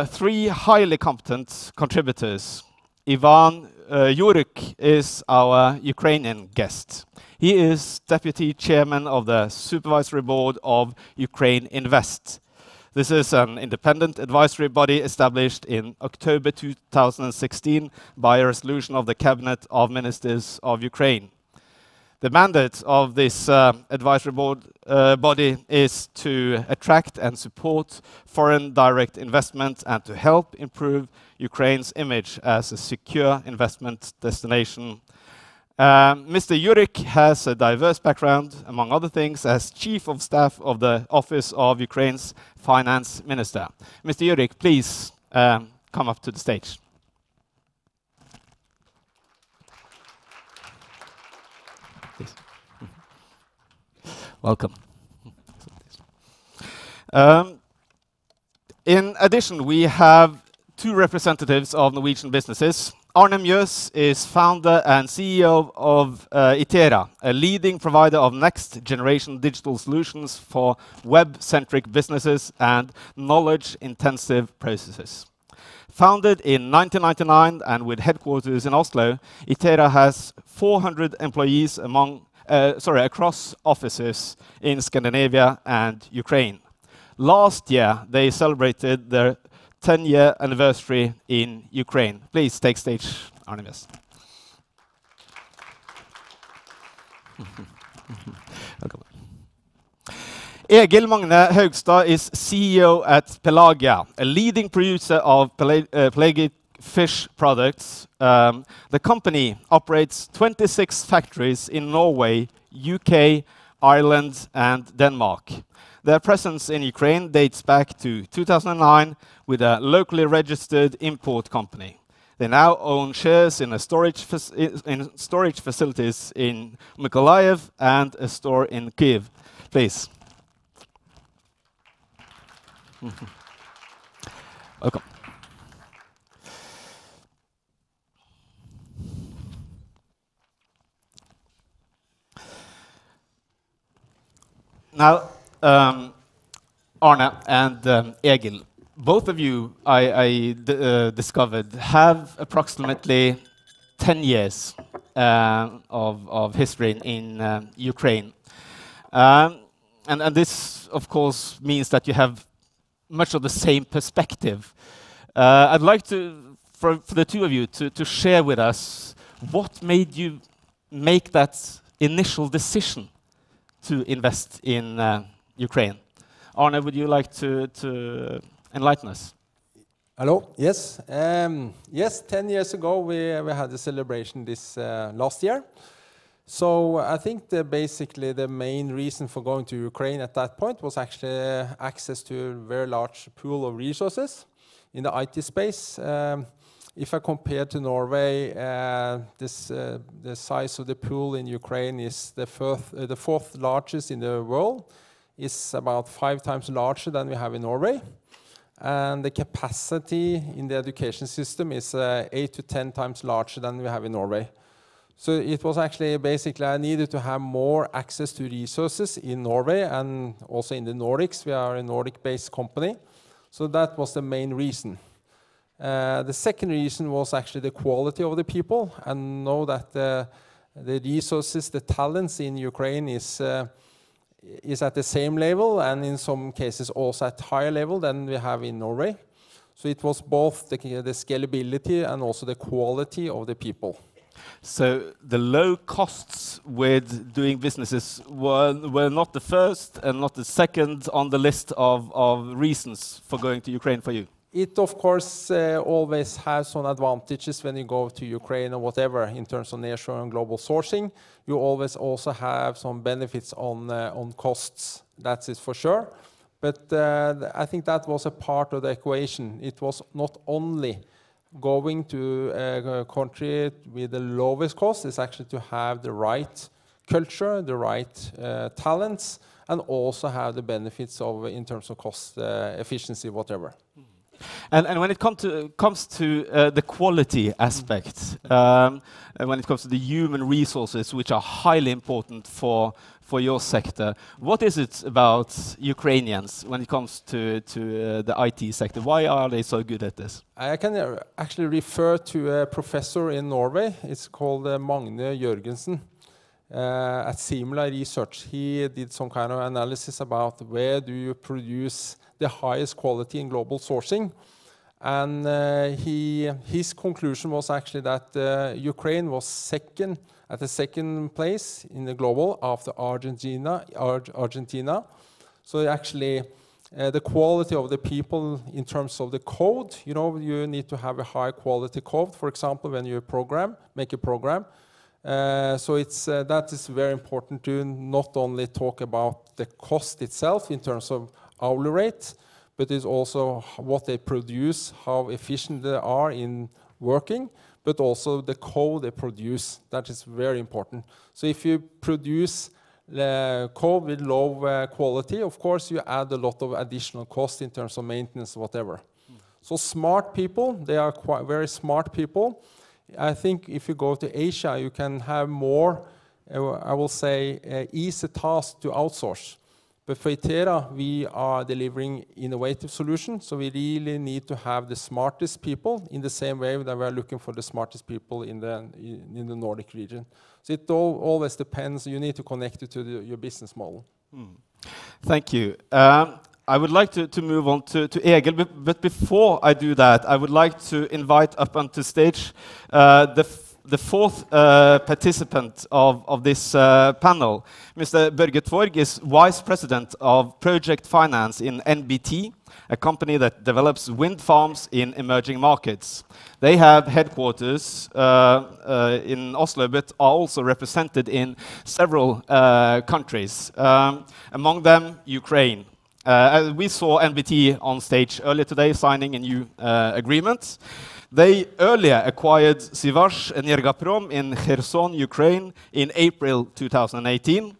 three highly competent contributors. Ivan Yuruk is our Ukrainian guest. He is Deputy Chairman of the Supervisory Board of Ukraine Invest. This is an independent advisory body established in October 2016 by a resolution of the Cabinet of Ministers of Ukraine. The mandate of this advisory board body is to attract and support foreign direct investment and to help improve Ukraine's image as a secure investment destination. Mr. Yuruk has a diverse background, among other things, as Chief of Staff of the Office of Ukraine's Finance Minister. Mr. Yuruk, please come up to the stage. Please. Welcome. In addition, we have two representatives of Norwegian businesses. Arne Mjøs is founder and CEO of Itera, a leading provider of next-generation digital solutions for web-centric businesses and knowledge-intensive processes. Founded in 1999 and with headquarters in Oslo, Itera has 400 employees across offices in Scandinavia and Ukraine. Last year, they celebrated their 10-year anniversary in Ukraine. Please take stage, Arne Mjøs. Egil Magne Haugstad is CEO at Pelagia, a leading producer of pelagic fish products. The company operates 26 factories in Norway, UK, Ireland, and Denmark. Their presence in Ukraine dates back to 2009 with a locally registered import company. They now own shares in storage facilities in Mykolaiv and a store in Kyiv. Please. Welcome. Now, Arne and Egil, both of you, I discovered, have approximately 10 years of history in Ukraine. And this, of course, means that you have much of the same perspective. I'd like to, for the two of you, to share with us what made you make that initial decision to invest in Ukraine. Arne, would you like to enlighten us? Hello. Yes. Yes, 10 years ago we had a celebration this last year. So I think basically the main reason for going to Ukraine at that point was actually access to a very large pool of resources in the IT space. If I compare to Norway, the size of the pool in Ukraine is the fourth largest in the world. It's about 5 times larger than we have in Norway. And the capacity in the education system is 8 to 10 times larger than we have in Norway. So it was actually basically I needed to have more access to resources in Norway and also in the Nordics. We are a Nordic-based company. So that was the main reason. The second reason was actually the quality of the people, and know that the resources, the talents in Ukraine is at the same level, and in some cases also at higher level than we have in Norway. So it was both the scalability and also the quality of the people. So the low costs with doing businesses were not the first and not the second on the list of reasons for going to Ukraine for you? It, of course, always has some advantages when you go to Ukraine or whatever in terms of nearshore and global sourcing. You always also have some benefits on costs, that is for sure. But I think that was a part of the equation. It was not only going to a country with the lowest cost, it's actually to have the right culture, the right talents, and also have the benefits of in terms of cost efficiency, whatever. And when it comes to the quality aspect, when it comes to the human resources, which are highly important for your sector, what is it about Ukrainians when it comes to the IT sector? Why are they so good at this? I can actually refer to a professor in Norway. It's called Magne Jørgensen at Simula Research. He did some kind of analysis about where do you produce the highest quality in global sourcing. And his conclusion was actually that Ukraine was at the second place in the global after Argentina. So actually the quality of the people in terms of the code, you know, you need to have a high quality code, for example, when you make a program. So that is very important to not only talk about the cost itself in terms of hourly rate, but it's also what they produce, how efficient they are in working, but also the code they produce. That is very important. So if you produce code with low quality, of course you add a lot of additional cost in terms of maintenance, whatever. So smart people, they are quite very smart people. I think if you go to Asia, you can have more, I will say, easy tasks to outsource. But for Itera, we are delivering innovative solutions, so we really need to have the smartest people in the same way that we are looking for the smartest people in the Nordic region. So it always depends. You need to connect it to your business model. Thank you. I would like to move on to Egil, but before I do that, I would like to invite up onto stage the fourth participant of this panel. Mr. Børge Tvorg is Vice President of Project Finance in NBT, a company that develops wind farms in emerging markets. They have headquarters in Oslo, but are also represented in several countries, among them Ukraine. We saw NBT on stage earlier today signing a new agreement. They earlier acquired Sivash Energoprom in Kherson, Ukraine in April 2018.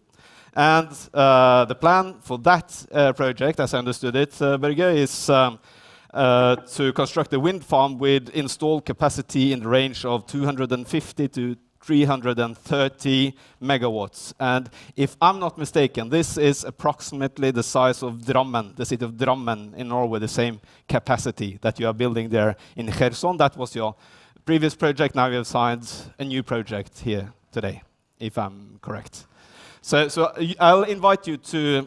And the plan for that project, as I understood it, Børge, is to construct a wind farm with installed capacity in the range of 250 to 330 megawatts. And if I'm not mistaken, this is approximately the size of Drammen, the city of Drammen in Norway, the same capacity that you are building there in Kherson. That was your previous project. Now you have signed a new project here today, if I'm correct. So I'll invite you to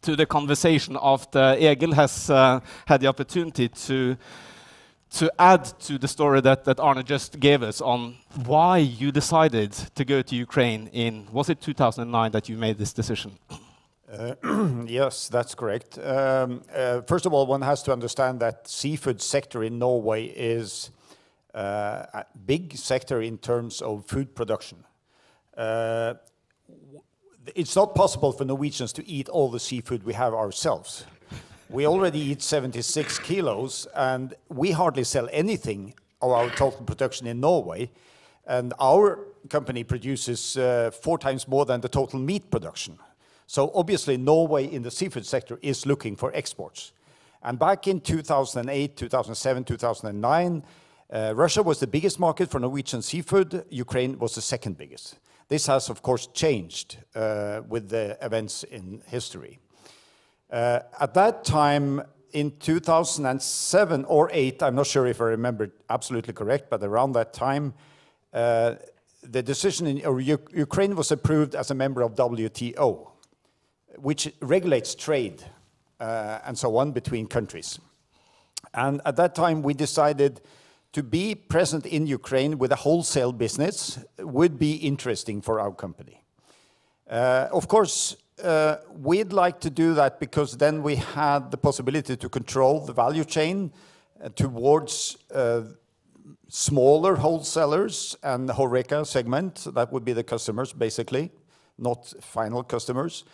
the conversation after Egil has had the opportunity to add to the story that Arne just gave us on why you decided to go to Ukraine in, was it 2009 that you made this decision? Yes, that's correct. First of all, one has to understand that seafood sector in Norway is a big sector in terms of food production. It's not possible for Norwegians to eat all the seafood we have ourselves. We already eat 76 kilos, and we hardly sell anything of our total production in Norway. And our company produces 4 times more than the total meat production. So obviously Norway in the seafood sector is looking for exports. And back in 2008, 2007, 2009, Russia was the biggest market for Norwegian seafood. Ukraine was the second biggest. This has, of course, changed with the events in history. At that time, in 2007 or 8, I'm not sure if I remember absolutely correct, but around that time, the decision in Ukraine was approved as a member of WTO, which regulates trade and so on between countries. And at that time, we decided to be present in Ukraine with a wholesale business would be interesting for our company. Of course, we'd like to do that because then we had the possibility to control the value chain towards smaller wholesalers and the HoReCa segment. That would be the customers, basically, not final customers,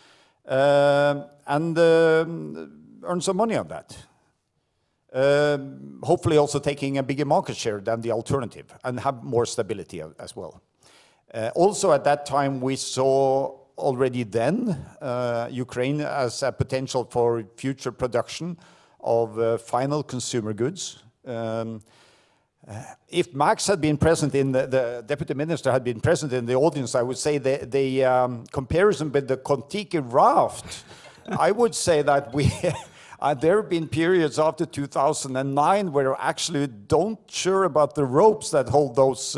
and earn some money on that. Hopefully also taking a bigger market share than the alternative and have more stability as well. Also at that time we saw already then Ukraine as a potential for future production of final consumer goods. If Max had been present in the deputy minister had been present in the audience, I would say the comparison with the Kon-Tiki raft, I would say that we there have been periods after 2009 where I actually don't sure about the ropes that hold those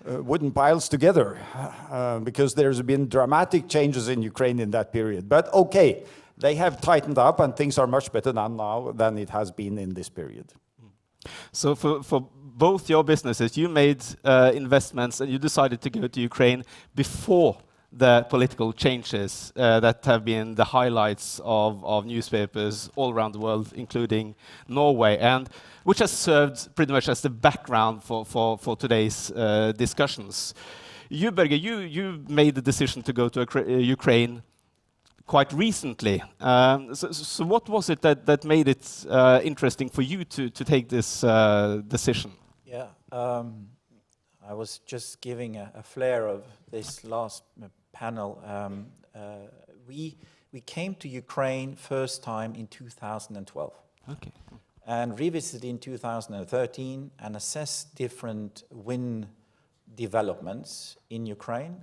wooden piles together, because there's been dramatic changes in Ukraine in that period. But okay, they have tightened up and things are much better now than it has been in this period. So for both your businesses, you made investments and you decided to go to Ukraine before the political changes that have been the highlights of newspapers all around the world, including Norway, and which has served pretty much as the background for today's discussions. You, Børge, you made the decision to go to Ukraine quite recently. So what was it that made it interesting for you to take this decision? Yeah, I was just giving a flare of this last panel, we came to Ukraine first time in 2012. Okay. And revisited in 2013 and assessed different wind developments in Ukraine.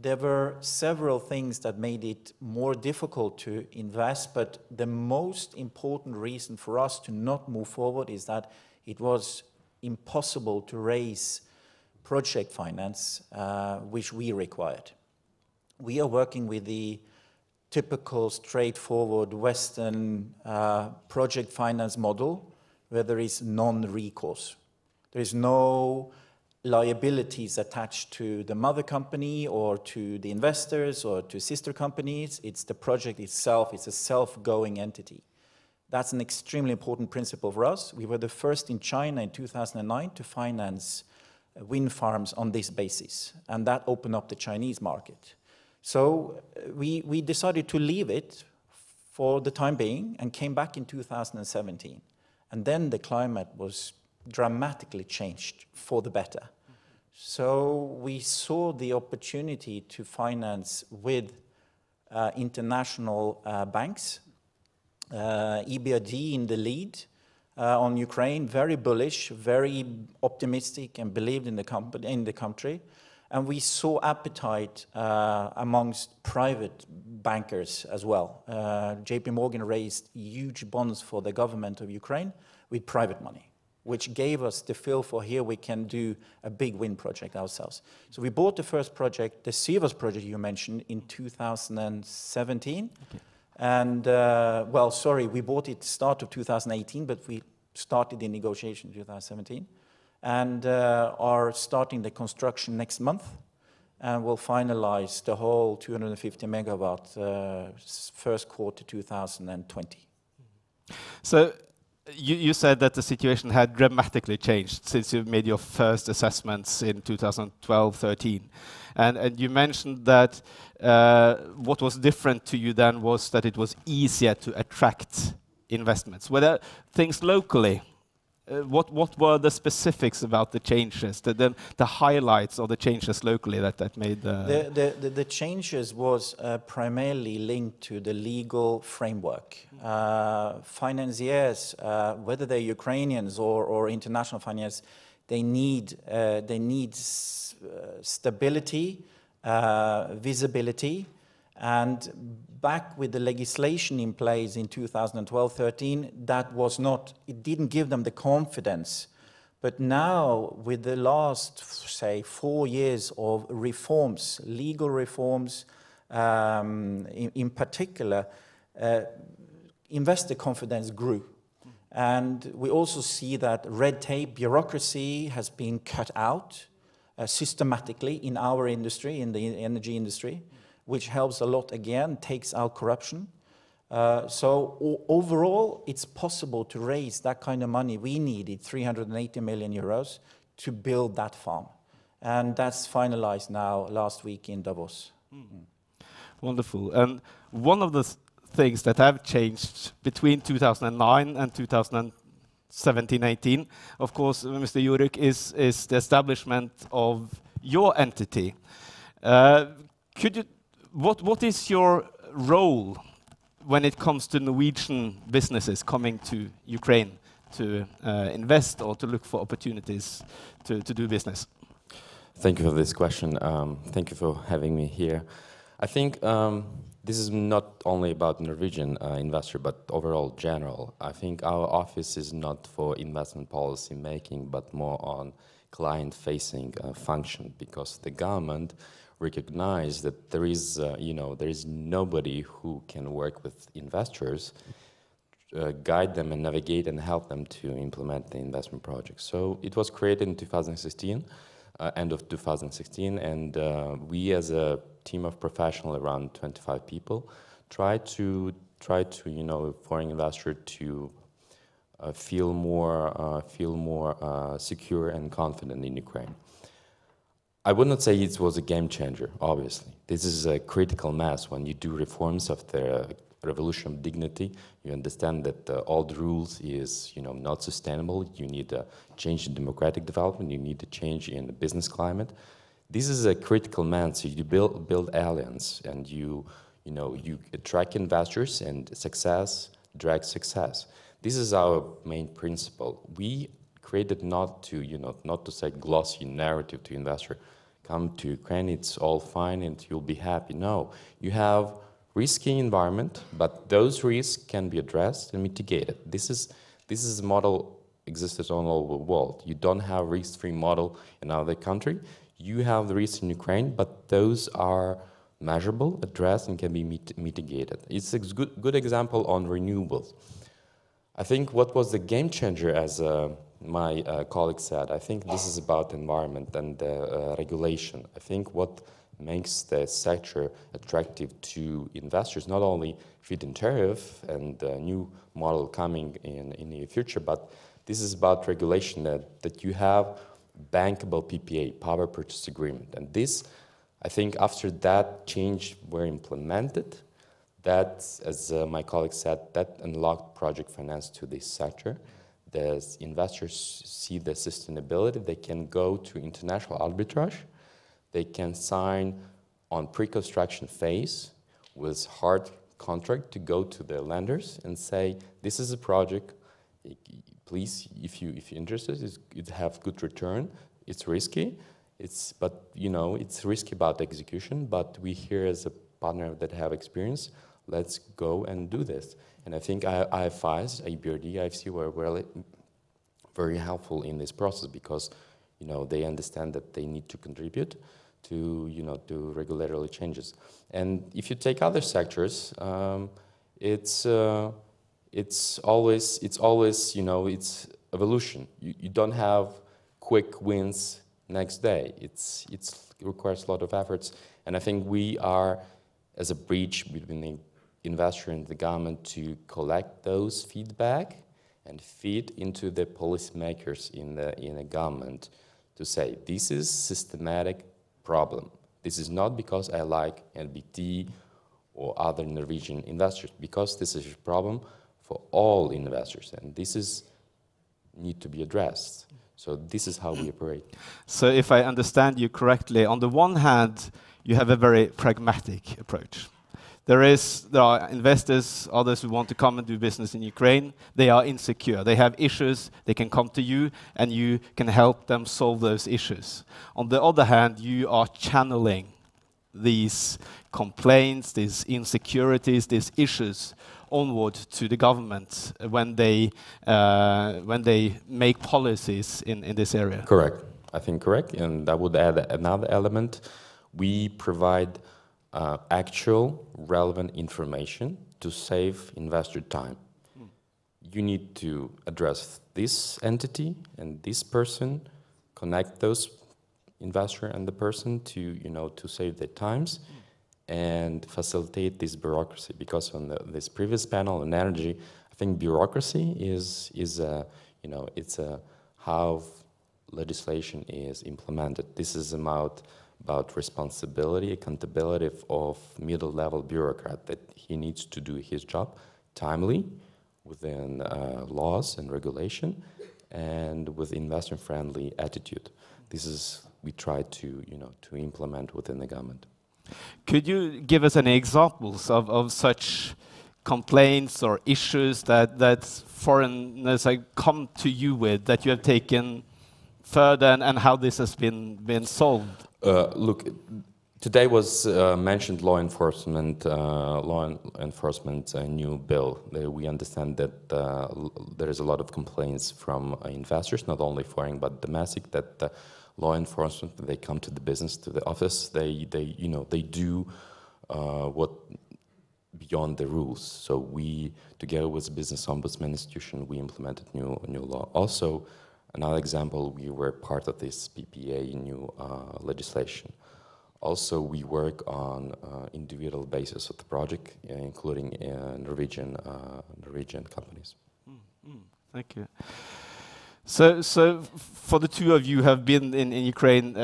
There were several things that made it more difficult to invest, but the most important reason for us to not move forward is that it was impossible to raise project finance, which we required. We are working with the typical, straightforward Western project finance model, where there is non-recourse. There is no liabilities attached to the mother company or to the investors or to sister companies. It's the project itself. It's a self-going entity. That's an extremely important principle for us. We were the first in China in 2009 to finance wind farms on this basis, and that opened up the Chinese market. So we decided to leave it for the time being and came back in 2017. And then the climate was dramatically changed for the better. So we saw the opportunity to finance with international banks, EBRD in the lead on Ukraine, very bullish, very optimistic, and believed in the country. And we saw appetite amongst private bankers as well. JP Morgan raised huge bonds for the government of Ukraine with private money, which gave us the feel for here we can do a big wind project ourselves. So we bought the first project, the Sivas project you mentioned, in 2017. Okay. And, well, sorry, we bought it start of 2018, but we started the negotiation in 2017. And are starting the construction next month, and will finalize the whole 250 megawatt first quarter 2020. So you said that the situation had dramatically changed since you made your first assessments in 2012-13. And you mentioned that what was different to you then was that it was easier to attract investments. Were there things locally? What were the specifics about the changes, the highlights of the changes locally that made the changes was primarily linked to the legal framework. Financiers, whether they're Ukrainians or international financiers, they need stability, visibility. And back with the legislation in place in 2012-13, that was not, it didn't give them the confidence. But now, with the last, say, 4 years of reforms, legal reforms in particular, investor confidence grew. And we also see that red tape, bureaucracy has been cut out systematically in our industry, in the energy industry, which helps a lot, again, takes out corruption. So overall, it's possible to raise that kind of money. We needed 380 million euros to build that farm. And that's finalized now last week in Davos. Mm. Wonderful. And one of the things that have changed between 2009 and 2017-18, of course, Mr. Jurek, is the establishment of your entity. What is your role when it comes to Norwegian businesses coming to Ukraine to invest or to look for opportunities to do business? Thank you for this question. Thank you for having me here. I think this is not only about Norwegian investor, but overall general. I think our office is not for investment policy making, but more on client-facing function, because the government recognize that there is, there is nobody who can work with investors, guide them and navigate and help them to implement the investment project. So it was created in 2016, end of 2016, and we as a team of professionals, around 25 people, try to foreign investor to feel more secure and confident in Ukraine. I would not say it was a game changer, obviously. This is a critical mass. When you do reforms of the revolution of dignity, you understand that all the rules is not sustainable. You need a change in democratic development. You need a change in the business climate. This is a critical man. So you build alliance, and you attract investors, and success drags success. This is our main principle. We created not to say glossy narrative to investor. Come to Ukraine, it's all fine and you'll be happy. No, you have risky environment, but those risks can be addressed and mitigated. This is a model existed all over the world. You don't have risk-free model in other country. You have the risks in Ukraine, but those are measurable, addressed, and can be mitigated. It's a good example on renewables. I think what was the game changer, as my colleague said, I think this is about environment and regulation. I think what makes the sector attractive to investors, not only feed-in tariff and the new model coming in the future, but this is about regulation, that you have bankable PPA, power purchase agreement. And this, I think after that change were implemented, that, as my colleague said, that unlocked project finance to this sector. The investors see the sustainability. They can go to international arbitrage. They can sign on pre-construction phase with hard contract to go to the lenders and say, this is a project, please, if you're interested, it have good return. It's risky, but it's risky about execution, but we here as a partner that have experience, let's go and do this. And I think IFIs, IBRD, IFC were very helpful in this process because they understand that they need to contribute to regulatory changes. And if you take other sectors, it's always it's evolution. You don't have quick wins next day. It requires a lot of efforts, and I think we are as a bridge between the investor and the government to collect those feedback and feed into the policymakers in the government to say this is systematic problem. This is not because I like NBT or other Norwegian investors, because this is a problem for all investors, and this is need to be addressed. So this is how we operate. So if I understand you correctly, on the one hand, you have a very pragmatic approach. There are investors, others who want to come and do business in Ukraine. They are insecure. They have issues. They can come to you, and you can help them solve those issues. On the other hand, you are channeling these complaints, these insecurities, these issues onward to the government when they make policies in this area. Correct. I think correct. And I would add another element. We provide actual relevant information to save investor time. You need to address this entity and this person, connect those investor and the person to save their times and facilitate this bureaucracy. Because on this previous panel on energy, I think bureaucracy is how legislation is implemented. This is about responsibility, accountability of middle-level bureaucrat, that he needs to do his job timely within laws and regulation and with investor-friendly attitude. This is we try to implement within the government. Could you give us any examples of such complaints or issues that foreigners come to you with, that you have taken further, and how this has been solved? Look, today was mentioned law enforcement new bill. We understand that there is a lot of complaints from investors, not only foreign but domestic, that law enforcement, they come to the business, to the office, they do what beyond the rules. So we, together with the Business Ombudsman Institution, we implemented new law. Also, another example, we were part of this PPA new legislation. Also, we work on individual basis of the project, including Norwegian companies. Thank you. So for the two of you who have been in Ukraine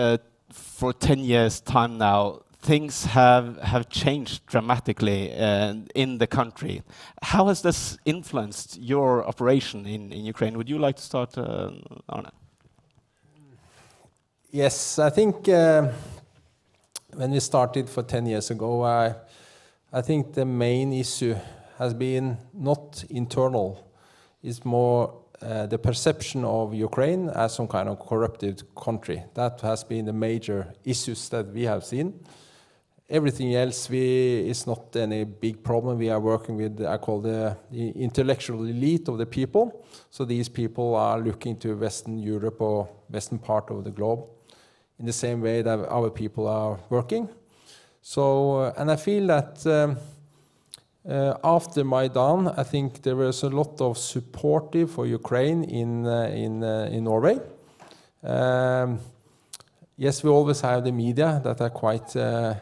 for 10 years' time now, things have changed dramatically in the country. How has this influenced your operation in Ukraine? Would you like to start, Arne? Yes, I think when we started for 10 years ago, I think the main issue has been not internal. It's more the perception of Ukraine as some kind of corrupted country. That has been the major issues that we have seen. Everything else is not any big problem. We are working with, I call the intellectual elite of the people. So these people are looking to Western Europe or Western part of the globe in the same way that our people are working. So, and I feel that after Maidan, I think there was a lot of supportive for Ukraine in Norway. Yes, we always have the media that are quite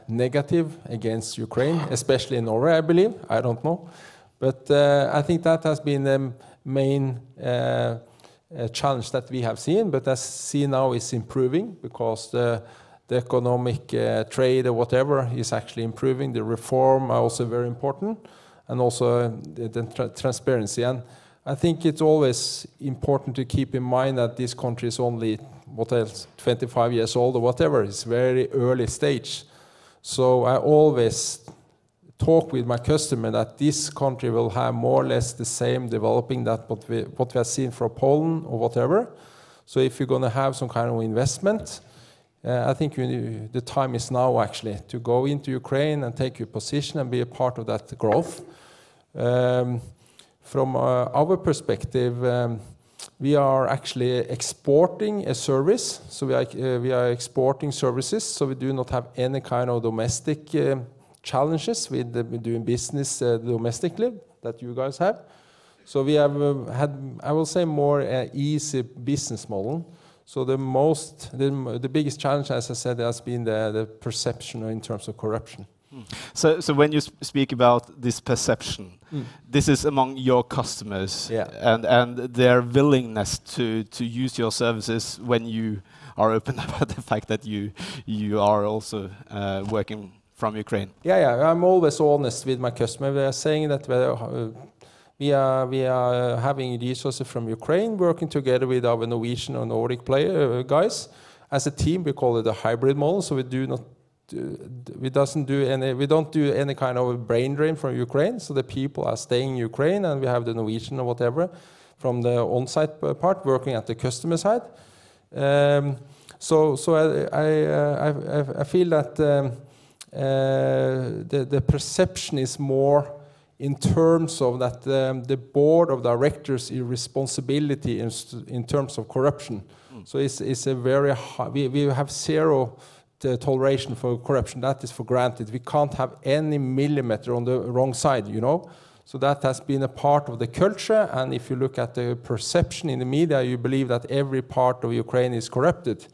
negative against Ukraine, especially in Norway, I believe. I don't know. But I think that has been the main challenge that we have seen. But as see now is improving because the economic trade or whatever is actually improving. The reform are also very important, and also the transparency. And I think it's always important to keep in mind that this country is only, 25 years old or whatever. It's very early stage. So I always talk with my customer that this country will have more or less the same developing that what we have seen from Poland or whatever. So if you're going to have some kind of investment, I think the time is now actually to go into Ukraine and take your position and be a part of that growth. From our perspective, we are actually exporting a service. So we are exporting services. So we do not have any kind of domestic challenges with doing business domestically that you guys have. So we have had, I will say, more easy business model. So the biggest challenge, as I said, has been the perception in terms of corruption. So when you speak about this perception, this is among your customers, and their willingness to use your services when you are open about the fact that you are also working from Ukraine. Yeah, I'm always honest with my customer. They are saying that we are having resources from Ukraine, working together with our Norwegian or Nordic guys. As a team, we call it a hybrid model. So we don't do any kind of brain drain from Ukraine. So the people are staying in Ukraine, and we have the Norwegian or whatever from the on-site part working at the customer side. So I feel that the perception is more in terms of that the board of directors' irresponsibility in terms of corruption. So it's a very high, we have zero toleration for corruption. That is for granted. We can't have any millimeter on the wrong side, you know. So that has been a part of the culture. And if you look at the perception in the media, you believe that every part of Ukraine is corrupted.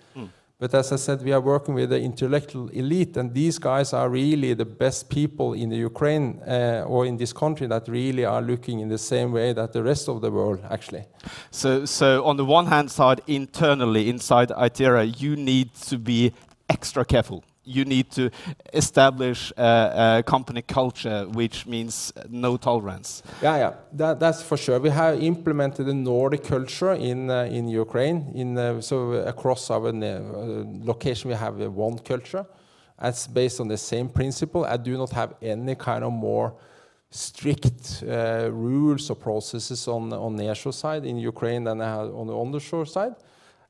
But as I said, we are working with the intellectual elite, and these guys are really the best people in the Ukraine or in this country that really are looking in the same way that the rest of the world actually. So on the one hand side, internally inside Itera, you need to be extra careful. You need to establish a company culture, which means no tolerance. Yeah, that's for sure. We have implemented the Nordic culture in Ukraine. So across our location, we have one culture. That's based on the same principle. I do not have any kind of more strict rules or processes on the nearshore side in Ukraine than I have on the undershore side.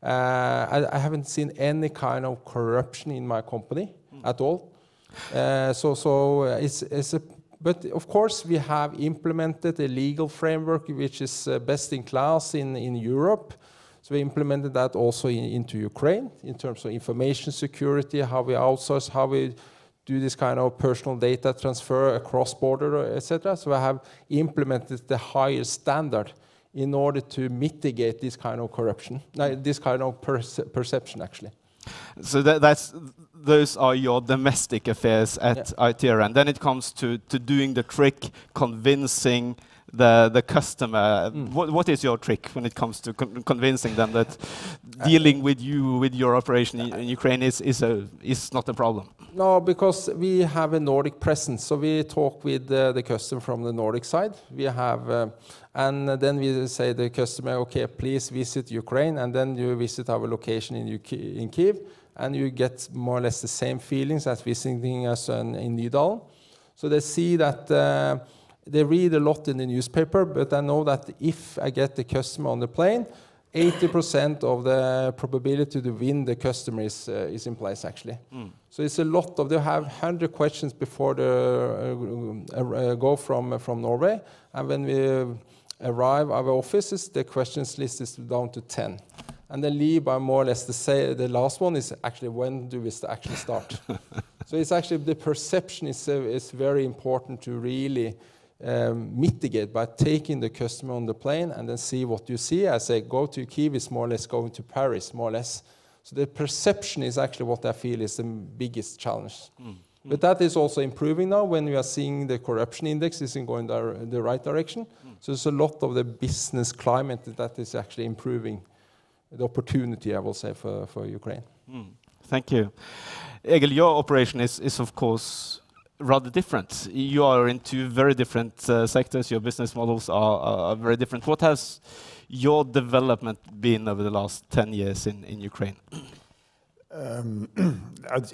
I haven't seen any kind of corruption in my company at all. But of course we have implemented a legal framework which is best in class in Europe. So we implemented that also into Ukraine in terms of information security, how we outsource, how we do this kind of personal data transfer across border, etc. So I have implemented the highest standard in order to mitigate this kind of corruption, this kind of perception, actually. So those are your domestic affairs at Itera, and then it comes to doing the trick, convincing the customer. What is your trick when it comes to convincing them that dealing with your operation in Ukraine is not a problem? No, because we have a Nordic presence, so we talk with the customer from the Nordic side. We have, and then we say to the customer, okay, please visit Ukraine, and then you visit our location in Kyiv, and you get more or less the same feelings as visiting us in Nydalen. So they see that they read a lot in the newspaper, but I know that if I get the customer on the plane, 80% of the probability to win the customer is in place, actually. So it's a lot of, they have 100 questions before they go from Norway, and when we arrive at our offices, the questions list is down to 10. And then leave by more or less the last one is actually, when do we actually start? So it's actually, the perception is very important to really mitigate by taking the customer on the plane and then see what you see. I say, go to Kyiv is more or less going to Paris, more or less. So the perception is actually what I feel is the biggest challenge. But that is also improving now when we are seeing the corruption index is going the right direction. So there's a lot of the business climate that is actually improving the opportunity, I will say, for Ukraine. Thank you. Egil, your operation is of course rather different. You are in two very different sectors. Your business models are very different. What has your development been over the last 10 years in Ukraine?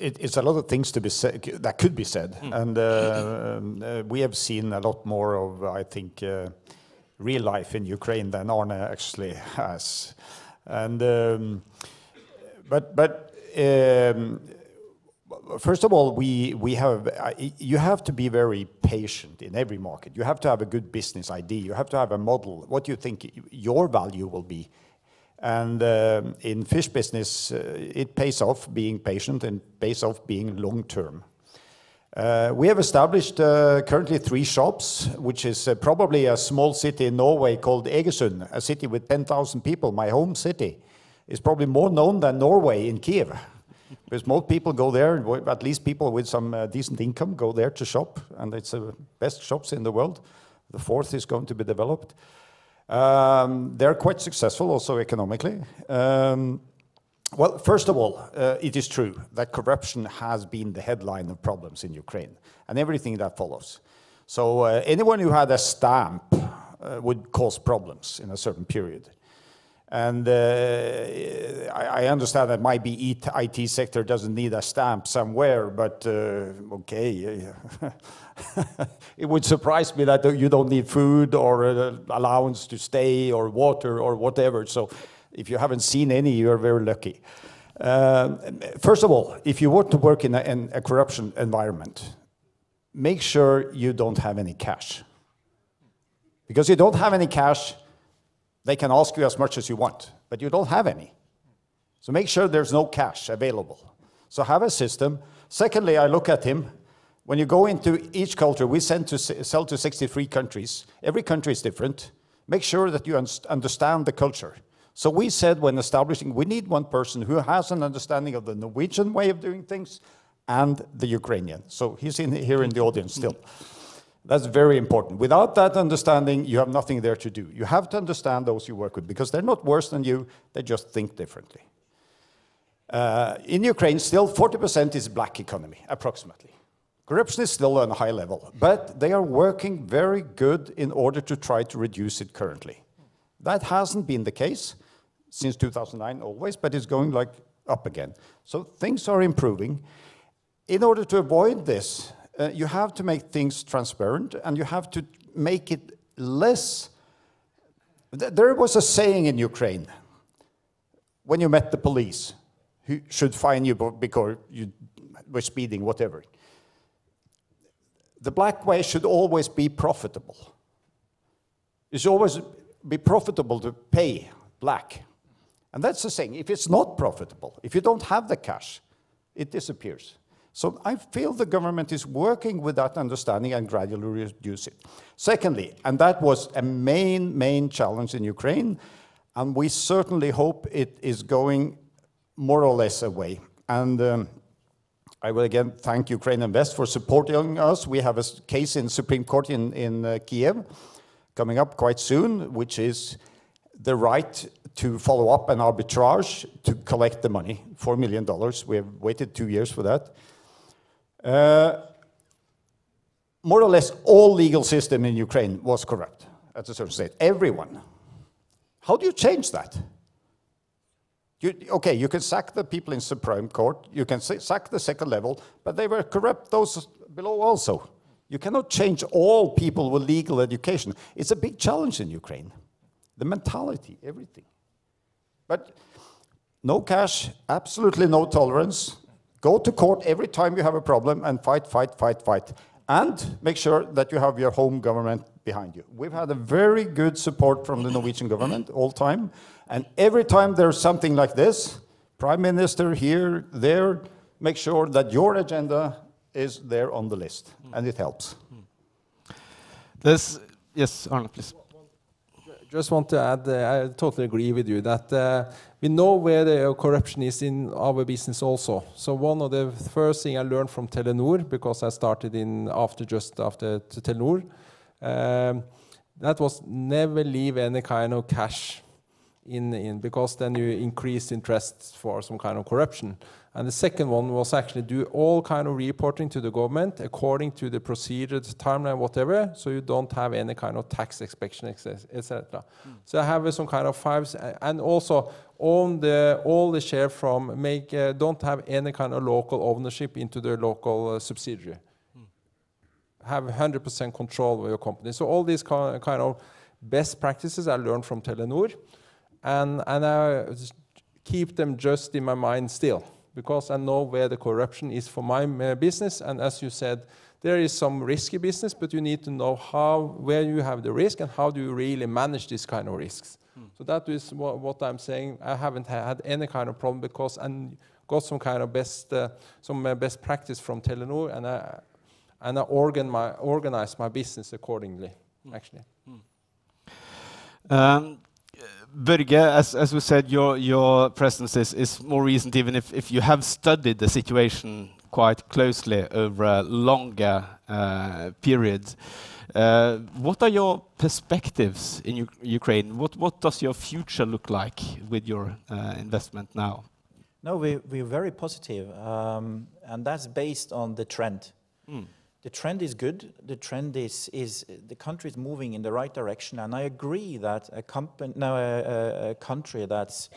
It's a lot of things to be said, that could be said, and we have seen a lot more of, I think, real life in Ukraine than Arne actually has. And first of all, you have to be very patient in every market. You have to have a good business idea. You have to have a model. What do you think your value will be? And in fish business, it pays off being patient and pays off being long-term. We have established currently 3 shops, which is probably a small city in Norway called Egersund, a city with 10,000 people. My home city is probably more known than Norway in Kyiv. Because most people go there, at least people with some decent income go there to shop, and it's the best shops in the world. The 4th is going to be developed. They're quite successful also economically. Well, first of all, it is true that corruption has been the headline of problems in Ukraine, and everything that follows. So anyone who had a stamp would cause problems in a certain period. And I understand that maybe IT sector doesn't need a stamp somewhere, but okay. It would surprise me that you don't need food or allowance to stay or water or whatever. So if you haven't seen any, you're very lucky. First of all, if you want to work in a corruption environment, make sure you don't have any cash. Because you don't have any cash, they can ask you as much as you want, but you don't have any. So make sure there's no cash available. So have a system. Secondly, I look at him. When you go into each culture, we sell to 63 countries. Every country is different. Make sure that you understand the culture. So we said when establishing, we need one person who has an understanding of the Norwegian way of doing things and the Ukrainian. So he's here in the audience still. That's very important. Without that understanding, you have nothing there to do. You have to understand those you work with, because they're not worse than you, they just think differently. In Ukraine, still 40% is black economy, approximately. Corruption is still on a high level, but they are working very good in order to try to reduce it currently. That hasn't been the case since 2009 always, but it's going like up again. So things are improving. In order to avoid this, you have to make things transparent, and you have to make it less. There was a saying in Ukraine, when you met the police, who should fine you because you were speeding, whatever. The black way should always be profitable. It should always be profitable to pay black. And that's the thing. If it's not profitable, if you don't have the cash, it disappears. So I feel the government is working with that understanding and gradually reduce it. Secondly, and that was a main challenge in Ukraine, and we certainly hope it is going more or less away. And I will again thank Ukraine Invest for supporting us. We have a case in Supreme Court in Kyiv coming up quite soon, which is the right to follow up an arbitrage to collect the money, $4 million. We have waited 2 years for that. More or less all legal system in Ukraine was corrupt at a certain state. Everyone. How do you change that? Okay, you can sack the people in Supreme Court, you can sack the second level, but they were corrupt those below also. You cannot change all people with legal education. It's a big challenge in Ukraine. The mentality, everything. But no cash, absolutely no tolerance. Go to court every time you have a problem and fight, fight, fight, fight. And make sure that you have your home government behind you. We've had a very good support from the Norwegian government all time. And every time there's something like this, Prime Minister here, there, make sure that your agenda is there on the list. And it helps. Yes, Arne, please. Just want to add, I totally agree with you that we know where the corruption is in our business also. So one of the first things I learned from Telenor, because I started just after Telenor, that was never leave any kind of cash in because then you increase interest for some kind of corruption. And the second one was actually do all kind of reporting to the government according to the procedure, the timeline, whatever, so you don't have any kind of tax inspection, etc. So I have some kind of fives, and also own all the share from don't have any kind of local ownership into the local subsidiary. Have 100% control of your company. So all these kind of best practices I learned from Telenor, and I keep them just in my mind still, because I know where the corruption is for my business. And as you said, there is some risky business, but you need to know where you have the risk and how do you really manage this kind of risks. So that is what I'm saying. I haven't had any kind of problem because I got some kind of best practice from Telenor, and I organize my business accordingly, actually. Børge, as we said, your presence is more recent, even if you have studied the situation quite closely over a longer period. What are your perspectives in Ukraine? What does your future look like with your investment now? No, we're very positive, and that's based on the trend. The trend is good. The trend is the country is moving in the right direction, and I agree that a country that's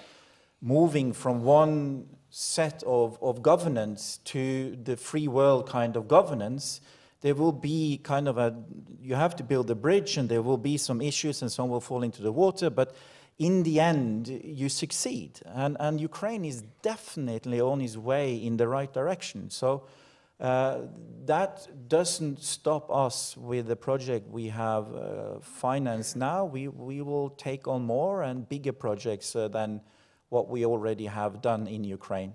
moving from one set of governance to the free world kind of governance, there will be kind of you have to build a bridge, and there will be some issues, and some will fall into the water, but in the end, you succeed, and Ukraine is definitely on its way in the right direction. So. That doesn't stop us with the project we have financed now. We will take on more and bigger projects than what we already have done in Ukraine.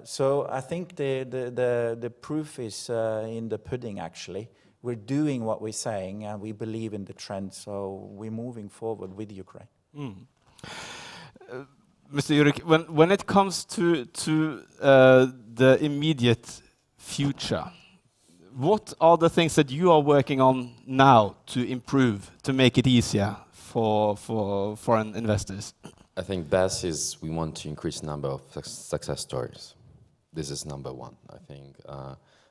So I think the proof is in the pudding, actually. We're doing what we're saying, and we believe in the trend, so we're moving forward with Ukraine. Mr. Jurek, when it comes to the immediate future, what are the things that you are working on now to improve, to make it easier for foreign investors? I think best is we want to increase the number of success stories. This is number one. I think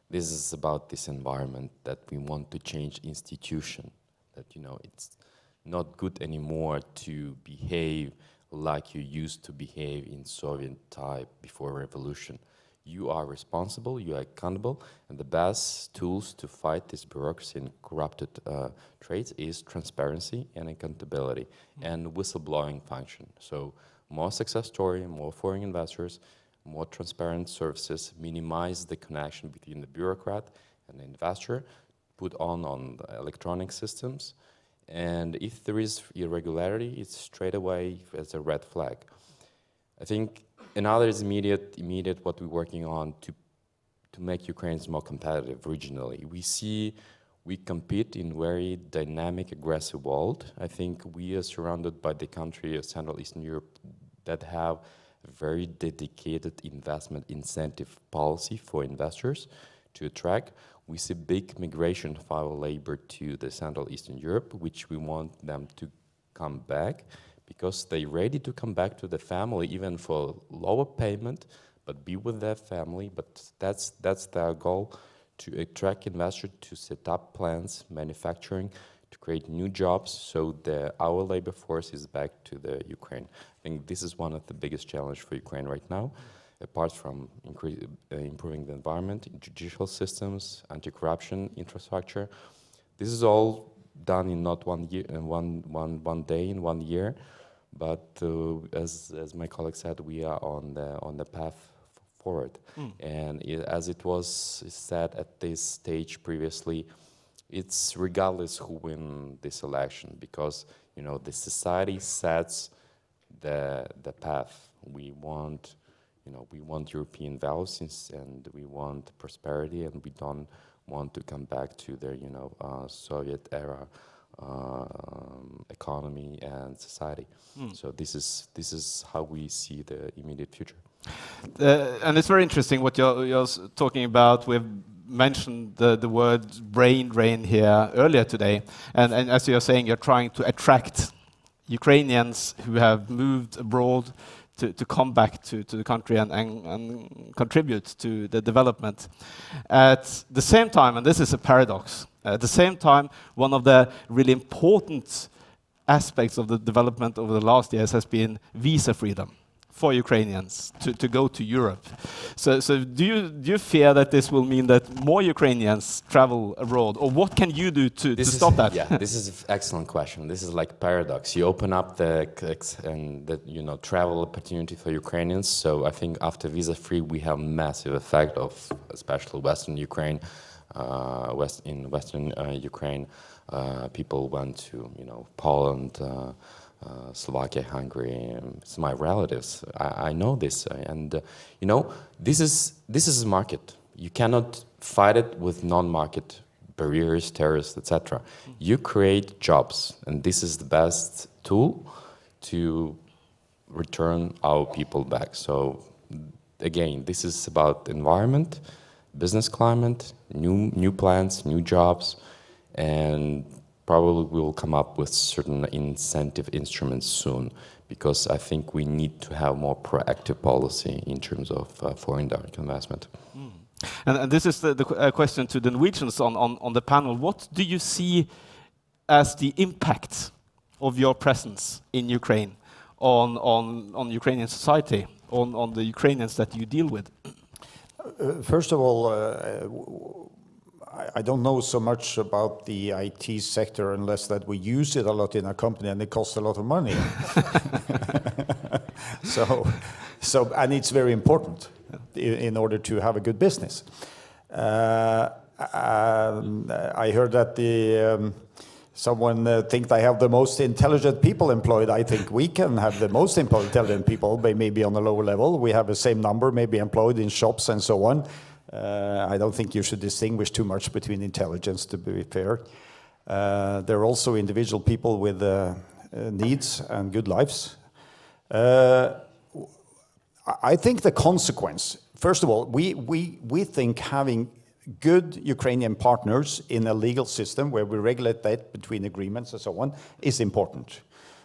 this is about this environment that we want to change institution. That it's not good anymore to behave like you used to behave in Soviet type before revolution. You are responsible, you are accountable, and the best tools to fight this bureaucracy and corrupted traits is transparency and accountability and whistleblowing function. So more success story, more foreign investors, more transparent services, minimize the connection between the bureaucrat and the investor, put on the electronic systems, and if there is irregularity, it's straight away as a red flag. I think another is immediate what we're working on to make Ukraine more competitive regionally. We compete in very dynamic, aggressive world. I think we are surrounded by the country of Central Eastern Europe that have a very dedicated investment incentive policy for investors to attract. We see big migration of our labor to the Central Eastern Europe, which we want them to come back, because they're ready to come back to the family, even for lower payment, but be with their family. But that's their goal, to attract investors to set up plants, manufacturing, to create new jobs so our labor force is back to the Ukraine. I think this is one of the biggest challenges for Ukraine right now, apart from improving the environment, judicial systems, anti-corruption, infrastructure. This is all done in not 1 year, in one day, in 1 year, but as my colleague said, we are on the path forward. And as it was said at this stage previously, it's regardless who wins this election, because the society sets the path. We want European values, and we want prosperity, and we don't want to come back to the Soviet era economy and society. So this is how we see the immediate future. And it's very interesting what you're talking about. We've mentioned the word brain drain here earlier today, and as you're saying, you're trying to attract Ukrainians who have moved abroad to come back to the country and contribute to the development. At the same time, and this is a paradox, at the same time, one of the really important aspects of the development over the last years has been visa freedom for Ukrainians to go to Europe. So do you fear that this will mean that more Ukrainians travel abroad, or what can you do to stop that? Yeah, this is an excellent question. This is like paradox. You open up the travel opportunity for Ukrainians. So I think after visa-free, we have massive effect of especially Western Ukraine. In Western Ukraine, people went to Poland. Slovakia, Hungary, it's my relatives. I know this, and this is a market. You cannot fight it with non-market barriers, terrorists, etc. You create jobs, and this is the best tool to return our people back. So again, this is about environment, business climate, new plans, new jobs, and probably we will come up with certain incentive instruments soon, because I think we need to have more proactive policy in terms of foreign direct investment. And this is the question to the Norwegians on the panel. What do you see as the impact of your presence in Ukraine on Ukrainian society, on the Ukrainians that you deal with? First of all, I don't know so much about the IT sector unless that we use it a lot in our company, and it costs a lot of money. And it's very important in order to have a good business. I heard that someone think they have the most intelligent people employed. I think we can have the most intelligent people, maybe on a lower level. We have the same number, maybe employed in shops and so on. I don't think you should distinguish too much between intelligence, to be fair. There are also individual people with needs and good lives. I think the consequence, first of all, we think having good Ukrainian partners in a legal system where we regulate that between agreements and so on is important.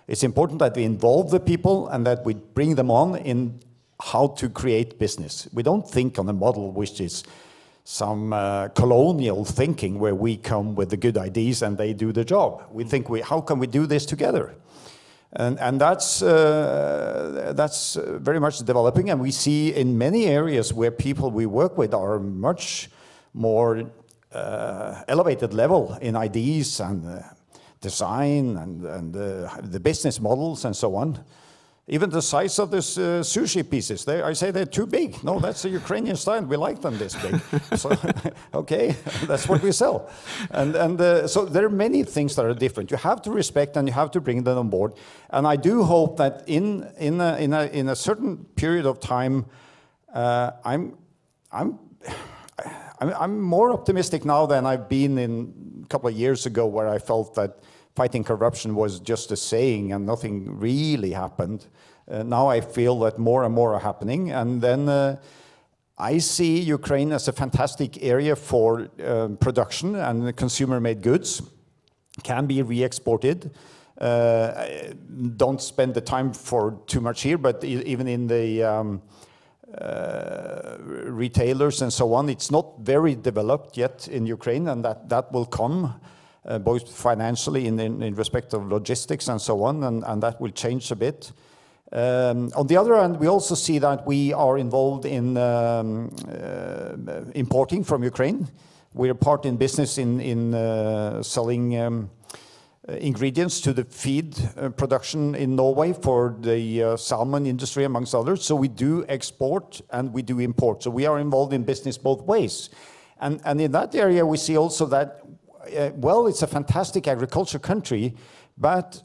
It's important that we involve the people and that we bring them on in how to create business. We don't think on a model which is some colonial thinking where we come with the good ideas and they do the job. We think, how can we do this together? And that's very much developing, and we see in many areas where people we work with are much more elevated level in ideas and design and the business models and so on. Even the size of this sushi pieces, I say they're too big. No, that's the Ukrainian style. We like them this big. So, okay, that's what we sell. And so there are many things that are different. You have to respect and you have to bring them on board. And I do hope that in a certain period of time, I'm more optimistic now than I've been in a couple of years ago, where I felt that fighting corruption was just a saying and nothing really happened. Now I feel that more and more are happening. And then I see Ukraine as a fantastic area for production and consumer-made goods, can be re-exported. Don't spend the time for too much here, but even in the retailers and so on, it's not very developed yet in Ukraine, and that will come. both financially in respect of logistics and so on, and that will change a bit. On the other hand, we also see that we are involved in importing from Ukraine. We're part in business in selling ingredients to the feed production in Norway for the salmon industry, amongst others. So we do export and we do import. So we are involved in business both ways. And in that area, we see also that, well, it's a fantastic agriculture country, but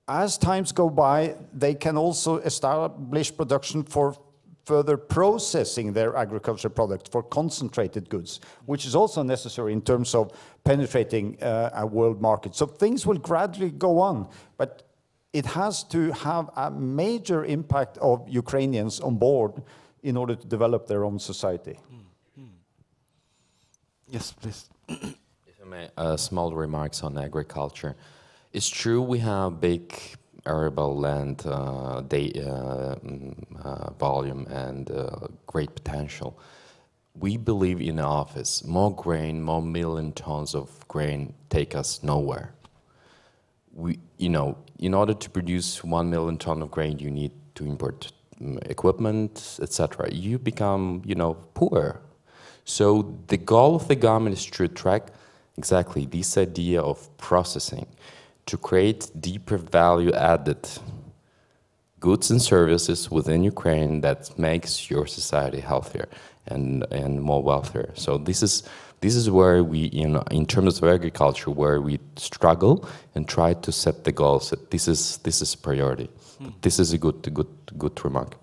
as times go by, they can also establish production for further processing their agriculture product for concentrated goods, which is also necessary in terms of penetrating a world market. So things will gradually go on, but it has to have a major impact of Ukrainians on board in order to develop their own society. Yes, please. If I may, small remarks on agriculture. It's true we have big arable land volume and great potential. We believe in the office, more grain, more million tons of grain take us nowhere. In order to produce 1 million ton of grain, you need to import equipment, etc. You become, poor. So the goal of the government is to track exactly this idea of processing, to create deeper value added goods and services within Ukraine that makes your society healthier and more wealthier. So this is where we, in terms of agriculture, where we struggle and try to set the goals that this is priority. This is a good remark.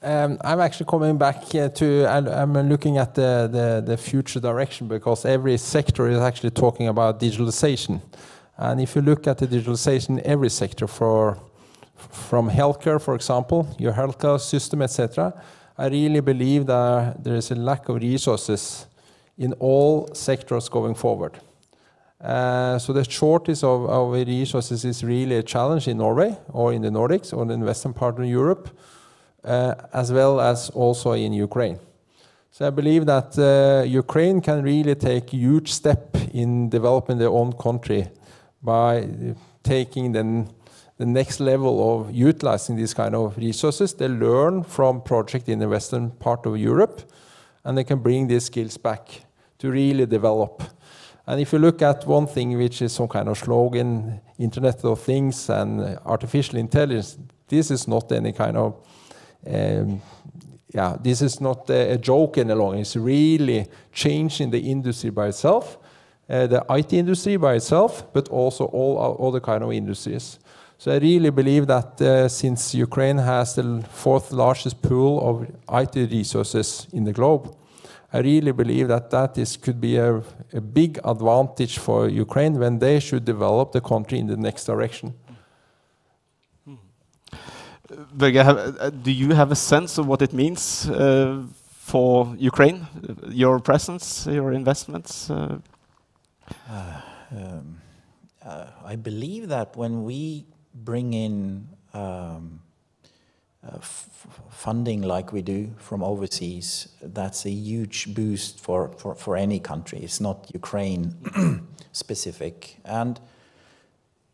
I'm actually coming back to, and I'm looking at the future direction, because every sector is actually talking about digitalization. And if you look at the digitalization in every sector, from healthcare, for example, your healthcare system, etc., I really believe that there is a lack of resources in all sectors going forward. So the shortage of resources is really a challenge in Norway, or in the Nordics, or in the western part of Europe, as well as also in Ukraine. So I believe that Ukraine can really take a huge step in developing their own country by taking the next level of utilizing these kind of resources. They learn from projects in the western part of Europe, and they can bring these skills back to really develop. And if you look at one thing which is some kind of slogan, Internet of Things and artificial intelligence, this is not any kind of this is not a joke any longer. It's really changing the industry by itself, the IT industry by itself, but also all other kind of industries. So I really believe that since Ukraine has the fourth largest pool of IT resources in the globe, I really believe that could be a big advantage for Ukraine when they should develop the country in the next direction. Børge, do you have a sense of what it means for Ukraine, your presence, your investments? I believe that when we bring in funding like we do from overseas, that's a huge boost for any country. It's not Ukraine specific. And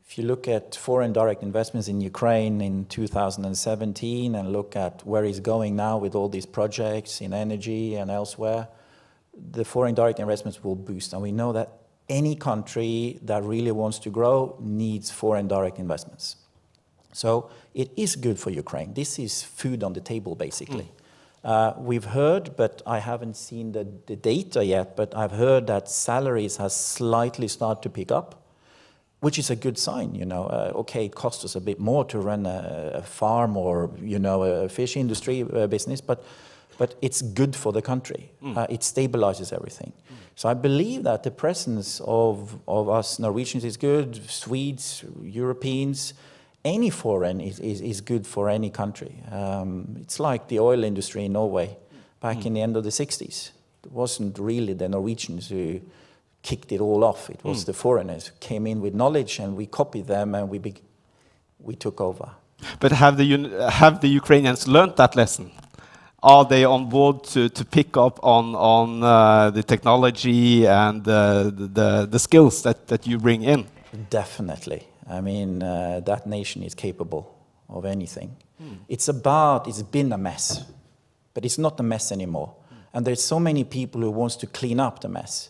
if you look at foreign direct investments in Ukraine in 2017 and look at where it's going now with all these projects in energy and elsewhere, the foreign direct investments will boost. And we know that any country that really wants to grow needs foreign direct investments. So it is good for Ukraine. This is food on the table, basically. We've heard, but I haven't seen the data yet, but I've heard that salaries have slightly started to pick up, which is a good sign, okay, it costs us a bit more to run a farm or, a fish industry business, but it's good for the country. It stabilizes everything. So I believe that the presence of us Norwegians is good, Swedes, Europeans, any foreign is good for any country. It's like the oil industry in Norway back in the end of the 60s. It wasn't really the Norwegians who kicked it all off. It was the foreigners who came in with knowledge, and we copied them, and we took over. But have the Ukrainians learned that lesson? are they on board to pick up on the technology and the skills that you bring in? Definitely. I mean, that nation is capable of anything. It's been a mess, but it's not a mess anymore. And there's so many people who wants to clean up the mess.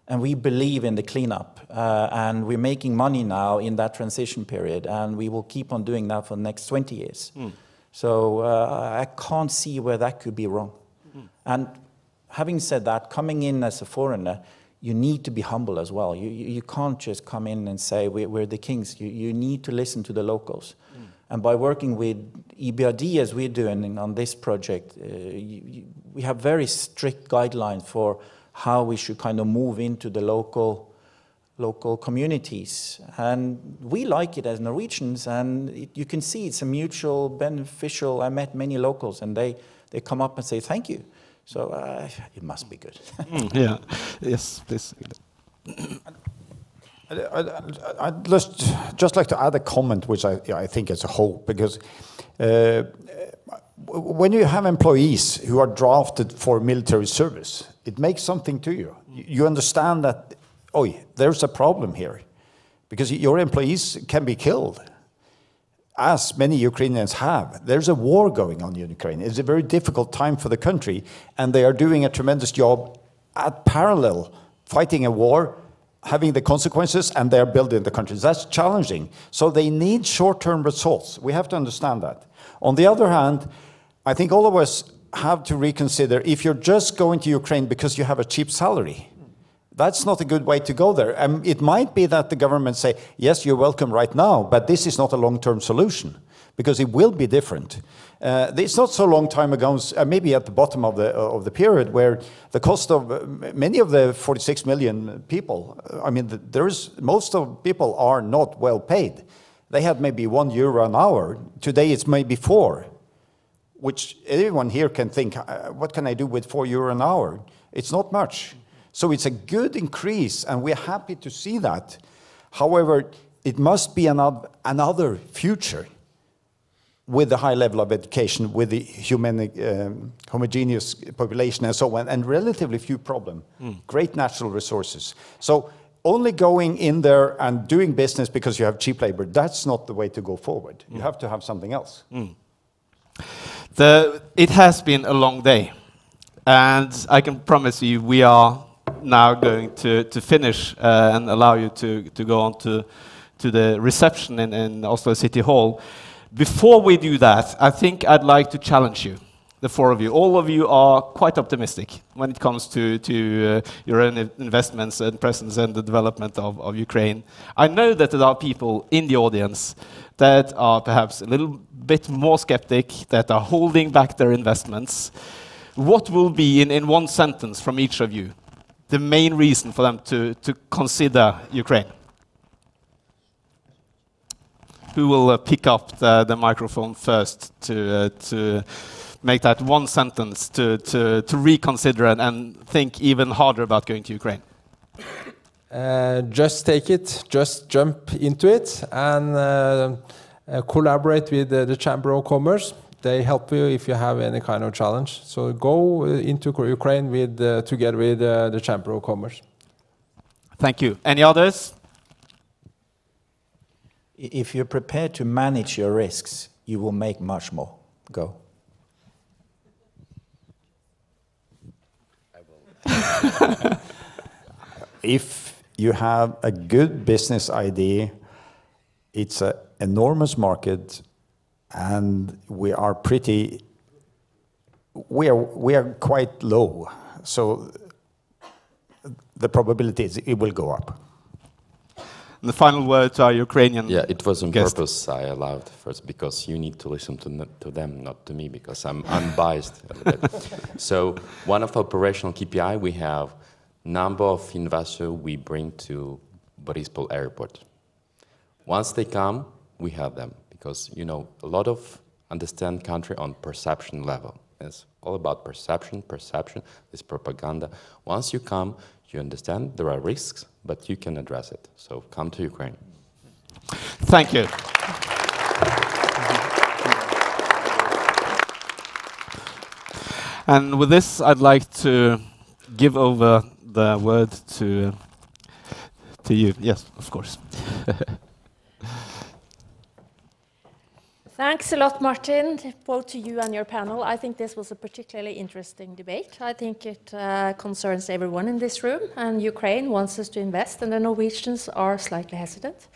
And we believe in the cleanup. And we're making money now in that transition period. And we will keep on doing that for the next 20 years. So I can't see where that could be wrong. And having said that, coming in as a foreigner, you need to be humble as well. You can't just come in and say, we're the kings. You need to listen to the locals. And by working with EBRD, as we're doing on this project, we have very strict guidelines for how we should kind of move into the local communities. And we like it as Norwegians, and you can see it's a mutual beneficial. I met many locals, and they come up and say thank you. So it must be good. Yeah. Yes, please. I'd just like to add a comment, which I think is a hope, because when you have employees who are drafted for military service, it makes something to you. You understand that, oh, there's a problem here, because your employees can be killed, as many Ukrainians have. There's a war going on in Ukraine. It's a very difficult time for the country, and they are doing a tremendous job at parallel, fighting a war, having the consequences, and they're building the country. That's challenging. So they need short-term results. We have to understand that. On the other hand, I think all of us have to reconsider, if you're just going to Ukraine because you have a cheap salary, that's not a good way to go there. It might be that the government say, yes, you're welcome right now, but this is not a long-term solution, because it will be different. It's not so long time ago, maybe at the bottom of the period, where the cost of many of the 46 million people, I mean, most of people are not well paid. They had maybe €1 an hour. Today it's maybe 4, which everyone here can think, what can I do with €4 an hour? It's not much. So it's a good increase, and we're happy to see that. However, it must be another future, with the high level of education, with the homogeneous population and so on, and relatively few problems. Great natural resources. So only going in there and doing business because you have cheap labor, that's not the way to go forward. You have to have something else. It has been a long day, and I can promise you we are now going to finish and allow you to go on to the reception in Oslo City Hall. Before we do that, I think I'd like to challenge you, the 4 of you. All of you are quite optimistic when it comes to your own investments and presence and the development of Ukraine. I know that there are people in the audience that are perhaps a little bit more skeptic, that are holding back their investments. What will be, in one sentence from each of you, the main reason for them to consider Ukraine? Who will pick up the microphone first to make that one sentence to reconsider and think even harder about going to Ukraine? Just take it, just jump into it, and collaborate with the Chamber of Commerce. They help you if you have any kind of challenge. So go into Ukraine together with the Chamber of Commerce. Thank you. Any others? If you're prepared to manage your risks, you will make much more. Go. If you have a good business idea, it's an enormous market, and we are quite low. So the probability is it will go up. And the final word to our Ukrainian Yeah, it was on guest. purpose I allowed first, because you need to listen to them, not to me, because I'm unbiased a little bit. So one of operational KPI, we have number of investors we bring to Borispol airport. Once they come, we have them, because, you know, a lot of understand country on perception level. It's all about perception, this propaganda. Once you come, you understand there are risks, but you can address it. So come to Ukraine. Thank you. And with this, I'd like to give over the word to you. Yes, of course. Thanks a lot, Martin, both to you and your panel. I think this was a particularly interesting debate. I think it concerns everyone in this room, and Ukraine wants us to invest, and the Norwegians are slightly hesitant.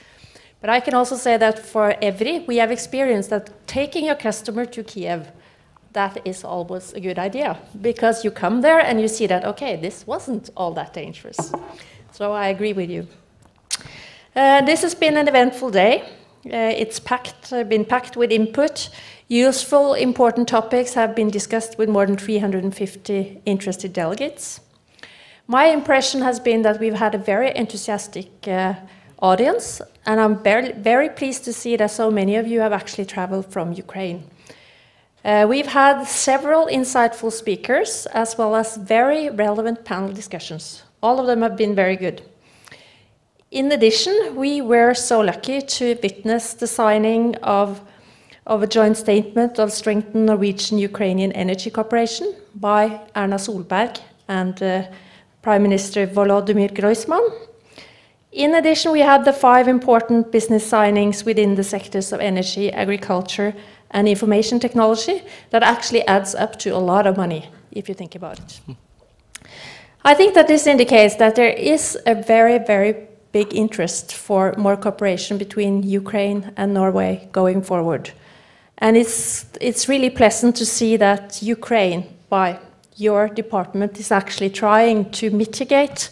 But I can also say that for EVRI, we have experienced that taking your customer to Kiev, that is always a good idea, because you come there and you see that, okay, this wasn't all that dangerous. So I agree with you. This has been an eventful day. It's been packed with input. Useful, important topics have been discussed with more than 350 interested delegates. My impression has been that we've had a very enthusiastic audience, and I'm very pleased to see that so many of you have actually traveled from Ukraine. We've had several insightful speakers, as well as very relevant panel discussions. All of them have been very good. In addition, we were so lucky to witness the signing of a joint statement of strengthened Norwegian-Ukrainian energy cooperation by Erna Solberg and Prime Minister Volodymyr Groysman. In addition, we had the 5 important business signings within the sectors of energy, agriculture, and information technology that actually adds up to a lot of money, if you think about it. I think that this indicates that there is a very, very big interest for more cooperation between Ukraine and Norway going forward. And it's really pleasant to see that Ukraine, by your department, is actually trying to mitigate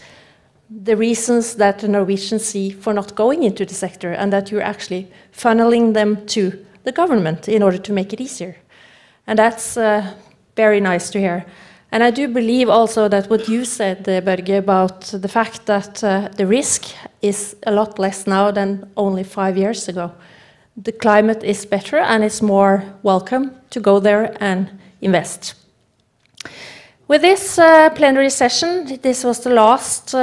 the reasons that the Norwegians see for not going into the sector, and that you're actually funneling them to the government in order to make it easier. And that's very nice to hear. And I do believe also that what you said, Børge, about the fact that the risk is a lot less now than only 5 years ago. The climate is better, and it's more welcome to go there and invest. With this plenary session, this was the last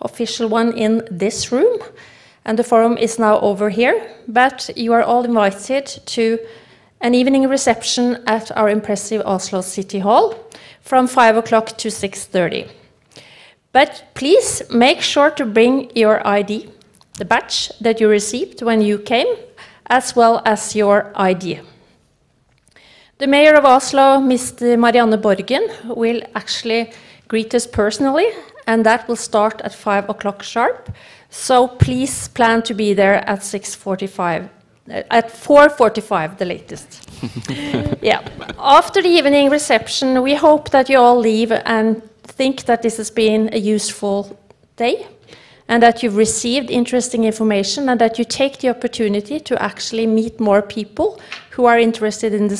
official one in this room, and the forum is now over here. But you are all invited to an evening reception at our impressive Oslo City Hall from 5 o'clock to 6:30. But please make sure to bring your ID, the badge that you received when you came, as well as your ID. The Mayor of Oslo, Mr. Marianne Borgen, will actually greet us personally, and that will start at 5 o'clock sharp. So please plan to be there at 6:45. At 4:45, the latest. Yeah. After the evening reception, we hope that you all leave and think that this has been a useful day, and that you've received interesting information, and that you take the opportunity to actually meet more people who are interested in the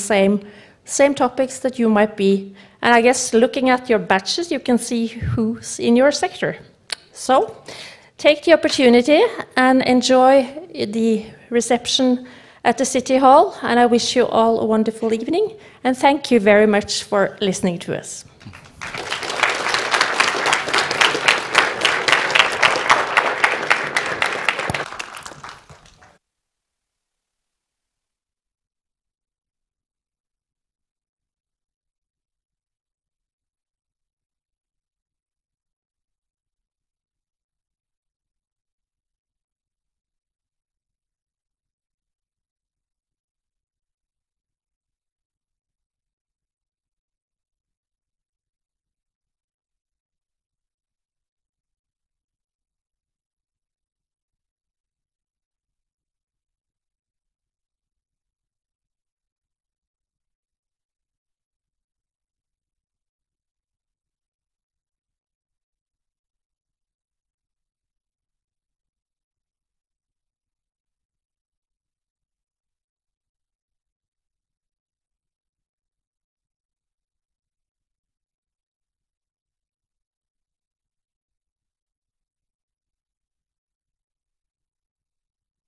same topics that you might be. And I guess looking at your badges, you can see who's in your sector. So take the opportunity and enjoy the reception at the City Hall, and I wish you all a wonderful evening, and thank you very much for listening to us.